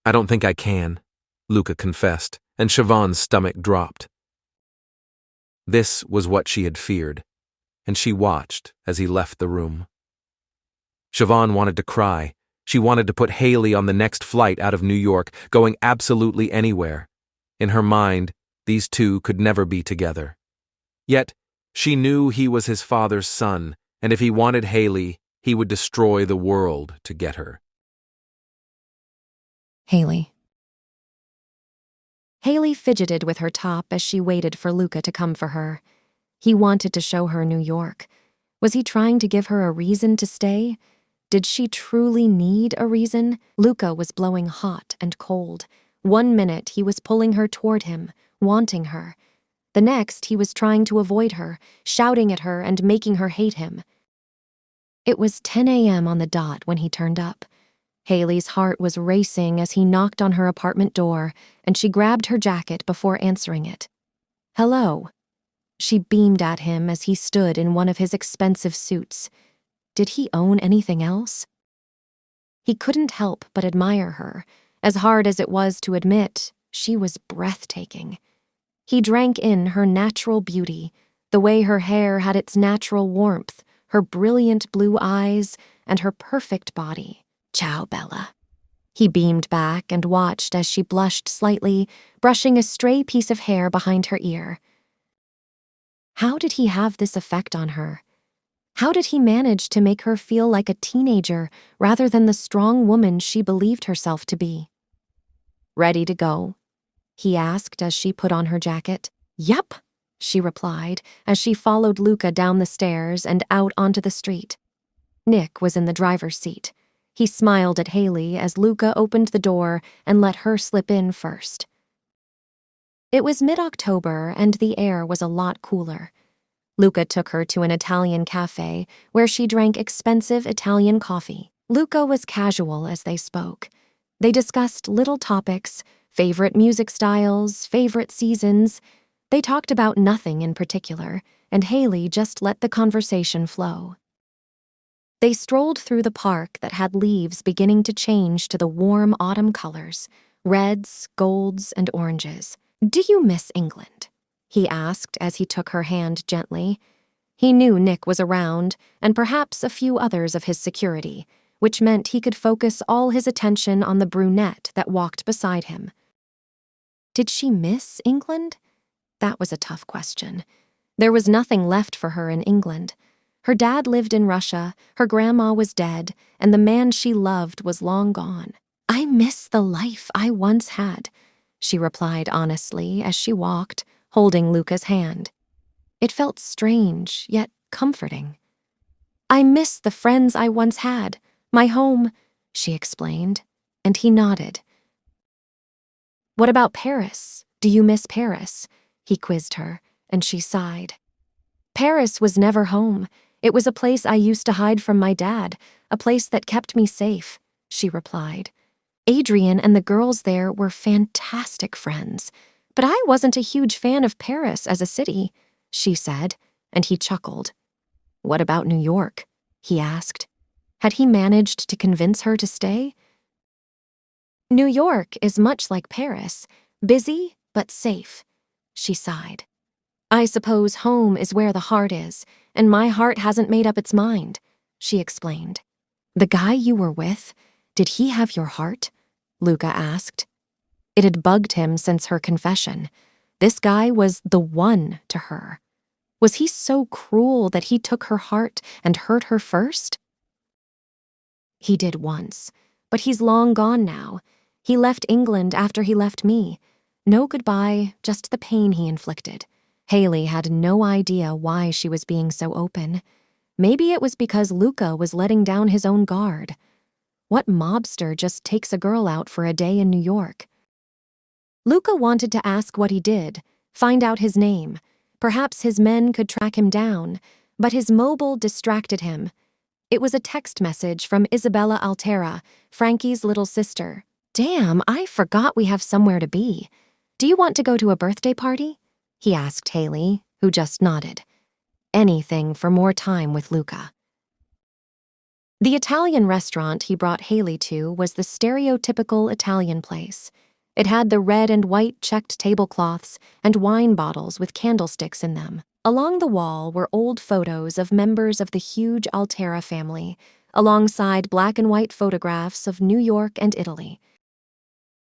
Speaker 2: "I don't think I can," Luca confessed, and Siobhan's stomach dropped. This was what she had feared, and she watched as he left the room. Siobhan wanted to cry. She wanted to put Haley on the next flight out of New York, going absolutely anywhere. In her mind, these two could never be together. Yet, she knew he was his father's son, and if he wanted Haley, he would destroy the world to get her.
Speaker 1: Haley. Haley fidgeted with her top as she waited for Luca to come for her. He wanted to show her New York. Was he trying to give her a reason to stay? Did she truly need a reason? Luca was blowing hot and cold. One minute he was pulling her toward him, wanting her. The next he was trying to avoid her, shouting at her and making her hate him. It was 10 a.m. on the dot when he turned up. Haley's heart was racing as he knocked on her apartment door, and she grabbed her jacket before answering it. "Hello." She beamed at him as he stood in one of his expensive suits. Did he own anything else? He couldn't help but admire her. As hard as it was to admit, she was breathtaking. He drank in her natural beauty, the way her hair had its natural warmth, her brilliant blue eyes, and her perfect body. "Ciao, Bella." He beamed back and watched as she blushed slightly, brushing a stray piece of hair behind her ear. How did he have this effect on her? How did he manage to make her feel like a teenager rather than the strong woman she believed herself to be? "Ready to go?" he asked as she put on her jacket. "Yep," she replied as she followed Luca down the stairs and out onto the street. Nick was in the driver's seat. He smiled at Haley as Luca opened the door and let her slip in first. It was mid-October and the air was a lot cooler. Luca took her to an Italian cafe where she drank expensive Italian coffee. Luca was casual as they spoke. They discussed little topics, favorite music styles, favorite seasons. They talked about nothing in particular, and Haley just let the conversation flow. They strolled through the park that had leaves beginning to change to the warm autumn colors, reds, golds, and oranges. "Do you miss England?" he asked as he took her hand gently. He knew Nick was around, and perhaps a few others of his security, which meant he could focus all his attention on the brunette that walked beside him. Did she miss England? That was a tough question. There was nothing left for her in England. Her dad lived in Russia, her grandma was dead, and the man she loved was long gone. "I miss the life I once had," she replied honestly as she walked, holding Luca's hand. It felt strange, yet comforting. "I miss the friends I once had, my home," she explained, and he nodded. "What about Paris? Do you miss Paris?" he quizzed her, and she sighed. "Paris was never home. It was a place I used to hide from my dad, a place that kept me safe," she replied. "Adrian and the girls there were fantastic friends, but I wasn't a huge fan of Paris as a city," she said, and he chuckled. "What about New York?" he asked. Had he managed to convince her to stay? "New York is much like Paris, busy but safe," she sighed. "I suppose home is where the heart is, and my heart hasn't made up its mind," she explained. "The guy you were with, did he have your heart?" Luca asked. It had bugged him since her confession. This guy was the one to her. Was he so cruel that he took her heart and hurt her first? "He did once, but he's long gone now. He left England after he left me. No goodbye, just the pain he inflicted." Haley had no idea why she was being so open. Maybe it was because Luca was letting down his own guard. What mobster just takes a girl out for a day in New York? Luca wanted to ask what he did, find out his name. Perhaps his men could track him down, but his mobile distracted him. It was a text message from Isabella Altera, Frankie's little sister. "Damn, I forgot we have somewhere to be. Do you want to go to a birthday party?" he asked Haley, who just nodded. Anything for more time with Luca. The Italian restaurant he brought Haley to was the stereotypical Italian place. It had the red and white checked tablecloths and wine bottles with candlesticks in them. Along the wall were old photos of members of the huge Altera family, alongside black and white photographs of New York and Italy.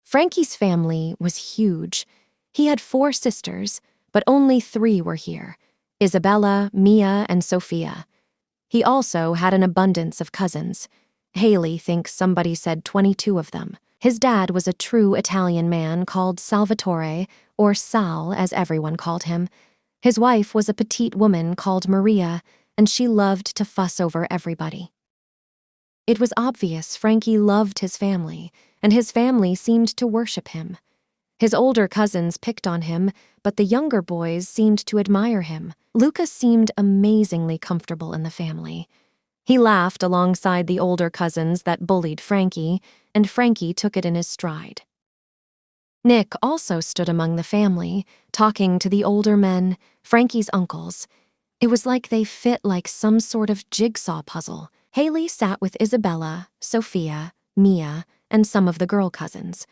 Speaker 1: Frankie's family was huge. He had 4 sisters, but only 3 were here: Isabella, Mia, and Sophia. He also had an abundance of cousins. Haley thinks somebody said 22 of them. His dad was a true Italian man called Salvatore, or Sal as everyone called him. His wife was a petite woman called Maria, and she loved to fuss over everybody. It was obvious Frankie loved his family, and his family seemed to worship him. His older cousins picked on him, but the younger boys seemed to admire him. Luca seemed amazingly comfortable in the family. He laughed alongside the older cousins that bullied Frankie, and Frankie took it in his stride. Nick also stood among the family, talking to the older men, Frankie's uncles. It was like they fit like some sort of jigsaw puzzle. Haley sat with Isabella, Sophia, Mia, and some of the girl cousins.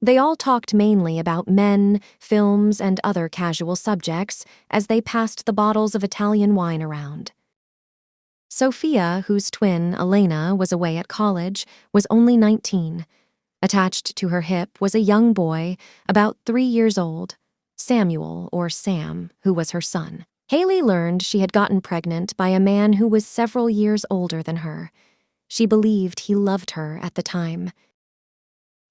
Speaker 1: They all talked mainly about men, films, and other casual subjects as they passed the bottles of Italian wine around. Sophia, whose twin, Elena, was away at college, was only 19. Attached to her hip was a young boy, about 3 years old, Samuel, or Sam, who was her son. Haley learned she had gotten pregnant by a man who was several years older than her. She believed he loved her at the time.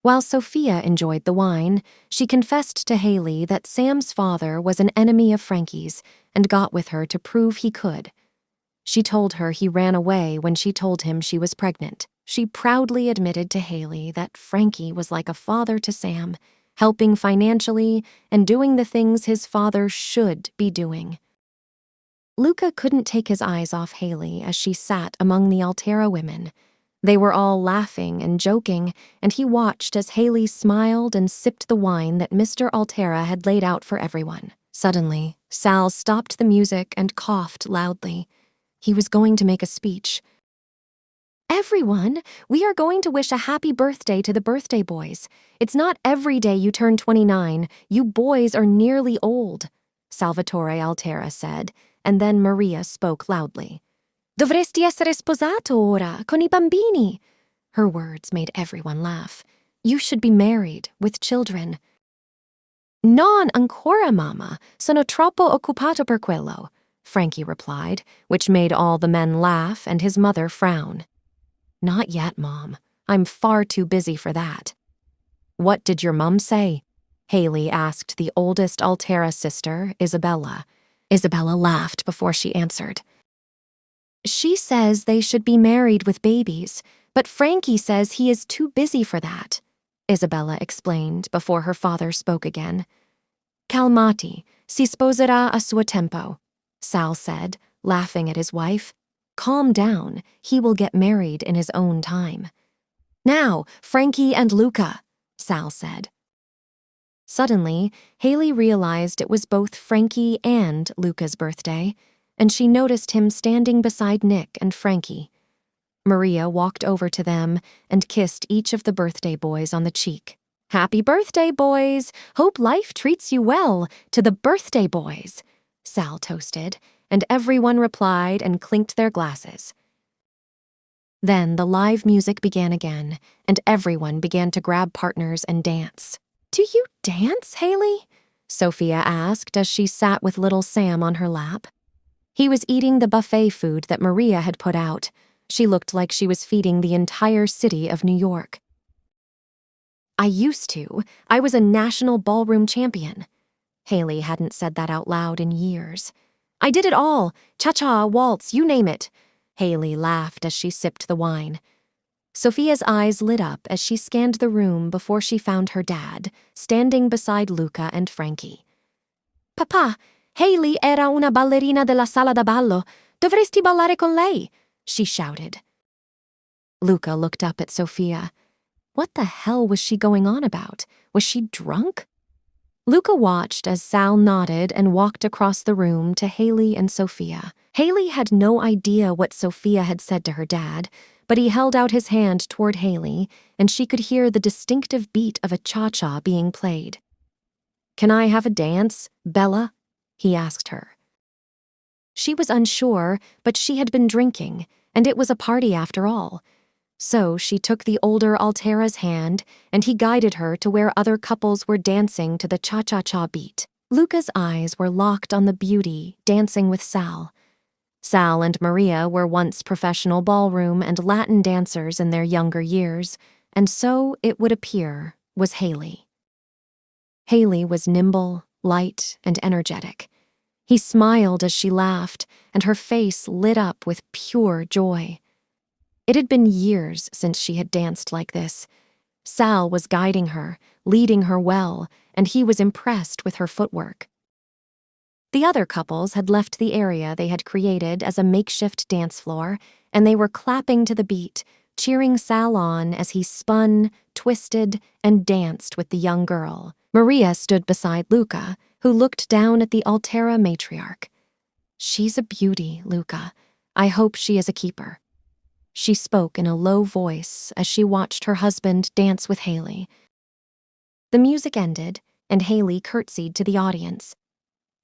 Speaker 1: While Sophia enjoyed the wine, she confessed to Haley that Sam's father was an enemy of Frankie's and got with her to prove he could. She told her he ran away when she told him she was pregnant. She proudly admitted to Haley that Frankie was like a father to Sam, helping financially and doing the things his father should be doing. Luca couldn't take his eyes off Haley as she sat among the Altera women. They were all laughing and joking, and he watched as Haley smiled and sipped the wine that Mr. Altera had laid out for everyone. Suddenly, Sal stopped the music and coughed loudly. He was going to make a speech. "Everyone, we are going to wish a happy birthday to the birthday boys. It's not every day you turn 29. You boys are nearly old," Salvatore Altera said, and then Maria spoke loudly. "Dovresti essere sposato ora, con I bambini." Her words made everyone laugh. "You should be married, with children." "Non ancora, mamma. Sono troppo occupato per quello," Frankie replied, which made all the men laugh and his mother frown. "Not yet, Mom. I'm far too busy for that." "What did your mum say?" Haley asked the oldest Altera sister, Isabella. Isabella laughed before she answered. "She says they should be married with babies, but Frankie says he is too busy for that," Isabella explained before her father spoke again. "Calmati, si sposerà a suo tempo," Sal said, laughing at his wife. "Calm down, he will get married in his own time." "Now, Frankie and Luca," Sal said. Suddenly, Haley realized it was both Frankie and Luca's birthday, and she noticed him standing beside Nick and Frankie. Maria walked over to them and kissed each of the birthday boys on the cheek. "Happy birthday, boys! Hope life treats you well, to the birthday boys," Sal toasted, and everyone replied and clinked their glasses. Then the live music began again, and everyone began to grab partners and dance. "Do you dance, Haley?" Sophia asked as she sat with little Sam on her lap. He was eating the buffet food that Maria had put out. She looked like she was feeding the entire city of New York. "I used to. I was a national ballroom champion." Haley hadn't said that out loud in years. "I did it all. Cha-cha, waltz, you name it." Haley laughed as she sipped the wine. Sophia's eyes lit up as she scanned the room before she found her dad, standing beside Luca and Frankie. "Papà, Haley era una ballerina della sala da ballo. Dovresti ballare con lei," she shouted. Luca looked up at Sophia. What the hell was she going on about? Was she drunk? Luca watched as Sal nodded and walked across the room to Haley and Sophia. Haley had no idea what Sophia had said to her dad, but he held out his hand toward Haley, and she could hear the distinctive beat of a cha-cha being played. "Can I have a dance, Bella?" he asked her. She was unsure, but she had been drinking, and it was a party after all. So she took the older Altera's hand, and he guided her to where other couples were dancing to the cha-cha-cha beat. Luca's eyes were locked on the beauty dancing with Sal. Sal and Maria were once professional ballroom and Latin dancers in their younger years, and so, it would appear, was Haley. Haley was nimble, light, and energetic. He smiled as she laughed, and her face lit up with pure joy. It had been years since she had danced like this. Sal was guiding her, leading her well, and he was impressed with her footwork. The other couples had left the area they had created as a makeshift dance floor, and they were clapping to the beat, cheering Sal on as he spun, twisted, and danced with the young girl. Maria stood beside Luca, who looked down at the Altera matriarch. "She's a beauty, Luca. I hope she is a keeper." She spoke in a low voice as she watched her husband dance with Haley. The music ended, and Haley curtsied to the audience.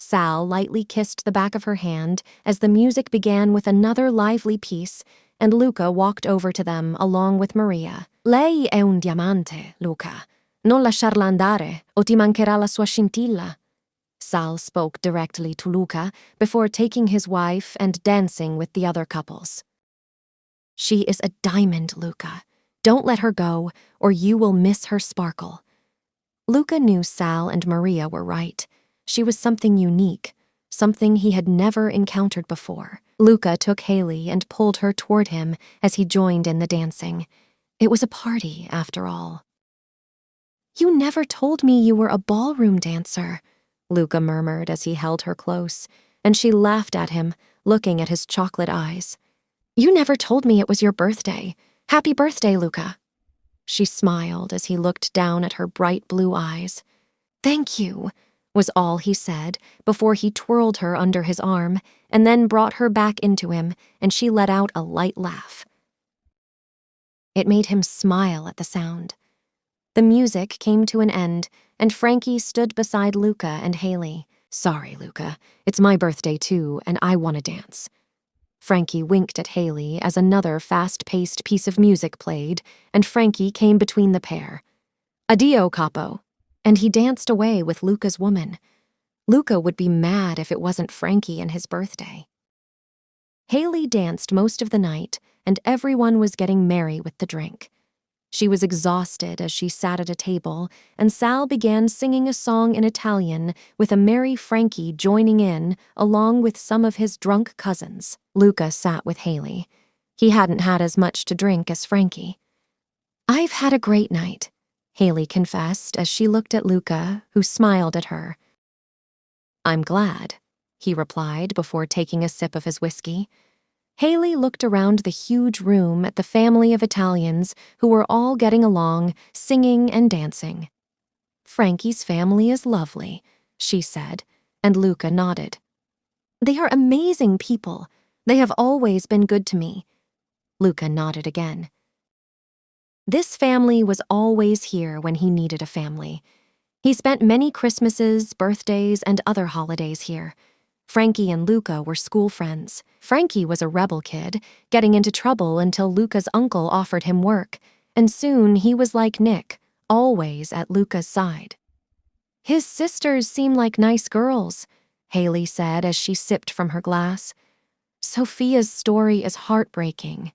Speaker 1: Sal lightly kissed the back of her hand as the music began with another lively piece, and Luca walked over to them along with Maria. Lei è un diamante, Luca. Non lasciarla andare, o ti mancherà la sua scintilla. Sal spoke directly to Luca before taking his wife and dancing with the other couples. She is a diamond, Luca. Don't let her go, or you will miss her sparkle. Luca knew Sal and Maria were right. She was something unique, something he had never encountered before. Luca took Haley and pulled her toward him as he joined in the dancing. It was a party, after all. You never told me you were a ballroom dancer, Luca murmured as he held her close, and she laughed at him, looking at his chocolate eyes. You never told me it was your birthday. Happy birthday, Luca. She smiled as he looked down at her bright blue eyes. Thank you, was all he said before he twirled her under his arm and then brought her back into him, and she let out a light laugh. It made him smile at the sound. The music came to an end, and Frankie stood beside Luca and Haley. Sorry, Luca, it's my birthday too, and I want to dance. Frankie winked at Haley as another fast-paced piece of music played, and Frankie came between the pair. Addio, capo. And he danced away with Luca's woman. Luca would be mad if it wasn't Frankie and his birthday. Haley danced most of the night, and everyone was getting merry with the drink. She was exhausted as she sat at a table, and Sal began singing a song in Italian with a merry Frankie joining in, along with some of his drunk cousins. Luca sat with Haley. He hadn't had as much to drink as Frankie. I've had a great night, Haley confessed as she looked at Luca, who smiled at her. I'm glad, he replied before taking a sip of his whiskey. Haley looked around the huge room at the family of Italians who were all getting along, singing and dancing. Frankie's family is lovely, she said, and Luca nodded. They are amazing people. They have always been good to me. Luca nodded again. This family was always here when he needed a family. He spent many Christmases, birthdays, and other holidays here. Frankie and Luca were school friends. Frankie was a rebel kid, getting into trouble until Luca's uncle offered him work, and soon he was like Nick, always at Luca's side. His sisters seem like nice girls, Haley said as she sipped from her glass. Sophia's story is heartbreaking.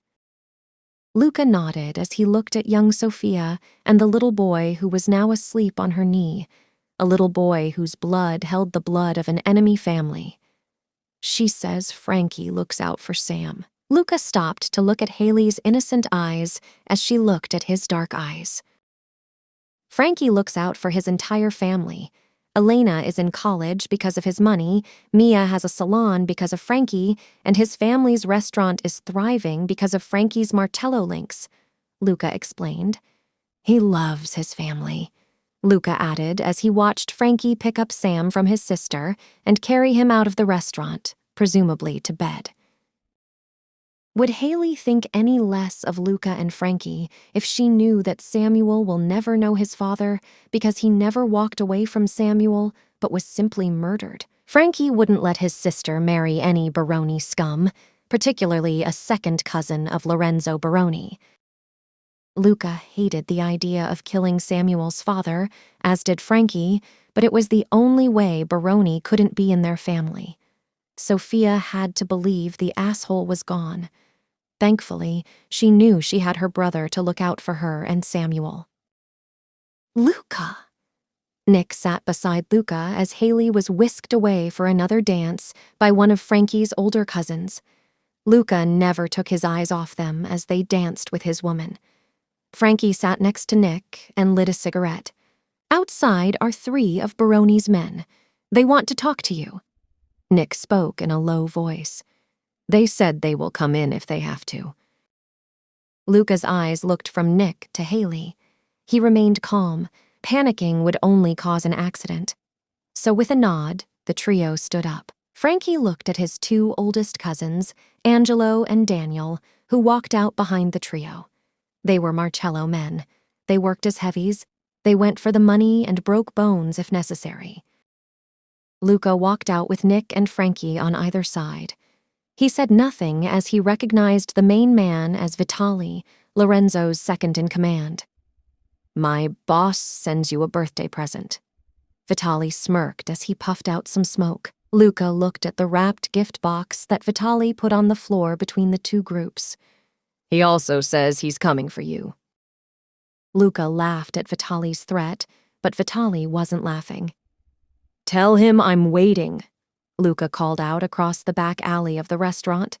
Speaker 1: Luca nodded as he looked at young Sophia and the little boy who was now asleep on her knee, a little boy whose blood held the blood of an enemy family. She says Frankie looks out for Sam. Luca stopped to look at Haley's innocent eyes as she looked at his dark eyes. Frankie looks out for his entire family. Elena is in college because of his money, Mia has a salon because of Frankie, and his family's restaurant is thriving because of Frankie's Martello links, Luca explained. He loves his family, Luca added as he watched Frankie pick up Sam from his sister and carry him out of the restaurant, presumably to bed. Would Haley think any less of Luca and Frankie if she knew that Samuel will never know his father because he never walked away from Samuel but was simply murdered? Frankie wouldn't let his sister marry any Baroni scum, particularly a second cousin of Lorenzo Baroni. Luca hated the idea of killing Samuel's father, as did Frankie, but it was the only way Baroni couldn't be in their family. Sophia had to believe the asshole was gone. Thankfully, she knew she had her brother to look out for her and Samuel. Luca! Nick sat beside Luca as Haley was whisked away for another dance by one of Frankie's older cousins. Luca never took his eyes off them as they danced with his woman. Frankie sat next to Nick and lit a cigarette. Outside are 3 of Baroni's men. They want to talk to you. Nick spoke in a low voice. They said they will come in if they have to. Luca's eyes looked from Nick to Haley. He remained calm. Panicking would only cause an accident. So with a nod, the trio stood up. Frankie looked at his 2 oldest cousins, Angelo and Daniel, who walked out behind the trio. They were Marcello men. They worked as heavies. They went for the money and broke bones if necessary. Luca walked out with Nick and Frankie on either side. He said nothing as he recognized the main man as Vitali, Lorenzo's second-in-command. "My boss sends you a birthday present." Vitali smirked as he puffed out some smoke. Luca looked at the wrapped gift box that Vitali put on the floor between the two groups. "He also says he's coming for you." Luca laughed at Vitali's threat, but Vitali wasn't laughing. "Tell him I'm waiting," Luca called out across the back alley of the restaurant.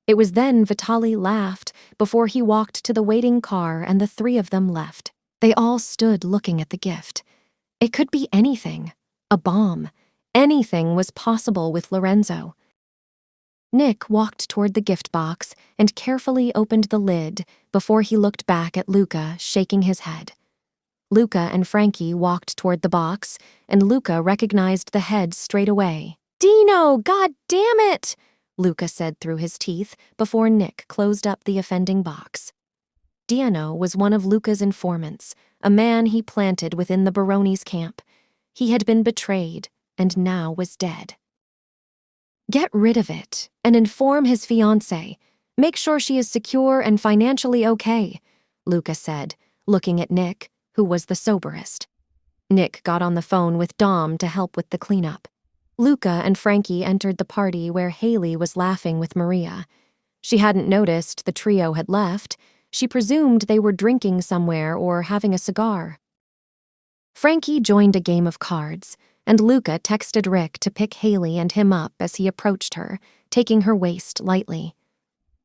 Speaker 1: It was then Vitali laughed before he walked to the waiting car and the three of them left. They all stood looking at the gift. It could be anything. A bomb. Anything was possible with Lorenzo. Nick walked toward the gift box and carefully opened the lid before he looked back at Luca, shaking his head. Luca and Frankie walked toward the box, and Luca recognized the head straight away. "Dino, god damn it!" Luca said through his teeth before Nick closed up the offending box. Dino was one of Luca's informants, a man he planted within the Baroni's camp. He had been betrayed and now was dead. "Get rid of it and inform his fiancée. Make sure she is secure and financially okay," Luca said, looking at Nick, who was the soberest. Nick got on the phone with Dom to help with the cleanup. Luca and Frankie entered the party where Haley was laughing with Maria. She hadn't noticed the trio had left. She presumed they were drinking somewhere or having a cigar. Frankie joined a game of cards, and Luca texted Rick to pick Haley and him up as he approached her, taking her waist lightly.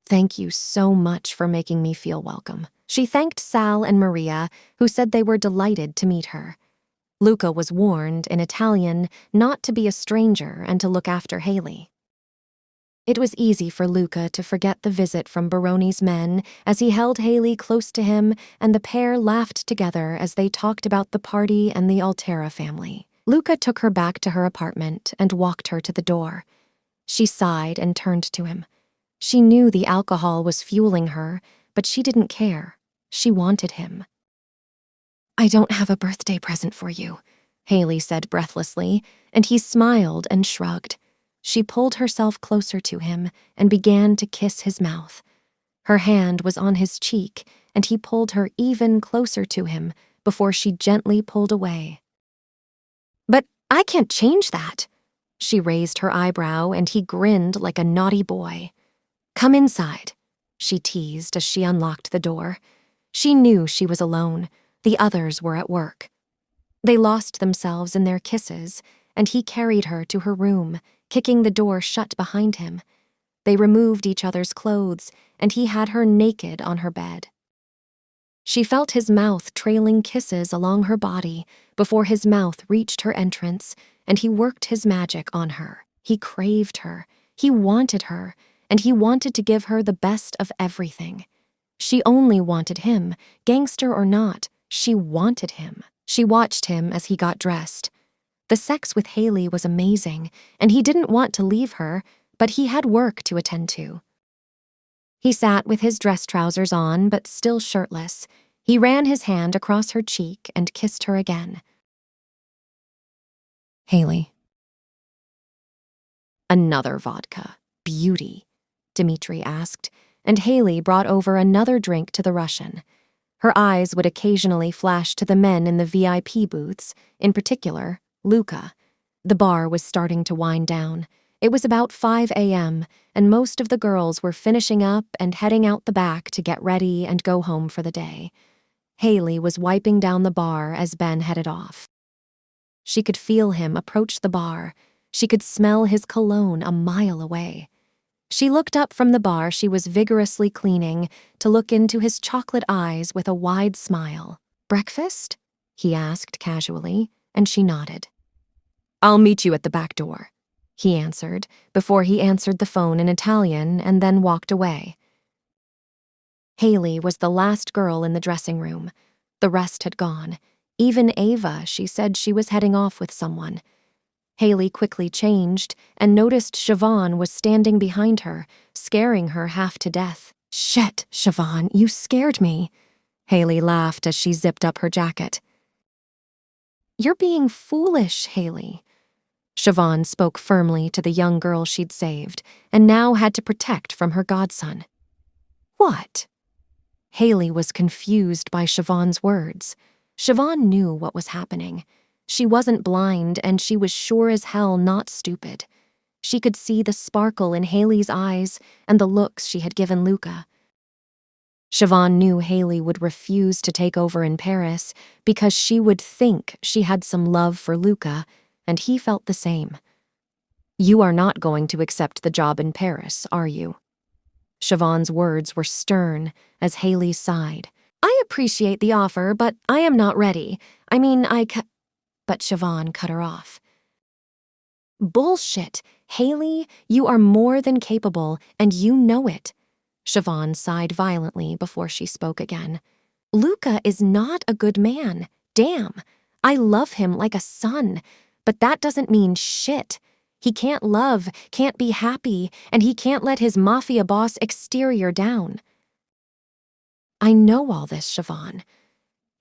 Speaker 1: "Thank you so much for making me feel welcome." She thanked Sal and Maria, who said they were delighted to meet her. Luca was warned, in Italian, not to be a stranger and to look after Haley. It was easy for Luca to forget the visit from Baroni's men as he held Haley close to him, and the pair laughed together as they talked about the party and the Altera family. Luca took her back to her apartment and walked her to the door. She sighed and turned to him. She knew the alcohol was fueling her, but she didn't care. She wanted him. "I don't have a birthday present for you," Haley said breathlessly, and he smiled and shrugged. She pulled herself closer to him and began to kiss his mouth. Her hand was on his cheek, and he pulled her even closer to him before she gently pulled away. "But I can't change that." She raised her eyebrow, and he grinned like a naughty boy. "Come inside," she teased as she unlocked the door. She knew she was alone. The others were at work. They lost themselves in their kisses, and he carried her to her room, kicking the door shut behind him. They removed each other's clothes, and he had her naked on her bed. She felt his mouth trailing kisses along her body before his mouth reached her entrance, and he worked his magic on her. He craved her. He wanted her, and he wanted to give her the best of everything. She only wanted him, gangster or not. She wanted him. She watched him as he got dressed. The sex with Haley was amazing, and he didn't want to leave her, but he had work to attend to. He sat with his dress trousers on, but still shirtless. He ran his hand across her cheek and kissed her again. "Haley." "Another vodka. Beauty," Dmitri asked, and Haley brought over another drink to the Russian. Her eyes would occasionally flash to the men in the VIP booths, in particular, Luca. The bar was starting to wind down. It was about 5 a.m., and most of the girls were finishing up and heading out the back to get ready and go home for the day. Haley was wiping down the bar as Ben headed off. She could feel him approach the bar. She could smell his cologne a mile away. She looked up from the bar she was vigorously cleaning to look into his chocolate eyes with a wide smile. "Breakfast?" he asked casually, and she nodded. "I'll meet you at the back door," he answered, before he answered the phone in Italian and then walked away. Haley was the last girl in the dressing room. The rest had gone. Even Ava, she said she was heading off with someone. Haley quickly changed and noticed Siobhan was standing behind her, scaring her half to death. "Shit, Siobhan, you scared me." Haley laughed as she zipped up her jacket. "You're being foolish, Haley." Siobhan spoke firmly to the young girl she'd saved and now had to protect from her godson. What? Haley was confused by Siobhan's words. Siobhan knew what was happening. She wasn't blind, and she was sure as hell not stupid. She could see the sparkle in Haley's eyes and the looks she had given Luca. Siobhan knew Haley would refuse to take over in Paris because she would think she had some love for Luca, and he felt the same. You are not going to accept the job in Paris, are you? Siobhan's words were stern as Haley sighed. I appreciate the offer, but I am not ready. But Siobhan cut her off. Bullshit! Haley, you are more than capable, and you know it. Siobhan sighed violently before she spoke again. Luca is not a good man. Damn. I love him like a son, but that doesn't mean shit. He can't love, can't be happy, and he can't let his mafia boss exterior down. I know all this, Siobhan.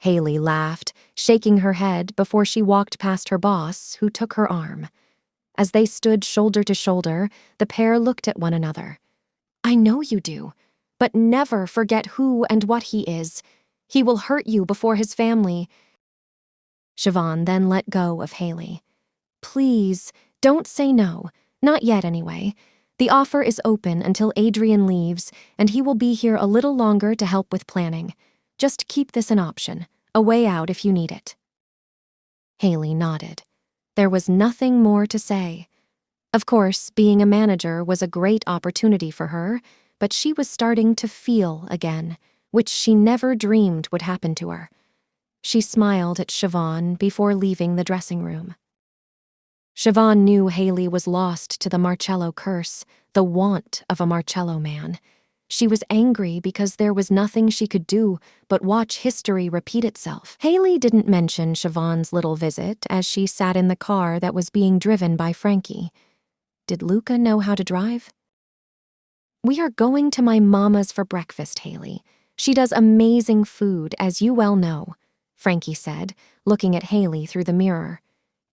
Speaker 1: Haley laughed, shaking her head before she walked past her boss, who took her arm. As they stood shoulder to shoulder, the pair looked at one another. I know you do, but never forget who and what he is. He will hurt you before his family. Siobhan then let go of Haley. Please, don't say no. Not yet, anyway. The offer is open until Adrian leaves, and he will be here a little longer to help with planning. Just keep this an option, a way out if you need it. Haley nodded. There was nothing more to say. Of course, being a manager was a great opportunity for her, but she was starting to feel again, which she never dreamed would happen to her. She smiled at Siobhan before leaving the dressing room. Siobhan knew Haley was lost to the Marcello curse, the want of a Marcello man. She was angry because there was nothing she could do but watch history repeat itself. Haley didn't mention Siobhan's little visit as she sat in the car that was being driven by Frankie. Did Luca know how to drive? We are going to my mama's for breakfast, Haley. She does amazing food, as you well know, Frankie said, looking at Haley through the mirror.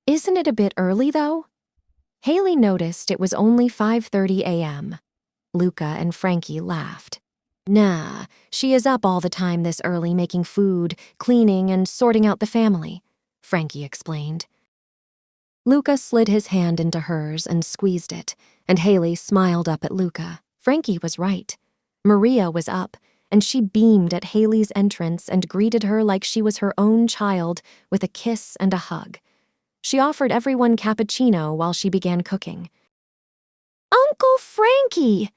Speaker 1: Isn't it a bit early, though? Haley noticed it was only 5:30 a.m. Luca and Frankie laughed. Nah, she is up all the time this early making food, cleaning, and sorting out the family, Frankie explained. Luca slid his hand into hers and squeezed it, and Haley smiled up at Luca. Frankie was right. Maria was up, and she beamed at Haley's entrance and greeted her like she was her own child with a kiss and a hug. She offered everyone cappuccino while she began cooking. Uncle Frankie!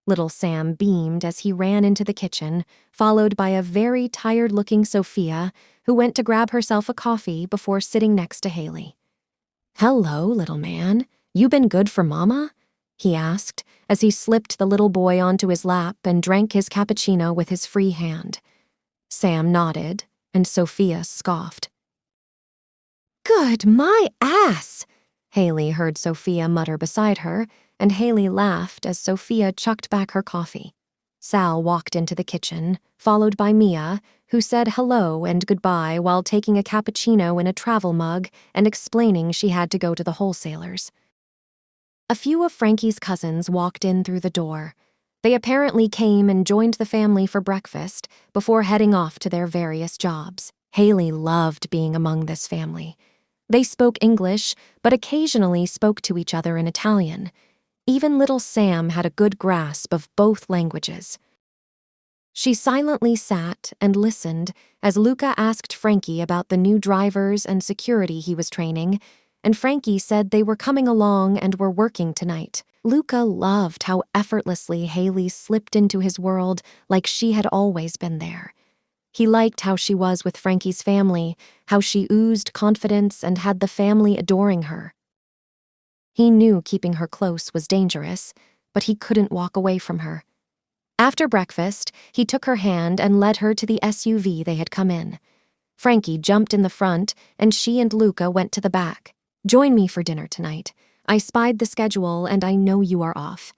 Speaker 1: Little Sam beamed as he ran into the kitchen, followed by a very tired-looking Sophia, who went to grab herself a coffee before sitting next to Haley. Hello, little man. You been good for Mama? He asked as he slipped the little boy onto his lap and drank his cappuccino with his free hand. Sam nodded, and Sophia scoffed. Good my ass! Haley heard Sophia mutter beside her, and Haley laughed as Sophia chucked back her coffee. Sal walked into the kitchen, followed by Mia, who said hello and goodbye while taking a cappuccino in a travel mug and explaining she had to go to the wholesalers. A few of Frankie's cousins walked in through the door. They apparently came and joined the family for breakfast before heading off to their various jobs. Haley loved being among this family. They spoke English, but occasionally spoke to each other in Italian. Even little Sam had a good grasp of both languages. She silently sat and listened as Luca asked Frankie about the new drivers and security he was training, and Frankie said they were coming along and were working tonight. Luca loved how effortlessly Haley slipped into his world like she had always been there. He liked how she was with Frankie's family, how she oozed confidence and had the family adoring her. He knew keeping her close was dangerous, but he couldn't walk away from her. After breakfast, he took her hand and led her to the SUV they had come in. Frankie jumped in the front, and she and Luca went to the back. Join me for dinner tonight. I spied the schedule, and I know you are off.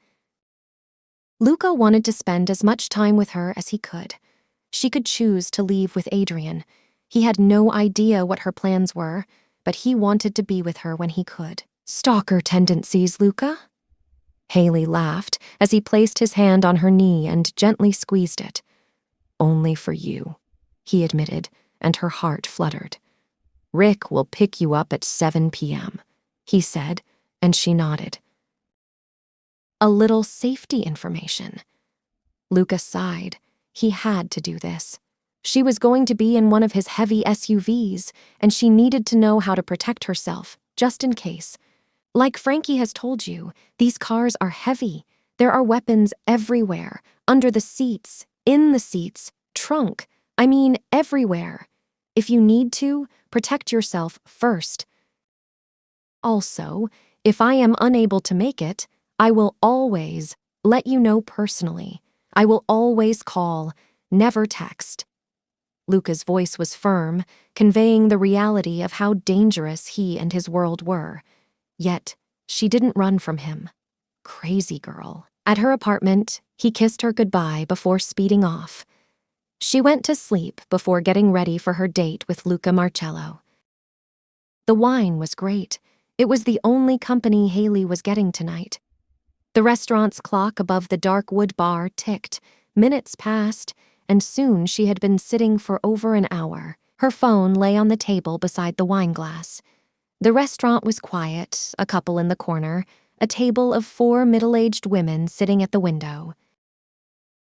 Speaker 1: Luca wanted to spend as much time with her as he could. She could choose to leave with Adrian. He had no idea what her plans were, but he wanted to be with her when he could. Stalker tendencies, Luca? Haley laughed as he placed his hand on her knee and gently squeezed it. Only for you, he admitted, and her heart fluttered. Rick will pick you up at 7 p.m., he said, and she nodded. A little safety information. Luca sighed. He had to do this. She was going to be in one of his heavy SUVs, and she needed to know how to protect herself, just in case. Like Frankie has told you, these cars are heavy. There are weapons everywhere, under the seats, in the seats, trunk. I mean, everywhere. If you need to, protect yourself first. Also, if I am unable to make it, I will always let you know personally. I will always call, never text. Luca's voice was firm, conveying the reality of how dangerous he and his world were. Yet, she didn't run from him. Crazy girl. At her apartment, he kissed her goodbye before speeding off. She went to sleep before getting ready for her date with Luca Marcello. The wine was great. It was the only company Haley was getting tonight. The restaurant's clock above the dark wood bar ticked. Minutes passed, and soon she had been sitting for over an hour. Her phone lay on the table beside the wine glass. The restaurant was quiet, a couple in the corner, a table of 4 middle-aged women sitting at the window.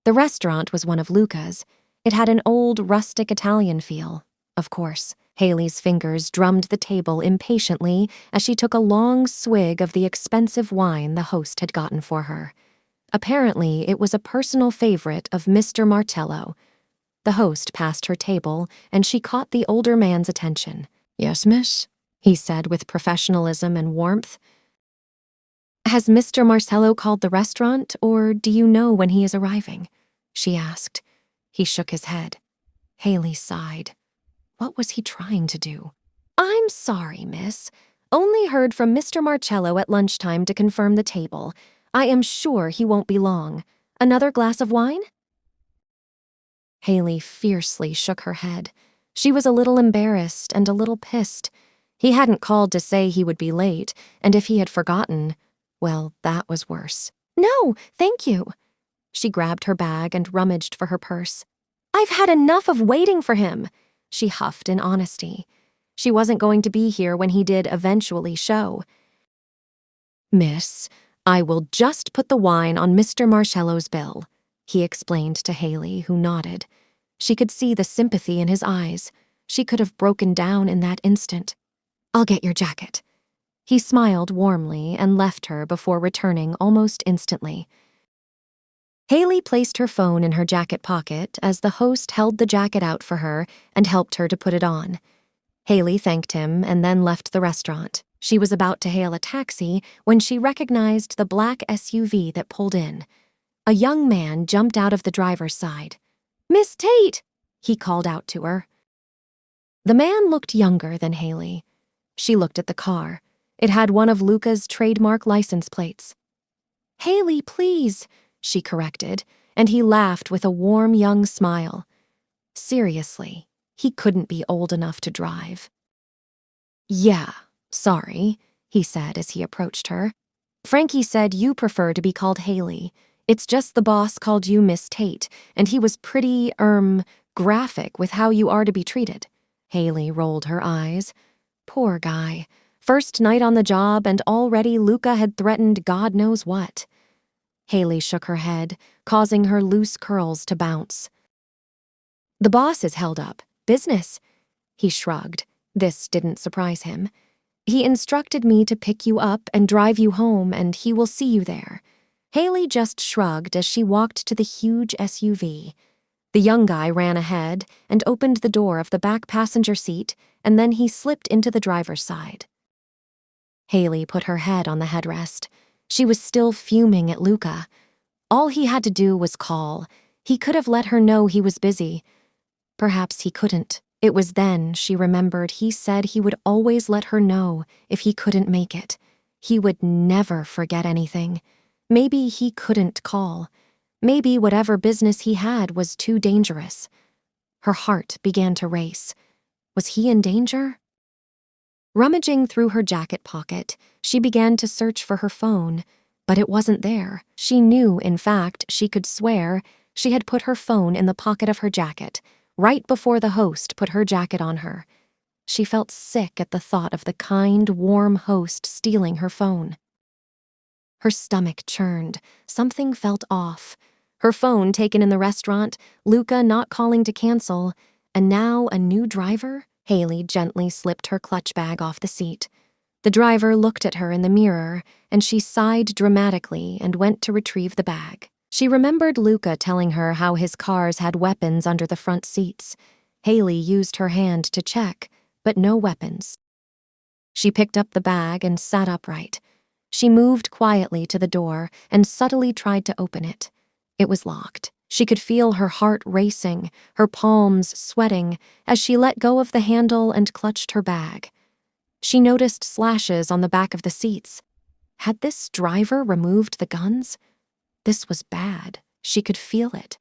Speaker 1: The restaurant was one of Luca's. It had an old, rustic Italian feel. Of course, Haley's fingers drummed the table impatiently as she took a long swig of the expensive wine the host had gotten for her. Apparently, it was a personal favorite of Mr. Marcello. The host passed her table, and she caught the older man's attention. "Yes, miss?" he said with professionalism and warmth. "Has Mr. Marcello called the restaurant, or do you know when he is arriving?" she asked. He shook his head. Haley sighed. What was he trying to do? "I'm sorry, miss. Only heard from Mr. Marcello at lunchtime to confirm the table. I am sure he won't be long. Another glass of wine?" Haley fiercely shook her head. She was a little embarrassed and a little pissed. He hadn't called to say he would be late, and if he had forgotten, well, that was worse. "No, thank you." She grabbed her bag and rummaged for her purse. "I've had enough of waiting for him," she huffed in honesty. She wasn't going to be here when he did eventually show. "Miss, I will just put the wine on Mr. Marcello's bill," he explained to Haley, who nodded. She could see the sympathy in his eyes. She could have broken down in that instant. "I'll get your jacket." He smiled warmly and left her before returning almost instantly. Haley placed her phone in her jacket pocket as the host held the jacket out for her and helped her to put it on. Haley thanked him and then left the restaurant. She was about to hail a taxi when she recognized the black SUV that pulled in. A young man jumped out of the driver's side. "Miss Tate!" he called out to her. The man looked younger than Haley. She looked at the car. It had one of Luca's trademark license plates. "Haley, please," she corrected, and he laughed with a warm young smile. Seriously, he couldn't be old enough to drive. "Yeah, sorry," he said as he approached her. "Frankie said you prefer to be called Haley. It's just the boss called you Miss Tate, and he was pretty, graphic with how you are to be treated." Haley rolled her eyes. Poor guy. First night on the job, and already Luca had threatened God knows what. Haley shook her head, causing her loose curls to bounce. "The boss is held up. Business." He shrugged. This didn't surprise him. "He instructed me to pick you up and drive you home, and he will see you there." Haley just shrugged as she walked to the huge SUV. The young guy ran ahead and opened the door of the back passenger seat, and then he slipped into the driver's side. Haley put her head on the headrest. She was still fuming at Luca. All he had to do was call. He could have let her know he was busy. Perhaps he couldn't. It was then she remembered he said he would always let her know if he couldn't make it. He would never forget anything. Maybe he couldn't call. Maybe whatever business he had was too dangerous. Her heart began to race. Was he in danger? Rummaging through her jacket pocket, she began to search for her phone, but it wasn't there. She knew, in fact, she could swear she had put her phone in the pocket of her jacket, right before the host put her jacket on her. She felt sick at the thought of the kind, warm host stealing her phone. Her stomach churned. Something felt off. Her phone taken in the restaurant, Luca not calling to cancel, and now a new driver? Haley gently slipped her clutch bag off the seat. The driver looked at her in the mirror, and she sighed dramatically and went to retrieve the bag. She remembered Luca telling her how his cars had weapons under the front seats. Haley used her hand to check, but no weapons. She picked up the bag and sat upright. She moved quietly to the door and subtly tried to open it. It was locked. She could feel her heart racing, her palms sweating, as she let go of the handle and clutched her bag. She noticed slashes on the back of the seats. Had this driver removed the guns? This was bad. She could feel it.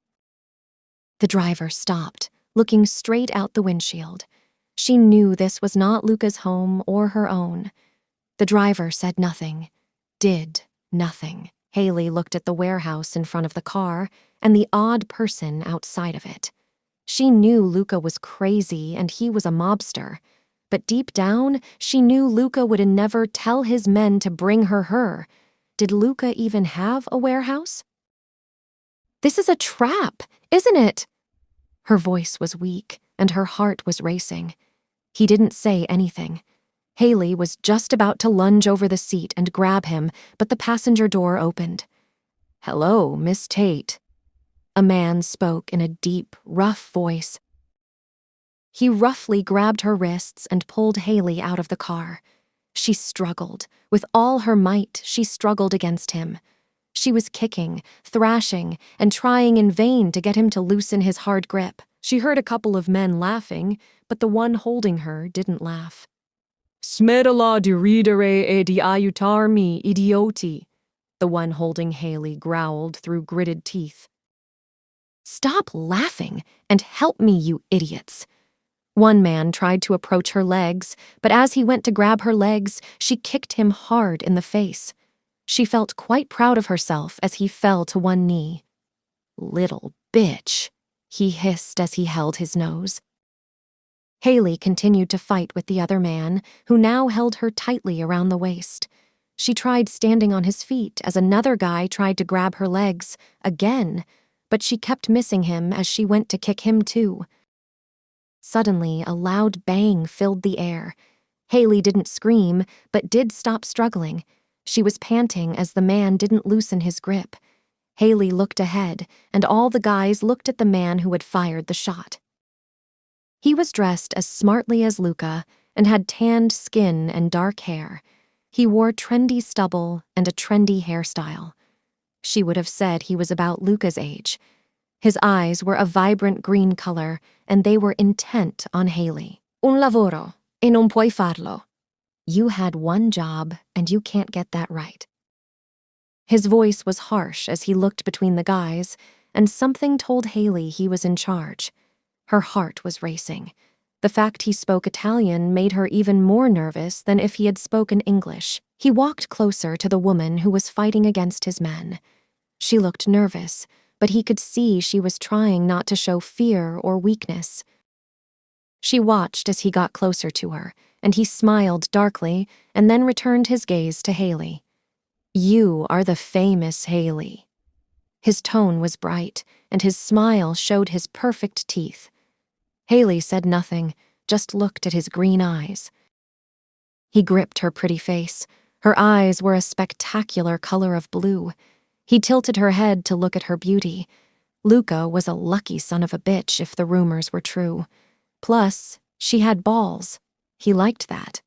Speaker 1: The driver stopped, looking straight out the windshield. She knew this was not Luca's home or her own. The driver said nothing, did nothing. Haley looked at the warehouse in front of the car and the odd person outside of it. She knew Luca was crazy and he was a mobster, but deep down, she knew Luca would never tell his men to bring her. Did Luca even have a warehouse? "This is a trap, isn't it?" Her voice was weak and her heart was racing. He didn't say anything. Haley was just about to lunge over the seat and grab him, but the passenger door opened. "Hello, Miss Tate." A man spoke in a deep, rough voice. He roughly grabbed her wrists and pulled Haley out of the car. She struggled. With all her might, she struggled against him. She was kicking, thrashing, and trying in vain to get him to loosen his hard grip. She heard a couple of men laughing, but the one holding her didn't laugh. "Smetala di ridere e di aiutarmi, idioti," the one holding Haley growled through gritted teeth. "Stop laughing and help me, you idiots." One man tried to approach her legs, but as he went to grab her legs, she kicked him hard in the face. She felt quite proud of herself as he fell to one knee. "Little bitch," he hissed as he held his nose. Haley continued to fight with the other man, who now held her tightly around the waist. She tried standing on his feet as another guy tried to grab her legs, again, but she kept missing him as she went to kick him too. Suddenly, a loud bang filled the air. Haley didn't scream, but did stop struggling. She was panting as the man didn't loosen his grip. Haley looked ahead, and all the guys looked at the man who had fired the shot. He was dressed as smartly as Luca and had tanned skin and dark hair. He wore trendy stubble and a trendy hairstyle. She would have said he was about Luca's age. His eyes were a vibrant green color, and they were intent on Haley. "Un lavoro, e non puoi farlo." You had one job, and you can't get that right. His voice was harsh as he looked between the guys, and something told Haley he was in charge. Her heart was racing. The fact he spoke Italian made her even more nervous than if he had spoken English. He walked closer to the woman who was fighting against his men. She looked nervous, but he could see she was trying not to show fear or weakness. She watched as he got closer to her, and he smiled darkly and then returned his gaze to Haley. "You are the famous Haley." His tone was bright, and his smile showed his perfect teeth. Haley said nothing, just looked at his green eyes. He gripped her pretty face. Her eyes were a spectacular color of blue. He tilted her head to look at her beauty. Luca was a lucky son of a bitch if the rumors were true. Plus, she had balls. He liked that.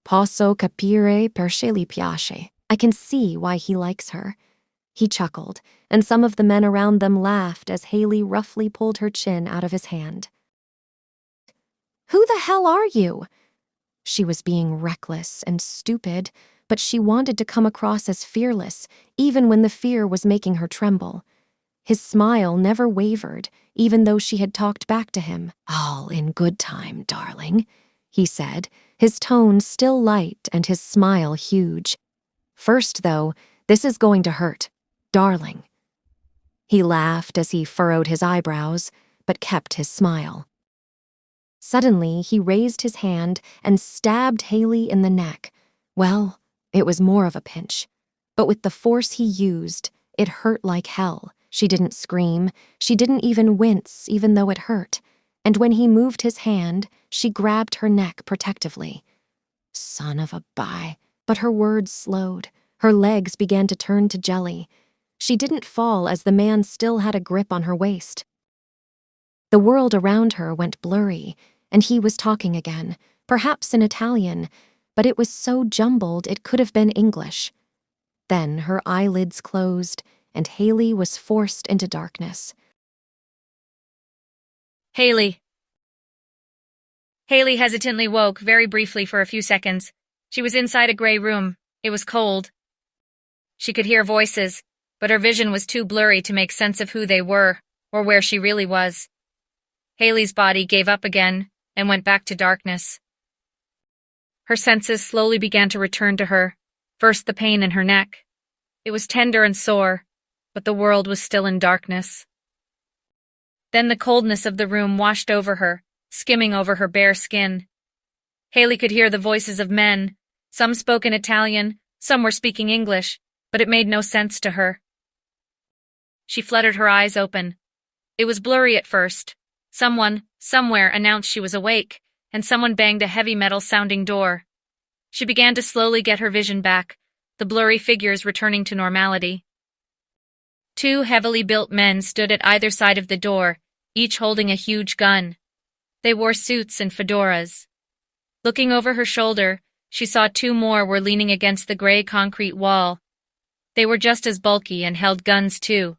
Speaker 1: "Posso capire perché gli piace." I can see why he likes her. He chuckled, and some of the men around them laughed as Haley roughly pulled her chin out of his hand. "Who the hell are you?" She was being reckless and stupid, but she wanted to come across as fearless, even when the fear was making her tremble. His smile never wavered, even though she had talked back to him. "All in good time, darling." he said, his tone still light and his smile huge. "First, though, this is going to hurt. Darling." He laughed as he furrowed his eyebrows, but kept his smile. Suddenly, he raised his hand and stabbed Haley in the neck. Well, it was more of a pinch. But with the force he used, it hurt like hell. She didn't scream. She didn't even wince, even though it hurt. And when he moved his hand, she grabbed her neck protectively. Son of a bi. But her words slowed. Her legs began to turn to jelly. She didn't fall as the man still had a grip on her waist. The world around her went blurry, and he was talking again, perhaps in Italian, but it was so jumbled it could have been English. Then her eyelids closed, and Haley was forced into darkness.
Speaker 3: Haley. Haley hesitantly woke, very briefly for a few seconds. She was inside a gray room. It was cold. She could hear voices, but her vision was too blurry to make sense of who they were, or where she really was. Haley's body gave up again and went back to darkness. Her senses slowly began to return to her, first the pain in her neck. It was tender and sore, but the world was still in darkness. Then the coldness of the room washed over her, skimming over her bare skin. Haley could hear the voices of men. Some spoke in Italian, some were speaking English, but it made no sense to her. She fluttered her eyes open. It was blurry at first. Someone, somewhere, announced she was awake, and someone banged a heavy metal-sounding door. She began to slowly get her vision back, the blurry figures returning to normality. Two heavily built men stood at either side of the door, each holding a huge gun. They wore suits and fedoras. Looking over her shoulder, she saw two more were leaning against the gray concrete wall. They were just as bulky and held guns too.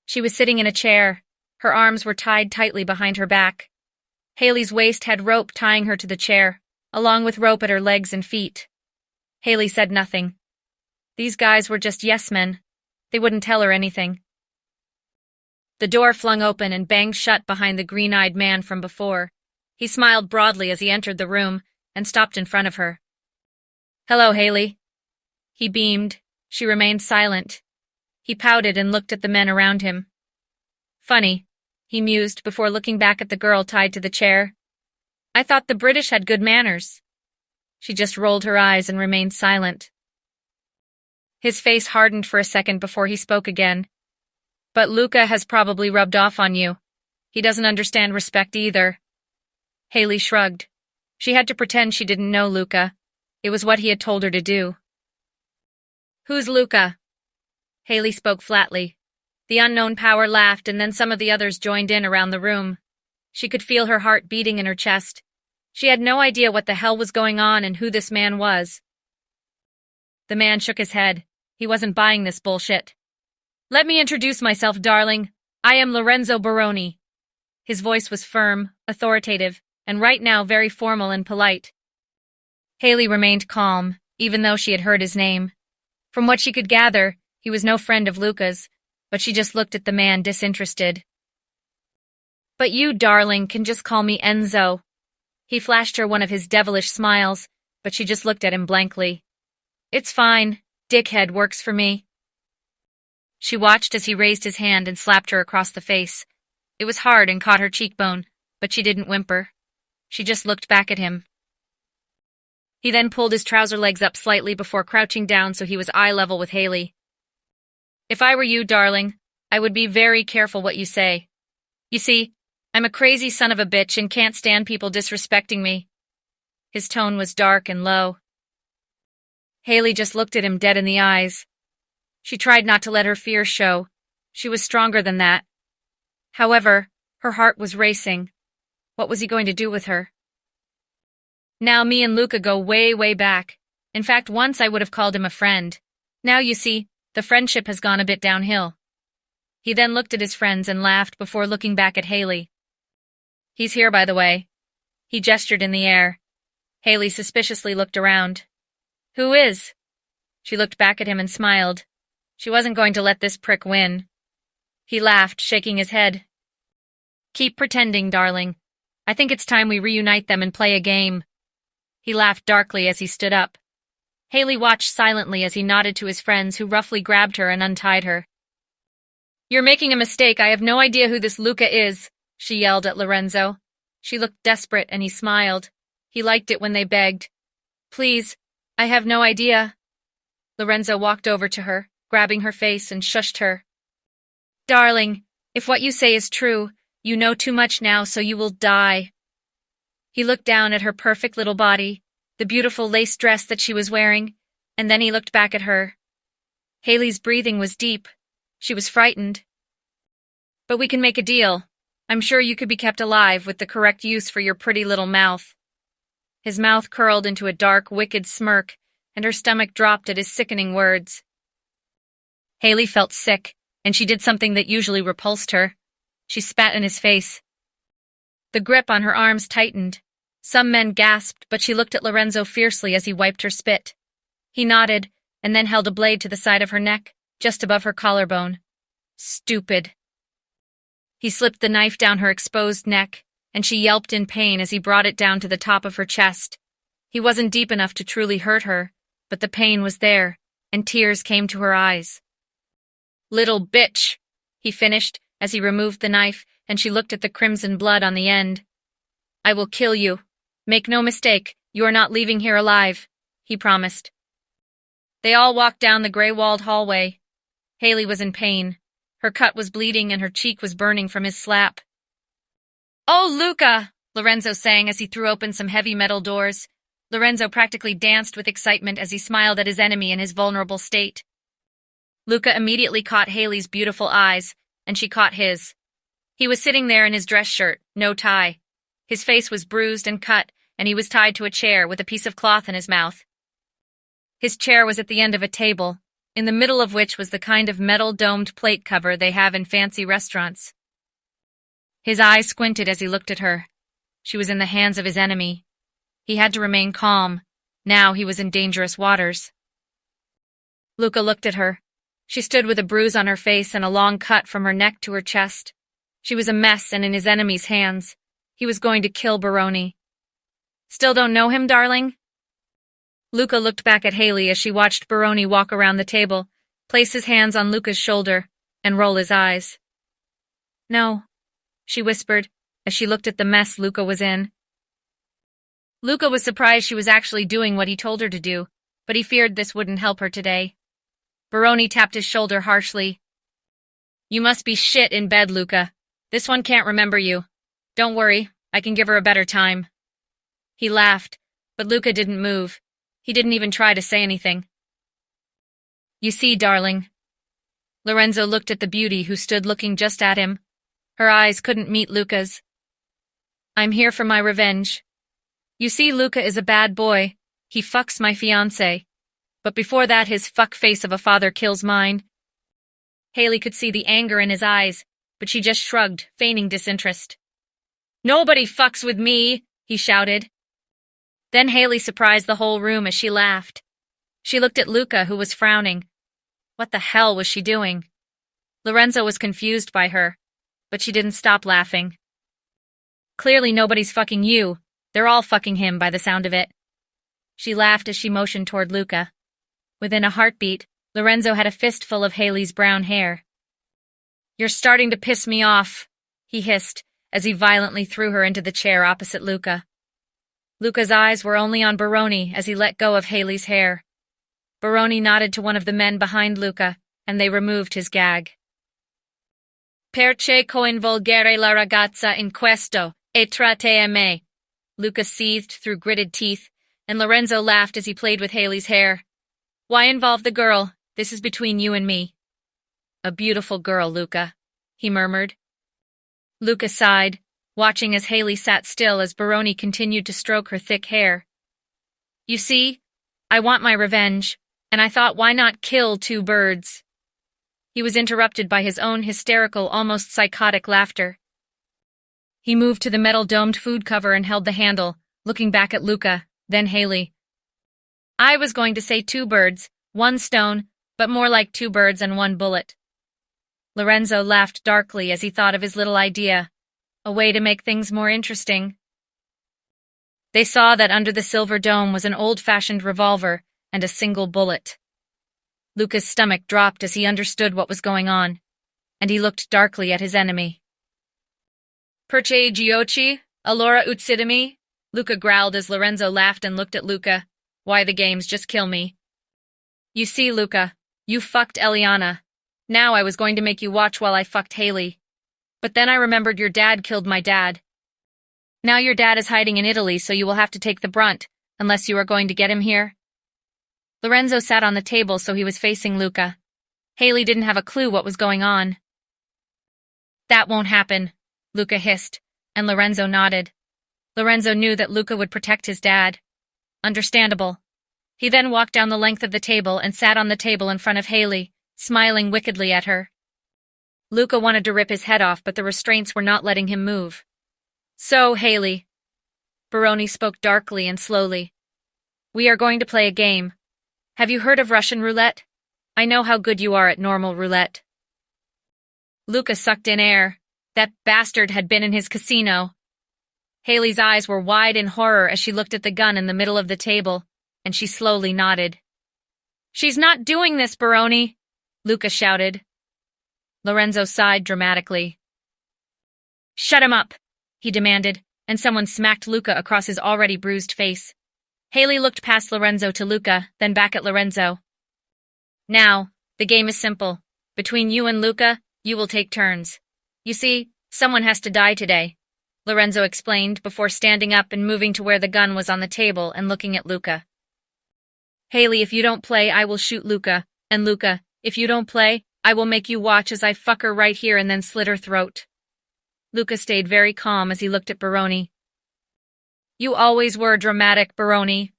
Speaker 3: She was sitting in a chair. Her arms were tied tightly behind her back. Haley's waist had rope tying her to the chair, along with rope at her legs and feet. Haley said nothing. These guys were just yes-men. They wouldn't tell her anything. The door flung open and banged shut behind the green-eyed man from before. He smiled broadly as he entered the room and stopped in front of her. "Hello, Haley." He beamed. She remained silent. He pouted and looked at the men around him. "Funny," he mused before looking back at the girl tied to the chair. "I thought the British had good manners." She just rolled her eyes and remained silent. His face hardened for a second before he spoke again. "But Luca has probably rubbed off on you. He doesn't understand respect either." Haley shrugged. She had to pretend she didn't know Luca. It was what he had told her to do. "Who's Luca?" Haley spoke flatly. The unknown power laughed, and then some of the others joined in around the room. She could feel her heart beating in her chest. She had no idea what the hell was going on and who this man was. The man shook his head. He wasn't buying this bullshit. "Let me introduce myself, darling. I am Lorenzo Baroni." His voice was firm, authoritative, and right now very formal and polite. Haley remained calm, even though she had heard his name. From what she could gather, he was no friend of Luca's, but she just looked at the man disinterested. "But you, darling, can just call me Enzo." He flashed her one of his devilish smiles, but she just looked at him blankly. "It's fine. Dickhead works for me." She watched as he raised his hand and slapped her across the face. It was hard and caught her cheekbone, but she didn't whimper. She just looked back at him. He then pulled his trouser legs up slightly before crouching down so he was eye level with Haley. "If I were you, darling, I would be very careful what you say. You see, I'm a crazy son of a bitch and can't stand people disrespecting me." His tone was dark and low. Haley just looked at him dead in the eyes. She tried not to let her fear show. She was stronger than that. However, her heart was racing. What was he going to do with her? "Now me and Luca go way, way back. In fact, once I would have called him a friend. Now, you see, the friendship has gone a bit downhill." He then looked at his friends and laughed before looking back at Haley. "He's here, by the way." He gestured in the air. Haley suspiciously looked around. "Who is?" She looked back at him and smiled. She wasn't going to let this prick win. He laughed, shaking his head. "Keep pretending, darling. I think it's time we reunite them and play a game. He laughed darkly as he stood up. Haley watched silently as he nodded to his friends, who roughly grabbed her and untied her. You're making a mistake. I have no idea who this Luca is, she yelled at Lorenzo. She looked desperate and he smiled. He liked it when they begged. Please, I have no idea. Lorenzo walked over to her, grabbing her face, and shushed her. Darling, if what you say is true, you know too much now, so you will die. He looked down at her perfect little body, the beautiful lace dress that she was wearing, and then he looked back at her. Haley's breathing was deep. She was frightened. But we can make a deal. I'm sure you could be kept alive with the correct use for your pretty little mouth. His mouth curled into a dark, wicked smirk, and her stomach dropped at his sickening words. Haley felt sick, and she did something that usually repulsed her. She spat in his face. The grip on her arms tightened. Some men gasped, but she looked at Lorenzo fiercely as he wiped her spit. He nodded, and then held a blade to the side of her neck, just above her collarbone. Stupid. He slipped the knife down her exposed neck, and she yelped in pain as he brought it down to the top of her chest. He wasn't deep enough to truly hurt her, but the pain was there, and tears came to her eyes. Little bitch, he finished as he removed the knife, and she looked at the crimson blood on the end. I will kill you. Make no mistake, you are not leaving here alive, he promised. They all walked down the gray-walled hallway. Haley was in pain. Her cut was bleeding and her cheek was burning from his slap. Oh, Luca! Lorenzo sang as he threw open some heavy metal doors. Lorenzo practically danced with excitement as he smiled at his enemy in his vulnerable state. Luca immediately caught Haley's beautiful eyes, and she caught his. He was sitting there in his dress shirt, no tie. His face was bruised and cut, and he was tied to a chair with a piece of cloth in his mouth. His chair was at the end of a table, in the middle of which was the kind of metal domed plate cover they have in fancy restaurants. His eyes squinted as he looked at her. She was in the hands of his enemy. He had to remain calm. Now he was in dangerous waters. Luca looked at her. She stood with a bruise on her face and a long cut from her neck to her chest. She was a mess and in his enemy's hands. He was going to kill Baroni. Still don't know him, darling? Luca looked back at Haley as she watched Baroni walk around the table, place his hands on Luca's shoulder, and roll his eyes. No, she whispered as she looked at the mess Luca was in. Luca was surprised she was actually doing what he told her to do, but he feared this wouldn't help her today. Baroni tapped his shoulder harshly. You must be shit in bed, Luca. This one can't remember you. Don't worry, I can give her a better time. He laughed, but Luca didn't move. He didn't even try to say anything. You see, darling. Lorenzo looked at the beauty who stood looking just at him. Her eyes couldn't meet Luca's. I'm here for my revenge. You see, Luca is a bad boy. He fucks my fiancé. But before that, his fuck face of a father kills mine. Haley could see the anger in his eyes, but she just shrugged, feigning disinterest. Nobody fucks with me, he shouted. Then Haley surprised the whole room as she laughed. She looked at Luca, who was frowning. What the hell was she doing? Lorenzo was confused by her, but she didn't stop laughing. Clearly nobody's fucking you. They're all fucking him by the sound of it. She laughed as she motioned toward Luca. Within a heartbeat, Lorenzo had a fistful of Haley's brown hair. You're starting to piss me off, he hissed as he violently threw her into the chair opposite Luca. Luca's eyes were only on Baroni as he let go of Haley's hair. Baroni nodded to one of the men behind Luca, and they removed his gag. Perché coinvolgere la ragazza in questo, e tratte me? Luca seethed through gritted teeth, and Lorenzo laughed as he played with Haley's hair. Why involve the girl? This is between you and me. A beautiful girl, Luca, he murmured. Luca sighed, watching as Haley sat still as Baroni continued to stroke her thick hair. You see, I want my revenge, and I thought why not kill two birds? He was interrupted by his own hysterical, almost psychotic laughter. He moved to the metal-domed food cover and held the handle, looking back at Luca, then Haley. I was going to say two birds, one stone, but more like two birds and one bullet. Lorenzo laughed darkly as he thought of his little idea. a way to make things more interesting. They saw that under the silver dome was an old-fashioned revolver and a single bullet. Luca's stomach dropped as he understood what was going on, and he looked darkly at his enemy. Perche Giochi, allora utsidami? Luca growled as Lorenzo laughed and looked at Luca. Why the games just kill me. You see, Luca, you fucked Eliana. Now I was going to make you watch while I fucked Haley. But then I remembered your dad killed my dad. Now your dad is hiding in Italy, so you will have to take the brunt, unless you are going to get him here. Lorenzo sat on the table so he was facing Luca. Haley didn't have a clue what was going on. That won't happen, Luca hissed, and Lorenzo nodded. Lorenzo knew that Luca would protect his dad. Understandable. He then walked down the length of the table and sat on the table in front of Haley, smiling wickedly at her. Luca wanted to rip his head off, but the restraints were not letting him move. So, Haley, Baroni spoke darkly and slowly, we are going to play a game. Have you heard of Russian roulette? I know how good you are at normal roulette. Luca sucked in air. That bastard had been in his casino. Haley's eyes were wide in horror as she looked at the gun in the middle of the table, and she slowly nodded. She's not doing this, Baroni, Luca shouted. Lorenzo sighed dramatically. Shut him up, he demanded, and someone smacked Luca across his already bruised face. Haley looked past Lorenzo to Luca, then back at Lorenzo. Now, the game is simple. Between you and Luca, you will take turns. You see, someone has to die today, Lorenzo explained before standing up and moving to where the gun was on the table and looking at Luca. Haley, if you don't play, I will shoot Luca, and Luca, if you don't play, I will make you watch as I fuck her right here and then slit her throat. Luca stayed very calm as he looked at Baroni. You always were dramatic, Baroni.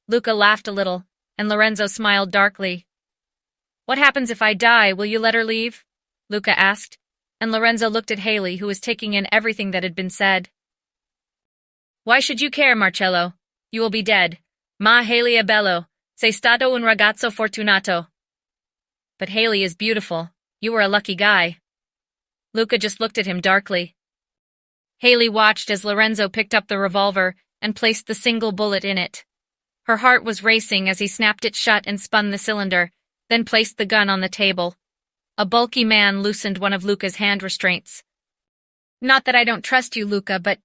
Speaker 3: Luca laughed a little, and Lorenzo smiled darkly. What happens if I die? Will you let her leave? Luca asked, and Lorenzo looked at Haley, who was taking in everything that had been said. Why should you care, Marcello? You will be dead. Ma Haley è bello, sei stato un ragazzo fortunato. But Haley is beautiful. You were a lucky guy. Luca just looked at him darkly. Haley watched as Lorenzo picked up the revolver and placed the single bullet in it. Her heart was racing as he snapped it shut and spun the cylinder, then placed the gun on the table. A bulky man loosened one of Luca's hand restraints. Not that I don't trust you, Luca, but...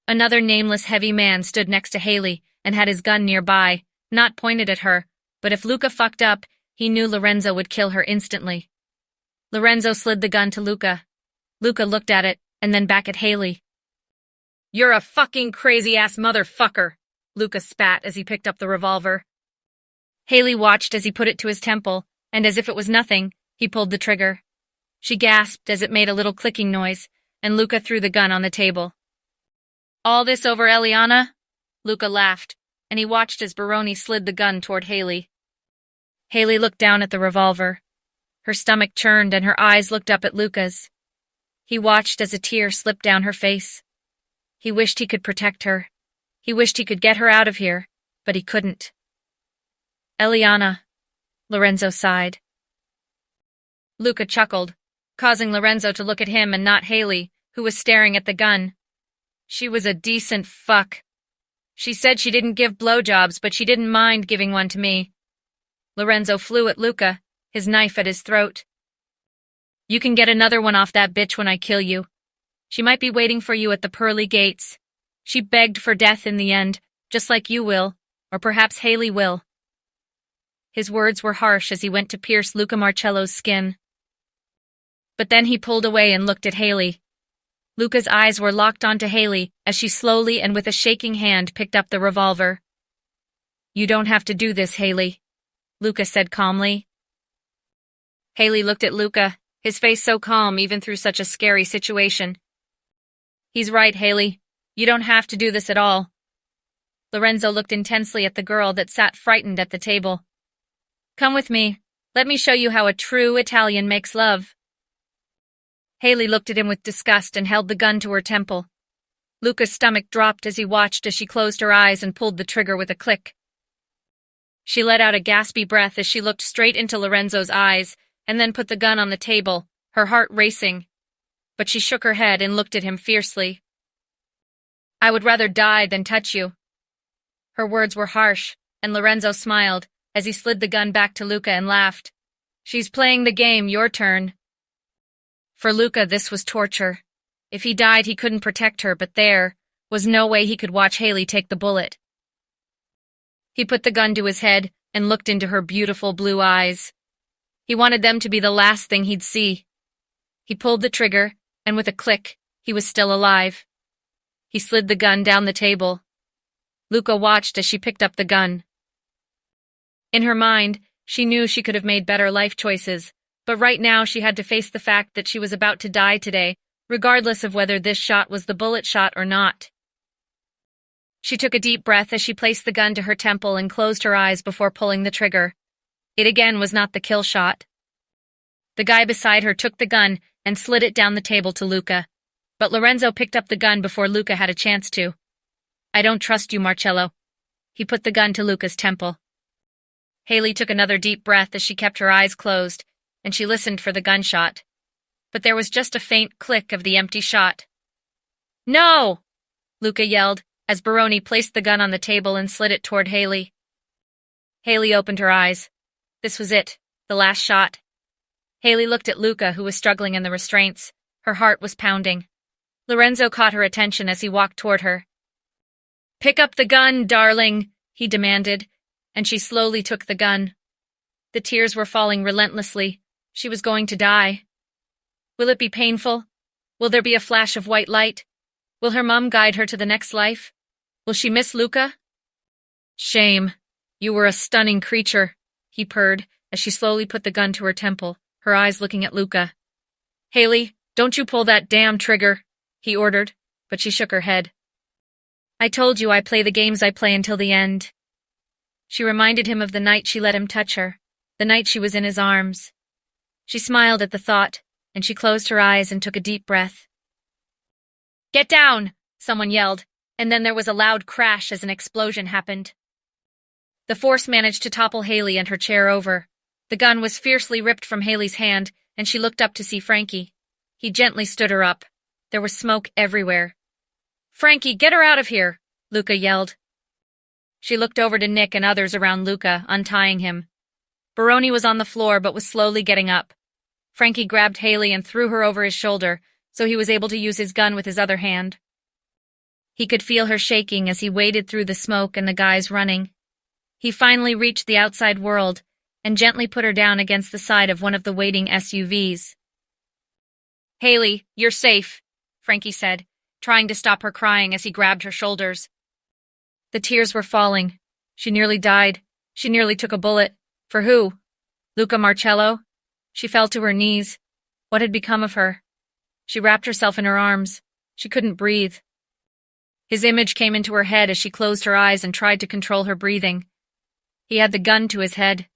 Speaker 3: Another nameless heavy man stood next to Haley and had his gun nearby, not pointed at her, but if Luca fucked up, he knew Lorenzo would kill her instantly. Lorenzo slid the gun to Luca. Luca looked at it, and then back at Haley. You're a fucking crazy-ass motherfucker, Luca spat as he picked up the revolver. Haley watched as he put it to his temple, and as if it was nothing, he pulled the trigger. She gasped as it made a little clicking noise, and Luca threw the gun on the table. All this over Eliana? Luca laughed, and he watched as Baroni slid the gun toward Haley. Haley looked down at the revolver. Her stomach churned and her eyes looked up at Luca's. He watched as a tear slipped down her face. He wished he could protect her. He wished he could get her out of here, but he couldn't. Eliana, Lorenzo sighed. Luca chuckled, causing Lorenzo to look at him and not Haley, who was staring at the gun. She was a decent fuck. She said she didn't give blowjobs, but she didn't mind giving one to me. Lorenzo flew at Luca, his knife at his throat. You can get another one off that bitch when I kill you. She might be waiting for you at the pearly gates. She begged for death in the end, just like you will, or perhaps Haley will. His words were harsh as he went to pierce Luca Marcello's skin. But then he pulled away and looked at Haley. Luca's eyes were locked onto Haley as she slowly and with a shaking hand picked up the revolver. You don't have to do this, Haley, Luca said calmly. Haley looked at Luca, his face so calm even through such a scary situation. He's right, Haley. You don't have to do this at all. Lorenzo looked intensely at the girl that sat frightened at the table. Come with me. Let me show you how a true Italian makes love. Haley looked at him with disgust and held the gun to her temple. Luca's stomach dropped as he watched as she closed her eyes and pulled the trigger with a click. She let out a gaspy breath as she looked straight into Lorenzo's eyes and then put the gun on the table, her heart racing. but she shook her head and looked at him fiercely. "I would rather die than touch you." Her words were harsh, and Lorenzo smiled as he slid the gun back to Luca and laughed. "She's playing the game, your turn." For Luca, this was torture. If he died, he couldn't protect her, but there was no way he could watch Haley take the bullet. He put the gun to his head and looked into her beautiful blue eyes. He wanted them to be the last thing he'd see. He pulled the trigger, and with a click, he was still alive. He slid the gun down the table. Luca watched as she picked up the gun. In her mind, she knew she could have made better life choices, but right now she had to face the fact that she was about to die today, regardless of whether this shot was the bullet shot or not. She took a deep breath as she placed the gun to her temple and closed her eyes before pulling the trigger. It again was not the kill shot. The guy beside her took the gun and slid it down the table to Luca, but Lorenzo picked up the gun before Luca had a chance to. "I don't trust you, Marcello." He put the gun to Luca's temple. Haley took another deep breath as she kept her eyes closed, and she listened for the gunshot. But there was just a faint click of the empty shot. "No!" Luca yelled, as Baroni placed the gun on the table and slid it toward Haley. Haley opened her eyes. This was it, the last shot. Haley looked at Luca, who was struggling in the restraints. Her heart was pounding. Lorenzo caught her attention as he walked toward her. "Pick up the gun, darling," he demanded, and she slowly took the gun. The tears were falling relentlessly. She was going to die. Will it be painful? Will there be a flash of white light? Will her mom guide her to the next life? Will she miss Luca? "Shame. You were a stunning creature," he purred as she slowly put the gun to her temple, her eyes looking at Luca. "Haley, don't you pull that damn trigger," he ordered, but she shook her head. "I told you I play the games I play until the end." She reminded him of the night she let him touch her, the night she was in his arms. She smiled at the thought, and she closed her eyes and took a deep breath. "Get down!" someone yelled, and then there was a loud crash as an explosion happened. The force managed to topple Haley and her chair over. The gun was fiercely ripped from Haley's hand, and she looked up to see Frankie. He gently stood her up. There was smoke everywhere. "Frankie, get her out of here!" Luca yelled. She looked over to Nick and others around Luca, untying him. Baroni was on the floor but was slowly getting up. Frankie grabbed Haley and threw her over his shoulder, so he was able to use his gun with his other hand. He could feel her shaking as he waded through the smoke and the guys running. He finally reached the outside world and gently put her down against the side of one of the waiting SUVs. "Haley, you're safe," Frankie said, trying to stop her crying as he grabbed her shoulders. The tears were falling. She nearly died. She nearly took a bullet. For who? Luca Marcello? She fell to her knees. What had become of her? She wrapped herself in her arms. She couldn't breathe. His image came into her head as she closed her eyes and tried to control her breathing. He had the gun to his head.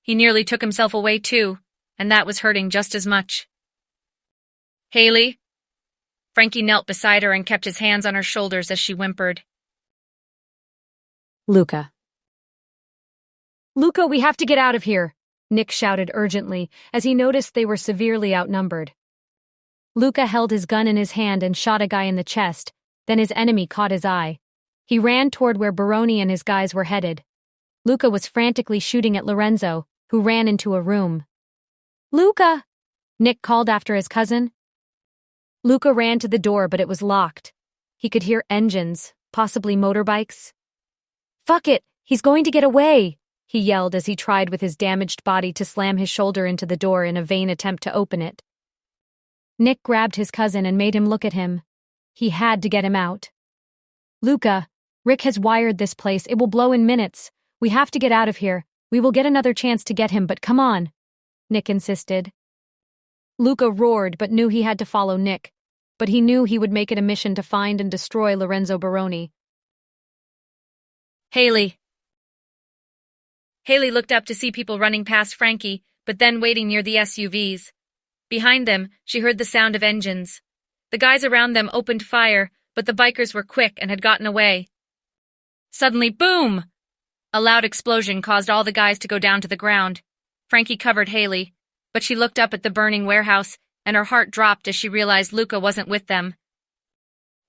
Speaker 3: He nearly took himself away too, and that was hurting just as much. "Haley?" Frankie knelt beside her and kept his hands on her shoulders as she whimpered.
Speaker 1: Luca.
Speaker 4: "Luca, we have to get out of here," Nick shouted urgently as he noticed they were severely outnumbered. Luca held his gun in his hand and shot a guy in the chest, then his enemy caught his eye. He ran toward where Baroni and his guys were headed. Luca was frantically shooting at Lorenzo, who ran into a room. "Luca!" Nick called after his cousin. Luca ran to the door, but it was locked. He could hear engines, possibly motorbikes. "Fuck it! He's going to get away!" he yelled as he tried with his damaged body to slam his shoulder into the door in a vain attempt to open it. Nick grabbed his cousin and made him look at him. He had to get him out. "Luca, Rick has wired this place. It will blow in minutes. We have to get out of here. We will get another chance to get him, but come on," Nick insisted. Luca roared but knew he had to follow Nick, but he knew he would make it a mission to find and destroy Lorenzo Baroni.
Speaker 3: "Haley." Haley looked up to see people running past Frankie, but then waiting near the SUVs. Behind them, she heard the sound of engines. The guys around them opened fire, but the bikers were quick and had gotten away. Suddenly, boom! A loud explosion caused all the guys to go down to the ground. Frankie covered Haley, but she looked up at the burning warehouse and her heart dropped as she realized Luca wasn't with them.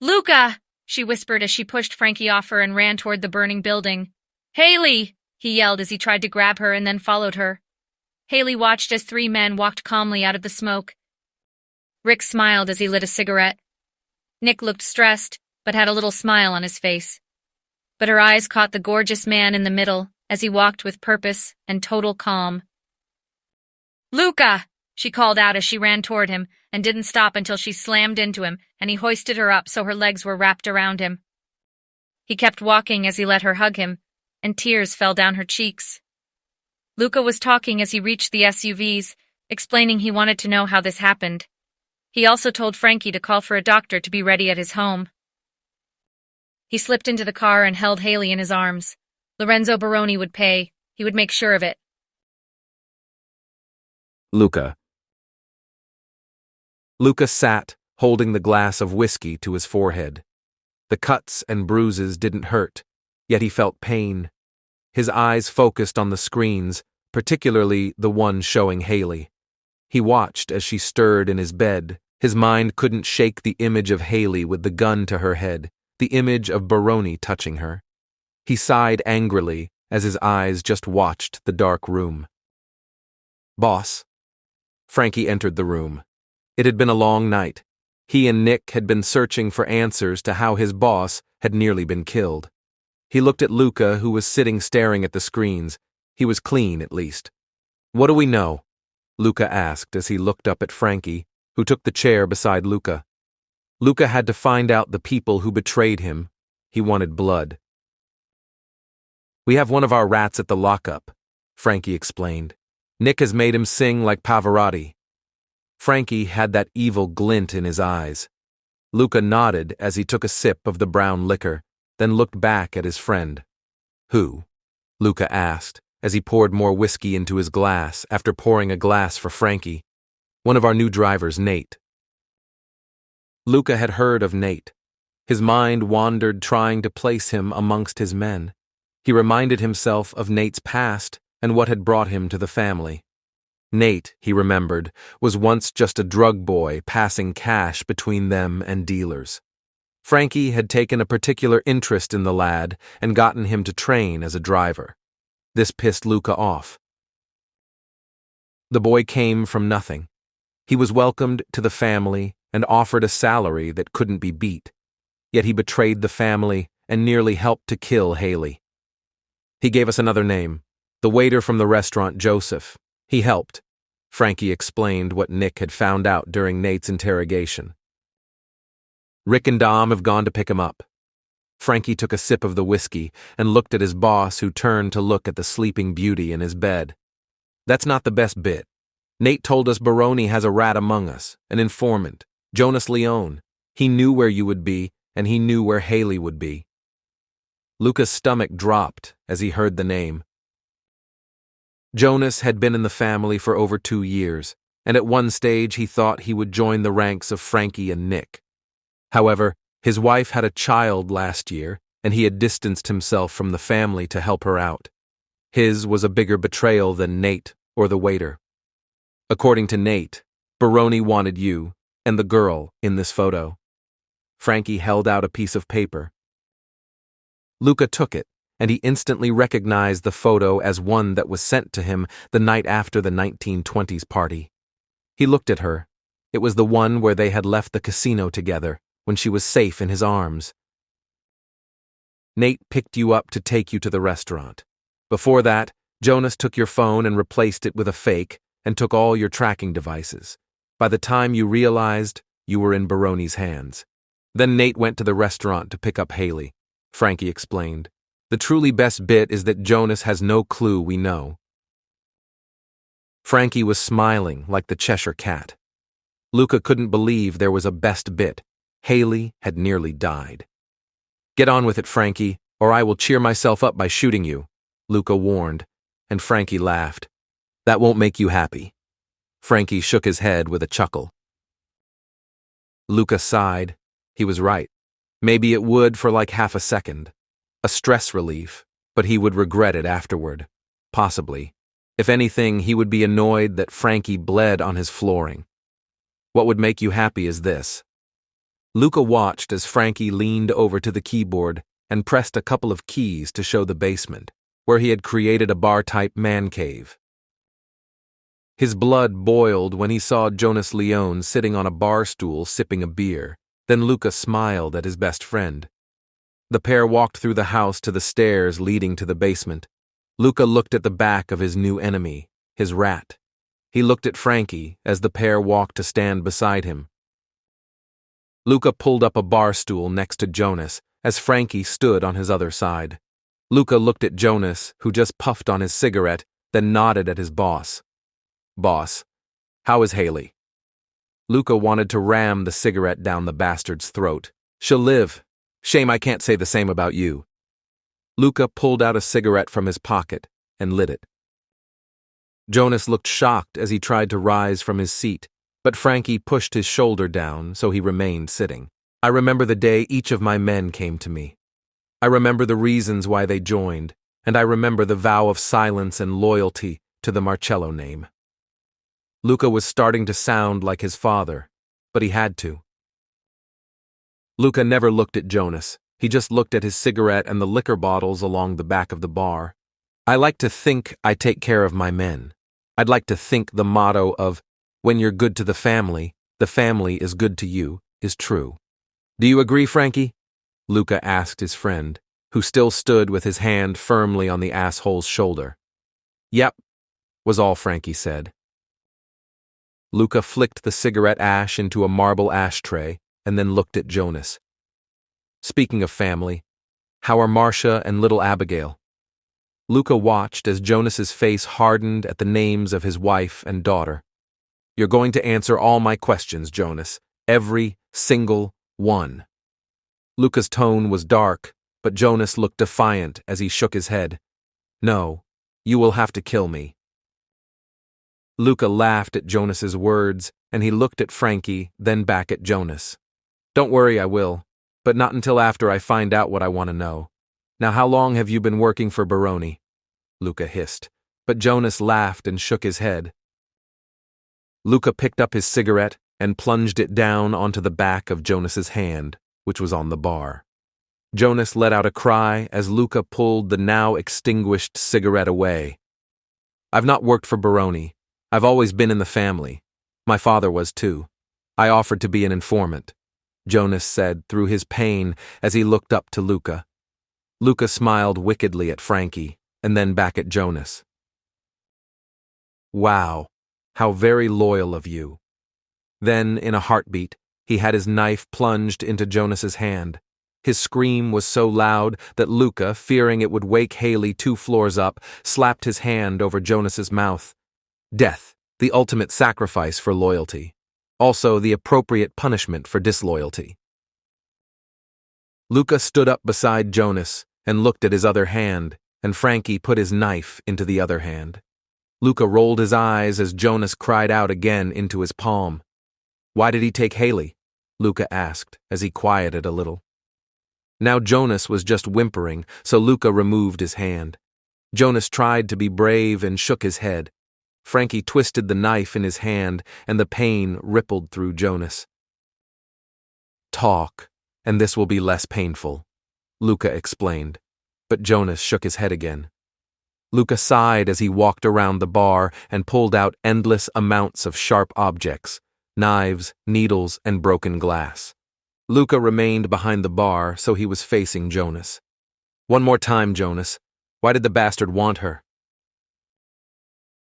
Speaker 3: "Luca!" she whispered as she pushed Frankie off her and ran toward the burning building. "Haley!" he yelled as he tried to grab her and then followed her. Haley watched as 3 men walked calmly out of the smoke. Rick smiled as he lit a cigarette. Nick looked stressed, but had a little smile on his face. But her eyes caught the gorgeous man in the middle as he walked with purpose and total calm. "Luca!" she called out as she ran toward him and didn't stop until she slammed into him and he hoisted her up so her legs were wrapped around him. He kept walking as he let her hug him, and tears fell down her cheeks. Luca was talking as he reached the SUVs, explaining he wanted to know how this happened. He also told Frankie to call for a doctor to be ready at his home. He slipped into the car and held Haley in his arms. Lorenzo Baroni would pay. He would make sure of it.
Speaker 2: Luca. Luca sat, holding the glass of whiskey to his forehead. The cuts and bruises didn't hurt, yet he felt pain. His eyes focused on the screens, particularly the one showing Haley. He watched as she stirred in his bed. His mind couldn't shake the image of Haley with the gun to her head, the image of Baroni touching her. He sighed angrily as his eyes just watched the dark room. "Boss." Frankie entered the room. It had been a long night. He and Nick had been searching for answers to how his boss had nearly been killed. He looked at Luca, who was sitting staring at the screens. He was clean, at least. "What do we know?" Luca asked as he looked up at Frankie, who took the chair beside Luca. Luca had to find out the people who betrayed him. He wanted blood. "We have one of our rats at the lockup," Frankie explained. "Nick has made him sing like Pavarotti." Frankie had that evil glint in his eyes. Luca nodded as he took a sip of the brown liquor, then looked back at his friend. "Who?" Luca asked as he poured more whiskey into his glass after pouring a glass for Frankie. "One of our new drivers, Nate." Luca had heard of Nate. His mind wandered trying to place him amongst his men. He reminded himself of Nate's past and what had brought him to the family. Nate, he remembered, was once just a drug boy passing cash between them and dealers. Frankie had taken a particular interest in the lad and gotten him to train as a driver. This pissed Luca off. The boy came from nothing. He was welcomed to the family and offered a salary that couldn't be beat. Yet he betrayed the family and nearly helped to kill Haley. "He gave us another name. The waiter from the restaurant, Joseph. He helped." Frankie explained what Nick had found out during Nate's interrogation. "Rick and Dom have gone to pick him up." Frankie took a sip of the whiskey and looked at his boss, who turned to look at the sleeping beauty in his bed. "That's not the best bit. Nate told us Baroni has a rat among us, an informant, Jonas Leone. He knew where you would be, and he knew where Haley would be." Luca's stomach dropped as he heard the name. Jonas had been in the family for over 2 years, and at one stage he thought he would join the ranks of Frankie and Nick. However, his wife had a child last year, and he had distanced himself from the family to help her out. His was a bigger betrayal than Nate or the waiter. According to Nate, Baroni wanted you and the girl in this photo. Frankie held out a piece of paper. Luca took it, and he instantly recognized the photo as one that was sent to him the night after the 1920s party. He looked at her. It was the one where they had left the casino together, when she was safe in his arms. "Nate picked you up to take you to the restaurant. Before that, Jonas took your phone and replaced it with a fake and took all your tracking devices. By the time you realized, you were in Baroni's hands. Then Nate went to the restaurant to pick up Haley," Frankie explained. "The truly best bit is that Jonas has no clue we know." Frankie was smiling like the Cheshire Cat. Luca couldn't believe there was a best bit. Haley had nearly died. "Get on with it, Frankie, or I will cheer myself up by shooting you," Luca warned, and Frankie laughed. "That won't make you happy." Frankie shook his head with a chuckle. Luca sighed. He was right. Maybe it would for like half a second. A stress relief, but he would regret it afterward. Possibly. If anything, he would be annoyed that Frankie bled on his flooring. What would make you happy is this. Luca watched as Frankie leaned over to the keyboard and pressed a couple of keys to show the basement, where he had created a bar-type man cave. His blood boiled when he saw Jonas Leone sitting on a bar stool sipping a beer. Then Luca smiled at his best friend. The pair walked through the house to the stairs leading to the basement. Luca looked at the back of his new enemy, his rat. He looked at Frankie as the pair walked to stand beside him. Luca pulled up a bar stool next to Jonas as Frankie stood on his other side. Luca looked at Jonas, who just puffed on his cigarette, then nodded at his boss. Boss, how is Haley? Luca wanted to ram the cigarette down the bastard's throat. She'll live. Shame I can't say the same about you. Luca pulled out a cigarette from his pocket and lit it. Jonas looked shocked as he tried to rise from his seat, but Frankie pushed his shoulder down so he remained sitting. I remember the day each of my men came to me. I remember the reasons why they joined, and I remember the vow of silence and loyalty to the Marcello name. Luca was starting to sound like his father, but he had to. Luca never looked at Jonas. He just looked at his cigarette and the liquor bottles along the back of the bar. I like to think I take care of my men. I'd like to think the motto of, when you're good to the family is good to you, is true. Do you agree, Frankie? Luca asked his friend, who still stood with his hand firmly on the asshole's shoulder. Yep, was all Frankie said. Luca flicked the cigarette ash into a marble ashtray and then looked at Jonas. Speaking of family, how are Marcia and little Abigail? Luca watched as Jonas's face hardened at the names of his wife and daughter. You're going to answer all my questions, Jonas. Every single one. Luca's tone was dark, but Jonas looked defiant as he shook his head. No, you will have to kill me. Luca laughed at Jonas's words, and he looked at Frankie, then back at Jonas. Don't worry, I will, but not until after I find out what I want to know. Now how long have you been working for Baroni? Luca hissed, but Jonas laughed and shook his head. Luca picked up his cigarette and plunged it down onto the back of Jonas's hand, which was on the bar. Jonas let out a cry as Luca pulled the now extinguished cigarette away. I've not worked for Baroni. I've always been in the family. My father was too. I offered to be an informant, Jonas said through his pain as he looked up to Luca. Luca smiled wickedly at Frankie, and then back at Jonas. Wow, how very loyal of you. Then, in a heartbeat, he had his knife plunged into Jonas's hand. His scream was so loud that Luca, fearing it would wake Haley 2 floors up, slapped his hand over Jonas's mouth. Death, the ultimate sacrifice for loyalty. Also the appropriate punishment for disloyalty. Luca stood up beside Jonas and looked at his other hand, and Frankie put his knife into the other hand. Luca rolled his eyes as Jonas cried out again into his palm. Why did he take Haley? Luca asked as he quieted a little. Now Jonas was just whimpering, so Luca removed his hand. Jonas tried to be brave and shook his head. Frankie twisted the knife in his hand, and the pain rippled through Jonas. Talk, and this will be less painful, Luca explained, but Jonas shook his head again. Luca sighed as he walked around the bar and pulled out endless amounts of sharp objects, knives, needles, and broken glass. Luca remained behind the bar, so he was facing Jonas. One more time, Jonas. Why did the bastard want her?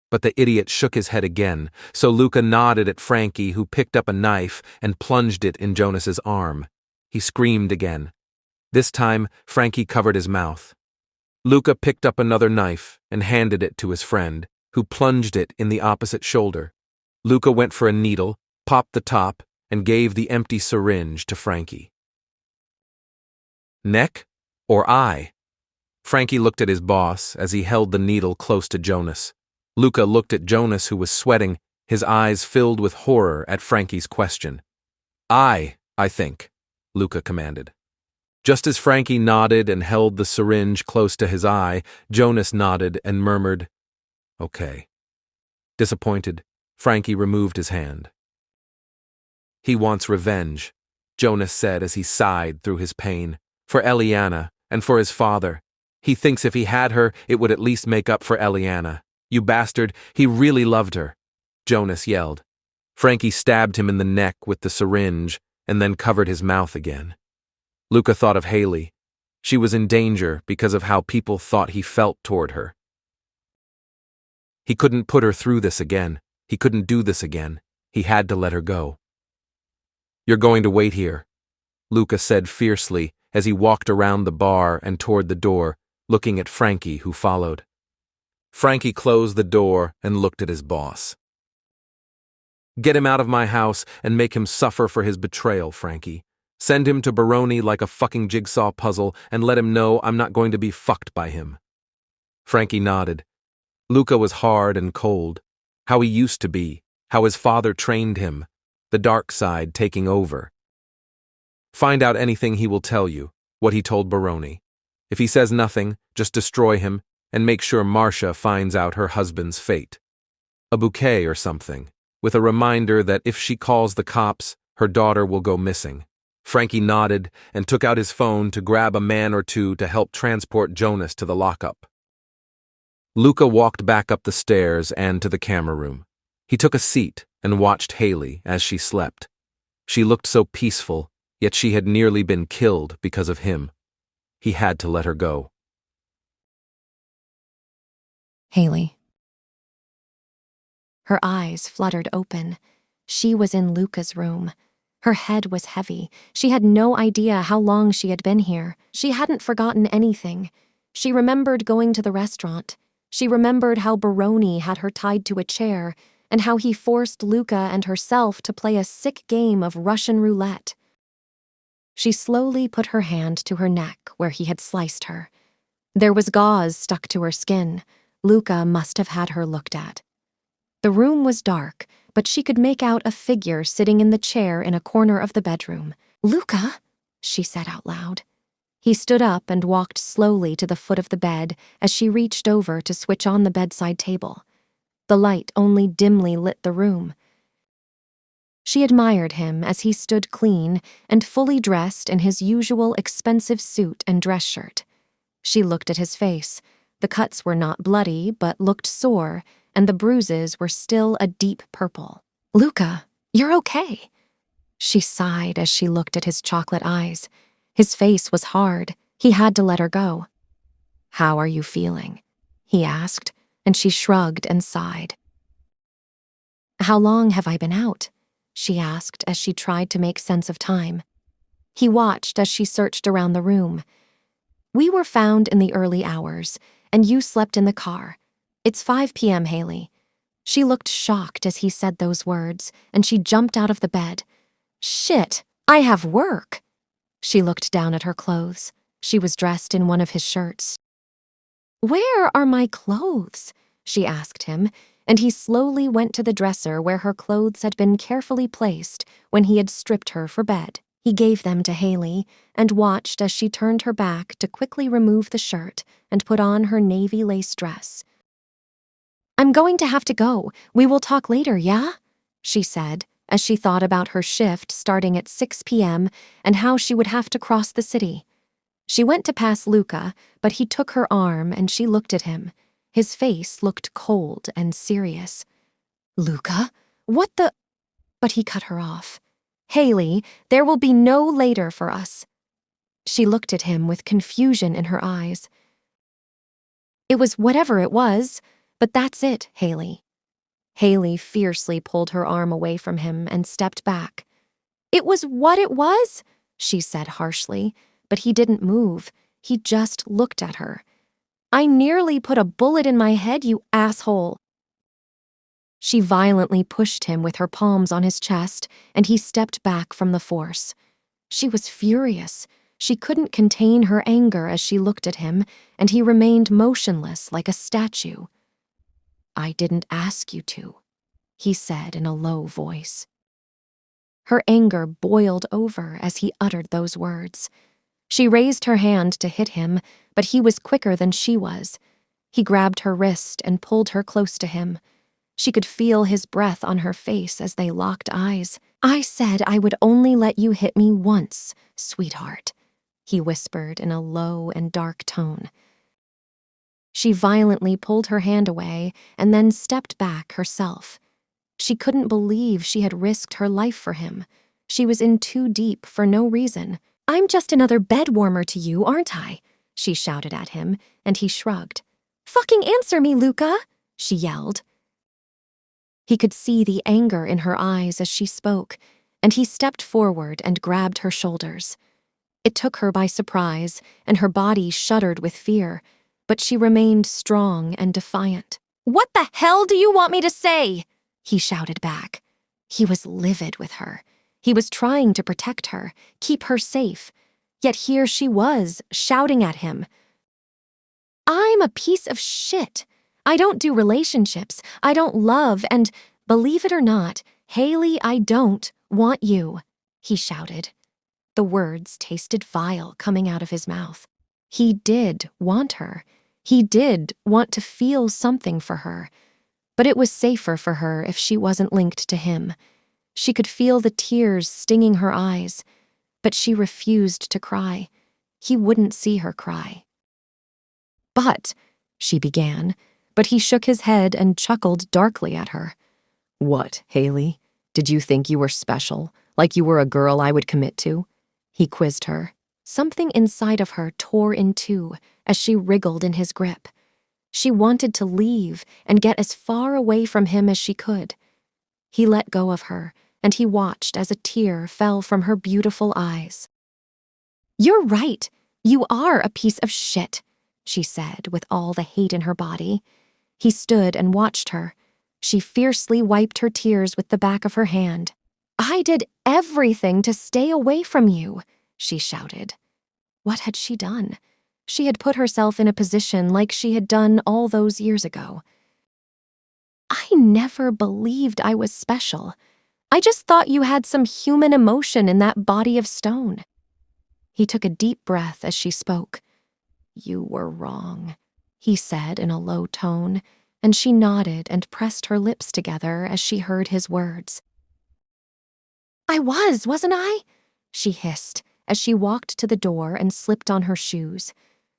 Speaker 2: But the idiot shook his head again, so Luca nodded at Frankie, who picked up a knife and plunged it in Jonas's arm. He screamed again. This time, Frankie covered his mouth. Luca picked up another knife and handed it to his friend, who plunged it in the opposite shoulder. Luca went for a needle, popped the top, and gave the empty syringe to Frankie. Neck or eye? Frankie looked at his boss as he held the needle close to Jonas. Luca looked at Jonas, who was sweating, his eyes filled with horror at Frankie's question. I think, Luca commanded. Just as Frankie nodded and held the syringe close to his eye, Jonas nodded and murmured, Okay. Disappointed, Frankie removed his hand. He wants revenge, Jonas said as he sighed through his pain. For Eliana, and for his father. He thinks if he had her, it would at least make up for Eliana. You bastard, he really loved her, Jonas yelled. Frankie stabbed him in the neck with the syringe and then covered his mouth again. Luca thought of Haley. She was in danger because of how people thought he felt toward her. He couldn't put her through this again. He couldn't do this again. He had to let her go. You're going to wait here, Luca said fiercely as he walked around the bar and toward the door, looking at Frankie, who followed. Frankie closed the door and looked at his boss. Get him out of my house and make him suffer for his betrayal, Frankie. Send him to Baroni like a fucking jigsaw puzzle and let him know I'm not going to be fucked by him. Frankie nodded. Luca was hard and cold. How he used to be, how his father trained him, the dark side taking over. Find out anything he will tell you, what he told Baroni. If he says nothing, just destroy him and make sure Marcia finds out her husband's fate. A bouquet or something, with a reminder that if she calls the cops, her daughter will go missing. Frankie nodded and took out his phone to grab a man or two to help transport Jonas to the lockup. Luca walked back up the stairs and to the camera room. He took a seat and watched Haley as she slept. She looked so peaceful, yet she had nearly been killed because of him. He had to let her go.
Speaker 1: Haley. Her eyes fluttered open. She was in Luca's room. Her head was heavy. She had no idea how long she had been here. She hadn't forgotten anything. She remembered going to the restaurant. She remembered how Baroni had her tied to a chair and how he forced Luca and herself to play a sick game of Russian roulette. She slowly put her hand to her neck where he had sliced her. There was gauze stuck to her skin. Luca must have had her looked at. The room was dark, but she could make out a figure sitting in the chair in a corner of the bedroom. "Luca," she said out loud. He stood up and walked slowly to the foot of the bed as she reached over to switch on the bedside table. The light only dimly lit the room. She admired him as he stood clean and fully dressed in his usual expensive suit and dress shirt. She looked at his face. The cuts were not bloody, but looked sore, and the bruises were still a deep purple. "Luca, you're okay." She sighed as she looked at his chocolate eyes. His face was hard. He had to let her go. "How are you feeling?" he asked, and she shrugged and sighed. "How long have I been out?" she asked as she tried to make sense of time. He watched as she searched around the room. "We were found in the early hours, and you slept in the car. It's 5 p.m., Haley." She looked shocked as he said those words, and she jumped out of the bed. "Shit, I have work." She looked down at her clothes. She was dressed in one of his shirts. "Where are my clothes?" she asked him, and he slowly went to the dresser where her clothes had been carefully placed when he had stripped her for bed. He gave them to Haley and watched as she turned her back to quickly remove the shirt and put on her navy lace dress. "I'm going to have to go. We will talk later, yeah?" she said, as she thought about her shift starting at 6 p.m. and how she would have to cross the city. She went to pass Luca, but he took her arm and she looked at him. His face looked cold and serious. "Luca? What the—" But he cut her off. "Haley, there will be no later for us." She looked at him with confusion in her eyes. "It was whatever it was, but that's it, Haley." Haley fiercely pulled her arm away from him and stepped back. "It was what it was?" she said harshly, but he didn't move. He just looked at her. "I nearly put a bullet in my head, you asshole." She violently pushed him with her palms on his chest, and he stepped back from the force. She was furious. She couldn't contain her anger as she looked at him, and he remained motionless like a statue. "I didn't ask you to," he said in a low voice. Her anger boiled over as he uttered those words. She raised her hand to hit him, but he was quicker than she was. He grabbed her wrist and pulled her close to him. She could feel his breath on her face as they locked eyes. I said I would only let you hit me once, sweetheart, he whispered in a low and dark tone. She violently pulled her hand away and then stepped back herself. She couldn't believe she had risked her life for him. She was in too deep for no reason. I'm just another bed warmer to you, aren't I? She shouted at him, and he shrugged. Fucking answer me, Luca, she yelled. He could see the anger in her eyes as she spoke, and he stepped forward and grabbed her shoulders. It took her by surprise, and her body shuddered with fear, but she remained strong and defiant. What the hell do you want me to say? He shouted back. He was livid with her. He was trying to protect her, keep her safe. Yet here she was, shouting at him. I'm a piece of shit. I don't do relationships. I don't love, and believe it or not, Haley, I don't want you, he shouted. The words tasted vile coming out of his mouth. He did want her. He did want to feel something for her. But it was safer for her if she wasn't linked to him. She could feel the tears stinging her eyes, but she refused to cry. He wouldn't see her cry. But, she began, but he shook his head and chuckled darkly at her. What, Haley? Did you think you were special, like you were a girl I would commit to? He quizzed her. Something inside of her tore in two as she wriggled in his grip. She wanted to leave and get as far away from him as she could. He let go of her, and he watched as a tear fell from her beautiful eyes. You're right. You are a piece of shit, she said with all the hate in her body. He stood and watched her. She fiercely wiped her tears with the back of her hand. I did everything to stay away from you, she shouted. What had she done? She had put herself in a position like she had done all those years ago. I never believed I was special. I just thought you had some human emotion in that body of stone. He took a deep breath as she spoke. You were wrong, he said in a low tone, and she nodded and pressed her lips together as she heard his words. I wasn't I? She hissed as she walked to the door and slipped on her shoes.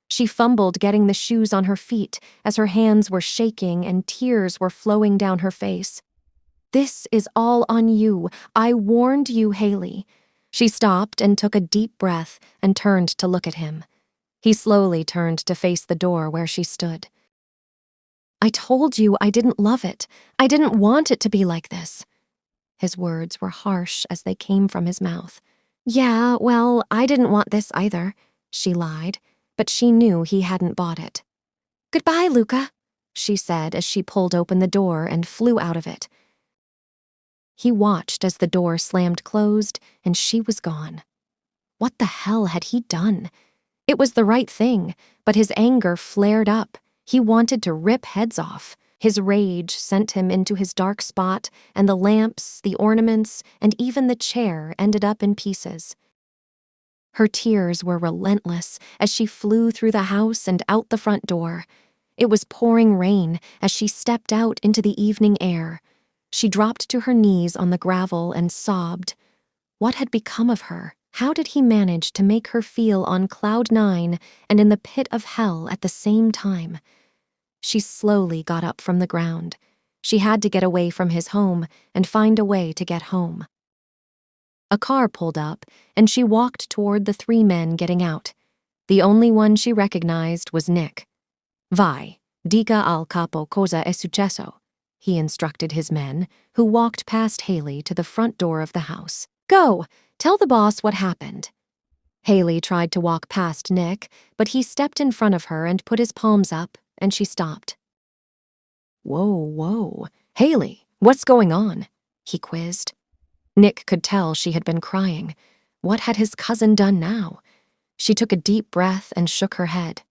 Speaker 1: She fumbled getting the shoes on her feet as her hands were shaking and tears were flowing down her face. This is all on you. I warned you, Haley. She stopped and took a deep breath and turned to look at him. He slowly turned to face the door where she stood. I told you I didn't love it. I didn't want it to be like this. His words were harsh as they came from his mouth. Yeah, well, I didn't want this either, she lied, but she knew he hadn't bought it. Goodbye, Luca, she said as she pulled open the door and flew out of it. He watched as the door slammed closed and she was gone. What the hell had he done? It was the right thing, but his anger flared up. He wanted to rip heads off. His rage sent him into his dark spot, and the lamps, the ornaments, and even the chair ended up in pieces. Her tears were relentless as she flew through the house and out the front door. It was pouring rain as she stepped out into the evening air. She dropped to her knees on the gravel and sobbed. What had become of her? How did he manage to make her feel on cloud 9 and in the pit of hell at the same time? She slowly got up from the ground. She had to get away from his home and find a way to get home. A car pulled up, and she walked toward the 3 men getting out. The only one she recognized was Nick. Vai, dica al capo cosa è successo, he instructed his men, who walked past Haley to the front door of the house. Go, tell the boss what happened. Haley tried to walk past Nick, but he stepped in front of her and put his palms up, and she stopped. Whoa, Haley, what's going on? He quizzed. Nick could tell she had been crying. What had his cousin done now? She took a deep breath and shook her head.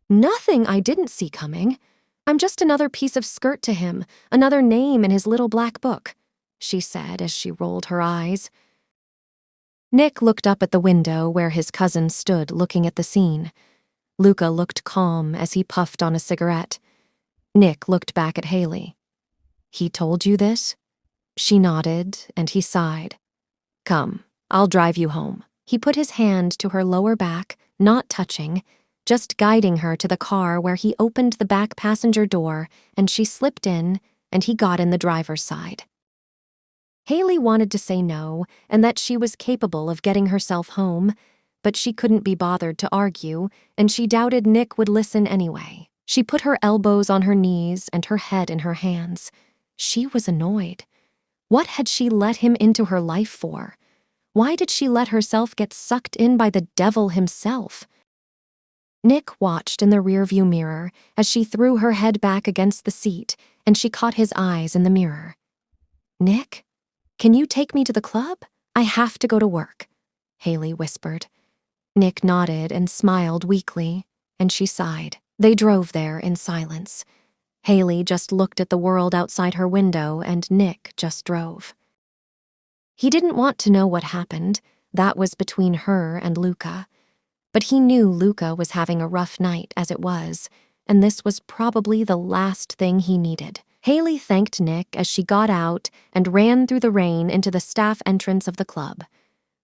Speaker 1: Nothing I didn't see coming. I'm just another piece of skirt to him, another name in his little black book, she said as she rolled her eyes. Nick looked up at the window where his cousin stood looking at the scene. Luca looked calm as he puffed on a cigarette. Nick looked back at Haley. He told you this? She nodded, and he sighed. Come, I'll drive you home. He put his hand to her lower back, not touching, just guiding her to the car where he opened the back passenger door and she slipped in and he got in the driver's side. Haley wanted to say no and that she was capable of getting herself home, but she couldn't be bothered to argue and she doubted Nick would listen anyway. She put her elbows on her knees and her head in her hands. She was annoyed. What had she let him into her life for? Why did she let herself get sucked in by the devil himself? Nick watched in the rearview mirror as she threw her head back against the seat and she caught his eyes in the mirror. Nick, can you take me to the club? I have to go to work, Haley whispered. Nick nodded and smiled weakly, and she sighed. They drove there in silence. Haley just looked at the world outside her window and Nick just drove. He didn't want to know what happened. That was between her and Luca. But he knew Luca was having a rough night as it was, and this was probably the last thing he needed. Haley thanked Nick as she got out and ran through the rain into the staff entrance of the club.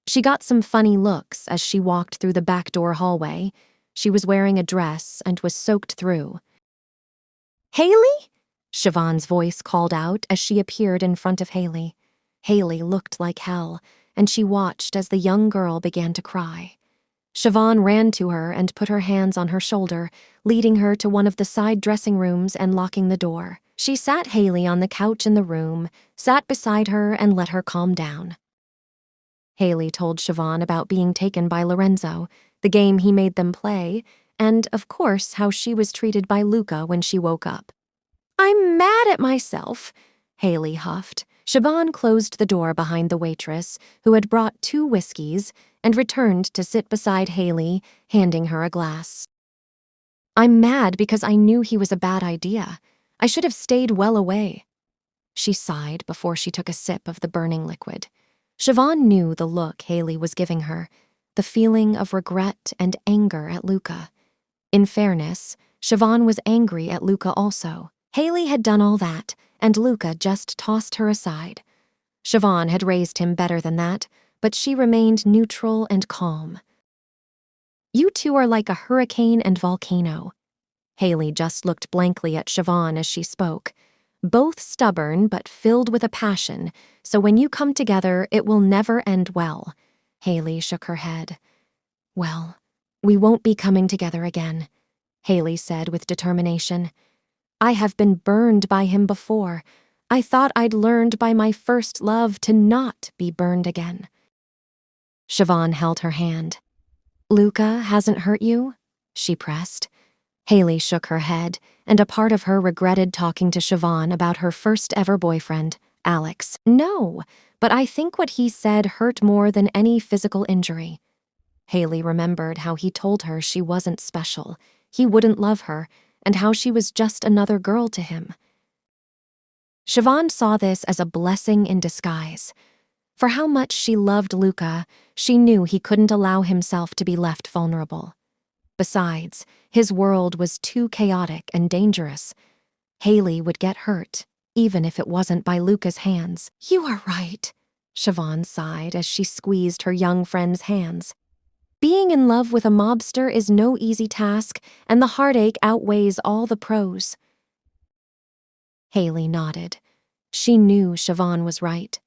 Speaker 1: She got some funny looks as she walked through the back door hallway. She was wearing a dress and was soaked through. "Haley?" Siobhan's voice called out as she appeared in front of Haley. Haley looked like hell, and she watched as the young girl began to cry. Siobhan ran to her and put her hands on her shoulder, leading her to one of the side dressing rooms and locking the door. She sat Haley on the couch in the room, sat beside her, and let her calm down. Haley told Siobhan about being taken by Lorenzo, the game he made them play, and, of course, how she was treated by Luca when she woke up. "I'm mad at myself," Haley huffed. Siobhan closed the door behind the waitress, who had brought 2 whiskeys, and returned to sit beside Haley, handing her a glass. "I'm mad because I knew he was a bad idea. I should have stayed well away." She sighed before she took a sip of the burning liquid. Siobhan knew the look Haley was giving her, the feeling of regret and anger at Luca. In fairness, Siobhan was angry at Luca also. Haley had done all that, and Luca just tossed her aside. Siobhan had raised him better than that, but she remained neutral and calm. "You two are like a hurricane and volcano." Haley just looked blankly at Siobhan as she spoke. "Both stubborn but filled with a passion, so when you come together, it will never end well." Haley shook her head. "Well, we won't be coming together again," Haley said with determination. "I have been burned by him before. I thought I'd learned by my first love to not be burned again." Siobhan held her hand. "Luca hasn't hurt you?" she pressed. Haley shook her head, and a part of her regretted talking to Siobhan about her first-ever boyfriend, Alex. "No, but I think what he said hurt more than any physical injury." Haley remembered how he told her she wasn't special, he wouldn't love her, and how she was just another girl to him. Siobhan saw this as a blessing in disguise. For how much she loved Luca, she knew he couldn't allow himself to be left vulnerable. Besides, his world was too chaotic and dangerous. Haley would get hurt, even if it wasn't by Luca's hands. "You are right," Siobhan sighed as she squeezed her young friend's hands. "Being in love with a mobster is no easy task, and the heartache outweighs all the pros." Haley nodded. She knew Siobhan was right.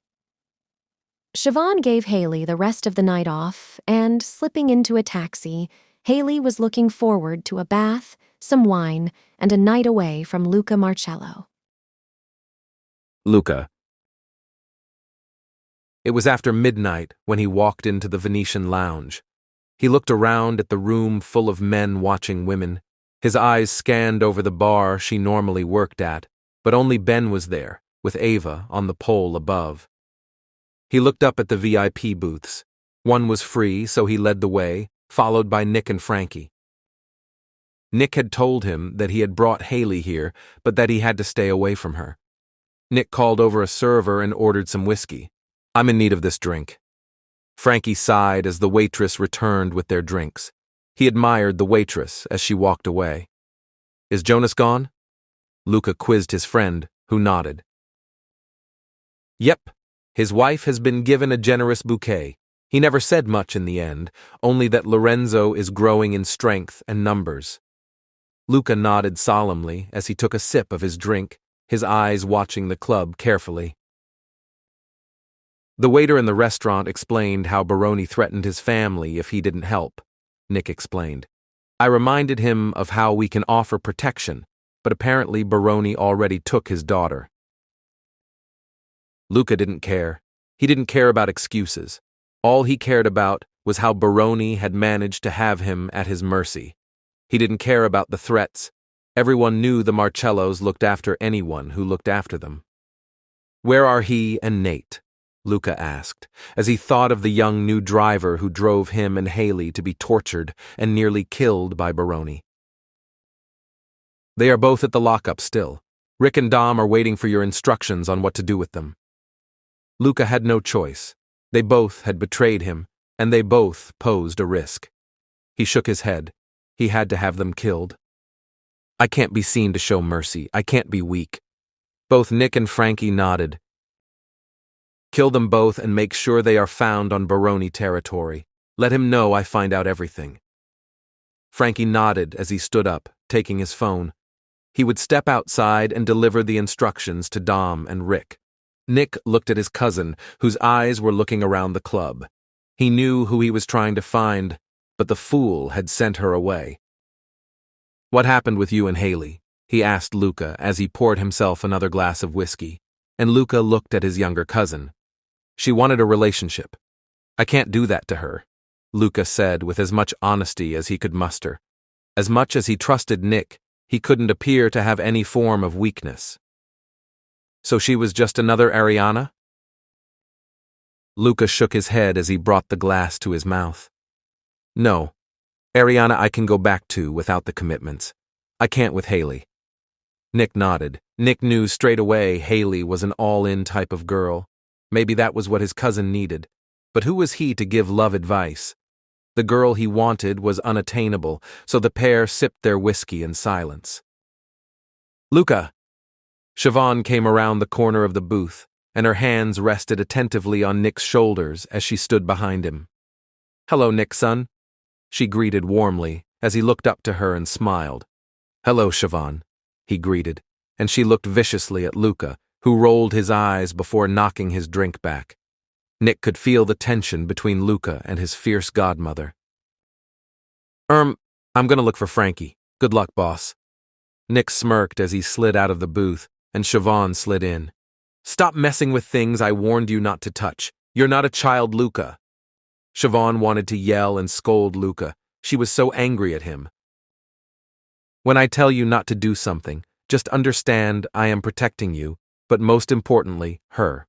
Speaker 1: Siobhan gave Haley the rest of the night off, and, slipping into a taxi, Haley was looking forward to a bath, some wine, and a night away from Luca Marcello.
Speaker 2: Luca. It was after midnight when he walked into the Venetian lounge. He looked around at the room full of men watching women. His eyes scanned over the bar she normally worked at, but only Ben was there, with Ava on the pole above. He looked up at the VIP booths. One was free, so he led the way, followed by Nick and Frankie. Nick had told him that he had brought Haley here, but that he had to stay away from her. Nick called over a server and ordered some whiskey. "I'm in need of this drink." Frankie sighed as the waitress returned with their drinks. He admired the waitress as she walked away. "Is Jonas gone?" Luca quizzed his friend, who nodded. "Yep. His wife has been given a generous bouquet. He never said much in the end, only that Lorenzo is growing in strength and numbers. Luca nodded solemnly as he took a sip of his drink, his eyes watching the club carefully. The waiter in the restaurant explained how Baroni threatened his family if he didn't help, Nick explained. I reminded him of how we can offer protection, but apparently Baroni already took his daughter. Luca didn't care. He didn't care about excuses. All he cared about was how Baroni had managed to have him at his mercy. He didn't care about the threats. Everyone knew the Marcellos looked after anyone who looked after them. Where are he and Nate? Luca asked, as he thought of the young new driver who drove him and Haley to be tortured and nearly killed by Baroni. They are both at the lockup still. Rick and Dom are waiting for your instructions on what to do with them. Luca had no choice. They both had betrayed him, and they both posed a risk. He shook his head. He had to have them killed. I can't be seen to show mercy. I can't be weak. Both Nick and Frankie nodded. Kill them both and make sure they are found on Baroni territory. Let him know I find out everything. Frankie nodded as he stood up, taking his phone. He would step outside and deliver the instructions to Dom and Rick. Nick looked at his cousin, whose eyes were looking around the club. He knew who he was trying to find, but the fool had sent her away. What happened with you and Haley? He asked Luca as he poured himself another glass of whiskey, and Luca looked at his younger cousin. She wanted a relationship. I can't do that to her, Luca said with as much honesty as he could muster. As much as he trusted Nick, he couldn't appear to have any form of weakness. So she was just another Ariana? Luca shook his head as he brought the glass to his mouth. No. Ariana I can go back to without the commitments. I can't with Haley. Nick nodded. Nick knew straight away Haley was an all-in type of girl. Maybe that was what his cousin needed. But who was he to give love advice? The girl he wanted was unattainable, so the pair sipped their whiskey in silence. Luca! Siobhan came around the corner of the booth, and her hands rested attentively on Nick's shoulders as she stood behind him. Hello, Nick, son, she greeted warmly as he looked up to her and smiled. Hello, Siobhan, he greeted, and she looked viciously at Luca, who rolled his eyes before knocking his drink back. Nick could feel the tension between Luca and his fierce godmother. I'm gonna look for Frankie. Good luck, boss. Nick smirked as he slid out of the booth, and Siobhan slid in. Stop messing with things I warned you not to touch. You're not a child, Luca. Siobhan wanted to yell and scold Luca. She was so angry at him. When I tell you not to do something, just understand I am protecting you, but most importantly, her.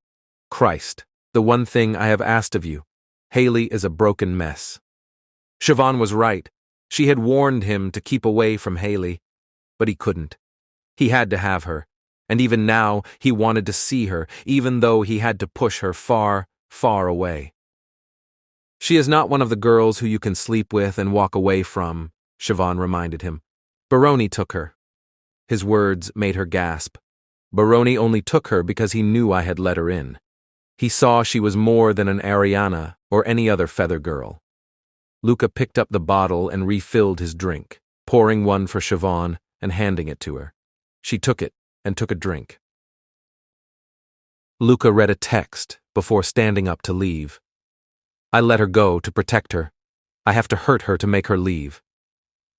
Speaker 2: Christ, the one thing I have asked of you. Haley is a broken mess. Siobhan was right. She had warned him to keep away from Haley, but he couldn't. He had to have her, and even now he wanted to see her, even though he had to push her far, far away. She is not one of the girls who you can sleep with and walk away from, Siobhan reminded him. Baroni took her. His words made her gasp. Baroni only took her because he knew I had let her in. He saw she was more than an Ariana or any other feather girl. Luca picked up the bottle and refilled his drink, pouring one for Siobhan and handing it to her. She took it and took a drink. Luca read a text before standing up to leave. I let her go to protect her. I have to hurt her to make her leave.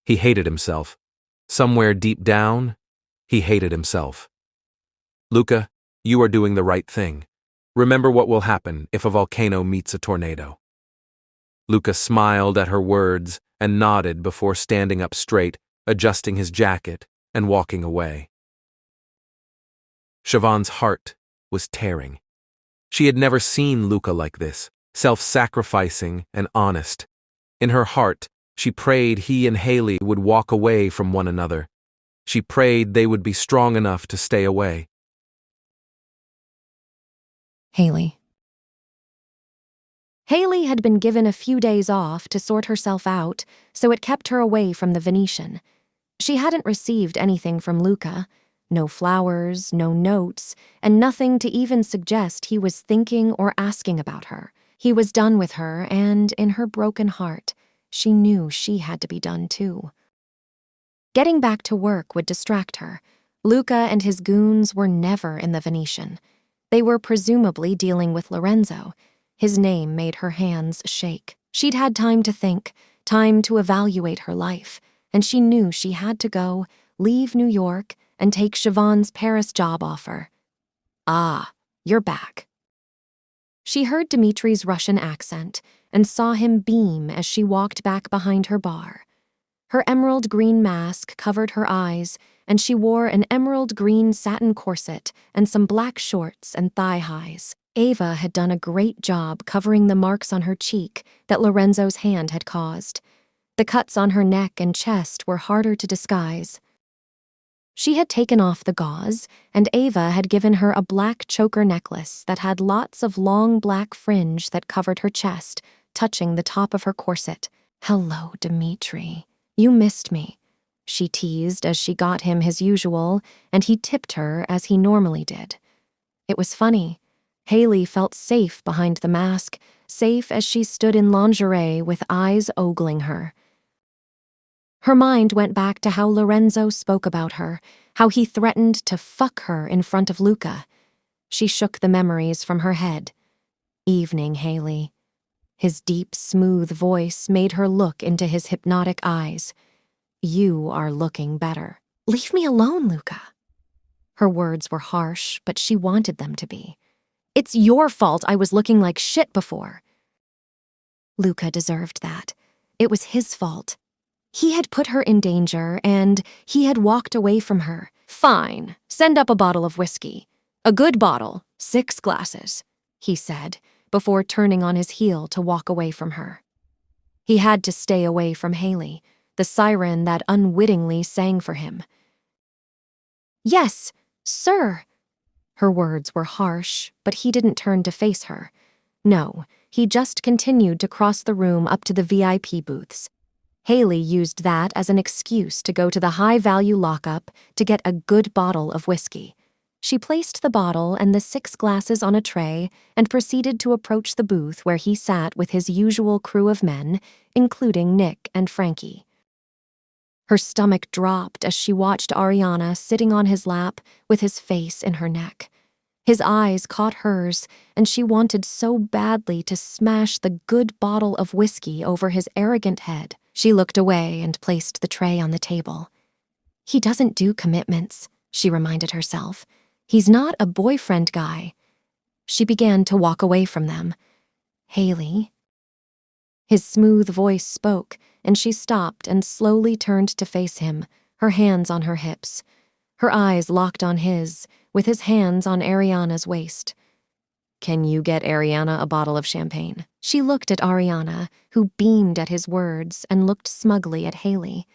Speaker 2: He hated himself. Somewhere deep down, he hated himself. Luca, you are doing the right thing. Remember what will happen if a volcano meets a tornado. Luca smiled at her words and nodded before standing up straight, adjusting his jacket and walking away. Siobhan's heart was tearing. She had never seen Luca like this, self-sacrificing and honest. In her heart, she prayed he and Haley would walk away from one another. She prayed they would be strong enough to stay away.
Speaker 1: Haley. Haley had been given a few days off to sort herself out, so it kept her away from the Venetian. She hadn't received anything from Luca. No flowers, no notes, and nothing to even suggest he was thinking or asking about her. He was done with her, and in her broken heart, she knew she had to be done too. Getting back to work would distract her. Luca and his goons were never in the Venetian. They were presumably dealing with Lorenzo. His name made her hands shake. She'd had time to think, time to evaluate her life, and she knew she had to go, leave New York, and take Siobhan's Paris job offer. "Ah, you're back." She heard Dimitri's Russian accent and saw him beam as she walked back behind her bar. Her emerald green mask covered her eyes, and she wore an emerald green satin corset and some black shorts and thigh highs. Ava had done a great job covering the marks on her cheek that Lorenzo's hand had caused. The cuts on her neck and chest were harder to disguise. She had taken off the gauze, and Ava had given her a black choker necklace that had lots of long black fringe that covered her chest, touching the top of her corset. "Hello, Dimitri. You missed me," she teased as she got him his usual, and he tipped her as he normally did. It was funny. Haley felt safe behind the mask, safe as she stood in lingerie with eyes ogling her. Her mind went back to how Lorenzo spoke about her, how he threatened to fuck her in front of Luca. She shook the memories from her head. "Evening, Haley." His deep, smooth voice made her look into his hypnotic eyes. "You are looking better." "Leave me alone, Luca." Her words were harsh, but she wanted them to be. "It's your fault I was looking like shit before." Luca deserved that. It was his fault. He had put her in danger, and he had walked away from her. "Fine, send up a bottle of whiskey. A good bottle, 6 glasses," he said, before turning on his heel to walk away from her. He had to stay away from Haley, the siren that unwittingly sang for him. "Yes, sir." Her words were harsh, but he didn't turn to face her. No, he just continued to cross the room up to the VIP booths. Haley used that as an excuse to go to the high-value lockup to get a good bottle of whiskey. She placed the bottle and the 6 glasses on a tray and proceeded to approach the booth where he sat with his usual crew of men, including Nick and Frankie. Her stomach dropped as she watched Ariana sitting on his lap with his face in her neck. His eyes caught hers, and she wanted so badly to smash the good bottle of whiskey over his arrogant head. She looked away and placed the tray on the table. "He doesn't do commitments," she reminded herself. "He's not a boyfriend guy." She began to walk away from them. "Haley." His smooth voice spoke, and she stopped and slowly turned to face him, her hands on her hips. Her eyes locked on his, with his hands on Ariana's waist. "Can you get Ariana a bottle of champagne?" She looked at Ariana, who beamed at his words and looked smugly at Haley.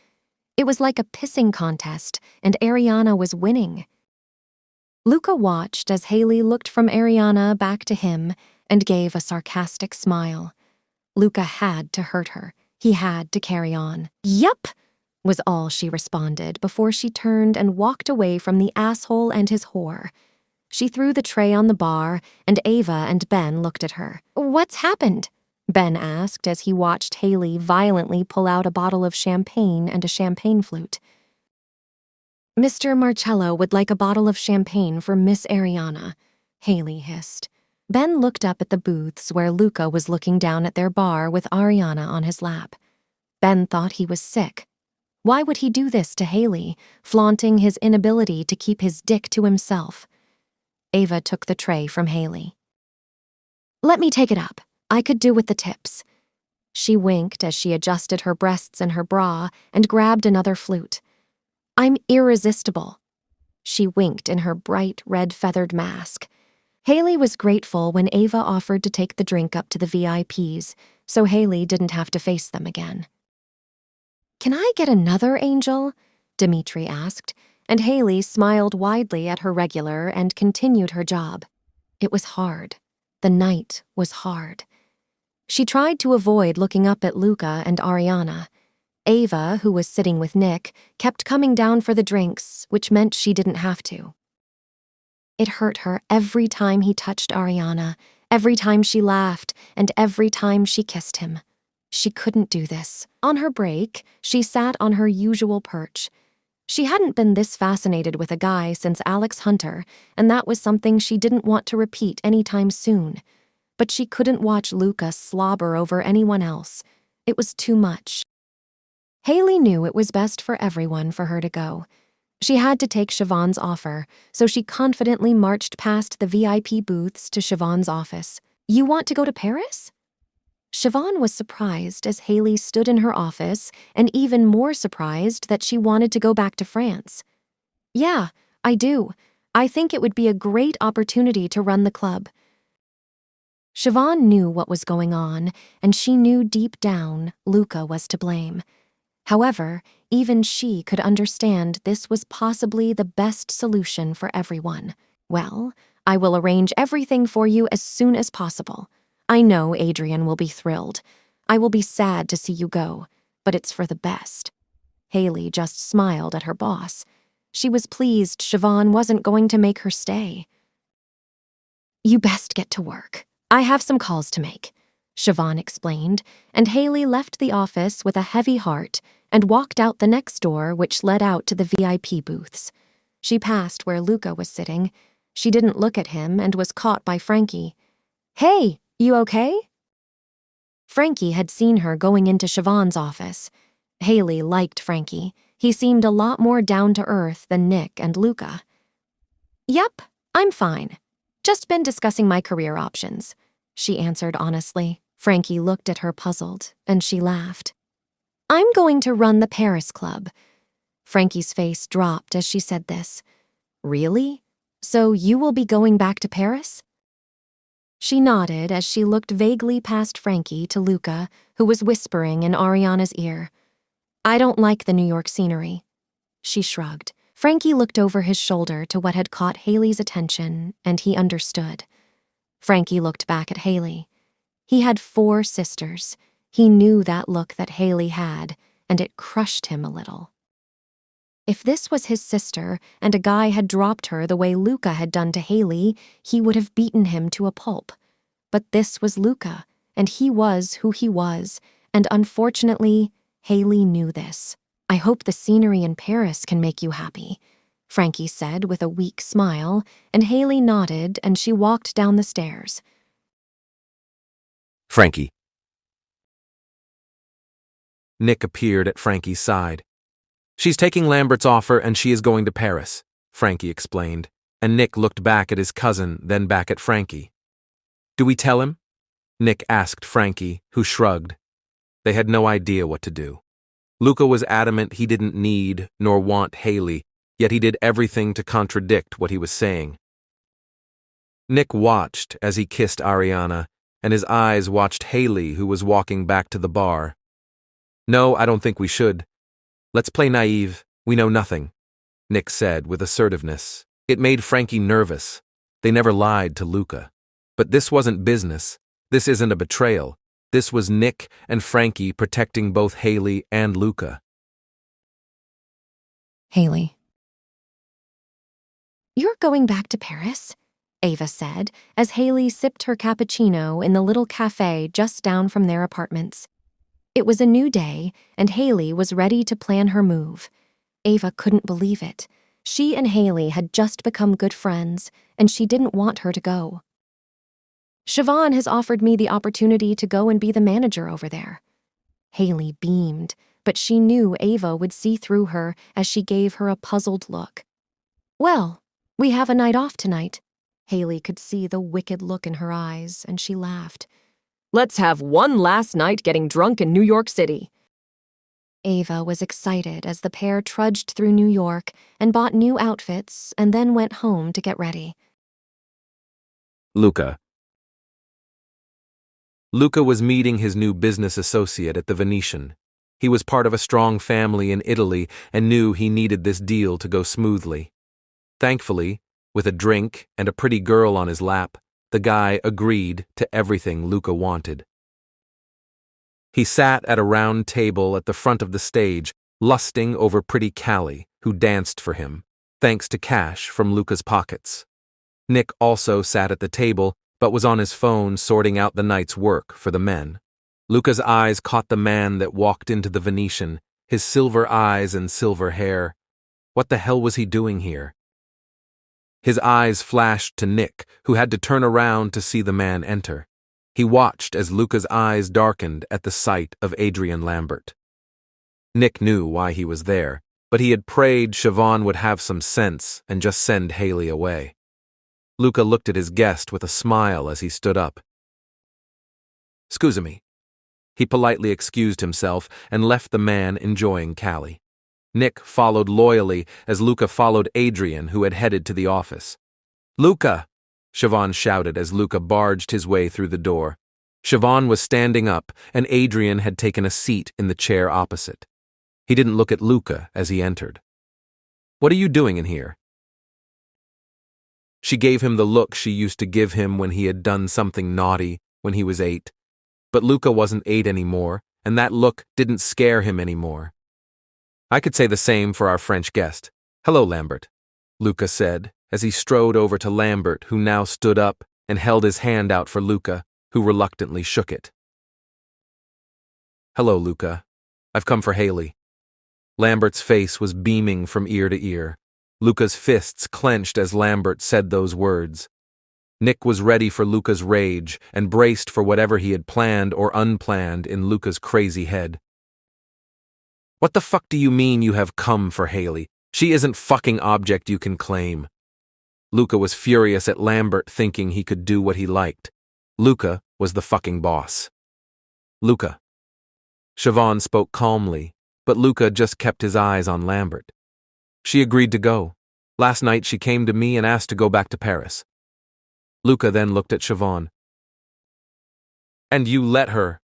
Speaker 1: It was like a pissing contest, and Ariana was winning. Luca watched as Haley looked from Ariana back to him and gave a sarcastic smile. Luca had to hurt her. He had to carry on. "Yup," was all she responded before she turned and walked away from the asshole and his whore. She threw the tray on the bar, and Ava and Ben looked at her. "What's happened?" Ben asked as he watched Haley violently pull out a bottle of champagne and a champagne flute. "Mr. Marcello would like a bottle of champagne for Miss Ariana," Haley hissed. Ben looked up at the booths where Luca was looking down at their bar with Ariana on his lap. Ben thought he was sick. Why would he do this to Haley, flaunting his inability to keep his dick to himself? Ava took the tray from Haley. "Let me take it up. I could do with the tips." She winked as she adjusted her breasts in her bra and grabbed another flute. "I'm irresistible." She winked in her bright red feathered mask. Haley was grateful when Ava offered to take the drink up to the VIPs, so Haley didn't have to face them again. "Can I get another angel?" Dimitri asked, and Haley smiled widely at her regular and continued her job. It was hard. The night was hard. She tried to avoid looking up at Luca and Ariana. Ava, who was sitting with Nick, kept coming down for the drinks, which meant she didn't have to. It hurt her every time he touched Ariana, every time she laughed, and every time she kissed him. She couldn't do this. On her break, she sat on her usual perch. She hadn't been this fascinated with a guy since Alex Hunter, and that was something she didn't want to repeat anytime soon. But she couldn't watch Luca slobber over anyone else. It was too much. Haley knew it was best for everyone for her to go. She had to take Siobhan's offer, so she confidently marched past the VIP booths to Siobhan's office. "You want to go to Paris?" Siobhan was surprised as Haley stood in her office, and even more surprised that she wanted to go back to France. "Yeah, I do. I think it would be a great opportunity to run the club." Siobhan knew what was going on, and she knew deep down Luca was to blame. However, even she could understand this was possibly the best solution for everyone. "Well, I will arrange everything for you as soon as possible. I know Adrian will be thrilled. I will be sad to see you go, but it's for the best." Haley just smiled at her boss. She was pleased Siobhan wasn't going to make her stay. "You best get to work. I have some calls to make," Siobhan explained, and Haley left the office with a heavy heart and walked out the next door, which led out to the VIP booths. She passed where Luca was sitting. She didn't look at him and was caught by Frankie. "Hey, you okay?" Frankie had seen her going into Siobhan's office. Haley liked Frankie. He seemed a lot more down-to-earth than Nick and Luca. "Yep, I'm fine. Just been discussing my career options," she answered honestly. Frankie looked at her puzzled, and she laughed. "I'm going to run the Paris Club." Frankie's face dropped as she said this. "Really? So you will be going back to Paris?" She nodded as she looked vaguely past Frankie to Luca, who was whispering in Ariana's ear. "I don't like the New York scenery." She shrugged. Frankie looked over his shoulder to what had caught Haley's attention, and he understood. Frankie looked back at Haley. He had 4 sisters. He knew that look that Haley had, and it crushed him a little. If this was his sister and a guy had dropped her the way Luca had done to Haley, he would have beaten him to a pulp. But this was Luca, and he was who he was, and unfortunately, Haley knew this. "I hope the scenery in Paris can make you happy," Frankie said with a weak smile, and Haley nodded and she walked down the stairs.
Speaker 2: Frankie. Nick appeared at Frankie's side. "She's taking Lambert's offer and she is going to Paris," Frankie explained, and Nick looked back at his cousin, then back at Frankie. "Do we tell him?" Nick asked Frankie, who shrugged. They had no idea what to do. Luca was adamant he didn't need nor want Haley, yet he did everything to contradict what he was saying. Nick watched as he kissed Ariana, and his eyes watched Haley, who was walking back to the bar. "No, I don't think we should. Let's play naive. We know nothing," Nick said with assertiveness. It made Frankie nervous. They never lied to Luca. But this wasn't business. This isn't a betrayal. This was Nick and Frankie protecting both Haley and Luca.
Speaker 1: "Haley. You're going back to Paris?" Ava said, as Haley sipped her cappuccino in the little cafe just down from their apartments. It was a new day, and Haley was ready to plan her move. Ava couldn't believe it. She and Haley had just become good friends, and she didn't want her to go. "Siobhan has offered me the opportunity to go and be the manager over there." Haley beamed, but she knew Ava would see through her as she gave her a puzzled look. "Well, we have a night off tonight." Haley could see the wicked look in her eyes, and she laughed. "Let's have one last night getting drunk in New York City." Ava was excited as the pair trudged through New York and bought new outfits and then went home to get ready.
Speaker 2: Luca. Luca was meeting his new business associate at the Venetian. He was part of a strong family in Italy and knew he needed this deal to go smoothly. Thankfully, with a drink and a pretty girl on his lap, the guy agreed to everything Luca wanted. He sat at a round table at the front of the stage, lusting over pretty Callie, who danced for him, thanks to cash from Luca's pockets. Nick also sat at the table, but was on his phone sorting out the night's work for the men. Luca's eyes caught the man that walked into the Venetian, his silver eyes and silver hair. What the hell was he doing here? His eyes flashed to Nick, who had to turn around to see the man enter. He watched as Luca's eyes darkened at the sight of Adrian Lambert. Nick knew why he was there, but he had prayed Siobhan would have some sense and just send Haley away. Luca looked at his guest with a smile as he stood up. "Scusa me." He politely excused himself and left the man enjoying Callie. Nick followed loyally as Luca followed Adrian, who had headed to the office. "Luca!" Siobhan shouted as Luca barged his way through the door. Siobhan was standing up, and Adrian had taken a seat in the chair opposite. He didn't look at Luca as he entered. "What are you doing in here?" She gave him the look she used to give him when he had done something naughty when he was 8. But Luca wasn't 8 anymore, and that look didn't scare him anymore. "I could say the same for our French guest. Hello, Lambert," Luca said, as he strode over to Lambert, who now stood up and held his hand out for Luca, who reluctantly shook it. "Hello, Luca. I've come for Haley." Lambert's face was beaming from ear to ear. Luca's fists clenched as Lambert said those words. Nick was ready for Luca's rage and braced for whatever he had planned or unplanned in Luca's crazy head. "What the fuck do you mean you have come for Haley? She isn't fucking object you can claim." Luca was furious at Lambert thinking he could do what he liked. Luca was the fucking boss. "Luca." Siobhan spoke calmly, but Luca just kept his eyes on Lambert. "She agreed to go. Last night she came to me and asked to go back to Paris." Luca then looked at Siobhan. "And you let her?"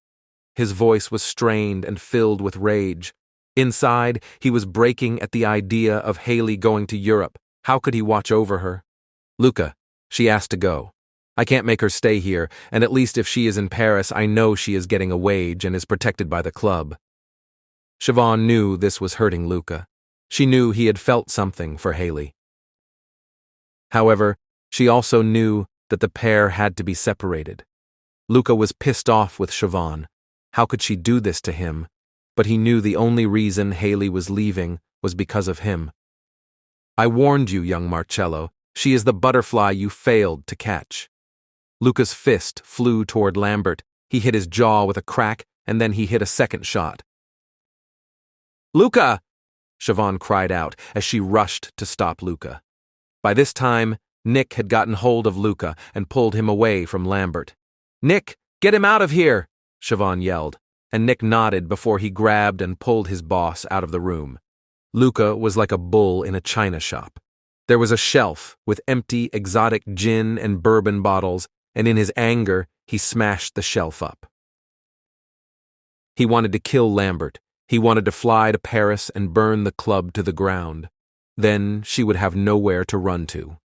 Speaker 2: His voice was strained and filled with rage. Inside, he was breaking at the idea of Haley going to Europe. How could he watch over her? "Luca, she asked to go. I can't make her stay here, and at least if she is in Paris, I know she is getting a wage and is protected by the club." Siobhan knew this was hurting Luca. She knew he had felt something for Haley. However, she also knew that the pair had to be separated. Luca was pissed off with Siobhan. How could she do this to him? But he knew the only reason Haley was leaving was because of him. "I warned you, young Marcello. She is the butterfly you failed to catch." Luca's fist flew toward Lambert. He hit his jaw with a crack, and then he hit a second shot. "Luca!" Siobhan cried out as she rushed to stop Luca. By this time, Nick had gotten hold of Luca and pulled him away from Lambert. "Nick, get him out of here!" Siobhan yelled, and Nick nodded before he grabbed and pulled his boss out of the room. Luca was like a bull in a china shop. There was a shelf with empty exotic gin and bourbon bottles, and in his anger, he smashed the shelf up. He wanted to kill Lambert. He wanted to fly to Paris and burn the club to the ground. Then she would have nowhere to run to.